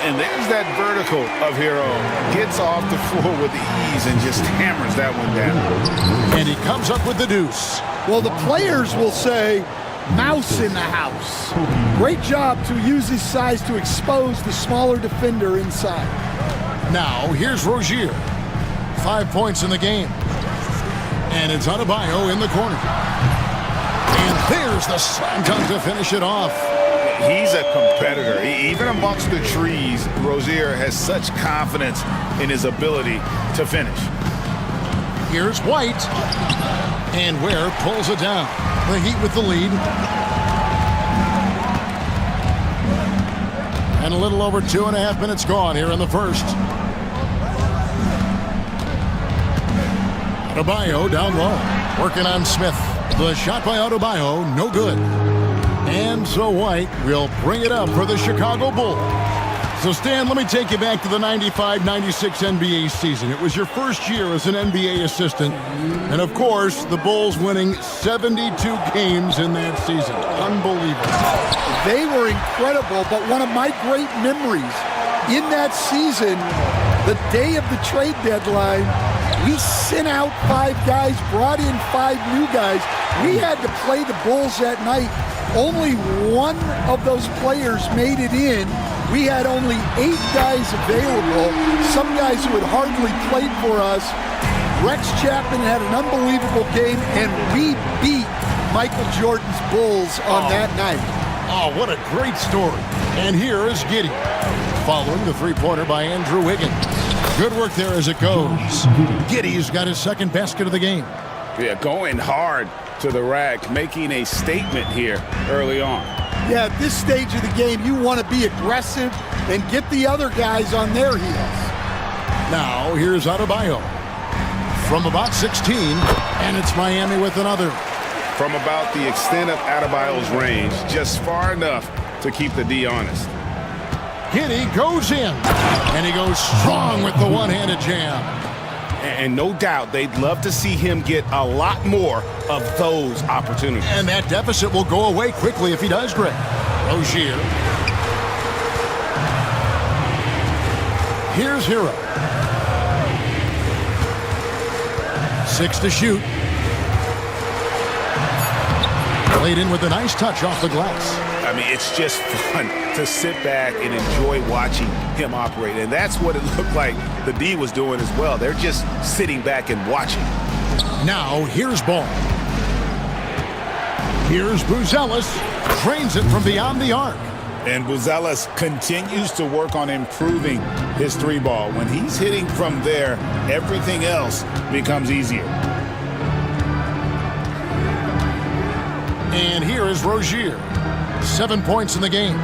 And there's that vertical of Hero. Gets off the floor with ease and just hammers that one down. And he comes up with the deuce. Well, the players will say, mouse in the house. Great job to use his size to expose the smaller defender inside. Now, here's Rozier. 5 points in the game. And it's Adebayo in the corner. And there's the slam dunk to finish it off. He's a competitor. Even amongst the trees, Rozier has such confidence in his ability to finish. Here's White. And Ware pulls it down. The Heat with the lead. And a little over 2.5 minutes gone here in the first. Adebayo down low. Working on Smith. The shot by Adebayo, no good. And so White will bring it up for the Chicago Bulls. So, Stan, let me take you back to the 95-96 NBA season. It was your first year as an NBA assistant. And, of course, the Bulls winning 72 games in that season. Unbelievable. They were incredible, but one of my great memories in that season, the day of the trade deadline, we sent out 5 guys, brought in 5 new guys. We had to play the Bulls that night. Only one of those players made it in. We had only 8 guys available, some guys who had hardly played for us. Rex Chapman had an unbelievable game, and we beat Michael Jordan's Bulls on that night. Oh, what a great story. And here is Giddey, following the three-pointer by Andrew Wiggins. Good work there as it goes. Giddey's got his second basket of the game. Yeah, going hard to the rack, making a statement here early on. Yeah, at this stage of the game, you want to be aggressive and get the other guys on their heels. Now, here's Adebayo from about 16, and it's Miami with another. From about the extent of Adebayo's range, just far enough to keep the D honest. Giddey goes in, and he goes strong with the one-handed jam. And no doubt they'd love to see him get a lot more of those opportunities. And that deficit will go away quickly if he does, Greg. Rozier. Here's Hero. 6 to shoot. Played in with a nice touch off the glass. mean, it's just fun to sit back and enjoy watching him operate. And that's what it looked like the D was doing as well. They're just sitting back and watching. Now, here's ball. Here's Buzelis. Trains it from beyond the arc. And Buzelis continues to work on improving his three ball. When he's hitting from there, everything else becomes easier. And here is Rozier. 7 points in the game.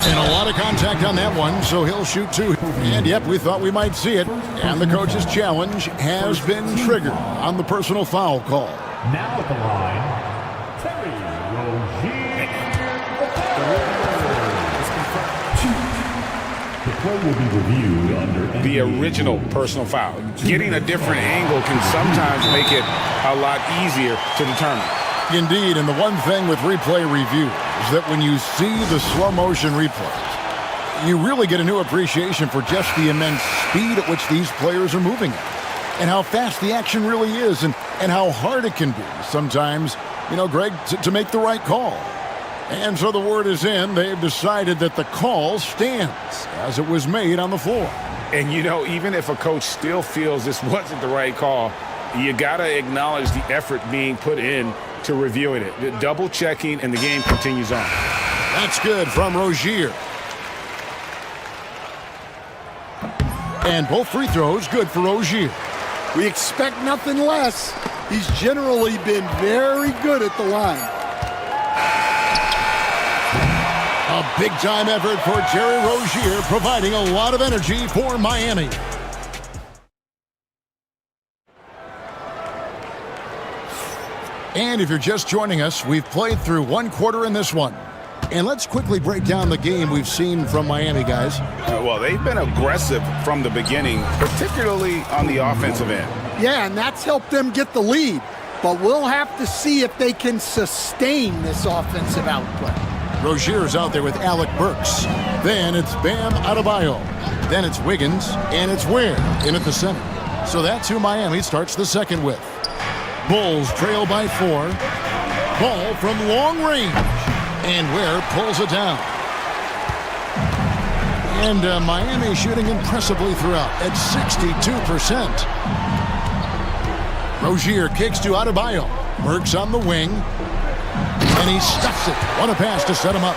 And a lot of contact on that one, so he'll shoot two. And yep, we thought we might see it. And the coach's challenge has been triggered on the personal foul call. Now at the line, Terry Rozier. The play will be reviewed under the original personal foul. Getting a different angle can sometimes make it a lot easier to determine. Indeed, and the one thing with replay review is that when you see the slow motion replays, you really get a new appreciation for just the immense speed at which these players are moving at, and how fast the action really is, and how hard it can be sometimes, you know, Greg, to make the right call. And so the word is in. They've decided that the call stands as it was made on the floor. And, you know, even if a coach still feels this wasn't the right call, you got to acknowledge the effort being put in to reviewing it. Double checking, and the game continues on. That's good from Rozier. And both free throws good for Rozier. We expect nothing less. He's generally been very good at the line. A big-time effort for Terry Rozier, providing a lot of energy for Miami. And if you're just joining us, we've played through one quarter in this one. And let's quickly break down the game we've seen from Miami, guys. Well, they've been aggressive from the beginning, particularly on the offensive end. Yeah, and that's helped them get the lead. But we'll have to see if they can sustain this offensive output. Rozier's out there with Alec Burks. Then it's Bam Adebayo. Then it's Wiggins, and it's Ware in at the center. So that's who Miami starts the second with. Bulls trail by 4. Ball from long range. And Ware pulls it down. And Miami shooting impressively throughout at 62%. Rozier kicks to Adebayo. Burks on the wing. And he stuffs it. What a pass to set him up.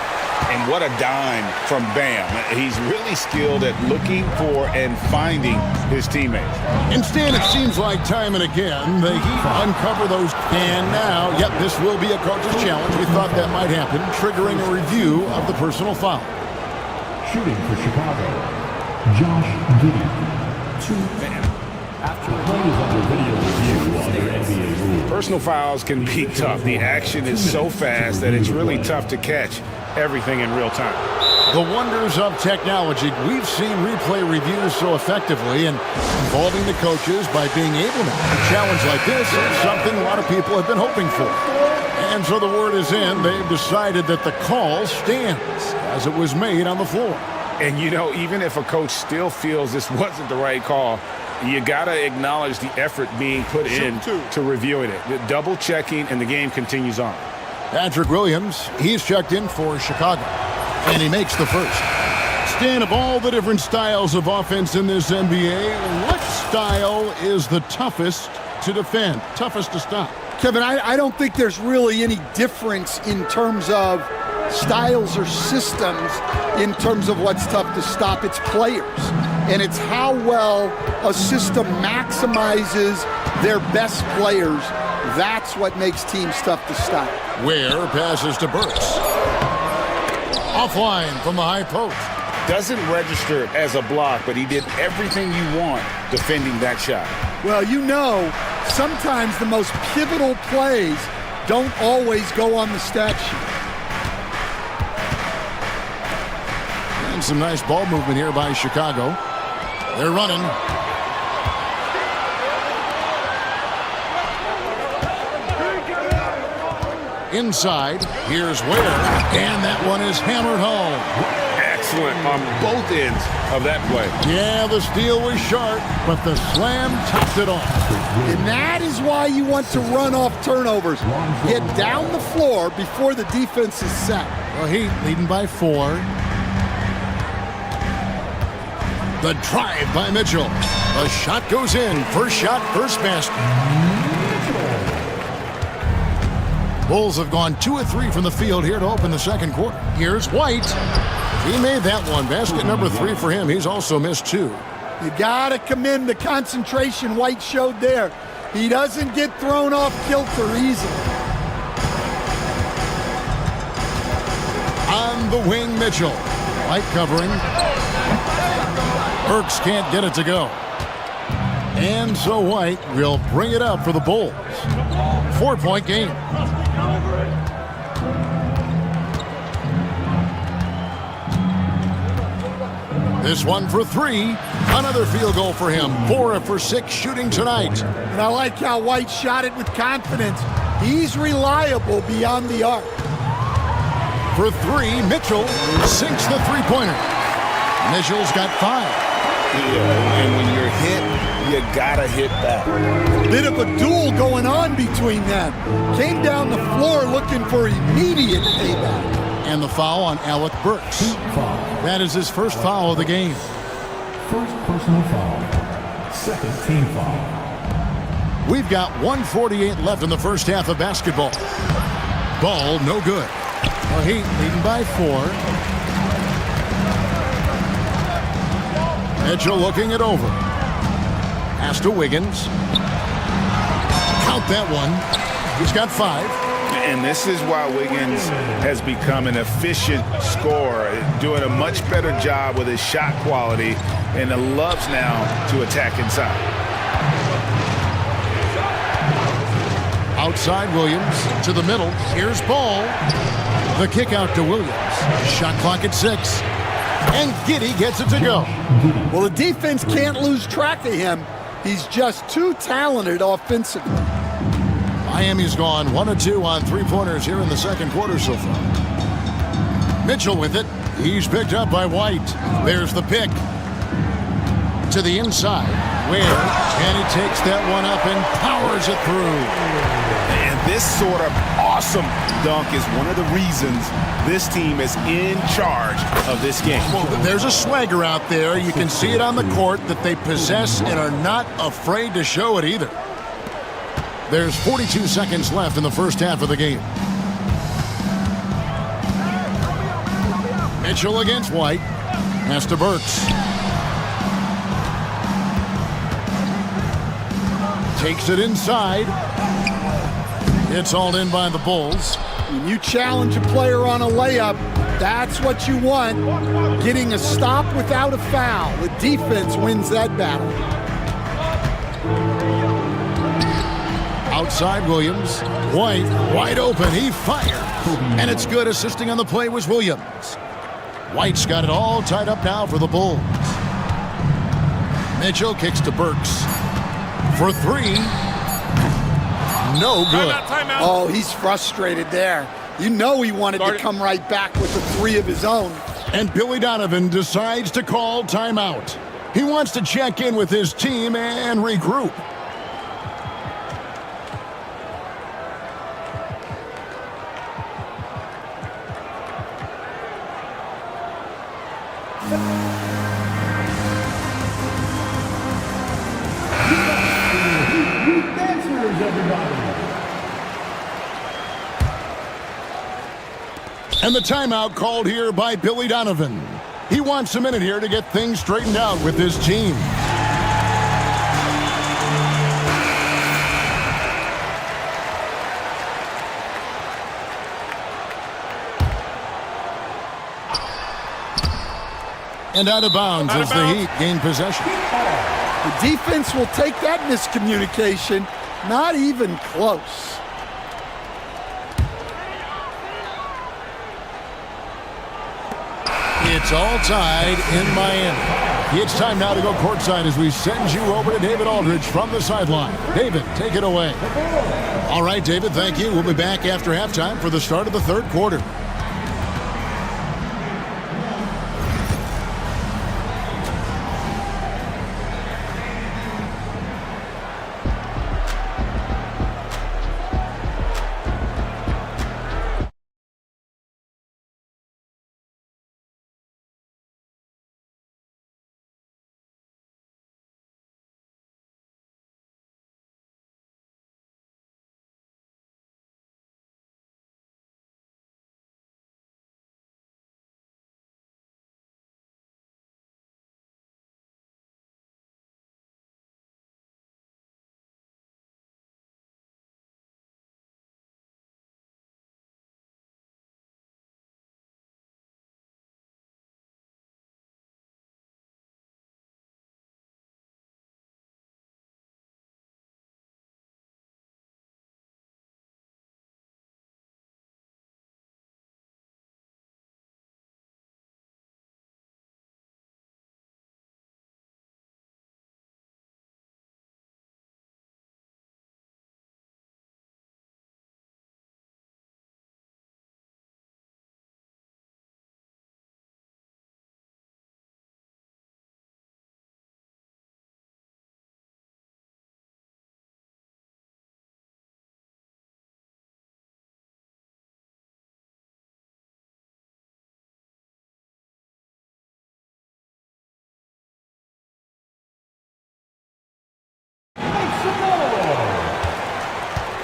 And what a dime from Bam. He's really skilled at looking for and finding his teammates. Instead, it seems like time and again, the Heat uncover those. And now, yep, this will be a coach's challenge. We thought that might happen, triggering a review of the personal foul. Shooting for Chicago, Josh Giddey. 2 after the play is under video review under NBA rules. Personal fouls can be tough. The action is so fast that it's really tough to catch everything in real time. The wonders of technology. We've seen replay reviews so effectively, and involving the coaches by being able to a challenge like this is something a lot of people have been hoping for. And so the word is in. They've decided that the call stands as it was made on the floor. And, you know, even if a coach still feels this wasn't the right call, you got to acknowledge the effort being put in to reviewing it. The double checking, and the game continues on. Patrick Williams, he's checked in for Chicago, and he makes the first. Stan, of all the different styles of offense in this NBA, what style is the toughest to defend, toughest to stop? Kevin, I don't think there's really any difference in terms of styles or systems in terms of what's tough to stop. It's players. And it's how well a system maximizes their best players. That's what makes teams tough to stop. Ware passes to Burks. Offline from the high post. Doesn't register as a block, but he did everything you want defending that shot. Well, you know, sometimes the most pivotal plays don't always go on the stat sheet. And some nice ball movement here by Chicago. They're running. Inside, here's Ware, and that one is hammered home. excellent on both ends of that play. Yeah, the steal was sharp, but the slam topped it off. And that is why you want to run off turnovers. Get down the floor before the defense is set. The Heat leading by 4. The drive by Mitchell. The shot goes in. First shot, first basket. Bulls have gone 2 of 3 from the field here to open the second quarter. Here's White. He made that one. Basket number 3 for him. He's also missed 2. You gotta commend the concentration White showed there. He doesn't get thrown off kilter easily. On the wing, Mitchell. White covering. Burks can't get it to go. And so White will bring it up for the Bulls. 4-point game. This one for 3. Another field goal for him. 4 for 6 shooting tonight. And I like how White shot it with confidence. He's reliable beyond the arc. For 3, Mitchell sinks the three-pointer. Mitchell's got 5. And when you're hit, you gotta hit back. Bit of a duel going on between them. Came down the floor looking for immediate payback. And the foul on Alec Burks. That is his first foul of the game. First personal foul. Second team foul. We've got 1:48 left in the first half of basketball. Ball no good. The Heat leading by 4. Mitchell looking it over. Pass to Wiggins. Count that one. He's got 5. And this is why Wiggins has become an efficient scorer, doing a much better job with his shot quality, and loves now to attack inside. Outside Williams to the middle. Here's Ball. The kick out to Williams. Shot clock at 6. And Giddey gets it to go. Well, the defense can't lose track of him. He's just too talented offensively. Miami's gone 1 of 2 on three-pointers here in the second quarter so far. Mitchell with it. He's picked up by White. There's the pick. To the inside. Where? And he takes that one up and powers it through. And this sort of awesome dunk is one of the reasons this team is in charge of this game. Well, there's a swagger out there. You can see it on the court that they possess and are not afraid to show it either. There's 42 seconds left in the first half of the game. Mitchell against White. Pass to Burks. Takes it inside. It's all in by the Bulls. When you challenge a player on a layup, that's what you want. Getting a stop without a foul. The defense wins that battle. Outside Williams. White wide open. He fired. And it's good. Assisting on the play was Williams. White's got it all tied up now for the Bulls. Mitchell kicks to Burks. For 3. No good. Timeout. Oh, he's frustrated there. You know he wanted to come right back with a 3 of his own. And Billy Donovan decides to call timeout. He wants to check in with his team and regroup. And the timeout called here by Billy Donovan. He wants a minute here to get things straightened out with his team. And out of bounds as the Heat gain possession. The defense will take that miscommunication. Not even close. It's all tied in Miami. It's time now to go courtside as we send you over to David Aldridge from the sideline. David, take it away. All right, David, thank you. We'll be back after halftime for the start of the third quarter.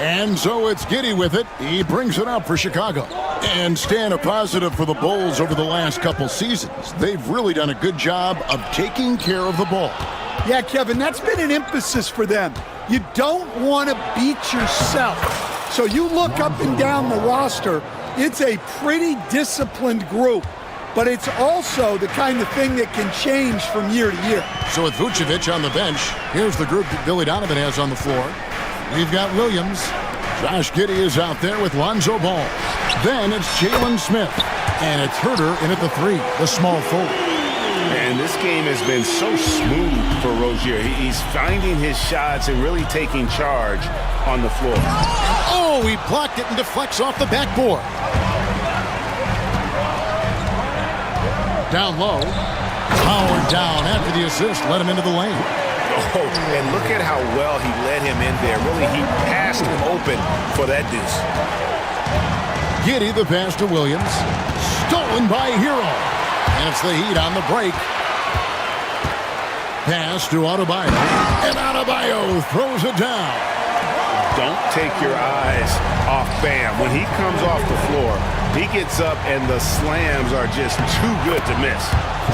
And so it's Giddey with it. He brings it up for Chicago. And staying a positive for the Bulls over the last couple seasons. They've really done a good job of taking care of the ball. Yeah, Kevin, that's been an emphasis for them. You don't want to beat yourself. So you look up and down the roster, it's a pretty disciplined group. But it's also the kind of thing that can change from year to year. So with Vucevic on the bench, here's the group that Billy Donovan has on the floor. We've got Williams. Josh Giddey is out there with Lonzo Ball. Then it's Jalen Smith. And it's Herter in at the 3, the small forward. And this game has been so smooth for Rozier. He's finding his shots and really taking charge on the floor. Oh, he blocked it and deflects off the backboard. Down low. Howard down after the assist. Let him into the lane. Oh, and look at how well he led him in there. Really, he passed him open for that deuce. Giddey the pass to Williams. Stolen by Hero. And it's the Heat on the break. Pass to Adebayo. And Adebayo throws it down. Don't take your eyes off Bam. When he comes off the floor, he gets up and the slams are just too good to miss.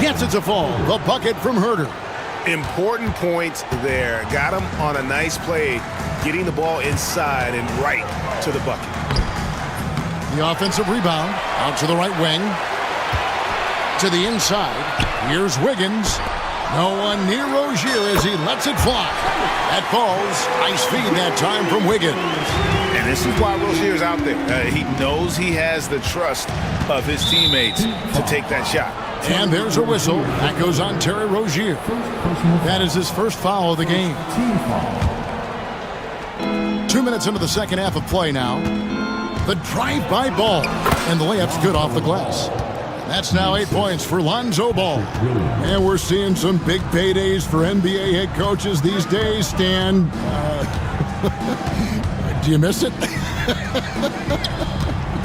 Gets it to fall. The bucket from Herter. Important points there. Got him on a nice play, getting the ball inside and right to the bucket. The offensive rebound out to the right wing. To the inside. Here's Wiggins. No one near Rozier as he lets it fly. That falls. Nice feed that time from Wiggins. And this is why Rozier's out there. He knows he has the trust of his teammates to take that shot. And there's a whistle. That goes on Terry Rozier. That is his first foul of the game. 2 minutes into the second half of play now. The drive-by ball. And the layup's good off the glass. That's now 8 points for Lonzo Ball. And we're seeing some big paydays for NBA head coaches these days, Stan. Do you miss it?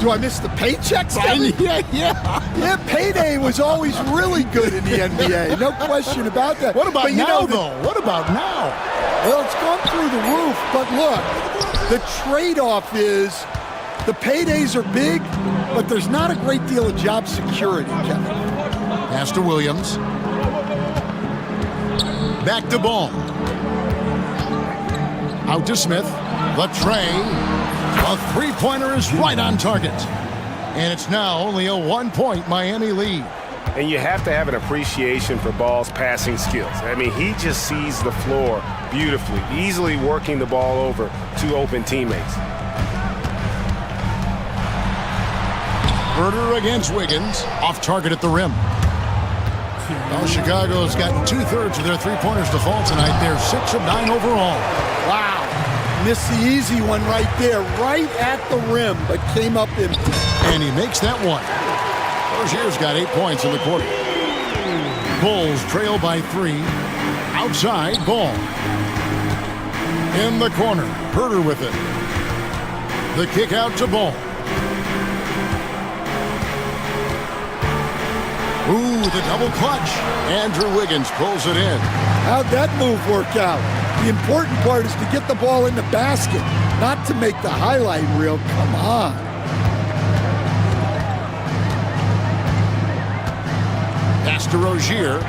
Do I miss the paychecks, Kevin? Yeah, payday was always really good in the NBA. No question about that. What about now, though? What about now? Well, it's gone through the roof. But look, the trade-off is the paydays are big, but there's not a great deal of job security, Kevin. Pass to Williams. Back to Ball. Out to Smith. The tray. A three-pointer is right on target. And it's now only a 1-point Miami lead. And you have to have an appreciation for Ball's passing skills. I mean, he just sees the floor beautifully, easily working the ball over to open teammates. Herter against Wiggins. Off target at the rim. Well, Chicago's gotten 2/3 of their three-pointers to fall tonight. They're 6 of 9 overall. Wow. Missed the easy one right there, right at the rim, but came up empty. And he makes that one. Rozier's got 8 points in the quarter. Bulls trail by 3. Outside, Ball. In the corner, Herter with it. The kick out to Ball. Ooh, the double clutch. Andrew Wiggins pulls it in. How'd that move work out? The important part is to get the ball in the basket, not to make the highlight reel. Come on. Pass to Rozier.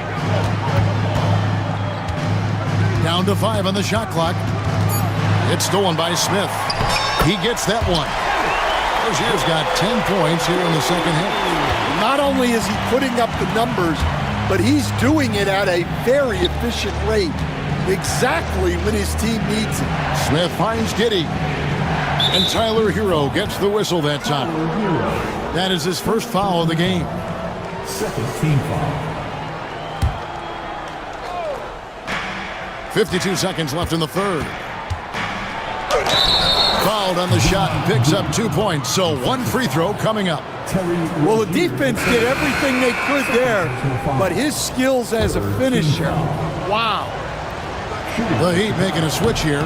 Down to 5 on the shot clock. It's stolen by Smith. He gets that one. Rozier's got 10 points here in the second half. Not only is he putting up the numbers, but he's doing it at a very efficient rate. Exactly when his team needs it. Smith finds Giddey. And Tyler Hero gets the whistle that time. That is his first foul of the game. Second team foul. 52 seconds left in the third. Fouled on the shot and picks up 2 points. So one free throw coming up. Well, the defense did everything they could there, but his skills as a finisher, wow. The Heat making a switch here.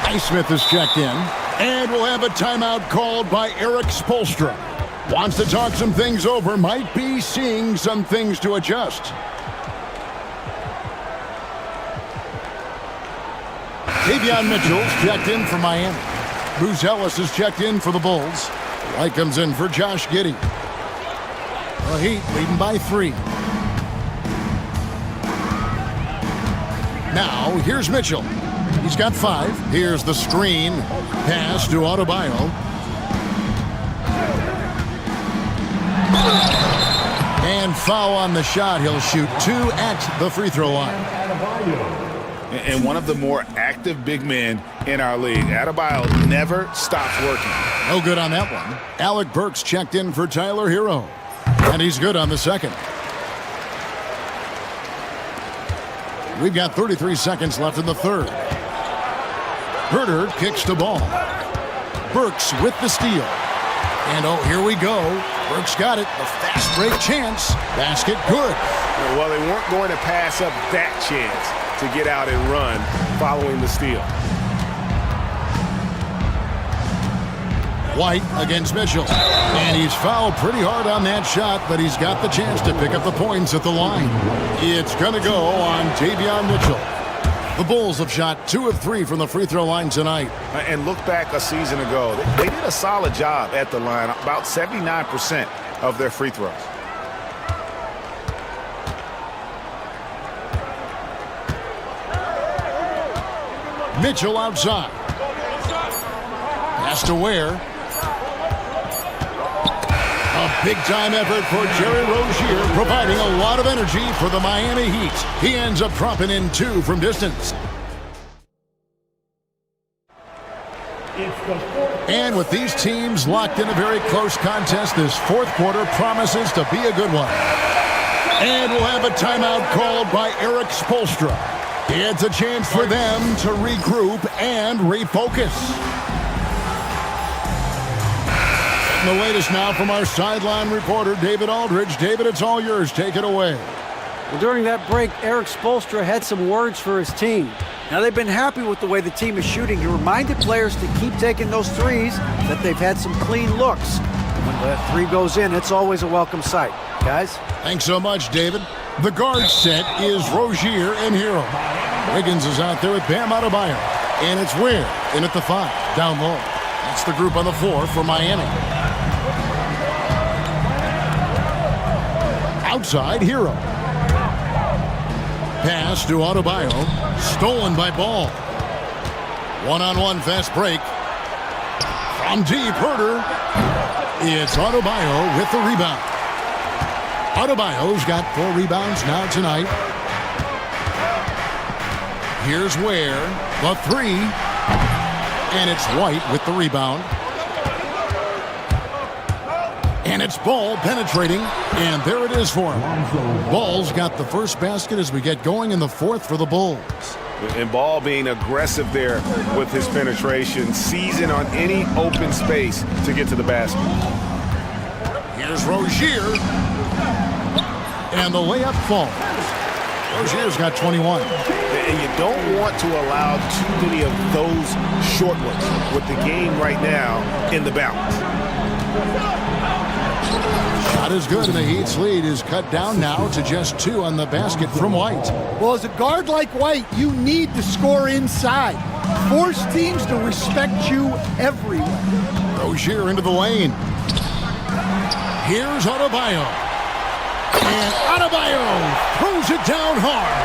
Highsmith is checked in. And we'll have a timeout called by Eric Spoelstra. Wants to talk some things over. Might be seeing some things to adjust. Davion Mitchell's checked in for Miami. Bruce Ellis is checked in for the Bulls. White comes in for Josh Giddey. The Heat leading by 3. Now, here's Mitchell. He's got 5. Here's the screen. Pass to Adebayo. And foul on the shot. He'll shoot 2 at the free throw line. And one of the more active big men in our league. Adebayo never stops working. No good on that one. Alec Burks checked in for Tyler Hero. And he's good on the second. We've got 33 seconds left in the third. Herter kicks the ball. Burks with the steal. And oh, here we go. Burks got it. The fast break chance. Basket good. Well, they weren't going to pass up that chance to get out and run following the steal. White against Mitchell. And he's fouled pretty hard on that shot, but he's got the chance to pick up the points at the line. It's going to go on Davion Mitchell. The Bulls have shot 2 of 3 from the free throw line tonight. And look back a season ago. They did a solid job at the line, about 79% of their free throws. Mitchell outside. Pass to Ware. A big-time effort for Jerry Rozier, providing a lot of energy for the Miami Heat. He ends up dropping in 2 from distance. And with these teams locked in a very close contest, this fourth quarter promises to be a good one. And we'll have a timeout called by Eric Spoelstra. It's a chance for them to regroup and refocus. The latest now from our sideline reporter, David Aldridge. David, it's all yours. Take it away. Well, during that break, Eric Spoelstra had some words for his team. Now, they've been happy with the way the team is shooting. He reminded players to keep taking those threes, that they've had some clean looks. When that 3 goes in, it's always a welcome sight. Guys? Thanks so much, David. The guard set is Rozier and Hero. Wiggins is out there with Bam Adebayo. And it's Ware in at the 5, down low. That's the group on the floor for Miami. Outside, Hero. Pass to Adebayo. Stolen by Ball. One-on-one fast break. From deep, Herter. It's Adebayo with the rebound. Adebayo's got 4 rebounds now tonight. Here's Ware. The 3. And it's White with the rebound. And it's Ball penetrating. And there it is for him. Ball's got the first basket as we get going in the fourth for the Bulls. And Ball being aggressive there with his penetration, seizing on any open space to get to the basket. Here's Rozier. And the layup falls. Rozier's got 21. And you don't want to allow too many of those short ones with the game right now in the balance. Shot is good, and the Heat's lead is cut down now to just 2 on the basket from White. Well, as a guard like White, you need to score inside. Force teams to respect you everywhere. Rozier into the lane. Here's Adebayo. And Adebayo throws it down hard.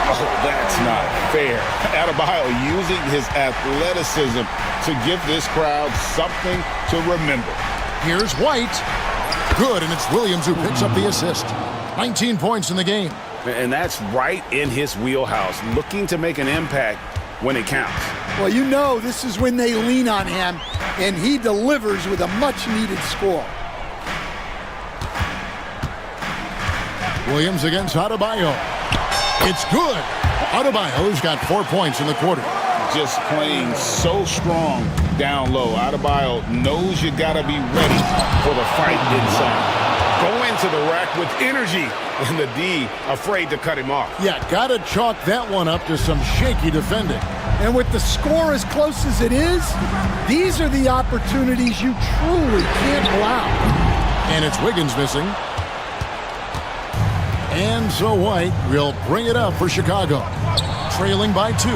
Oh, that's not fair. Adebayo using his athleticism to give this crowd something to remember. Here's White. Good, and it's Williams who picks up the assist. 19 points in the game. And that's right in his wheelhouse, looking to make an impact when it counts. Well, you know this is when they lean on him, and he delivers with a much-needed score. Williams against Adebayo. It's good. Adebayo's got 4 points in the quarter. Just playing so strong down low. Adebayo knows you got to be ready for the fight inside. Go into the rack with energy, and the D afraid to cut him off. Yeah, got to chalk that one up to some shaky defending. And with the score as close as it is, these are the opportunities you truly can't allow. And it's Wiggins missing. And so White will bring it up for Chicago. Trailing by 2.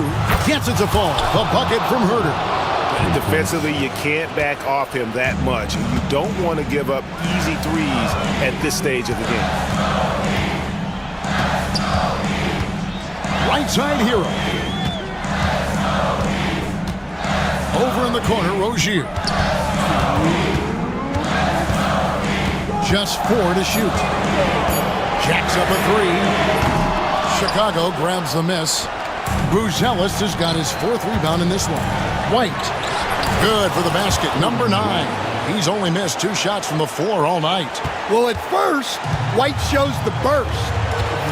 Gets it to fall. The bucket from Herter. Defensively, you can't back off him that much. You don't want to give up easy threes at this stage of the game. Right side hero. Over in the corner, Rozier. Just 4 to shoot. Jacks up a 3. Chicago grabs the miss. Bruzelis has got his 4th rebound in this one. White. Good for the basket. Number 9. He's only missed 2 shots from the floor all night. Well, at first, White shows the burst.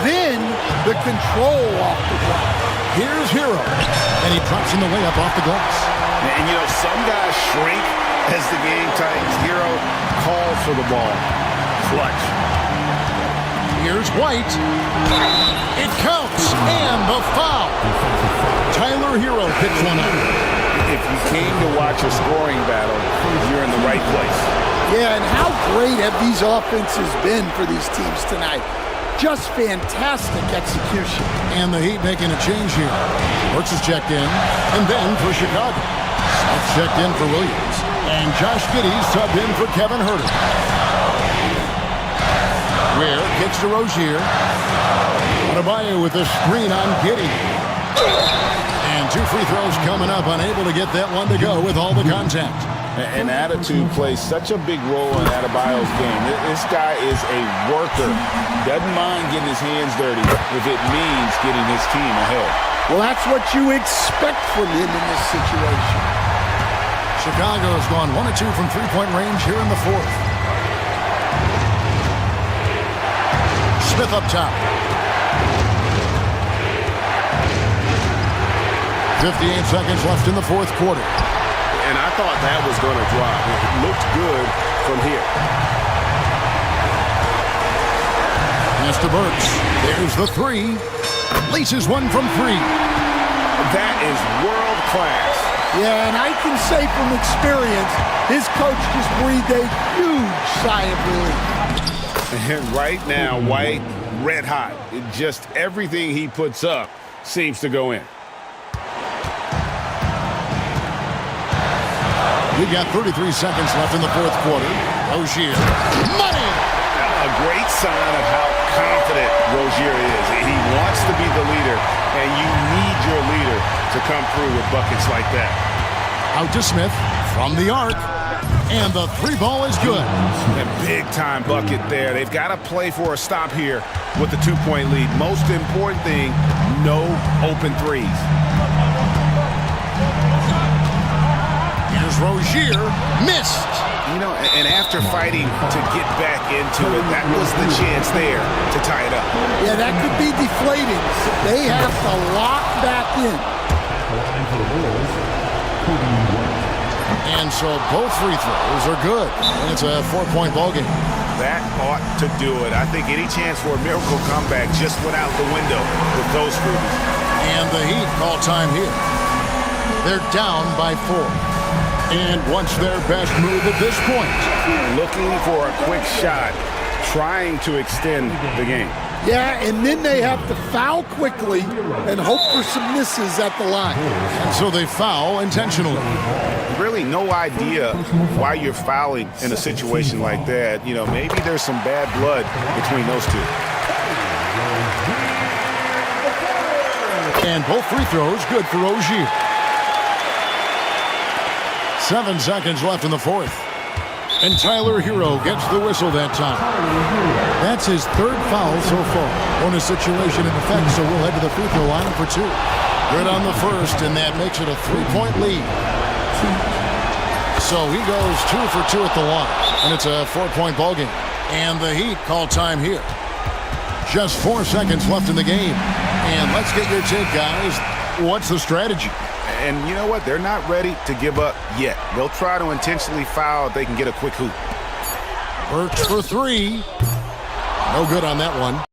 Then, the control off the glass. Here's Hero. And he drops in the layup off the glass. And, you know, some guys shrink as the game tightens. Hero calls for the ball. Clutch. Here's White. It counts. And the foul. Tyler Hero picks one up. If you came to watch a scoring battle, you're in the right place. Yeah, and how great have these offenses been for these teams tonight? Just fantastic execution. And the Heat making a change here. Brooks is checked in. And then for Chicago. South checked in for Williams. And Josh Giddey's subbed in for Kevin Huerter. Ware kicks to Rozier. Adebayo with a screen on Giddey. And 2 free throws coming up. Unable to get that one to go with all the contact. And attitude plays such a big role in Adebayo's game. This guy is a worker. Doesn't mind getting his hands dirty if it means getting his team ahead. Well, that's what you expect from him in this situation. Chicago has gone 1 of 2 from three-point range here in the 4th. Smith up top. 58 seconds left in the 4th quarter. And I thought that was going to drop. It looked good from here. Pass to Burks. There's the 3. Laces one from 3. That is world class. Yeah, and I can say from experience, his coach just breathed a huge sigh of relief. And right now, White, red hot. Just everything he puts up seems to go in. We got 33 seconds left in the 4th quarter. Rozier. Money! A great sign of how confident Rozier is. He wants to be the leader, and you need your leader to come through with buckets like that. Out to Smith from the arc. And the 3 ball is good. A big-time bucket there. They've got to play for a stop here with the 2-point lead. Most important thing, no open threes. Here's Rozier. Missed. You know, and after fighting to get back into it, that was the chance there to tie it up. Yeah, that could be deflating. They have to lock back in. And so both free throws are good. And it's a 4-point ball game. That ought to do it. I think any chance for a miracle comeback just went out the window with those freebies. And the Heat call time here. They're down by 4. And what's their best move at this point? Looking for a quick shot, trying to extend the game. Yeah, and then they have to foul quickly and hope for some misses at the line. And so they foul intentionally. Really no idea why you're fouling in a situation like that. You know, maybe there's some bad blood between those two. And both free throws good for Rozier. 7 seconds left in the 4th. And Tyler Hero gets the whistle that time. That's his 3rd foul so far. Bonus situation in effect, so we'll head to the free throw line for 2. Good on the first, and that makes it a 3-point lead. So he goes 2 for 2 at the line, and it's a 4-point ball game. And the Heat call time here. Just 4 seconds left in the game. And let's get your take, guys. What's the strategy? And you know what? They're not ready to give up yet. They'll try to intentionally foul if they can get a quick hoop. Burks for 3. No good on that one.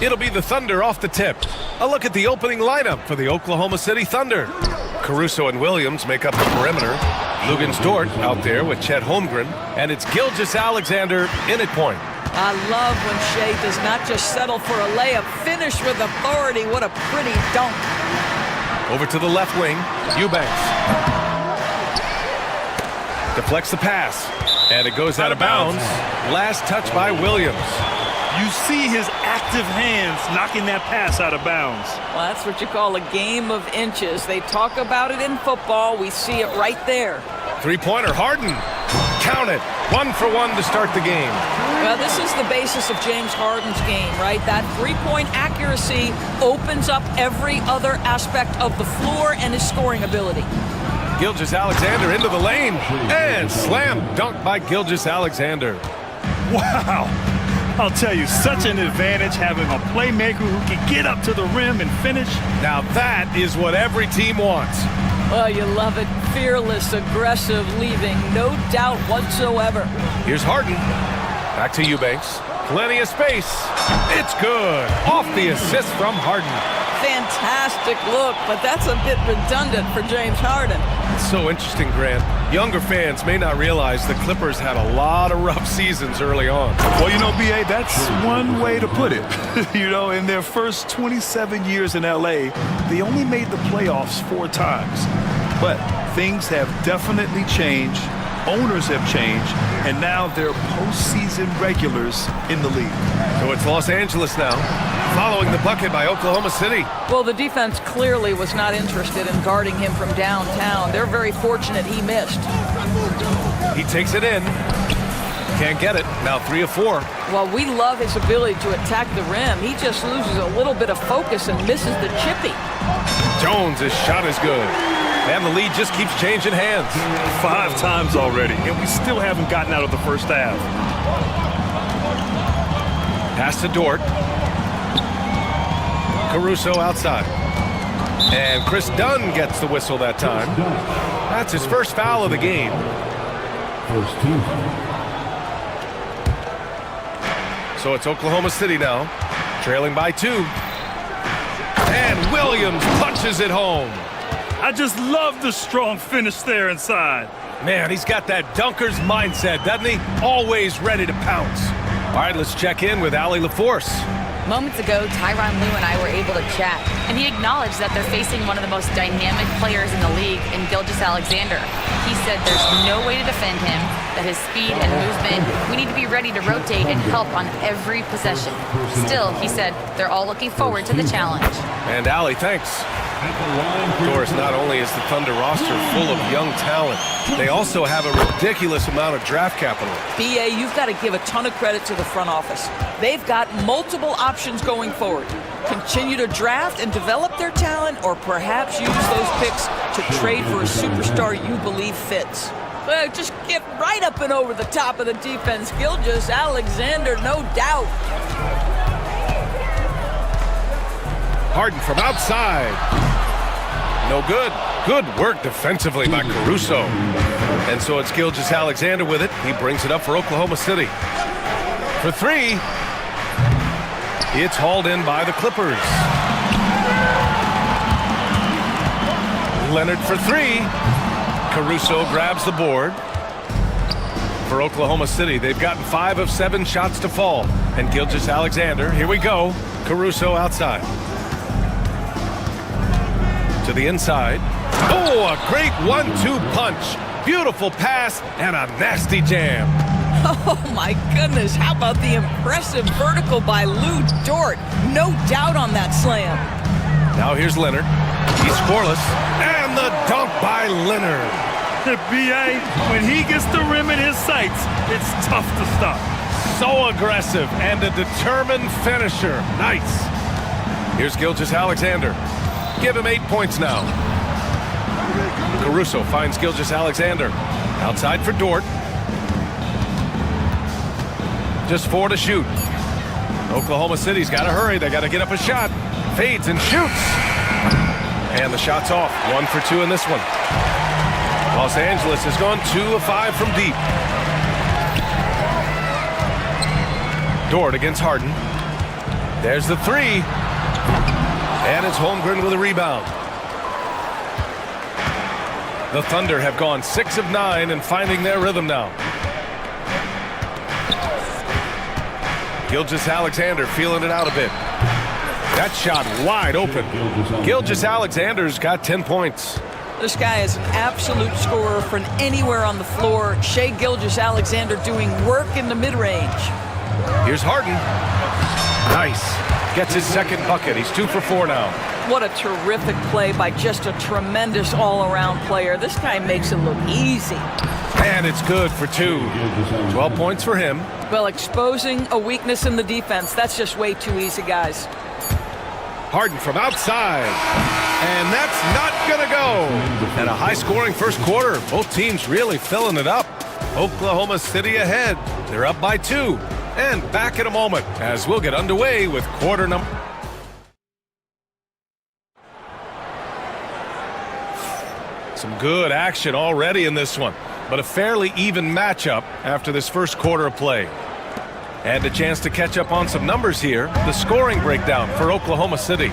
It'll be the Thunder off the tip. A look at the opening lineup for the Oklahoma City Thunder. Caruso and Williams make up the perimeter. Lugans-Dort out there with Chet Holmgren. And it's Gilgeous-Alexander in at point. I love when Shea does not just settle for a layup, finish with authority. What a pretty dunk. Over to the left wing, Eubanks. Deflects the pass, and it goes out of bounds. Last touch by Williams. You see his active hands knocking that pass out of bounds. Well, that's what you call a game of inches. They talk about it in football. We see it right there. Three-pointer, Harden. Count it. 1 for 1 to start the game. Well, this is the basis of James Harden's game, right? That three-point accuracy opens up every other aspect of the floor and his scoring ability. Gilgeous-Alexander into the lane, and slam dunk by Gilgeous-Alexander. Wow. I'll tell you, such an advantage having a playmaker who can get up to the rim and finish. Now that is what every team wants. Well, you love it. Fearless, aggressive, leaving no doubt whatsoever. Here's Harden. Back to Eubanks. Plenty of space. It's good. Off the assist from Harden. Fantastic look, but that's a bit redundant for James Harden. It's so interesting, Grant. Younger fans may not realize the Clippers had a lot of rough seasons early on. Well, you know, B.A., that's one way to put it. You know, in their first 27 years in L.A., they only made the playoffs 4 times. But things have definitely changed. Owners have changed, and now they're postseason regulars in the league. So it's Los Angeles now, following the bucket by Oklahoma City. Well, the defense clearly was not interested in guarding him from downtown. They're very fortunate he missed. He takes it in. Can't get it. Now 3 of 4. Well, we love his ability to attack the rim. He just loses a little bit of focus and misses the chippy. Jones' shot is good. And the lead just keeps changing hands. 5 times already, and we still haven't gotten out of the first half. Pass to Dort. Caruso outside. And Chris Dunn gets the whistle that time. That's his first foul of the game. First team. So it's Oklahoma City now, trailing by 2. And Williams punches it home. I just love the strong finish there inside. Man, he's got that dunker's mindset, doesn't he? Always ready to pounce. All right, let's check in with Allie LaForce. Moments ago, Tyronn Lue and I were able to chat, and he acknowledged that they're facing one of the most dynamic players in the league in Gilgeous-Alexander. He said there's no way to defend him, that his speed and movement, we need to be ready to rotate and help on every possession. Still, he said, they're all looking forward to the challenge. And Allie, thanks. Of course, not only is the Thunder roster full of young talent, they also have a ridiculous amount of draft capital. B.A., you've got to give a ton of credit to the front office. They've got multiple options going forward. Continue to draft and develop their talent, or perhaps use those picks to trade for a superstar you believe fits. Just get right up and over the top of the defense. Gilgeous-Alexander, no doubt. Harden from outside. No good. Good work defensively by Caruso. And so it's Gilgeous-Alexander with it. He brings it up for Oklahoma City. For 3. It's hauled in by the Clippers. Leonard for 3. Caruso grabs the board. For Oklahoma City, they've gotten 5 of 7 shots to fall. And Gilgeous-Alexander, here we go. Caruso outside. To the inside. Oh, a great 1-2 punch. Beautiful pass and a nasty jam. Oh, my goodness. How about the impressive vertical by Lou Dort? No doubt on that slam. Now here's Leonard. He's scoreless. And the dunk by Leonard. B.A., when he gets the rim in his sights, it's tough to stop. So aggressive and a determined finisher. Nice. Here's Gilgeous-Alexander. Give him 8 points now. Caruso finds Gilgeous-Alexander. Outside for Dort. Just 4 to shoot. Oklahoma City's got to hurry. They got to get up a shot. Fades and shoots. And the shot's off. 1 for 2 in this one. Los Angeles has gone 2 of 5 from deep. Dort against Harden. There's the three. And it's Holmgren with a rebound. The Thunder have gone 6 of 9 and finding their rhythm now. Gilgeous-Alexander feeling it out a bit. That shot wide open. Gilgeous-Alexander's got 10 points. This guy is an absolute scorer from anywhere on the floor. Shai Gilgeous-Alexander doing work in the mid-range. Here's Harden. Nice. Gets his second bucket. He's 2 for 4 now. What a terrific play by just a tremendous all-around player. This guy makes it look easy. And it's good for 2. 12 points for him. Well, exposing a weakness in the defense, that's just way too easy, guys. Harden from outside. And that's not going to go. And a high-scoring first quarter. Both teams really filling it up. Oklahoma City ahead. They're up by 2. And back in a moment as we'll get underway with quarter number. Some good action already in this one, but a fairly even matchup after this first quarter of play. And a chance to catch up on some numbers here. The scoring breakdown for Oklahoma City.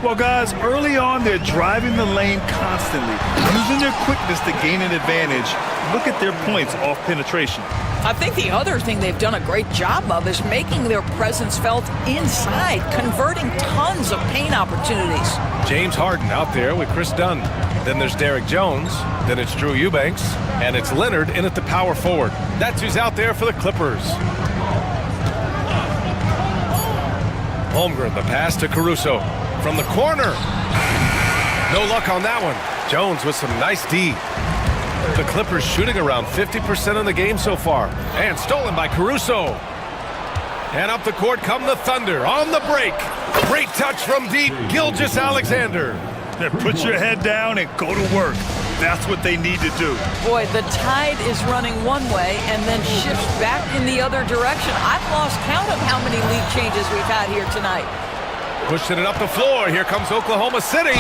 Well, guys, early on, they're driving the lane constantly, using their quickness to gain an advantage. Look at their points off penetration. I think the other thing they've done a great job of is making their presence felt inside, converting tons of paint opportunities. James Harden out there with Chris Dunn. Then there's Derek Jones. Then it's Drew Eubanks. And it's Leonard in at the power forward. That's who's out there for the Clippers. Holmgren, the pass to Caruso. From the corner. No luck on that one. Jones with some nice D. The Clippers shooting around 50% in the game so far. And stolen by Caruso. And up the court come the Thunder on the break. Great touch from deep. Gilgeous-Alexander. Put your head down and go to work. That's what they need to do. Boy, the tide is running one way and then shifts back in the other direction. I've lost count of how many lead changes we've had here tonight. Pushing it up the floor. Here comes Oklahoma City.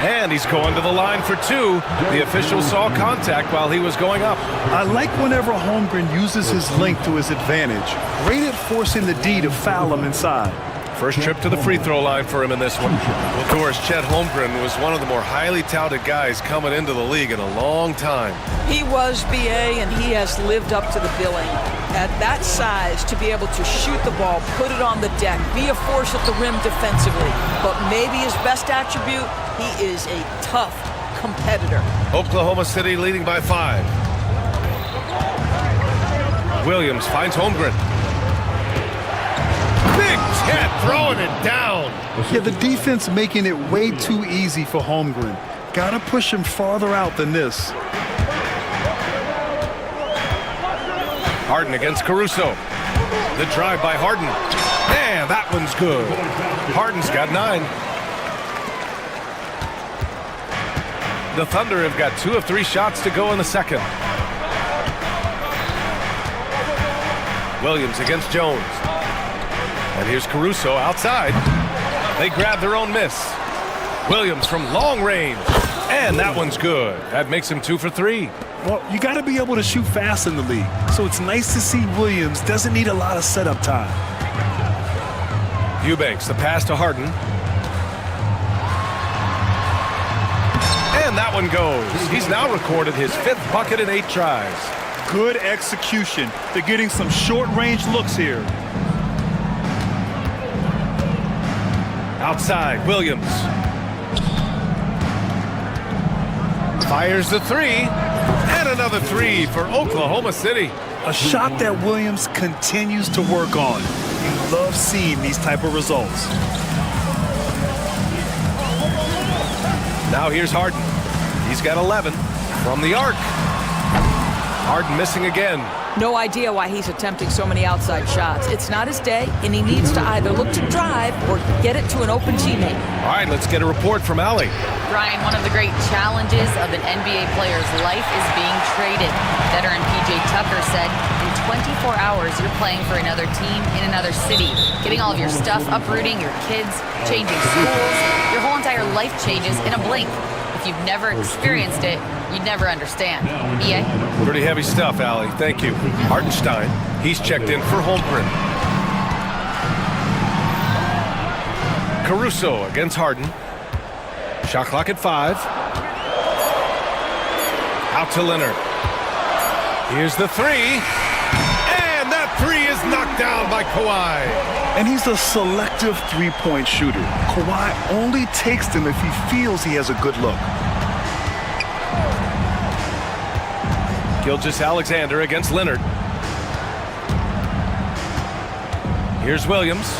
And he's going to the line for 2. The official saw contact while he was going up. I like whenever Holmgren uses his length to his advantage. Great at forcing the D to foul him inside. First trip to the free throw line for him in this one. Well, Doris, Chet Holmgren was one of the more highly touted guys coming into the league in a long time. He was BA, and he has lived up to the billing. At that size, to be able to shoot the ball, put it on the deck, be a force at the rim defensively. But maybe his best attribute, he is a tough competitor. Oklahoma City leading by 5. Williams finds Holmgren. Big Chet throwing it down. Yeah, the defense making it way too easy for Holmgren. Gotta push him farther out than this. Harden against Caruso. The drive by Harden. And that one's good. Harden's got 9. The Thunder have got 2 of 3 shots to go in the second. Williams against Jones. And here's Caruso outside. They grab their own miss. Williams from long range. And that one's good. That makes him 2 for 3. Well, you got to be able to shoot fast in the league. So it's nice to see Williams doesn't need a lot of setup time. Eubanks, the pass to Harden. And that one goes. He's now recorded his 5th bucket in 8 tries. Good execution. They're getting some short-range looks here. Outside, Williams. Fires the 3. And another 3 for Oklahoma City. A shot that Williams continues to work on. You love seeing these type of results. Now here's Harden. He's got 11 from the arc. Harden missing again. No idea why he's attempting so many outside shots. It's not his day, and he needs to either look to drive or get it to an open teammate. All right, let's get a report from Allie. Ryan, one of the great challenges of an NBA player's life is being traded. Veteran PJ Tucker said, in 24 hours, you're playing for another team in another city, getting all of your stuff, uprooting your kids, changing schools. Your whole entire life changes in a blink. If you've never experienced it, you'd never understand. EA? Pretty heavy stuff, Allie. Thank you. Hartenstein, he's checked in for Holmgren. Caruso against Harden. Shot clock at 5. Out to Leonard. Here's the 3. And that 3 is knocked down by Kawhi. And he's a selective three-point shooter. Kawhi only takes them if he feels he has a good look. Gilgeous-Alexander against Leonard. Here's Williams.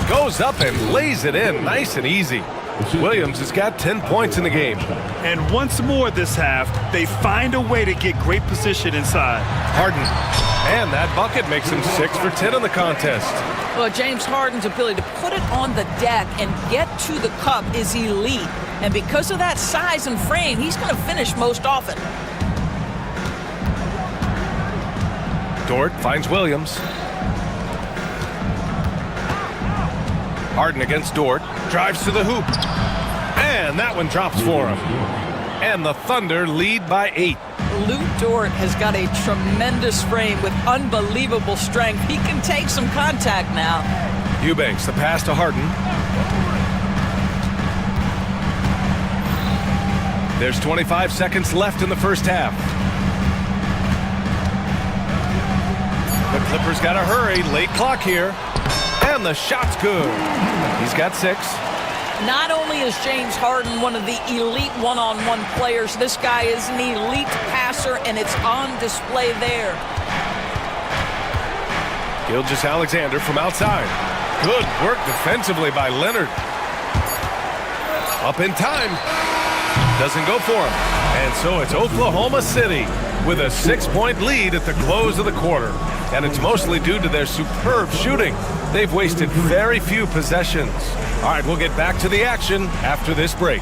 Goes up and lays it in nice and easy. Williams has got 10 points in the game. And once more this half, they find a way to get great position inside. Harden. And that bucket makes him 6 for 10 in the contest. Well, James Harden's ability to put it on the deck and get to the cup is elite. And because of that size and frame, he's going to finish most often. Dort finds Williams. Harden against Dort. Drives to the hoop. And that one drops for him. And the Thunder lead by 8. Lou Dort has got a tremendous frame with unbelievable strength. He can take some contact now. Eubanks, the pass to Harden. There's 25 seconds left in the first half. The Clippers got to hurry. Late clock here. And the shot's good. He's got 6. Not only is James Harden one of the elite one-on-one players, this guy is an elite passer, and it's on display there. Gilgeous-Alexander from outside. Good work defensively by Leonard. Up in time. Doesn't go for him. And so it's Oklahoma City with a 6-point lead at the close of the quarter. And it's mostly due to their superb shooting. They've wasted very few possessions. All right, we'll get back to the action after this break.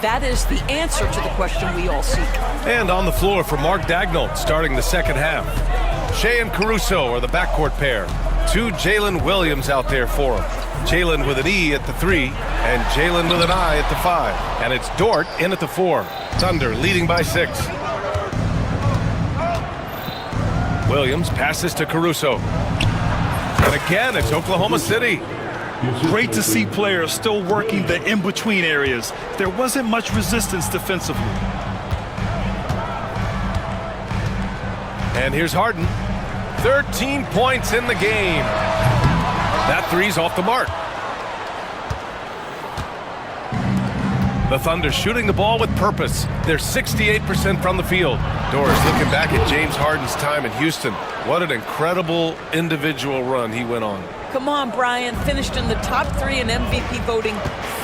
That is the answer to the question we all seek. And on the floor for Mark Daigneault starting the second half. Shea and Caruso are the backcourt pair. 2 Jalen Williams out there for him. Jalen with an E at the 3 and Jalen with an I at the 5. And it's Dort in at the 4. Thunder leading by 6. Williams passes to Caruso. And again, it's Oklahoma City. Great to see players still working the in-between areas. There wasn't much resistance defensively. And here's Harden. 13 points in the game. That 3's off the mark. The Thunder shooting the ball with purpose. They're 68% from the field. Doris looking back at James Harden's time in Houston. What an incredible individual run he went on. Come on, Brian. Finished in the top 3 in MVP voting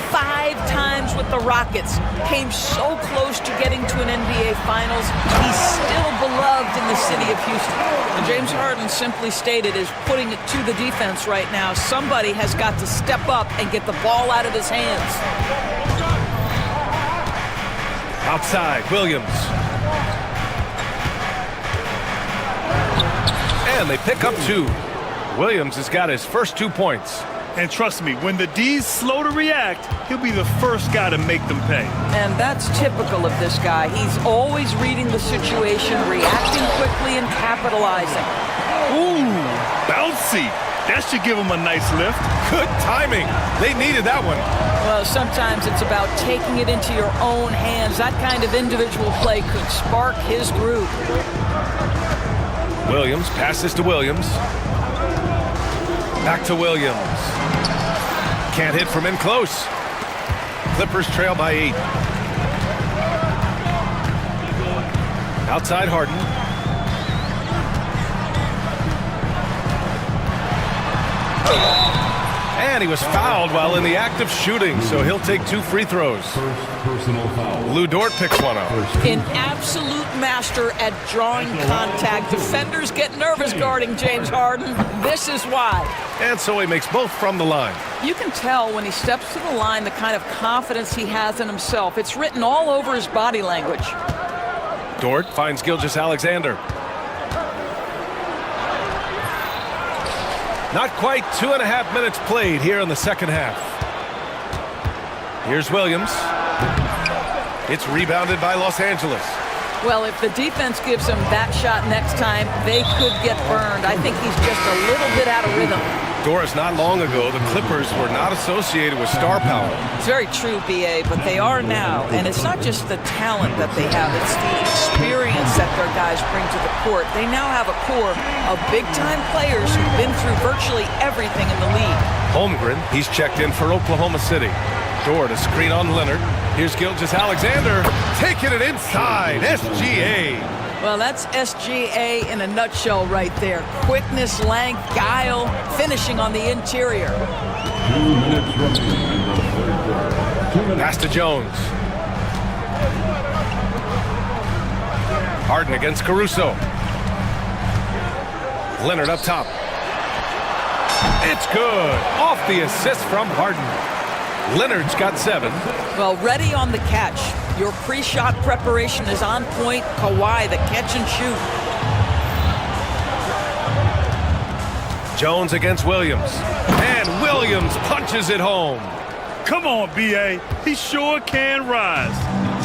5 times with the Rockets. Came so close to getting to an NBA Finals. He's still beloved in the city of Houston. And James Harden simply stated is putting it to the defense right now. Somebody has got to step up and get the ball out of his hands. Outside, Williams. And they pick up 2. Williams has got his first 2 points. And trust me, when the D's slow to react, he'll be the first guy to make them pay. And that's typical of this guy. He's always reading the situation, reacting quickly, and capitalizing. Ooh, bouncy. That should give him a nice lift. Good timing. They needed that one. Well, sometimes it's about taking it into your own hands. That kind of individual play could spark his groove. Williams passes to Williams. Back to Williams. Can't hit from in close. Clippers trail by 8. Outside Harden. And he was fouled while in the act of shooting, so he'll take 2 free throws. Lou Dort picks one up. An absolute master at drawing contact. Defenders get nervous guarding James Harden. This is why. And so he makes both from the line. You can tell when he steps to the line the kind of confidence he has in himself. It's written all over his body language. Dort finds Gilgeous-Alexander. Not quite 2.5 minutes played here in the second half. Here's Williams. It's rebounded by Los Angeles. Well, if the defense gives him that shot next time, they could get burned. I think he's just a little bit out of rhythm. Doris, not long ago, the Clippers were not associated with star power. It's very true, B.A., but they are now. And it's not just the talent that they have, it's the experience that their guys bring to the court. They now have a core of big-time players who've been through virtually everything in the league. Holmgren, he's checked in for Oklahoma City. Dort, a screen on Leonard. Here's Gilgeous-Alexander, taking it inside, SGA. Well, that's SGA in a nutshell right there. Quickness, length, guile, finishing on the interior. Pass to Jones. Harden against Caruso. Leonard up top. It's good. Off the assist from Harden. Leonard's got 7. Well, ready on the catch. Your pre-shot preparation is on point. Kawhi, the catch and shoot. Jones against Williams. And Williams punches it home. Come on, B.A. He sure can rise.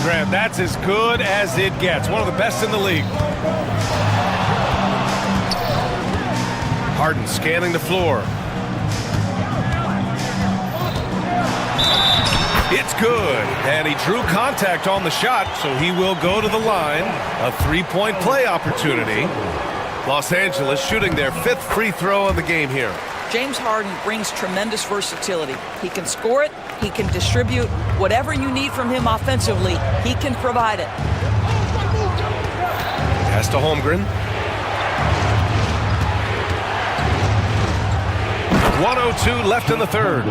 Graham, that's as good as it gets. One of the best in the league. Harden scanning the floor. It's good, and he drew contact on the shot, so he will go to the line. A 3-point play opportunity. Los Angeles shooting their 5th free throw of the game here. James Harden brings tremendous versatility. He can score it, he can distribute. Whatever you need from him offensively, he can provide it. Pass to Holmgren. 1:02 left in the third.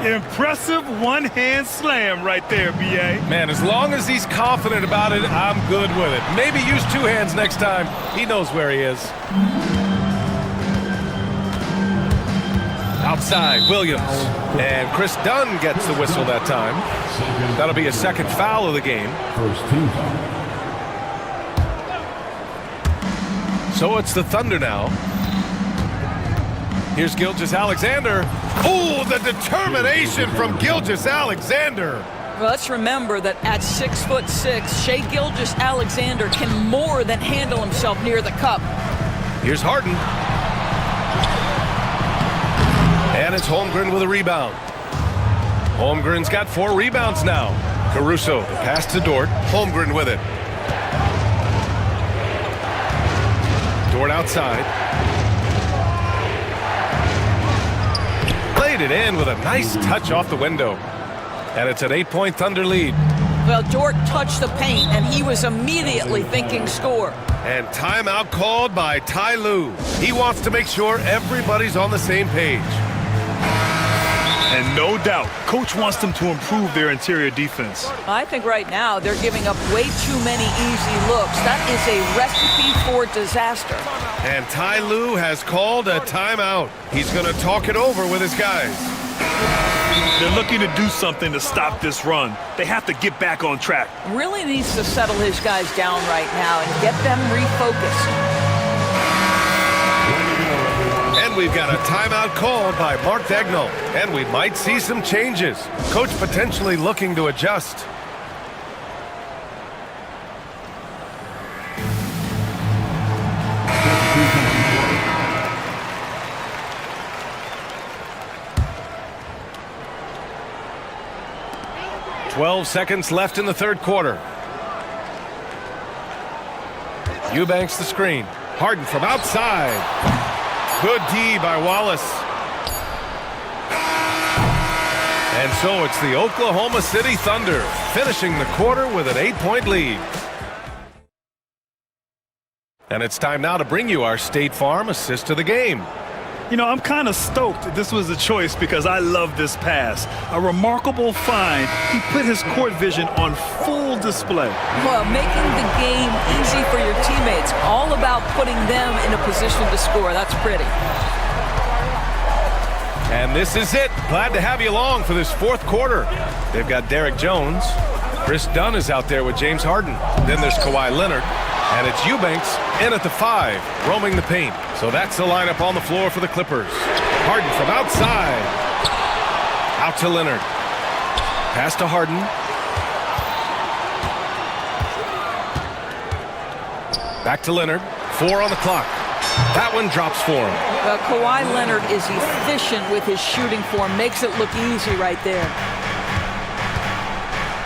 Impressive one-hand slam right there, B.A. Man, as long as he's confident about it, I'm good with it. Maybe use 2 hands next time. He knows where he is. Outside, Williams. And Chris Dunn gets the whistle that time. That'll be a 2nd foul of the game. So it's the Thunder now. Here's Gilgeous-Alexander. Oh, the determination from Gilgeous-Alexander. Well, let's remember that at 6'6", Shai Gilgeous-Alexander can more than handle himself near the cup. Here's Harden. And it's Holmgren with a rebound. Holmgren's got 4 rebounds now. Caruso, the pass to Dort. Holmgren with it. Dort outside. Played it in with a nice touch off the window. And it's an 8-point Thunder lead. Well, Dort touched the paint, and he was immediately thinking score. And timeout called by Ty Lue. He wants to make sure everybody's on the same page. And no doubt, Coach wants them to improve their interior defense. I think right now they're giving up way too many easy looks. That is a recipe for disaster. And Ty Lue has called a timeout. He's going to talk it over with his guys. They're looking to do something to stop this run. They have to get back on track. Really needs to settle his guys down right now and get them refocused. And And we've got a timeout called by Mark Dagnall. And we might see some changes. Coach potentially looking to adjust. "12 seconds left in the third quarter. Eubanks the screen. Harden from outside. Good D by Wallace. And so it's the Oklahoma City Thunder finishing the quarter with an 8-point lead. And it's time now to bring you our State Farm assist of the game. You know, I'm kind of stoked this was a choice because I love this pass. A remarkable find. He put his court vision on full display. Well, making the game easy for your teammates. All about putting them in a position to score. That's pretty. And this is it. Glad to have you along for this fourth quarter. They've got Derek Jones. Chris Dunn is out there with James Harden. Then there's Kawhi Leonard. And it's Eubanks in at the 5, roaming the paint. So that's the lineup on the floor for the Clippers. Harden from outside. Out to Leonard. Pass to Harden. Back to Leonard. 4 on the clock. That one drops for him. Well, Kawhi Leonard is efficient with his shooting form. Makes it look easy right there.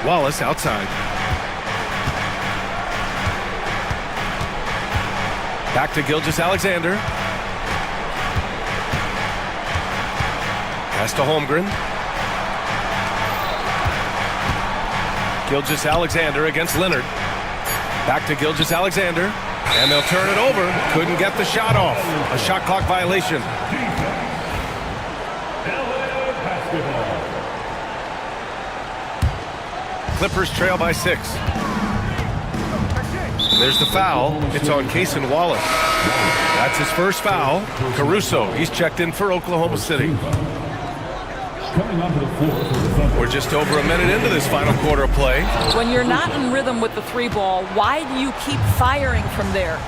Wallace outside. Back to Gilgeous-Alexander. Pass to Holmgren. Gilgeous-Alexander against Leonard. Back to Gilgeous-Alexander. And they'll turn it over. Couldn't get the shot off. A shot clock violation. Clippers trail by 6. There's the foul. It's on Cason Wallace. That's his first foul. Caruso, he's checked in for Oklahoma City. We're just over a minute into this final quarter of play. When you're not in rhythm with the 3 ball, why do you keep firing from there?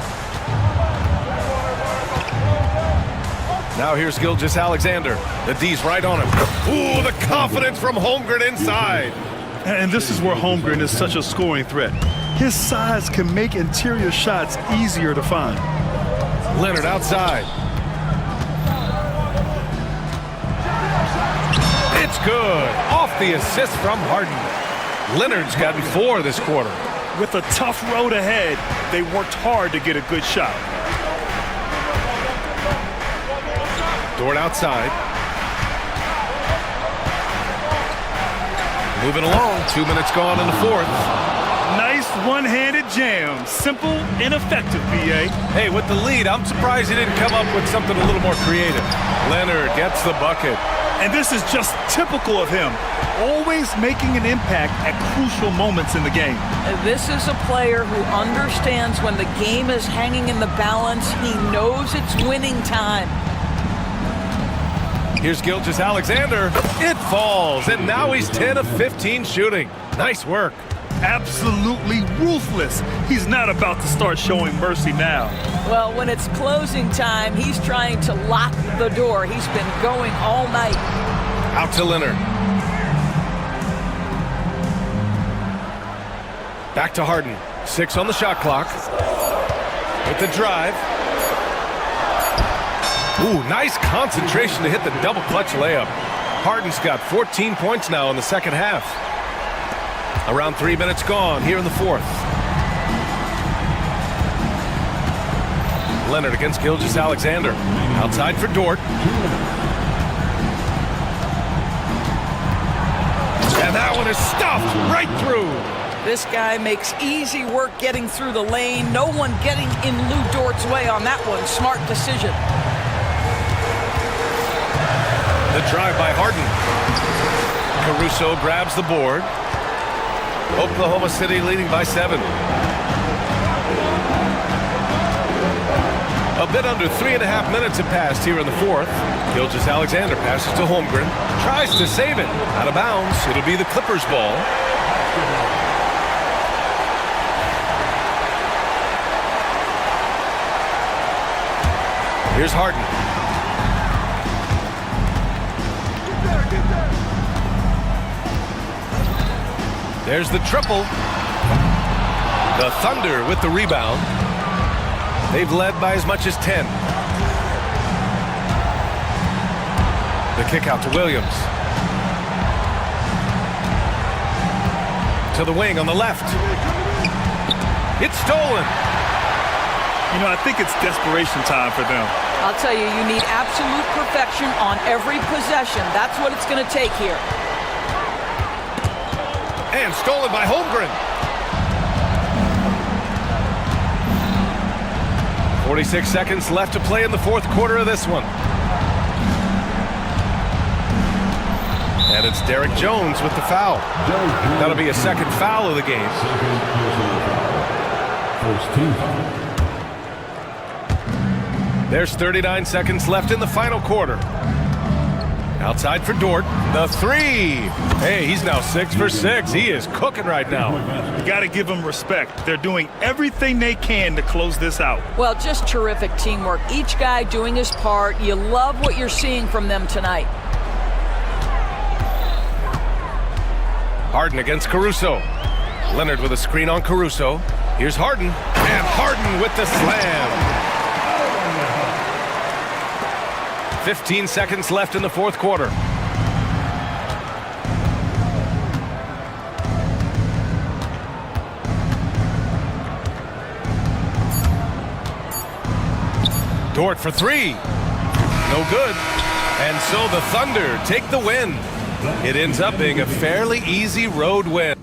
Now here's Gilgeous-Alexander. The D's right on him. Ooh, the confidence from Holmgren inside. And this is where Holmgren is such a scoring threat. His size can make interior shots easier to find. Leonard outside. It's good. Off the assist from Harden. Leonard's gotten 4 this quarter. With a tough road ahead, they worked hard to get a good shot. Dort outside. Moving along. 2 minutes gone in the fourth. Nice one-handed jam. Simple and effective, B.A. Hey, with the lead, I'm surprised he didn't come up with something a little more creative. Leonard gets the bucket. And this is just typical of him. Always making an impact at crucial moments in the game. This is a player who understands when the game is hanging in the balance. He knows it's winning time. Here's Gilgeous-Alexander. It falls, and now he's 10 of 15 shooting. Nice work. Absolutely ruthless. He's not about to start showing mercy now. Well, when it's closing time, he's trying to lock the door. He's been going all night. Out to Leonard. Back to Harden. 6 on the shot clock. With the drive. Ooh, nice concentration to hit the double clutch layup. Harden's got 14 points now in the second half. Around 3 minutes gone here in the fourth. Leonard against Gilgeous-Alexander. Outside for Dort. And that one is stuffed right through. This guy makes easy work getting through the lane. No one getting in Lou Dort's way on that one. Smart decision. The drive by Harden. Caruso grabs the board. Oklahoma City leading by 7. A bit under 3.5 minutes have passed here in the fourth. Gilgeous-Alexander passes to Holmgren. Tries to save it. Out of bounds. It'll be the Clippers' ball. Here's Harden. There's the triple. The Thunder with the rebound. They've led by as much as 10. The kick out to Williams. To the wing on the left. It's stolen. You know, I think it's desperation time for them. I'll tell you, you need absolute perfection on every possession. That's what it's going to take here. And stolen by Holmgren. 46 seconds left to play in the fourth quarter of this one. And it's Derek Jones with the foul. That'll be a second foul of the game. First team foul. There's 39 seconds left in the final quarter. Outside for Dort. The three. Hey, he's now 6 for 6. He is cooking right now. You got to give them respect. They're doing everything they can to close this out. Well, just terrific teamwork. Each guy doing his part. You love what you're seeing from them tonight. Harden against Caruso. Leonard with a screen on Caruso. Here's Harden. And Harden with the slam. 15 seconds left in the fourth quarter. Dort for three. No good. And so the Thunder take the win. It ends up being a fairly easy road win.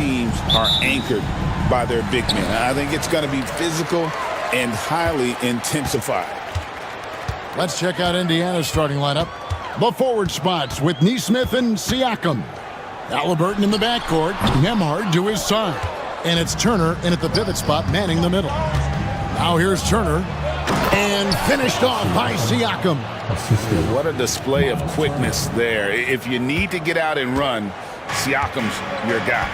teams are anchored by their big men. I think it's going to be physical and highly intensified. Let's check out Indiana's starting lineup. The forward spots with Neesmith and Siakam. Halliburton in the backcourt, Nembhard to his side. And it's Turner in at the pivot spot, manning the middle. Now here's Turner, and finished off by Siakam. What a display of quickness there. If you need to get out and run, Siakam's your guy.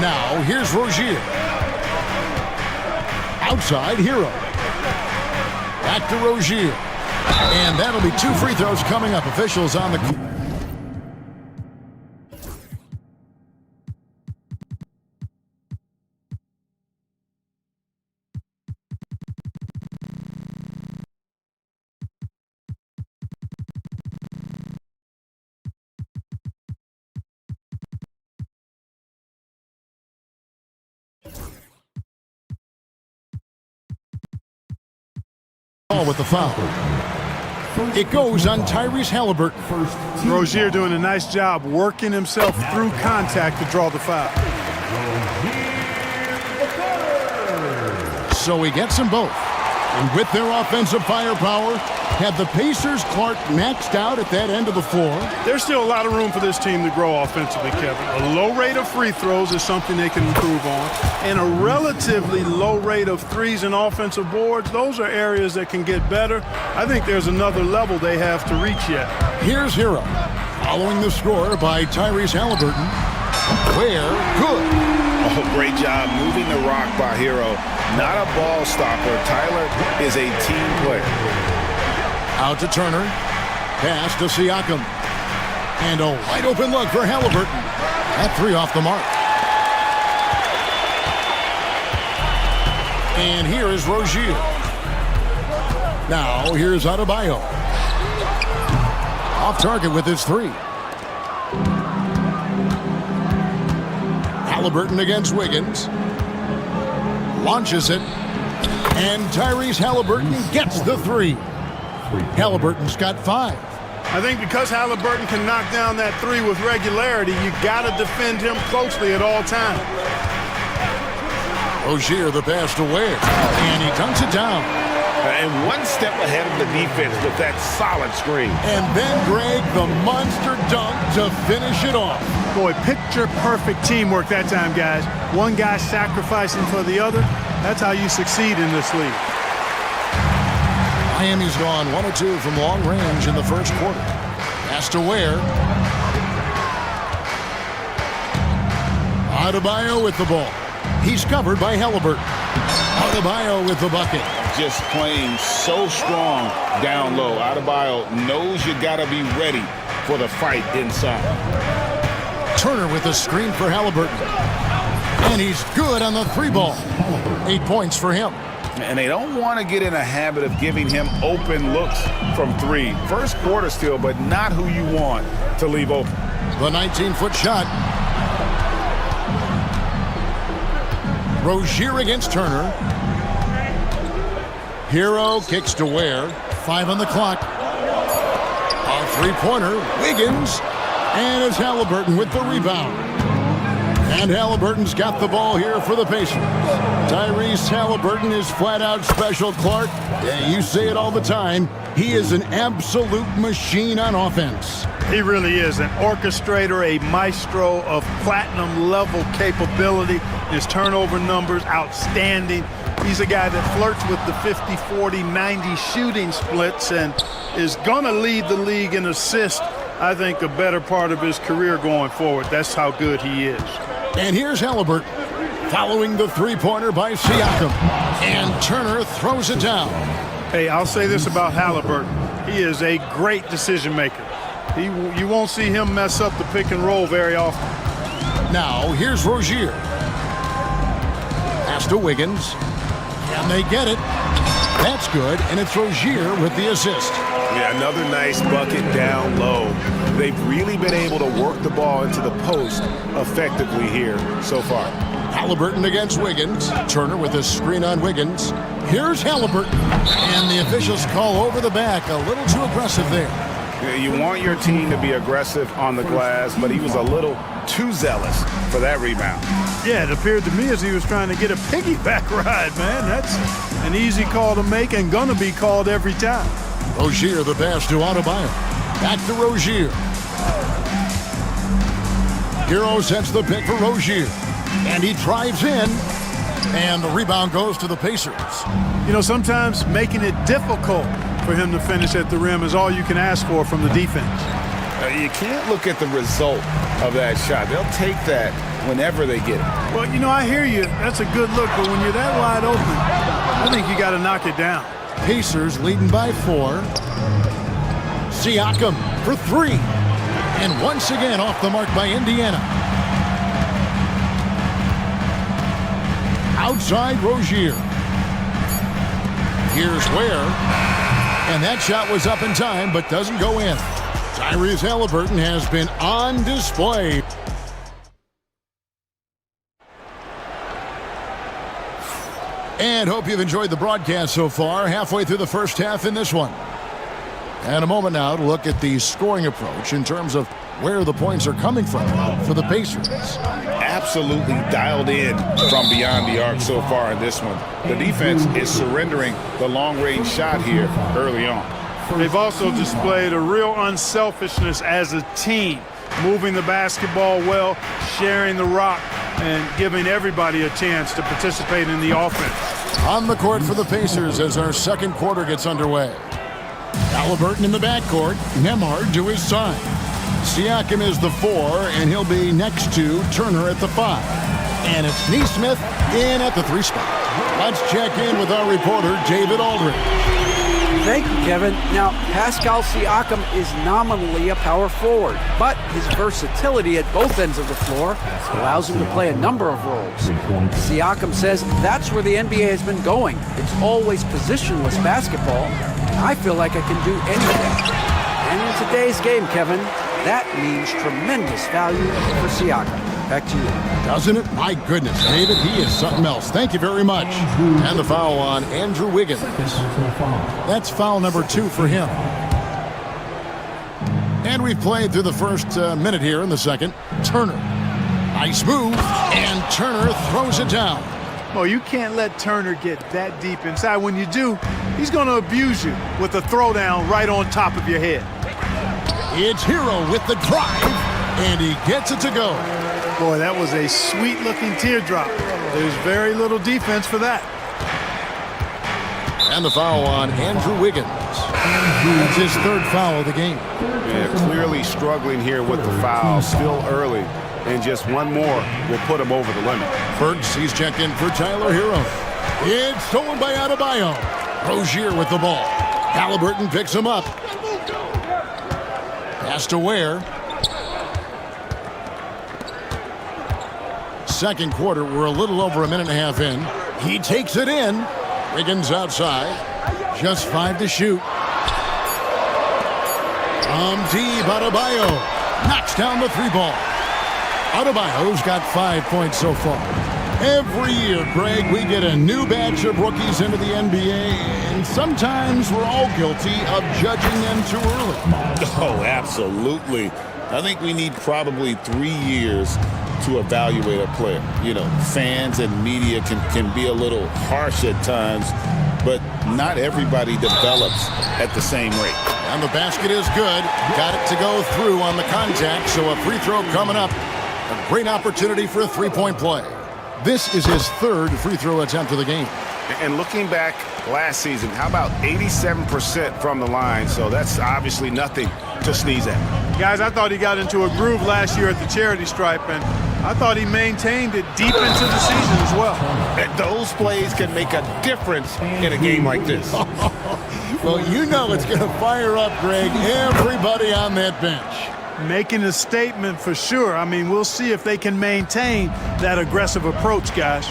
Now here's Rozier. Outside, Hero. Back to Rozier. And that'll be 2 free throws coming up. Officials on the... with the foul. It goes on Tyrese Halliburton. Rozier doing a nice job working himself through contact to draw the foul. So he gets them both. And with their offensive firepower, have the Pacers Clark maxed out at that end of the floor? There's still a lot of room for this team to grow offensively, Kevin. A low rate of free throws is something they can improve on, and a relatively low rate of threes and offensive boards. Those are areas that can get better. I think there's another level they have to reach yet. Here's Hero, following the score by Tyrese Halliburton. Where good. Oh, great job moving the rock by Hero. Not a ball stopper. Tyler is a team player. Out to Turner. Pass to Siakam. And a wide open look for Halliburton. That 3 off the mark. And here is Rozier. Now here's Adebayo. Off target with his 3. Halliburton against Wiggins. Launches it. And Tyrese Halliburton gets the 3. Halliburton's got 5. I think because Halliburton can knock down that 3 with regularity, you got to defend him closely at all times. Rozier the pass to Ware, and he dunks it down. And one step ahead of the defense with that solid screen. And then Greg, the monster dunk to finish it off. Boy, picture-perfect teamwork that time, guys. One guy sacrificing for the other. That's how you succeed in this league. Miami's gone 1 of 2 from long range in the first quarter. Pass to Ware. Adebayo with the ball. He's covered by Halliburton. Adebayo with the bucket. Just playing so strong down low. Adebayo knows you got to be ready for the fight inside. Turner with the screen for Halliburton. And he's good on the 3 ball. 8 points for him. And they don't want to get in a habit of giving him open looks from 3. First quarter still, but not who you want to leave open. The 19-foot shot. Rozier against Turner. Hero kicks to Ware. 5 on the clock. A 3-pointer. Wiggins. And it's Halliburton with the rebound. And Halliburton's got the ball here for the Pacers. Tyrese Halliburton is flat out special, Clark. Yeah, you say it all the time. He is an absolute machine on offense. He really is an orchestrator, a maestro of platinum-level capability. His turnover numbers, outstanding. He's a guy that flirts with the 50, 40, 90 shooting splits and is going to lead the league in assists, I think, a better part of his career going forward. That's how good he is. And here's Halliburton, following the 3-pointer by Siakam. And Turner throws it down. Hey, I'll say this about Halliburton. He is a great decision maker. You won't see him mess up the pick and roll very often. Now, here's Rozier. Pass to Wiggins. And they get it. That's good, and it's Rozier with the assist. Yeah, another nice bucket down low. They've really been able to work the ball into the post effectively here so far. Halliburton against Wiggins. Turner with a screen on Wiggins. Here's Halliburton. And the officials call over the back. A little too aggressive there. You want your team to be aggressive on the glass, but he was a little too zealous for that rebound. Yeah, it appeared to me as he was trying to get a piggyback ride, man. That's an easy call to make and gonna be called every time. Rozier, the pass to Adebayo. Back to Rozier. Hero sets the pick for Rozier. And he drives in. And the rebound goes to the Pacers. You know, sometimes making it difficult for him to finish at the rim is all you can ask for from the defense. You can't look at the result of that shot. They'll take that whenever they get it. Well, you know, I hear you. That's a good look, but when you're that wide open, I think you got to knock it down. Pacers leading by 4. Siakam for 3. And once again off the mark by Indiana. Outside Rozier. Here's Ware. And that shot was up in time, but doesn't go in. Tyrese Halliburton has been on display. And hope you've enjoyed the broadcast so far. Halfway through the first half in this one. And a moment now to look at the scoring approach in terms of where the points are coming from for the Pacers. Absolutely dialed in from beyond the arc so far in this one. The defense is surrendering the long-range shot here early on. They've also displayed a real unselfishness as a team, moving the basketball well, sharing the rock, and giving everybody a chance to participate in the offense. On the court for the Pacers as our second quarter gets underway. Halliburton in the backcourt, Nembhard to his side. Siakam is the 4, and he'll be next to Turner at the 5. And it's Neesmith in at the 3 spot. Let's check in with our reporter, David Aldridge. Thank you, Kevin. Now, Pascal Siakam is nominally a power forward, but his versatility at both ends of the floor allows him to play a number of roles. Siakam says that's where the NBA has been going. It's always positionless basketball. I feel like I can do anything. And in today's game, Kevin, that means tremendous value for Siakam. Back to you. Doesn't it? My goodness, David, he is something else. Thank you very much. And the foul on Andrew Wiggins. That's foul number 2 for him. And we've played through the first minute here in the second. Turner. Nice move. And Turner throws it down. Well, you can't let Turner get that deep inside. When you do, he's going to abuse you with a throwdown right on top of your head. It's Hero with the drive, and he gets it to go. Boy, that was a sweet-looking teardrop. There's very little defense for that. And the foul on Andrew Wiggins. That's his 3rd foul of the game. Yeah, clearly struggling here with the foul, still early. And just one more will put him over the limit. Burks, he's checked in for Tyler Hero. It's stolen by Adebayo. Rozier with the ball. Halliburton picks him up. Pass to Ware. Second quarter, we're a little over a minute and a half in. He takes it in. Wiggins outside. Just 5 to shoot. From deep, Adebayo knocks down the 3 ball. Adebayo's got 5 points so far. Every year, Greg, we get a new batch of rookies into the NBA, and sometimes we're all guilty of judging them too early. Oh, absolutely. I think we need probably 3 years to evaluate a player. You know, fans and media can be a little harsh at times, but not everybody develops at the same rate. And the basket is good. Got it to go through on the contact, so a free throw coming up. A great opportunity for a 3-point play. This is his 3rd free throw attempt of the game. And looking back last season, how about 87% from the line? So that's obviously nothing to sneeze at. Guys, I thought he got into a groove last year at the charity stripe, and I thought he maintained it deep into the season as well. And those plays can make a difference in a game like this. Well, you know it's going to fire up, Greg, everybody on that bench. Making a statement for sure. I mean, we'll see if they can maintain that aggressive approach, guys.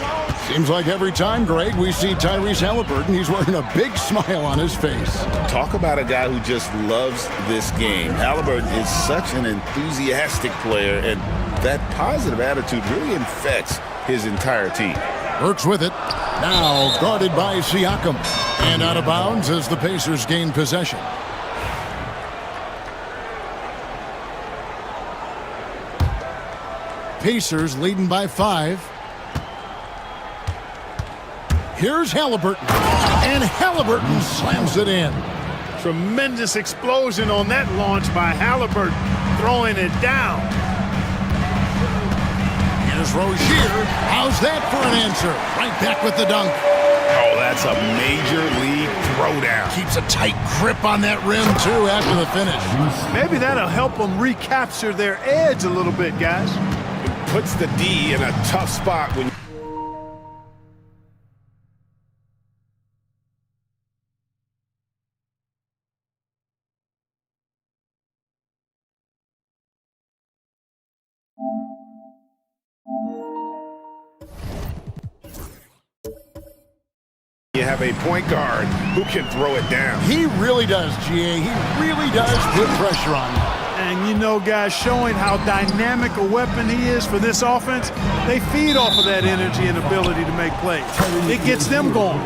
Seems like every time, Greg, we see Tyrese Halliburton, he's wearing a big smile on his face. Talk about a guy who just loves this game. Halliburton is such an enthusiastic player, and that positive attitude really infects his entire team. Burks with it. Now guarded by Siakam. And out of bounds as the Pacers gain possession. Pacers leading by 5. Here's Halliburton. And Halliburton slams it in. Tremendous explosion on that launch by Halliburton, throwing it down. Here's Rozier. How's that for an answer? Right back with the dunk. Oh, that's a major league throwdown. Keeps a tight grip on that rim, too, after the finish. Maybe that'll help them recapture their edge a little bit, guys. It puts the D in a tough spot when you have a point guard who can throw it down. He really does, GA. He really does put pressure on you. And you know, guys, showing how dynamic a weapon he is for this offense, they feed off of that energy and ability to make plays. It gets them going.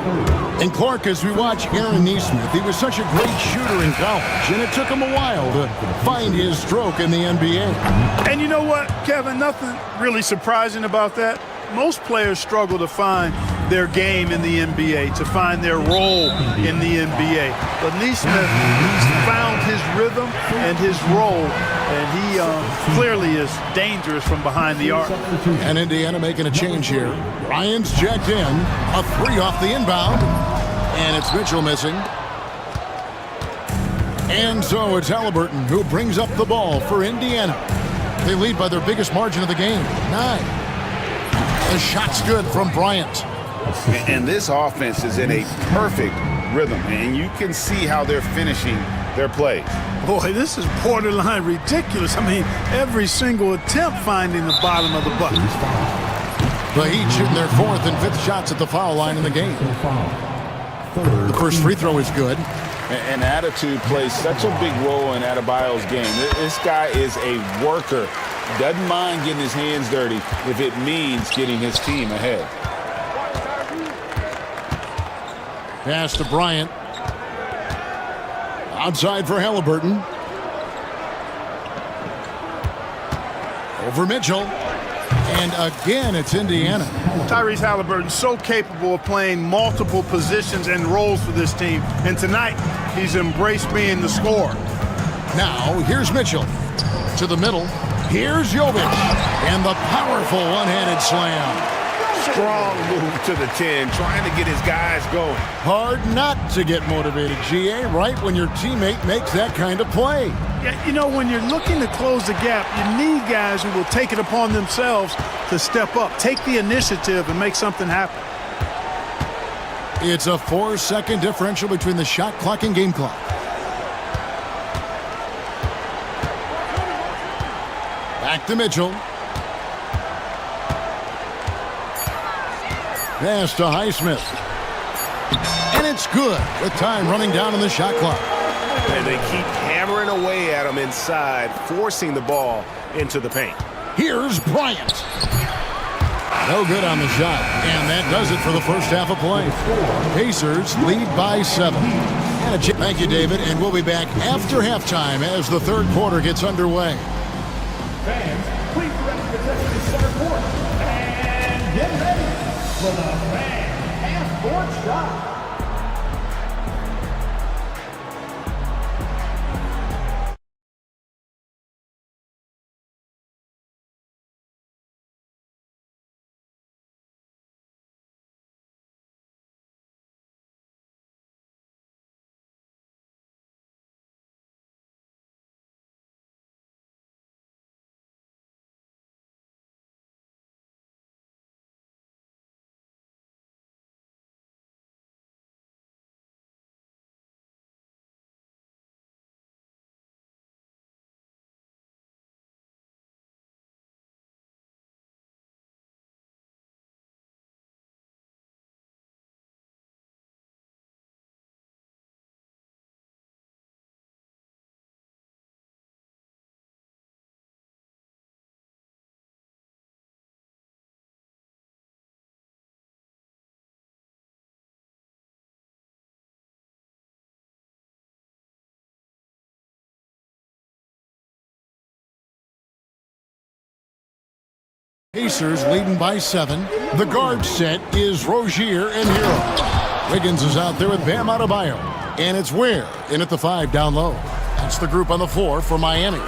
And Clark, as we watch Aaron Nesmith, he was such a great shooter in college, and it took him a while to find his stroke in the NBA. And you know what, Kevin, nothing really surprising about that. Most players struggle to find their game in the NBA, to find their role in the NBA. But Nesmith, he's found his rhythm and his role, and he clearly is dangerous from behind the arc. And Indiana making a change here. Ryan's checked in. A 3 off the inbound. And it's Mitchell missing. And so it's Halliburton who brings up the ball for Indiana. They lead by their biggest margin of the game, 9. The shot's good from Bryant. And this offense is in a perfect rhythm, and you can see how they're finishing their plays. Boy, this is borderline ridiculous. I mean, every single attempt finding the bottom of the bucket. The Heat shooting their 4th and 5th shots at the foul line in the game. The first free throw is good. And attitude plays such a big role in Adebayo's game. This guy is a worker. Doesn't mind getting his hands dirty if it means getting his team ahead. Pass to Bryant. Outside for Halliburton. Over Mitchell. And again, it's Indiana. Tyrese Halliburton so capable of playing multiple positions and roles for this team. And tonight, he's embraced being the scorer. Now, here's Mitchell. To the middle. Here's Jovic. And the powerful one-handed slam. Strong move to the 10, trying to get his guys going. Hard not to get motivated, GA, right when your teammate makes that kind of play. Yeah, you know, when you're looking to close the gap, you need guys who will take it upon themselves to step up, take the initiative, and make something happen. It's a 4-second differential between the shot clock and game clock. Back to Mitchell. Pass to Highsmith. And it's good with time running down on the shot clock. And they keep hammering away at him inside, forcing the ball into the paint. Here's Bryant. No good on the shot. And that does it for the first half of play. Pacers lead by 7. Thank you, David. And we'll be back after halftime as the third quarter gets underway. Fans, please direct your attention to center court. And get ready for the fan half-court shot. Pacers leading by 7. The guard set is Rozier and Hero. Wiggins is out there with Bam Adebayo. And it's Ware in at the 5 down low. That's the group on the floor for Miami.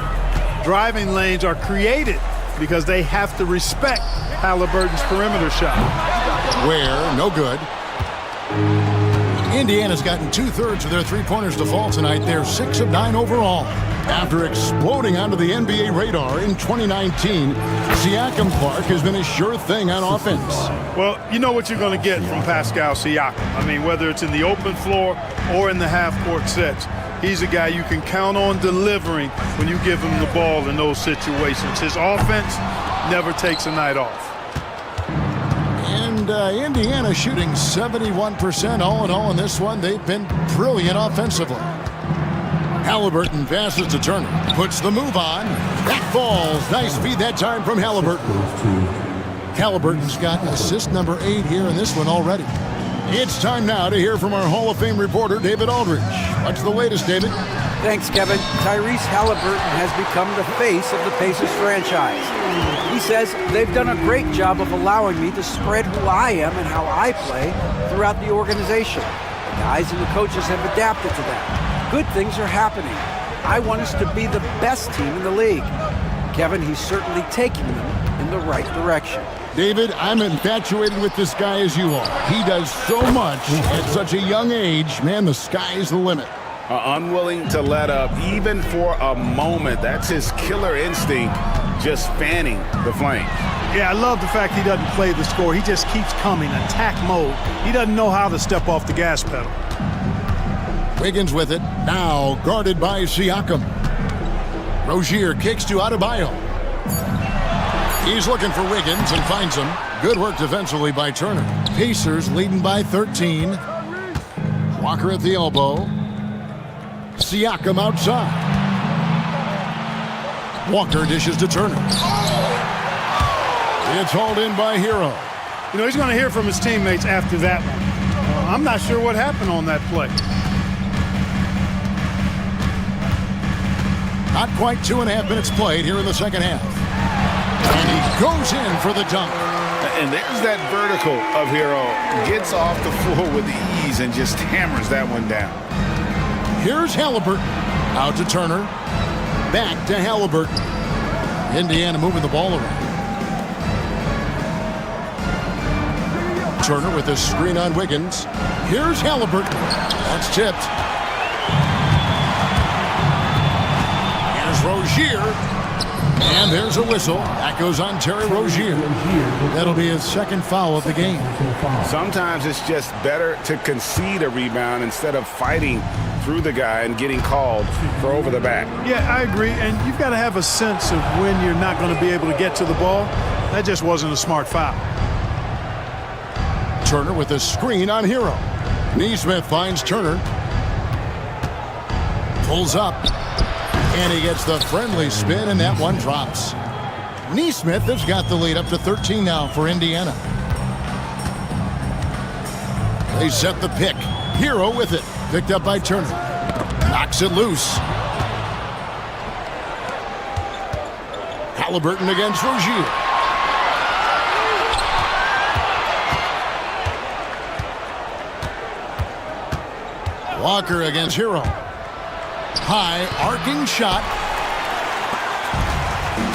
Driving lanes are created because they have to respect Halliburton's perimeter shot. Ware, no good. Indiana's gotten 2/3 of their three-pointers to fall tonight. They're 6 of 9 overall. After exploding onto the NBA radar in 2019, Siakam Clark has been a sure thing on offense. Well, you know what you're going to get from Pascal Siakam. I mean, whether it's in the open floor or in the half-court sets, he's a guy you can count on delivering when you give him the ball in those situations. His offense never takes a night off. And Indiana shooting 71% all in all in this one. They've been brilliant offensively. Halliburton passes to Turner. Puts the move on. That falls. Nice feed that time from Halliburton. Halliburton's got assist number 8 here in this one already. It's time now to hear from our Hall of Fame reporter, David Aldridge. What's the latest, David? Thanks, Kevin. Tyrese Halliburton has become the face of the Pacers franchise. He says they've done a great job of allowing me to spread who I am and how I play throughout the organization. The guys and the coaches have adapted to that. Good things are happening. I want us to be the best team in the league. Kevin, he's certainly taking them in the right direction. David, I'm infatuated with this guy as you are. He does so much at such a young age. Man, the sky's the limit. Unwilling to let up even for a moment. That's his killer instinct, just fanning the flame. Yeah, I love the fact he doesn't play the score. He just keeps coming, attack mode. He doesn't know how to step off the gas pedal. Wiggins with it, now guarded by Siakam. Rozier kicks to Adebayo. He's looking for Wiggins and finds him. Good work defensively by Turner. Pacers leading by 13. Walker at the elbow. Siakam outside. Walker dishes to Turner. It's hauled in by Hero. You know, he's going to hear from his teammates after that one. I'm not sure what happened on that play. Not quite 2.5 minutes played here in the second half. And he goes in for the dunk. And there's that vertical of Hero. Gets off the floor with ease and just hammers that one down. Here's Halliburton. Out to Turner. Back to Halliburton. Indiana moving the ball around. Turner with a screen on Wiggins. Here's Halliburton. That's tipped. Here's Rozier. And there's a whistle. That goes on Terry Rozier. That'll be his second foul of the game. Sometimes it's just better to concede a rebound instead of fighting through the guy and getting called for over the back. Yeah, I agree. And you've got to have a sense of when you're not going to be able to get to the ball. That just wasn't a smart foul. Turner with a screen on Hero. Neesmith finds Turner. Pulls up. And he gets the friendly spin, and that one drops. Neesmith has got the lead up to 13 now for Indiana. They set the pick. Hero with it. Picked up by Turner. Knocks it loose. Halliburton against Rozier. Walker against Hero. High, arcing shot.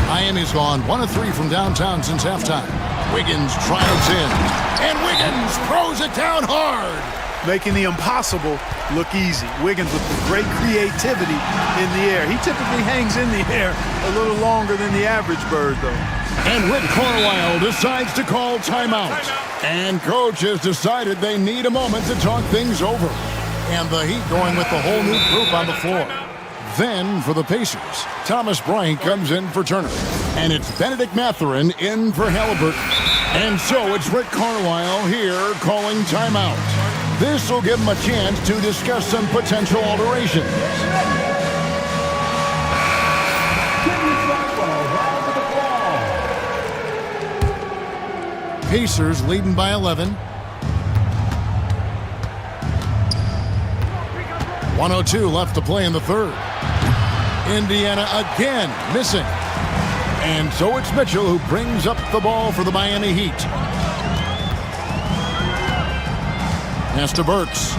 Miami's gone 1 of 3 from downtown since halftime. Wiggins drives in. And Wiggins throws it down hard. Making the impossible look easy. Wiggins with great creativity in the air. He typically hangs in the air a little longer than the average bird, though. And Rick Carlisle decides to call timeout. And coach has decided they need a moment to talk things over. And the Heat going with the whole new group on the floor. Then for the Pacers, Thomas Bryant comes in for Turner. And it's Benedict Mathurin in for Halliburton. And so it's Rick Carlisle here calling timeout. This will give him a chance to discuss some potential alterations. Pacers leading by 11. 1:02 left to play in the third. Indiana again missing. And so it's Mitchell who brings up the ball for the Miami Heat. Pass to Burks.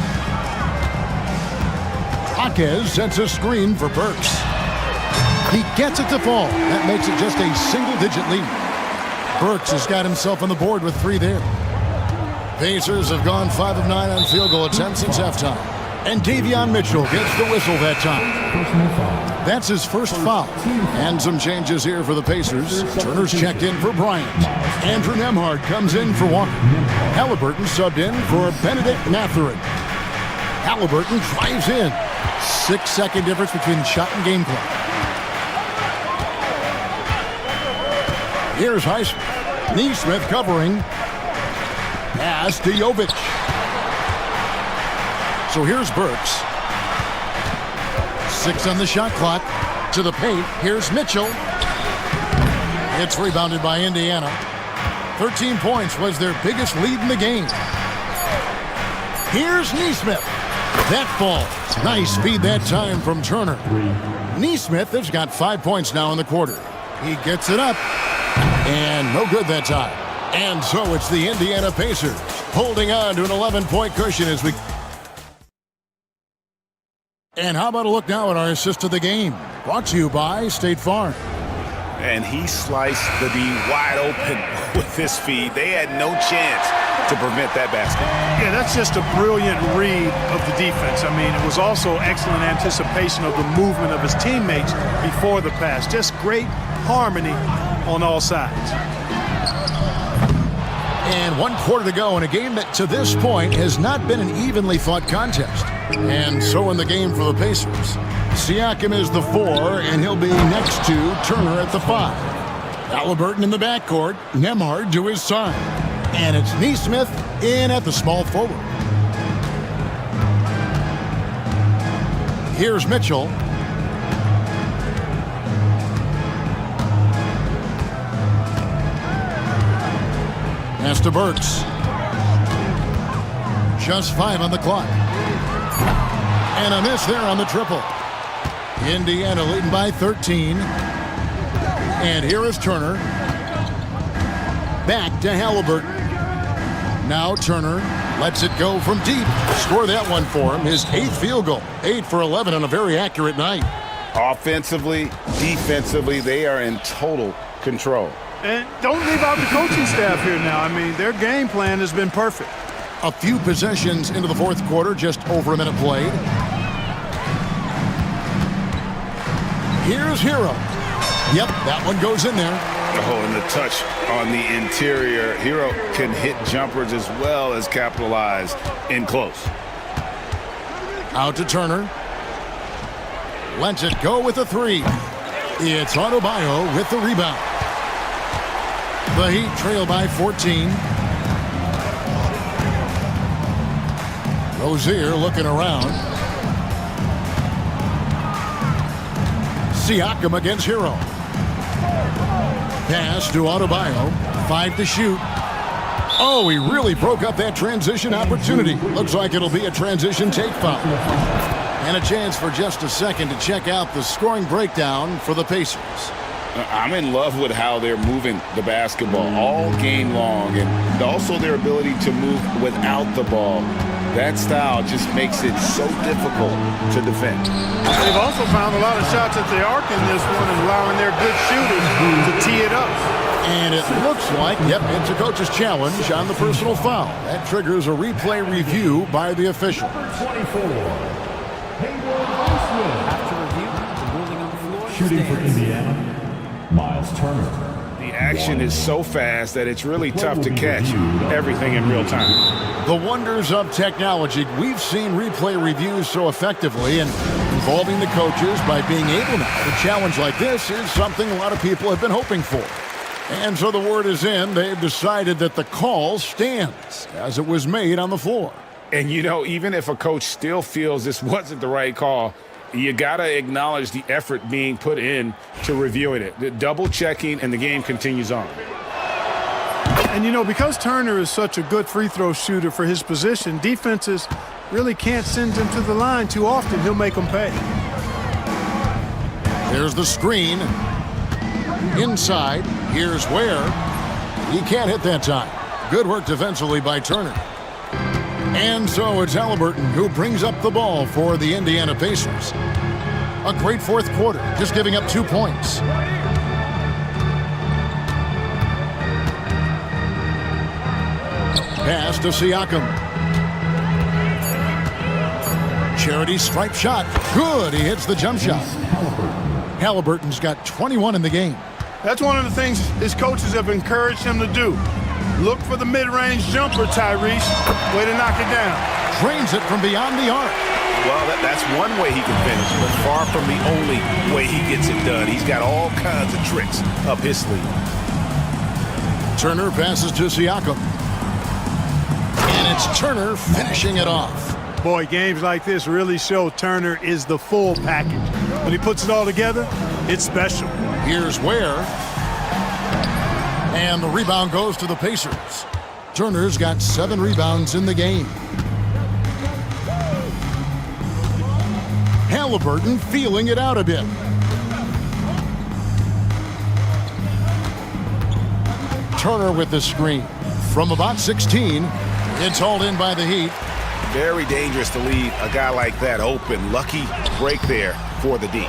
Jaquez sets a screen for Burks. He gets it to fall. That makes it just a single-digit lead. Burks has got himself on the board with 3 there. Pacers have gone 5 of 9 on field goal attempts since halftime. And Davion Mitchell gets the whistle that time. That's his first foul. And some changes here for the Pacers. Turner's checked in for Bryant. Andrew Nembhard comes in for Walker. Halliburton subbed in for Benedict Mathurin. Halliburton drives in. 6-second difference between shot and game clock. Here's Highsmith. Neesmith covering. Pass to Jovic. So here's Burks. 6 on the shot clock. To the paint. Here's Mitchell. It's rebounded by Indiana. 13 points was their biggest lead in the game. Here's Neesmith. That falls. Nice speed that time from Turner. Neesmith has got 5 points now in the quarter. He gets it up. And no good that time. And so it's the Indiana Pacers holding on to an 11-point cushion as we... And how about a look now at our assist of the game? Brought to you by State Farm. And he sliced the D wide open with his feed. They had no chance to prevent that basket. Yeah, that's just a brilliant read of the defense. I mean, it was also excellent anticipation of the movement of his teammates before the pass. Just great harmony on all sides. And 1 quarter to go in a game that to this point has not been an evenly fought contest. And so in the game for the Pacers, Siakam is the 4, and he'll be next to Turner at the 5. Halliburton in the backcourt, Nembhard to his side. And it's Neesmith in at the small forward. Here's Mitchell. Pass to Burks. Just 5 on the clock. And a miss there on the triple. Indiana leading by 13. And here is Turner. Back to Halliburton. Now Turner lets it go from deep. Score that one for him. His 8th field goal. 8 for 11 on a very accurate night. Offensively, defensively, they are in total control. And don't leave out the coaching staff here now. I mean, their game plan has been perfect. A few possessions into the 4th quarter, just over a minute played. Here's Hero. Yep, that one goes in there. Oh, and the touch on the interior. Hero can hit jumpers as well as capitalize in close. Out to Turner. Lets it go with a 3. It's Adebayo with the rebound. The Heat trail by 14. Rozier looking around. Siakam against Hero. Pass to Adebayo. 5 to shoot. Oh, he really broke up that transition opportunity. Looks like it'll be a transition take foul. And a chance for just a second to check out the scoring breakdown for the Pacers. I'm in love with how they're moving the basketball all game long, and also their ability to move without the ball. That style just makes it so difficult to defend. They've also found a lot of shots at the arc in this one and allowing their good shooters to tee it up. And it looks like, yep, it's a coach's challenge on the personal foul. That triggers a replay review by the official. After review, the ruling on the floor shooting for Indiana, Miles Turner. The action is so fast that it's really tough to catch everything in real time. The wonders of technology. We've seen replay reviews so effectively, and involving the coaches by being able now to challenge like this is something a lot of people have been hoping for. And so the word is in. They've decided that the call stands as it was made on the floor. And, you know, even if a coach still feels this wasn't the right call, you got to acknowledge the effort being put in to reviewing it. The double checking, and the game continues on. And, you know, because Turner is such a good free throw shooter for his position, defenses really can't send him to the line too often. He'll make them pay. There's the screen. Inside, here's Ware. He can't hit that time. Good work defensively by Turner. And so it's Halliburton who brings up the ball for the Indiana Pacers. A great fourth quarter, just giving up 2 points. Pass to Siakam. Charity stripe shot. Good, he hits the jump shot. Halliburton's got 21 in the game. That's one of the things his coaches have encouraged him to do. Look for the mid-range jumper, Tyrese. Way to knock it down. Drains it from beyond the arc. Well, that's one way he can finish, but far from the only way he gets it done. He's got all kinds of tricks up his sleeve. Turner passes to Siakam. And it's Turner finishing it off. Boy, games like this really show Turner is the full package. When he puts it all together, it's special. Here's Ware. And the rebound goes to the Pacers. Turner's got 7 rebounds in the game. Halliburton feeling it out a bit. Turner with the screen. From about 16, it's hauled in by the Heat. Very dangerous to leave a guy like that open. Lucky break there for the D.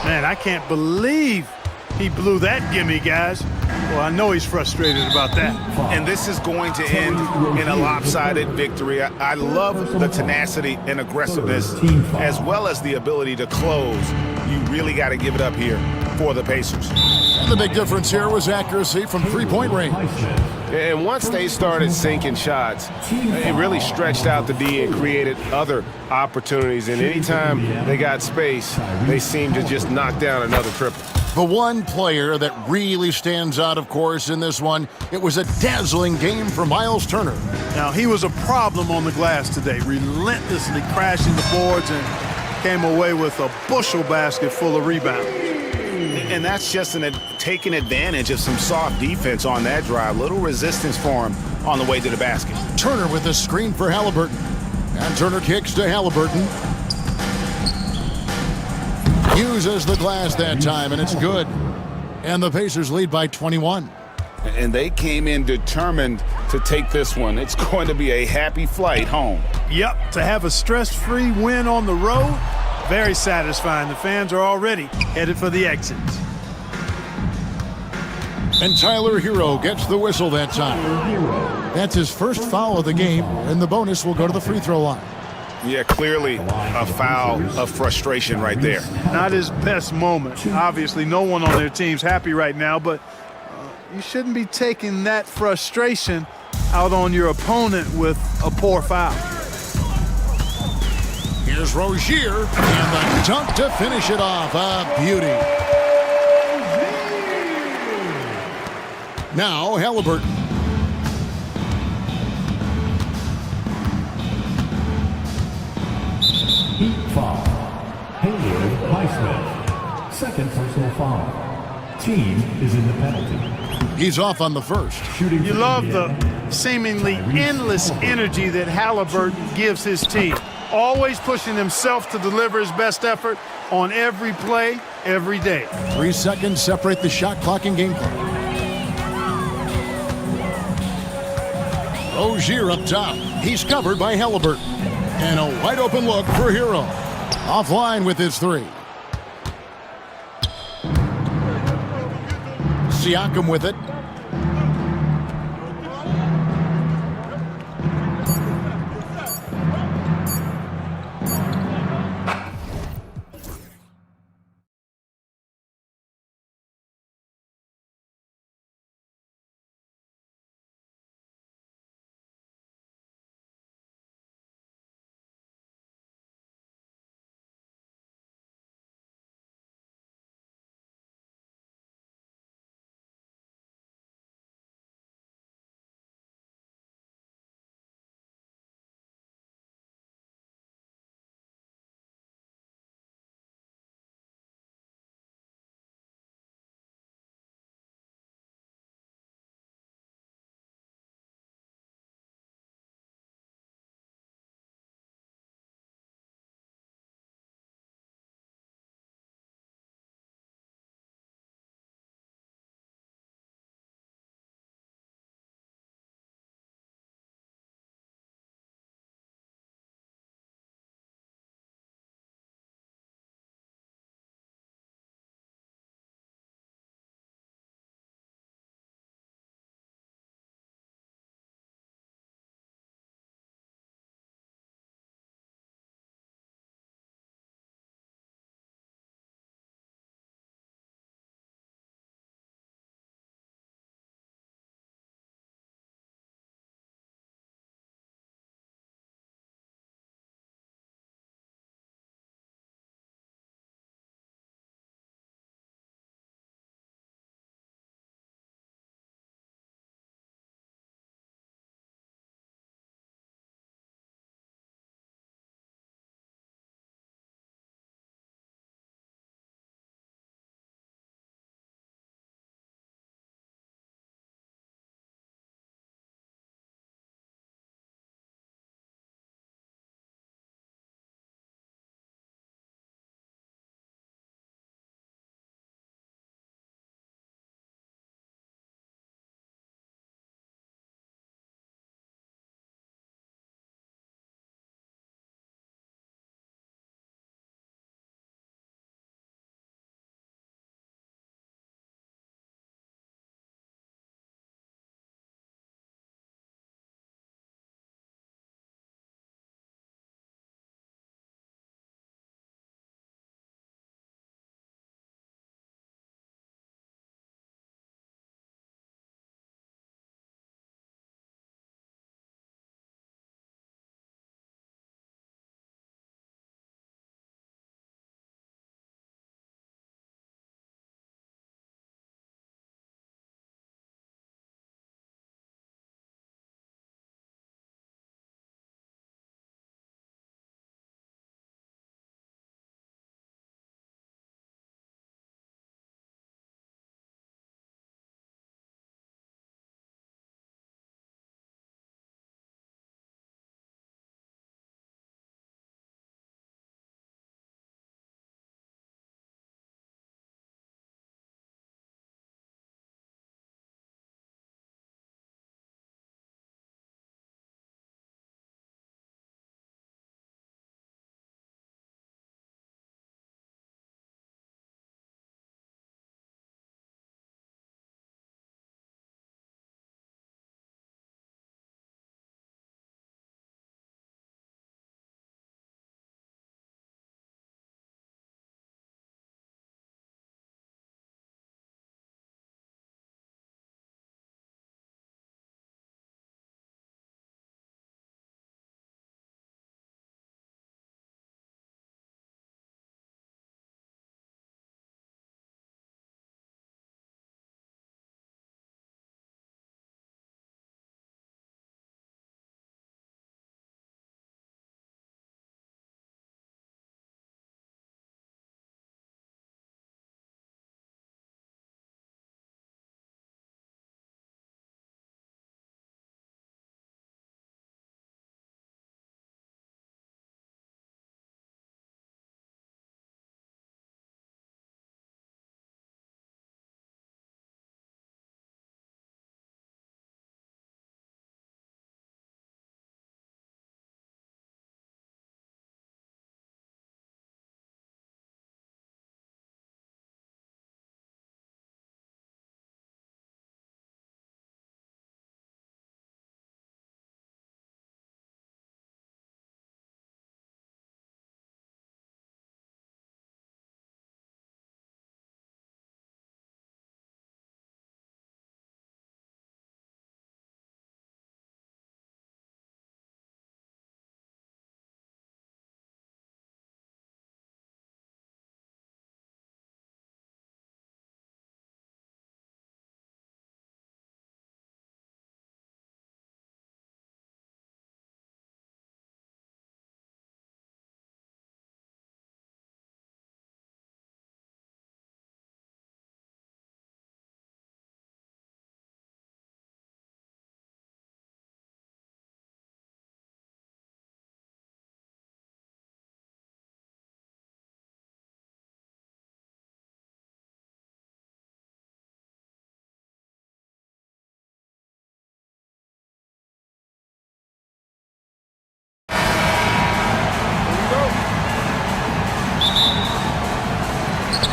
Man, I can't believe he blew that gimme, guys. Well, I know he's frustrated about that. And this is going to end in a lopsided victory. I love the tenacity and aggressiveness, as well as the ability to close. You really got to give it up here for the Pacers. And the big difference here was accuracy from three-point range. And once they started sinking shots, it really stretched out the D and created other opportunities. And anytime they got space, they seemed to just knock down another triple. The one player that really stands out, of course, in this one, it was a dazzling game for Miles Turner. Now, he was a problem on the glass today, relentlessly crashing the boards and came away with a bushel basket full of rebounds. And that's just taking advantage of some soft defense on that drive. Little resistance for him on the way to the basket. Turner with a screen for Halliburton. And Turner kicks to Halliburton. Uses the glass that time, and it's good. And the Pacers lead by 21. And they came in determined to take this one. It's going to be a happy flight home. Yep, to have a stress-free win on the road, very satisfying. The fans are already headed for the exits. And Tyler Hero gets the whistle that time. That's his first foul of the game, and the bonus will go to the free throw line. Yeah, clearly a foul of frustration right there. Not his best moment. Obviously, no one on their team's happy right now, but you shouldn't be taking that frustration out on your opponent with a poor foul. Here's Rozier, and the dunk to finish it off. A beauty. Now Halliburton. Heat foul. Hayward Highsmith. Second personal foul. Team is in the penalty. He's off on the first. You love the seemingly endless energy that Halliburton gives his team. Always pushing himself to deliver his best effort on every play, every day. 3 seconds separate the shot clock and game clock. Rozier up top. He's covered by Halliburton. And a wide open look for Hero. Offline with his 3. Siakam with it.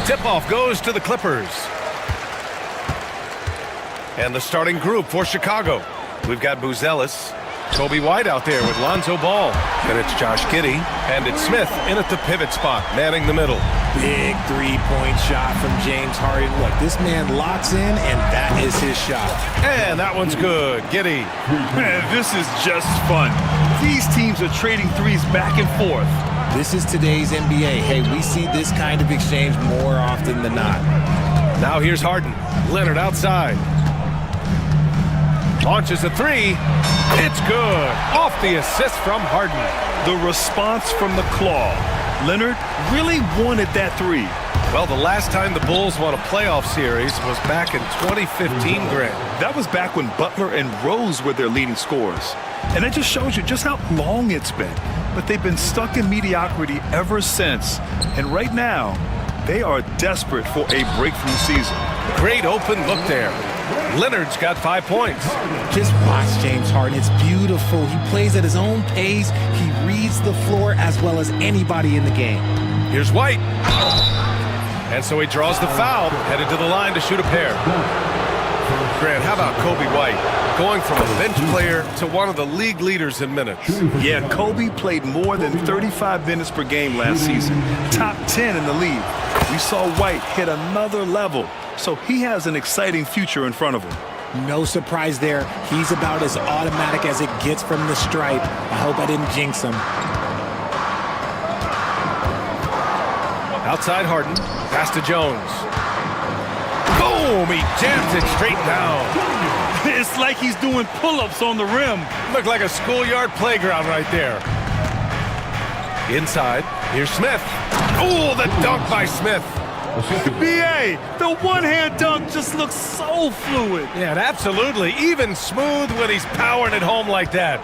Tip-off goes to the Clippers. And the starting group for Chicago. We've got Buzelis, Kobe White out there with Lonzo Ball. And it's Josh Giddey. And it's Smith in at the pivot spot, manning the middle. Big three-point shot from James Harden. Look, this man locks in, and that is his shot. And that one's good. Giddey. Man, this is just fun. These teams are trading threes back and forth. This is today's NBA. Hey, we see this kind of exchange more often than not. Now here's Harden. Leonard outside. Launches a three. It's good. Off the assist from Harden. The response from the claw. Leonard really wanted that three. Well, the last time the Bulls won a playoff series was back in 2015, Grant. That was back when Butler and Rose were their leading scorers. And it just shows you just how long it's been. But they've been stuck in mediocrity ever since. And right now, they are desperate for a breakthrough season. Great open look there. Leonard's got 5 points. Just watch James Harden. It's beautiful. He plays at his own pace. He reads the floor as well as anybody in the game. Here's White. And so he draws the foul, headed to the line to shoot a pair. Grant, how about Kobe White? Going from a bench player to one of the league leaders in minutes. Yeah, Kobe played more than 35 minutes per game last season. Top 10 in the league. We saw White hit another level. So he has an exciting future in front of him. No surprise there. He's about as automatic as it gets from the stripe. I hope I didn't jinx him. Outside Harden. Pass to Jones. Boom! He jams it straight down. It's like he's doing pull-ups on the rim. Looked like a schoolyard playground right there. Inside. Here's Smith. Oh, the dunk by Smith. B.A., the one-hand dunk just looks so fluid. Yeah, and absolutely. Even smooth when he's powering it home like that.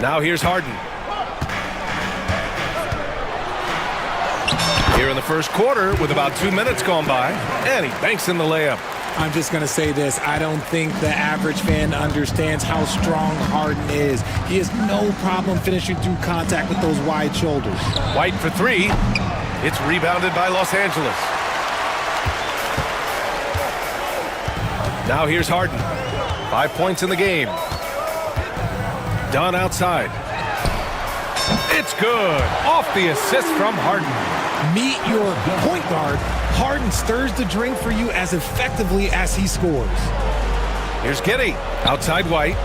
Now here's Harden. Here in the first quarter with about 2 minutes gone by. And he banks in the layup. I'm just going to say this. I don't think the average fan understands how strong Harden is. He has no problem finishing through contact with those wide shoulders. White for three. It's rebounded by Los Angeles. Now here's Harden. 5 points in the game. Dunn outside. It's good. Off the assist from Harden. Meet your point guard. Harden stirs the drink for you as effectively as he scores. Here's Giddey. Outside White.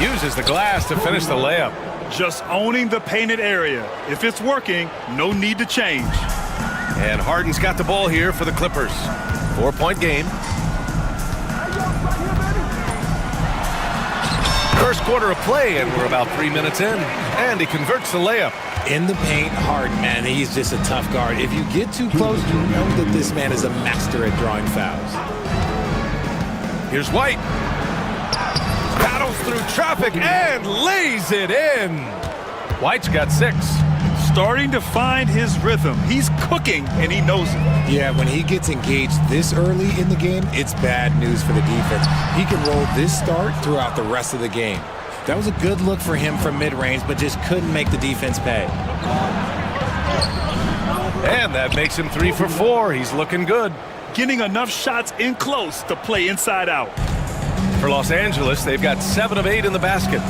Uses the glass to finish the layup. Just owning the painted area. If it's working, no need to change. And Harden's got the ball here for the Clippers. 4-point game. First quarter of play, and we're about 3 minutes in. And he converts the layup. In the paint, Harden, man, he's just a tough guard. If you get too close, you know that this man is a master at drawing fouls. Here's White. Battles through traffic and lays it in. White's got 6. Starting to find his rhythm. He's cooking, and he knows it. Yeah, when he gets engaged this early in the game, it's bad news for the defense. He can roll this start throughout the rest of the game. That was a good look for him from mid-range, but just couldn't make the defense pay. And that makes him 3 for 4. He's looking good. Getting enough shots in close to play inside out. For Los Angeles, they've got 7 of 8 in the basket.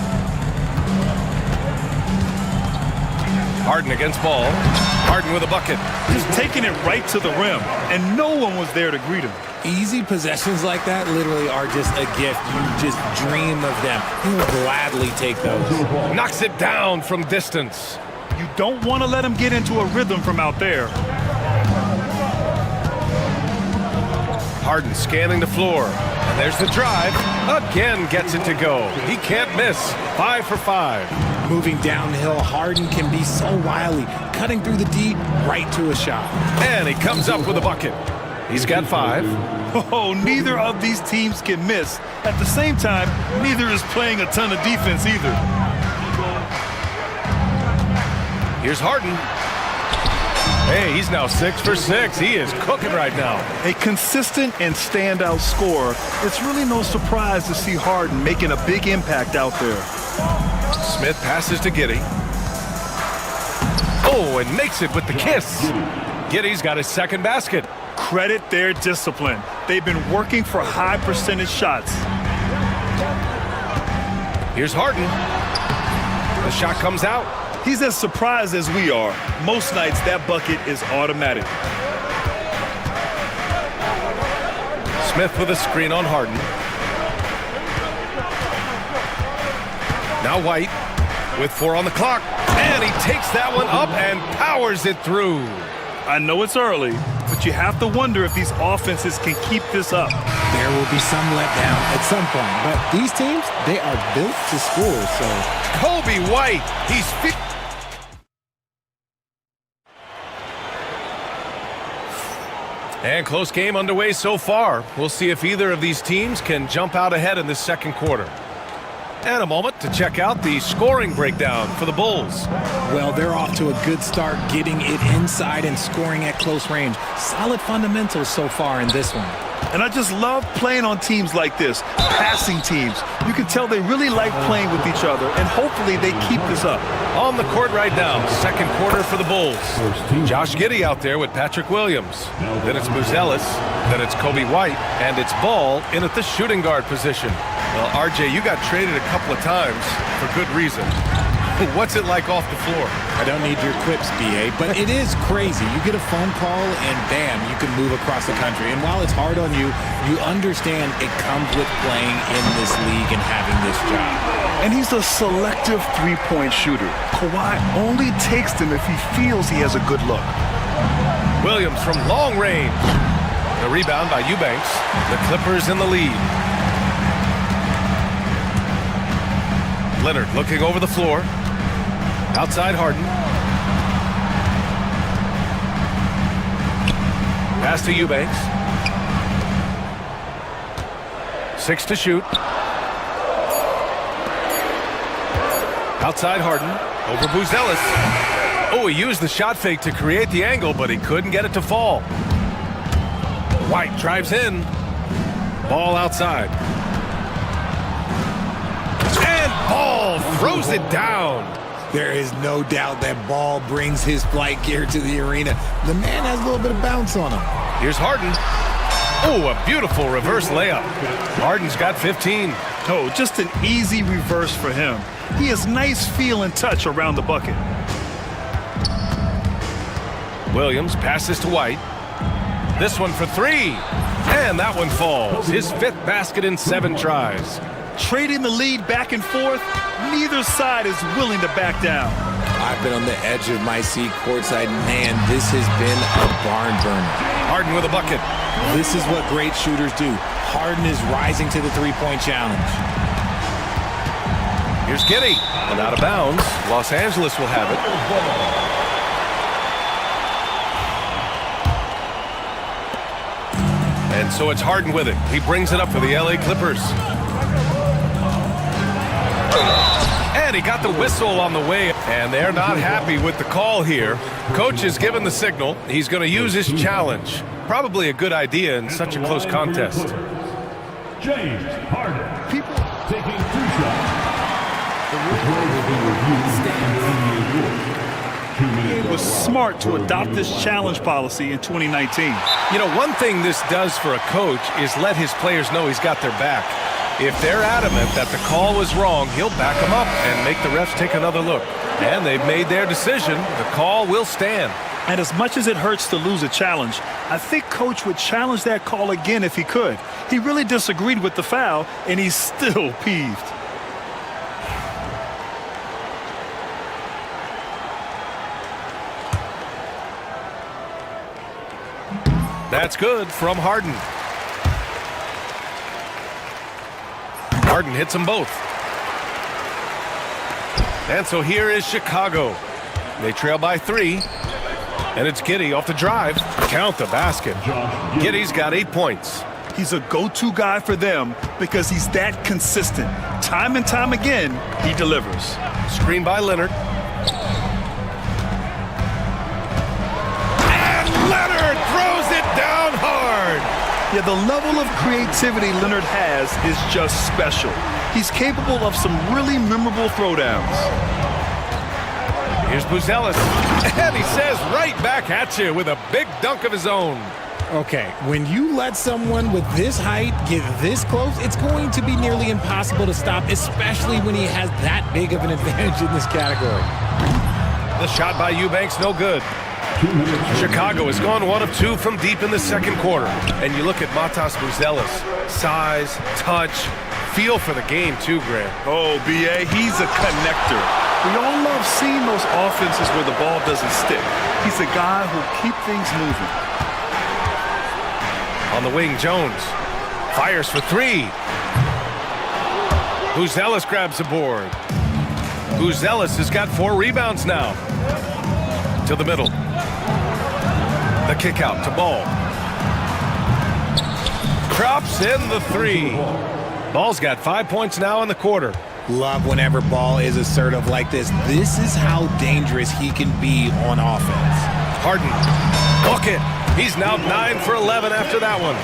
Harden against Ball. Harden with a bucket. Just taking it right to the rim, and no one was there to greet him. Easy possessions like that literally are just a gift. You just dream of them. He'll gladly take those. Knocks it down from distance. You don't want to let him get into a rhythm from out there. Harden scanning the floor. And there's the drive. Again gets it to go. He can't miss. 5 for 5. Moving downhill, Harden can be so wily. Cutting through the D, right to a shot. And he comes up with a bucket. He's got 5. Oh, neither of these teams can miss. At the same time, neither is playing a ton of defense either. Here's Harden. Hey, he's now 6 for 6. He is cooking right now. A consistent and standout scorer. It's really no surprise to see Harden making a big impact out there. Smith passes to Giddey. Oh, and makes it with the kiss. Giddy's got his second basket. Credit their discipline. They've been working for high percentage shots. Here's Harden. The shot comes out. He's as surprised as we are. Most nights, that bucket is automatic. Smith with a screen on Harden. Now White with 4 on the clock. And he takes that one up and powers it through. I know it's early, but you have to wonder if these offenses can keep this up. There will be some letdown at some point, but these teams, they are built to score, so. Kobe White, he's fit. And close game underway so far. We'll see if either of these teams can jump out ahead in this second quarter. And a moment to check out the scoring breakdown for the Bulls. Well, they're off to a good start getting it inside and scoring at close range. Solid fundamentals so far in this one. And I just love playing on teams like this, passing teams. You can tell they really like playing with each other, and hopefully they keep this up. On the court right now, second quarter for the Bulls. Josh Giddey out there with Patrick Williams. Then it's Buzelis, then it's Kobe White, and it's Ball in at the shooting guard position. Well, RJ, you got traded a couple of times for good reason. What's it like off the floor? I don't need your quips, BA, but it is crazy. You get a phone call and bam, you can move across the country. And while it's hard on you, you understand it comes with playing in this league and having this job. And he's a selective three-point shooter. Kawhi only takes them if he feels he has a good look. Williams from long range. The rebound by Eubanks. The Clippers in the lead. Leonard looking over the floor. Outside Harden. Pass to Eubanks. 6 to shoot. Outside Harden. Over Buzelis. Oh, he used the shot fake to create the angle, but he couldn't get it to fall. White drives in. Ball outside. And Ball throws it down. There is no doubt that Ball brings his flight gear to the arena. The man has a little bit of bounce on him. Here's Harden. Oh, a beautiful reverse layup. Harden's got 15. Oh, just an easy reverse for him. He has nice feel and touch around the bucket. Williams passes to White. This one for 3. And that one falls. His 5th basket in 7 tries. Trading the lead back and forth, neither side is willing to back down. I've been on the edge of my seat courtside. Man, this has been a barn burner. Harden with a bucket. This is what great shooters do. Harden is rising to the three-point challenge. Here's Giddey. And out of bounds. Los Angeles will have it. And so it's Harden with it. He brings it up for the LA Clippers. And he got the whistle on the way, and they're not happy with the call here. Coach has given the signal. He's going to use his challenge. Probably a good idea in such a close contest. James Harden. People taking 2 shots. The play will be reviewed. It was smart to adopt this challenge policy in 2019. You know, one thing this does for a coach is let his players know he's got their back. If they're adamant that the call was wrong, he'll back them up and make the refs take another look. And they've made their decision. The call will stand. And as much as it hurts to lose a challenge, I think Coach would challenge that call again if he could. He really disagreed with the foul, and he's still peeved. That's good from Harden. Harden hits them both. And so here is Chicago. They trail by 3. And it's Giddey off the drive. Count the basket. Giddey's got 8 points. He's a go-to guy for them because he's that consistent. Time and time again, he delivers. Screen by Leonard. And Leonard throws it down hard. Yeah, the level of creativity Leonard has is just special. He's capable of some really memorable throwdowns. Here's Buzelis, and he says right back at you with a big dunk of his own. Okay, when you let someone with this height get this close, it's going to be nearly impossible to stop, especially when he has that big of an advantage in this category. The shot by Eubanks, no good. Chicago has gone 1 of 2 from deep in the second quarter. And you look at Matas Buzelis, size, touch, feel for the game too, Grant. Oh, B.A., he's a connector. We all love seeing those offenses where the ball doesn't stick. He's a guy who'll keep things moving. On the wing, Jones fires for 3. Buzelis grabs the board. Buzelis has got 4 rebounds now. To the middle. The kick out to Ball. Crops in the 3. Ball's got 5 points now in the quarter. Love whenever Ball is assertive like this. This is how dangerous he can be on offense. Harden, book it. He's now 9 for 11 after that one.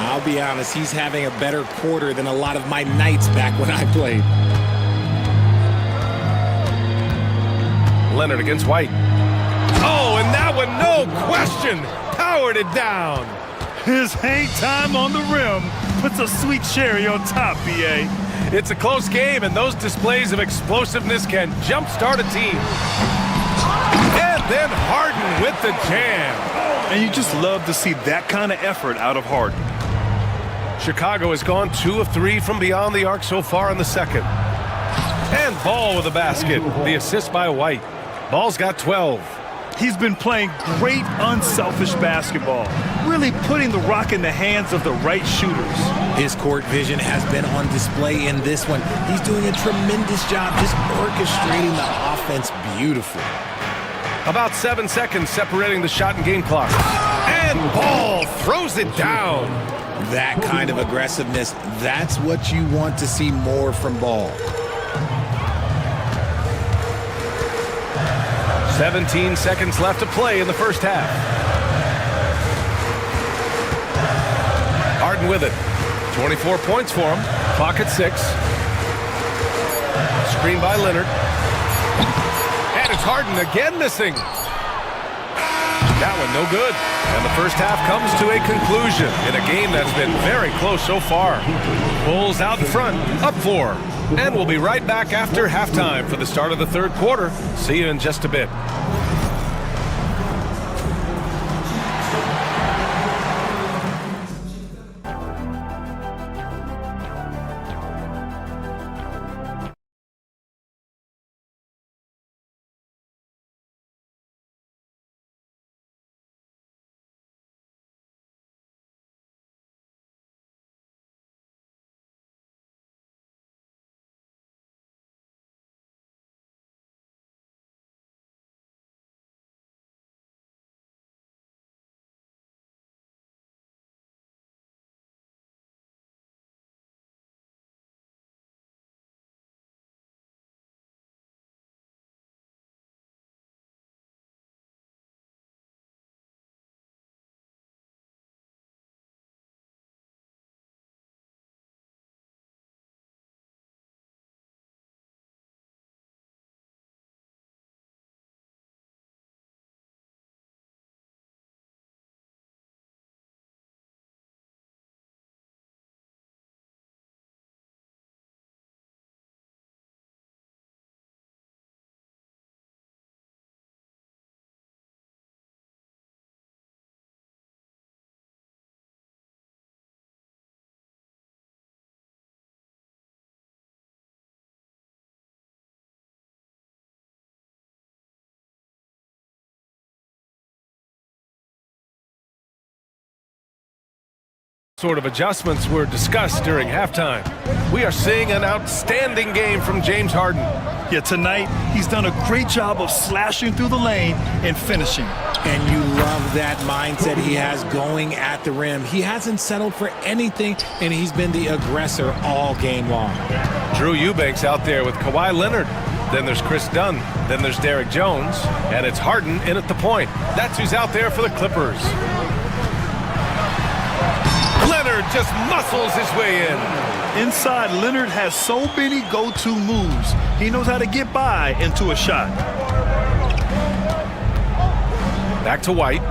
I'll be honest, he's having a better quarter than a lot of my nights back when I played. Leonard against White. Oh, and that one, no question, powered it down. His hang time on the rim puts a sweet cherry on top, B.A. It's a close game, and those displays of explosiveness can jumpstart a team. And then Harden with the jam. And you just love to see that kind of effort out of Harden. Chicago has gone 2 of 3 from beyond the arc so far in the second. And Ball with a basket. The assist by White. Ball's got 12. He's been playing great, unselfish basketball, really putting the rock in the hands of the right shooters. His court vision has been on display in this one. He's doing a tremendous job just orchestrating the offense beautifully. About 7 seconds separating the shot and game clock. And Ball throws it down. That kind of aggressiveness, that's what you want to see more from Ball. 17 seconds left to play in the first half. Harden with it. 24 points for him. Clock at 6. Screen by Leonard. And it's Harden again missing. That one no good. And the first half comes to a conclusion in a game that's been very close so far. Bulls out in front, up 4. And we'll be right back after halftime for the start of the third quarter. See you in just a bit. Sort of adjustments were discussed during halftime. We are seeing an outstanding game from James Harden. Yeah, tonight he's done a great job of slashing through the lane and finishing. And you love that mindset he has going at the rim. He hasn't settled for anything, and he's been the aggressor all game long. Drew Eubanks out there with Kawhi Leonard. Then there's Chris Dunn. Then there's Derek Jones. And it's Harden in at the point. That's who's out there for the Clippers. Leonard just muscles his way in. Inside, Leonard has so many go-to moves. He knows how to get by into a shot. Back to White.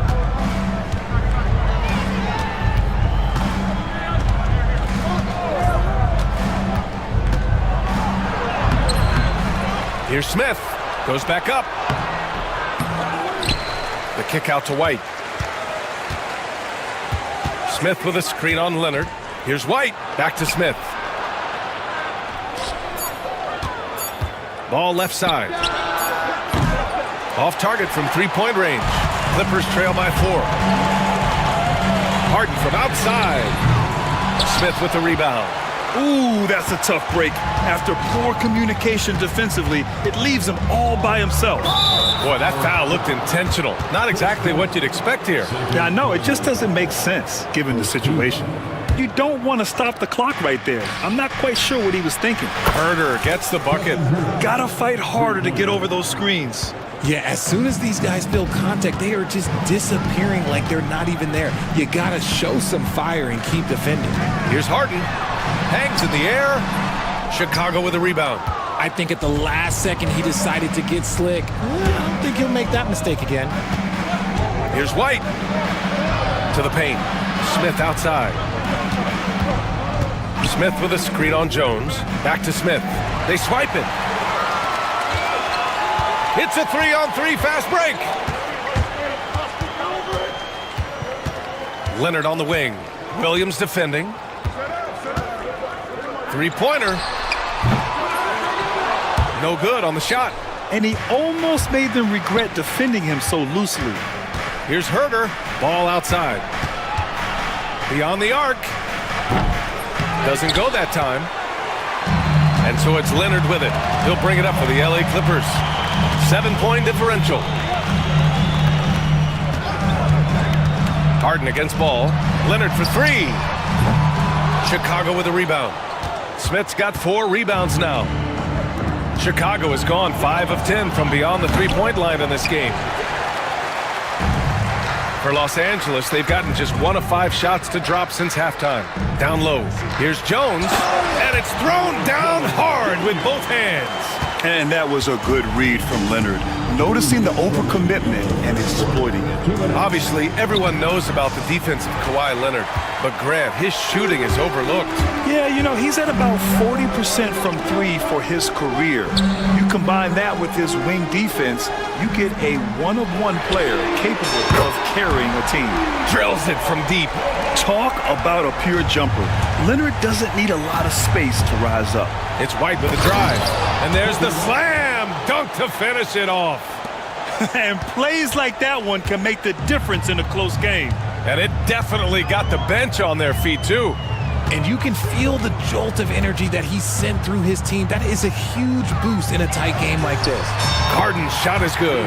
Here's Smith. Goes back up. The kick out to White. Smith with a screen on Leonard. Here's White. Back to Smith. Ball left side. Off target from three-point range. Clippers trail by 4. Harden from outside. Smith with the rebound. Ooh, that's a tough break. After poor communication defensively, it leaves him all by himself. Boy, that foul looked intentional. Not exactly what you'd expect here. Yeah, I know. It just doesn't make sense, given the situation. You don't want to stop the clock right there. I'm not quite sure what he was thinking. Herder gets the bucket. Gotta fight harder to get over those screens. Yeah, as soon as these guys feel contact, they are just disappearing like they're not even there. You gotta show some fire and keep defending. Here's Harden. Hangs in the air. Chicago with a rebound. I think at the last second he decided to get slick. I don't think he'll make that mistake again. Here's White. To the paint. Smith outside. Smith with a screen on Jones. Back to Smith. They swipe it. It's a 3-on-3 fast break. Leonard on the wing. Williams defending. Three-pointer. No good on the shot. And he almost made them regret defending him so loosely. Here's Herder. Ball outside. Beyond the arc. Doesn't go that time. And so it's Leonard with it. He'll bring it up for the LA Clippers. 7-point differential. Harden against ball. Leonard for 3. Chicago with a rebound. Smith's got 4 rebounds now. Chicago has gone 5 of 10 from beyond the three-point line in this game. For Los Angeles, they've gotten just 1 of 5 shots to drop since halftime. Down low. Here's Jones, and it's thrown down hard with both hands. And that was a good read from Leonard, noticing the overcommitment and exploiting it. Obviously, everyone knows about the defense of Kawhi Leonard, but Grant, his shooting is overlooked. Yeah, you know, he's at about 40% from 3 for his career. You combine that with his wing defense, you get a one-of-one player capable of carrying a team. Drills it from deep. Talk about a pure jumper. Leonard doesn't need a lot of space to rise up. It's White with a drive. And there's the slam dunk to finish it off. And plays like that one can make the difference in a close game. And it definitely got the bench on their feet, too. And you can feel the jolt of energy that he sent through his team. That is a huge boost in a tight game like this. Harden's shot is good.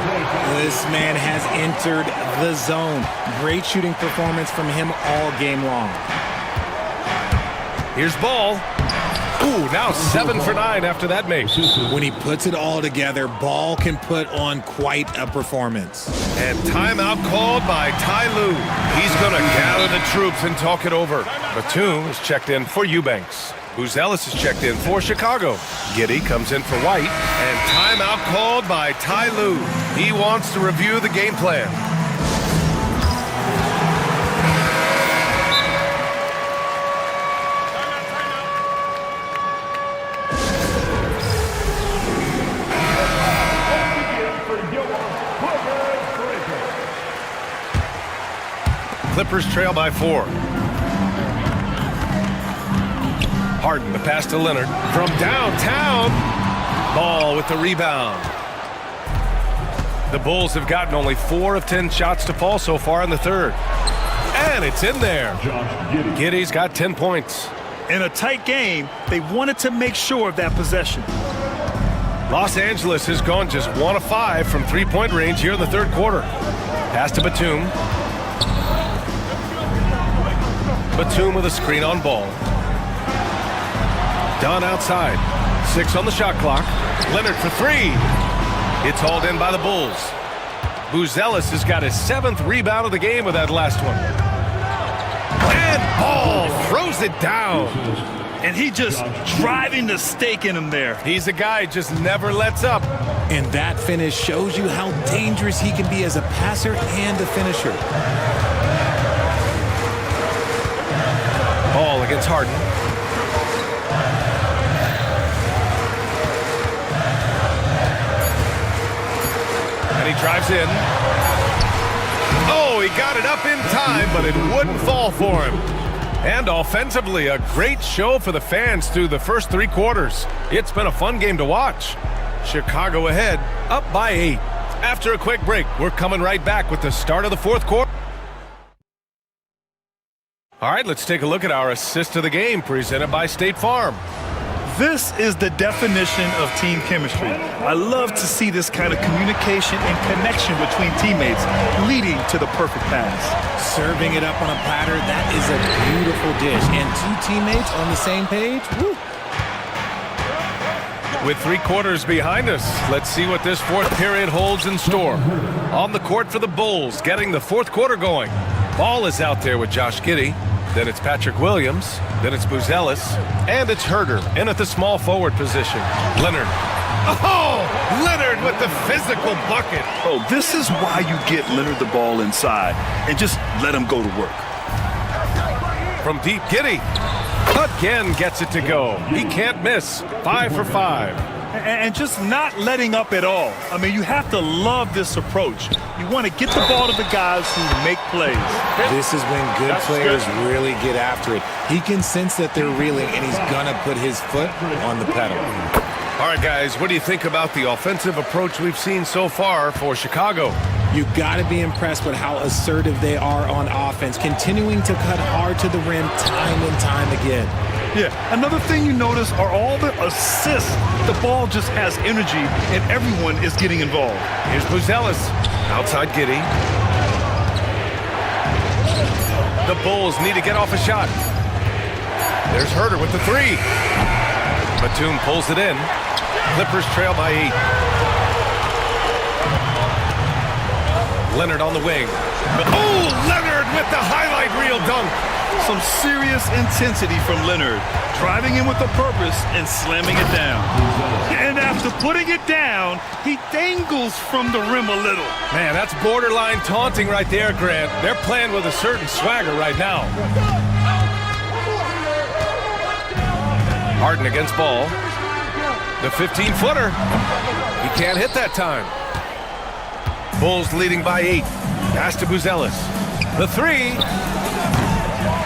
This man has entered the zone. Great shooting performance from him all game long. Here's Ball. Ooh, now 7 for 9 after that make. When he puts it all together, Ball can put on quite a performance. And timeout called by Ty Lue. He's going to gather the troops and talk it over. Batum is checked in for Eubanks. Buzelis is checked in for Chicago. Giddey comes in for White. And timeout called by Ty Lue. He wants to review the game plan. Clippers trail by 4. Harden, the pass to Leonard. From downtown. Ball with the rebound. The Bulls have gotten only 4 of 10 shots to fall so far in the third. And it's in there. Giddey's got 10 points. In a tight game, they wanted to make sure of that possession. Los Angeles has gone just 1 of 5 from three-point range here in the third quarter. Pass to Batum. Batum with a screen on Ball. Dunn outside. 6 on the shot clock. Leonard for 3. It's hauled in by the Bulls. Buzelis has got his 7th rebound of the game with that last one. And Ball throws it down. And he just driving the stake in him there. He's a guy who just never lets up. And that finish shows you how dangerous he can be as a passer and a finisher. Ball against Harden. And he drives in. Oh, he got it up in time, but it wouldn't fall for him. And offensively, a great show for the fans through the first 3 quarters. It's been a fun game to watch. Chicago ahead, up by 8. After a quick break, we're coming right back with the start of the 4th quarter. All right, let's take a look at our assist of the game presented by State Farm. This is the definition of team chemistry. I love to see this kind of communication and connection between teammates leading to the perfect pass. Serving it up on a platter, that is a beautiful dish. And 2 teammates on the same page, woo. With 3 quarters behind us, let's see what this 4th period holds in store. On the court for the Bulls, getting the 4th quarter going. Ball is out there with Josh Giddey. Then it's Patrick Williams. Then it's Buzelis. And it's Herder in at the small forward position. Leonard. Oh! Leonard with the physical bucket. Oh, this is why you get Leonard the ball inside and just let him go to work. From deep, Giddey. Again gets it to go. He can't miss. 5 for 5. And just not letting up at all. I mean, you have to love this approach. You want to get the ball to the guys who make plays. This is when good players really get after it. He can sense that they're reeling, and he's going to put his foot on the pedal. All right, guys, what do you think about the offensive approach we've seen so far for Chicago? You've got to be impressed with how assertive they are on offense, continuing to cut hard to the rim time and time again. Yeah, another thing you notice are all the assists. The ball just has energy, and everyone is getting involved. Here's Buzelis. Outside Giddey. The Bulls need to get off a shot. There's Herder with the 3. Batum pulls it in. Clippers trail by 8. Leonard on the wing. Oh, Leonard with the highlight reel dunk. Some serious intensity from Leonard, driving in with a purpose and slamming it down. And after putting it down, he dangles from the rim a little. Man, that's borderline taunting right there, Grant. They're playing with a certain swagger right now. Harden against Ball. The 15-footer. He can't hit that time. Bulls leading by 8. Pass to Buzelis. The 3.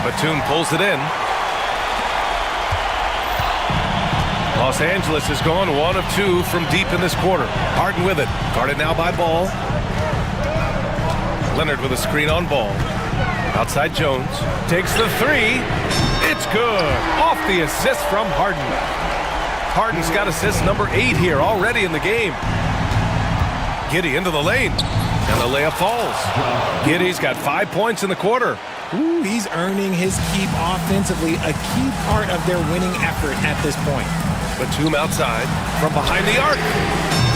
Batum pulls it in. Los Angeles has gone 1 of 2 from deep in this quarter. Harden with it. Guarded now by Ball. Leonard with a screen on Ball. Outside Jones. Takes the 3. It's good. Off the assist from Harden. Harden's got assist number 8 here already in the game. Giddey into the lane. And the layup falls. Giddey's got 5 points in the quarter. Ooh, he's earning his keep offensively, a key part of their winning effort at this point. Batum outside from behind the arc.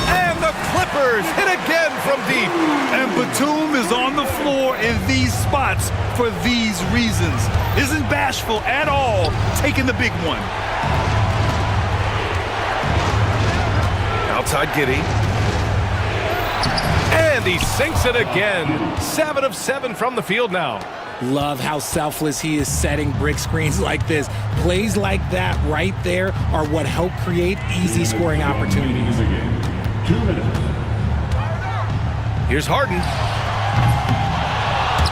And the Clippers hit again from deep. And Batum is on the floor in these spots for these reasons. Isn't bashful at all, taking the big one. Outside Giddey. And he sinks it again. 7 of 7 from the field now. Love how selfless he is setting brick screens like this. Plays like that right there are what help create easy scoring opportunities. 2 minutes. Here's Harden.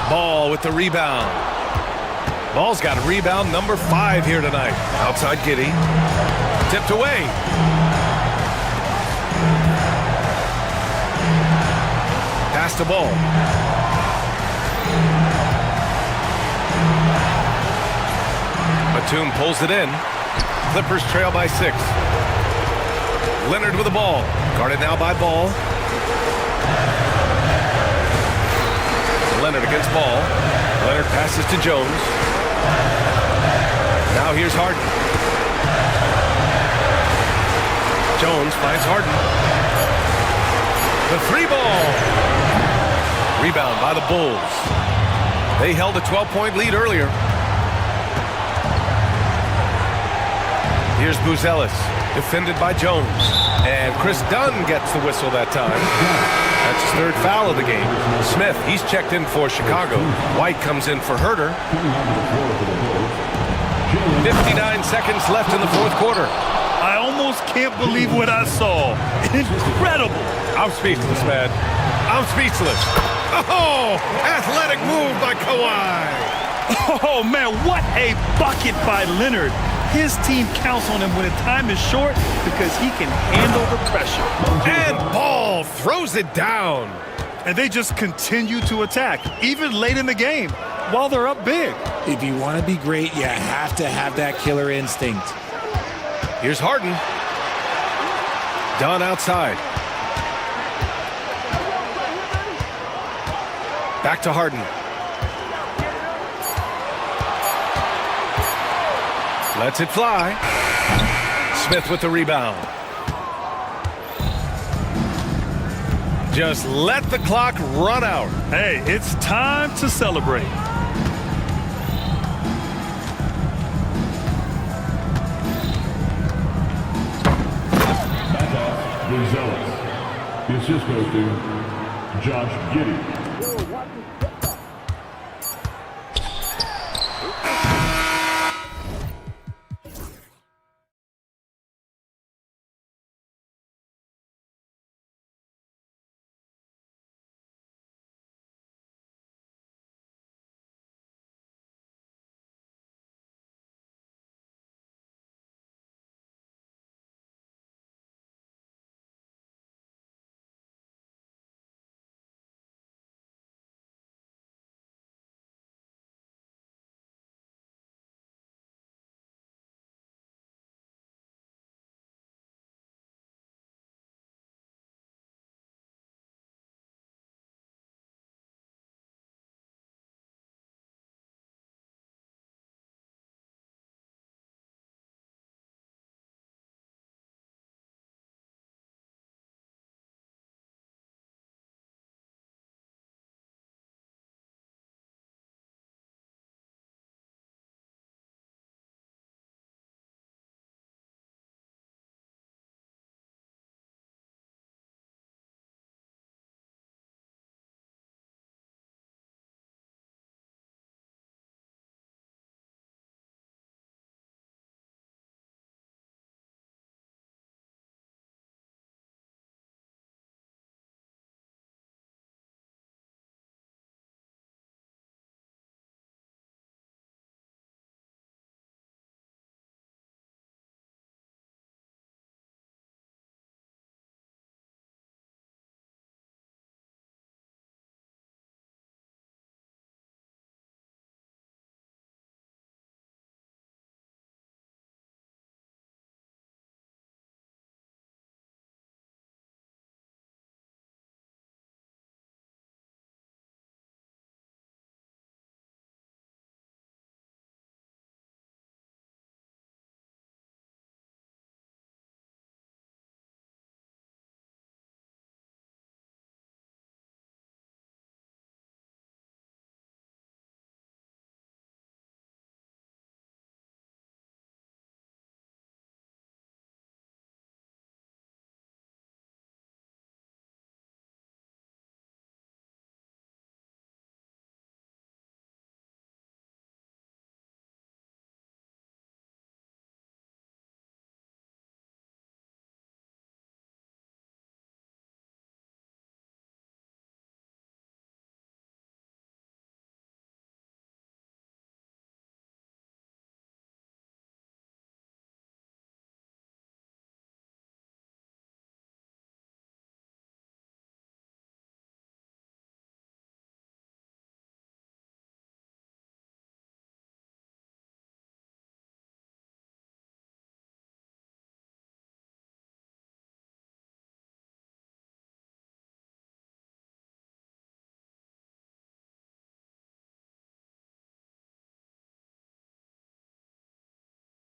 Ball with the rebound. Ball's got a rebound number 5 here tonight. Outside Giddey. Tipped away. Pass the ball. Batum pulls it in. Clippers trail by 6. Leonard with the ball. Guarded now by Ball. Leonard against Ball. Leonard passes to Jones. Now here's Harden. Jones finds Harden. The 3 ball. Rebound by the Bulls. They held a 12-point lead earlier. Here's Buzelis, defended by Jones. And Chris Dunn gets the whistle that time. That's his third foul of the game. Smith, he's checked in for Chicago. White comes in for Herter. 59 seconds left in the fourth quarter. I almost can't believe what I saw. Incredible. I'm speechless, man. I'm speechless. Oh, athletic move by Kawhi. Oh, man, what a bucket by Leonard. His team counts on him when the time is short because he can handle the pressure. And Ball throws it down. And they just continue to attack, even late in the game, while they're up big. If you want to be great, you have to have that killer instinct. Here's Harden. Dunn outside. Back to Harden. Lets it fly. Smith with the rebound. Just let the clock run out. Hey, it's time to celebrate. Results. The assist goes to Josh Giddey.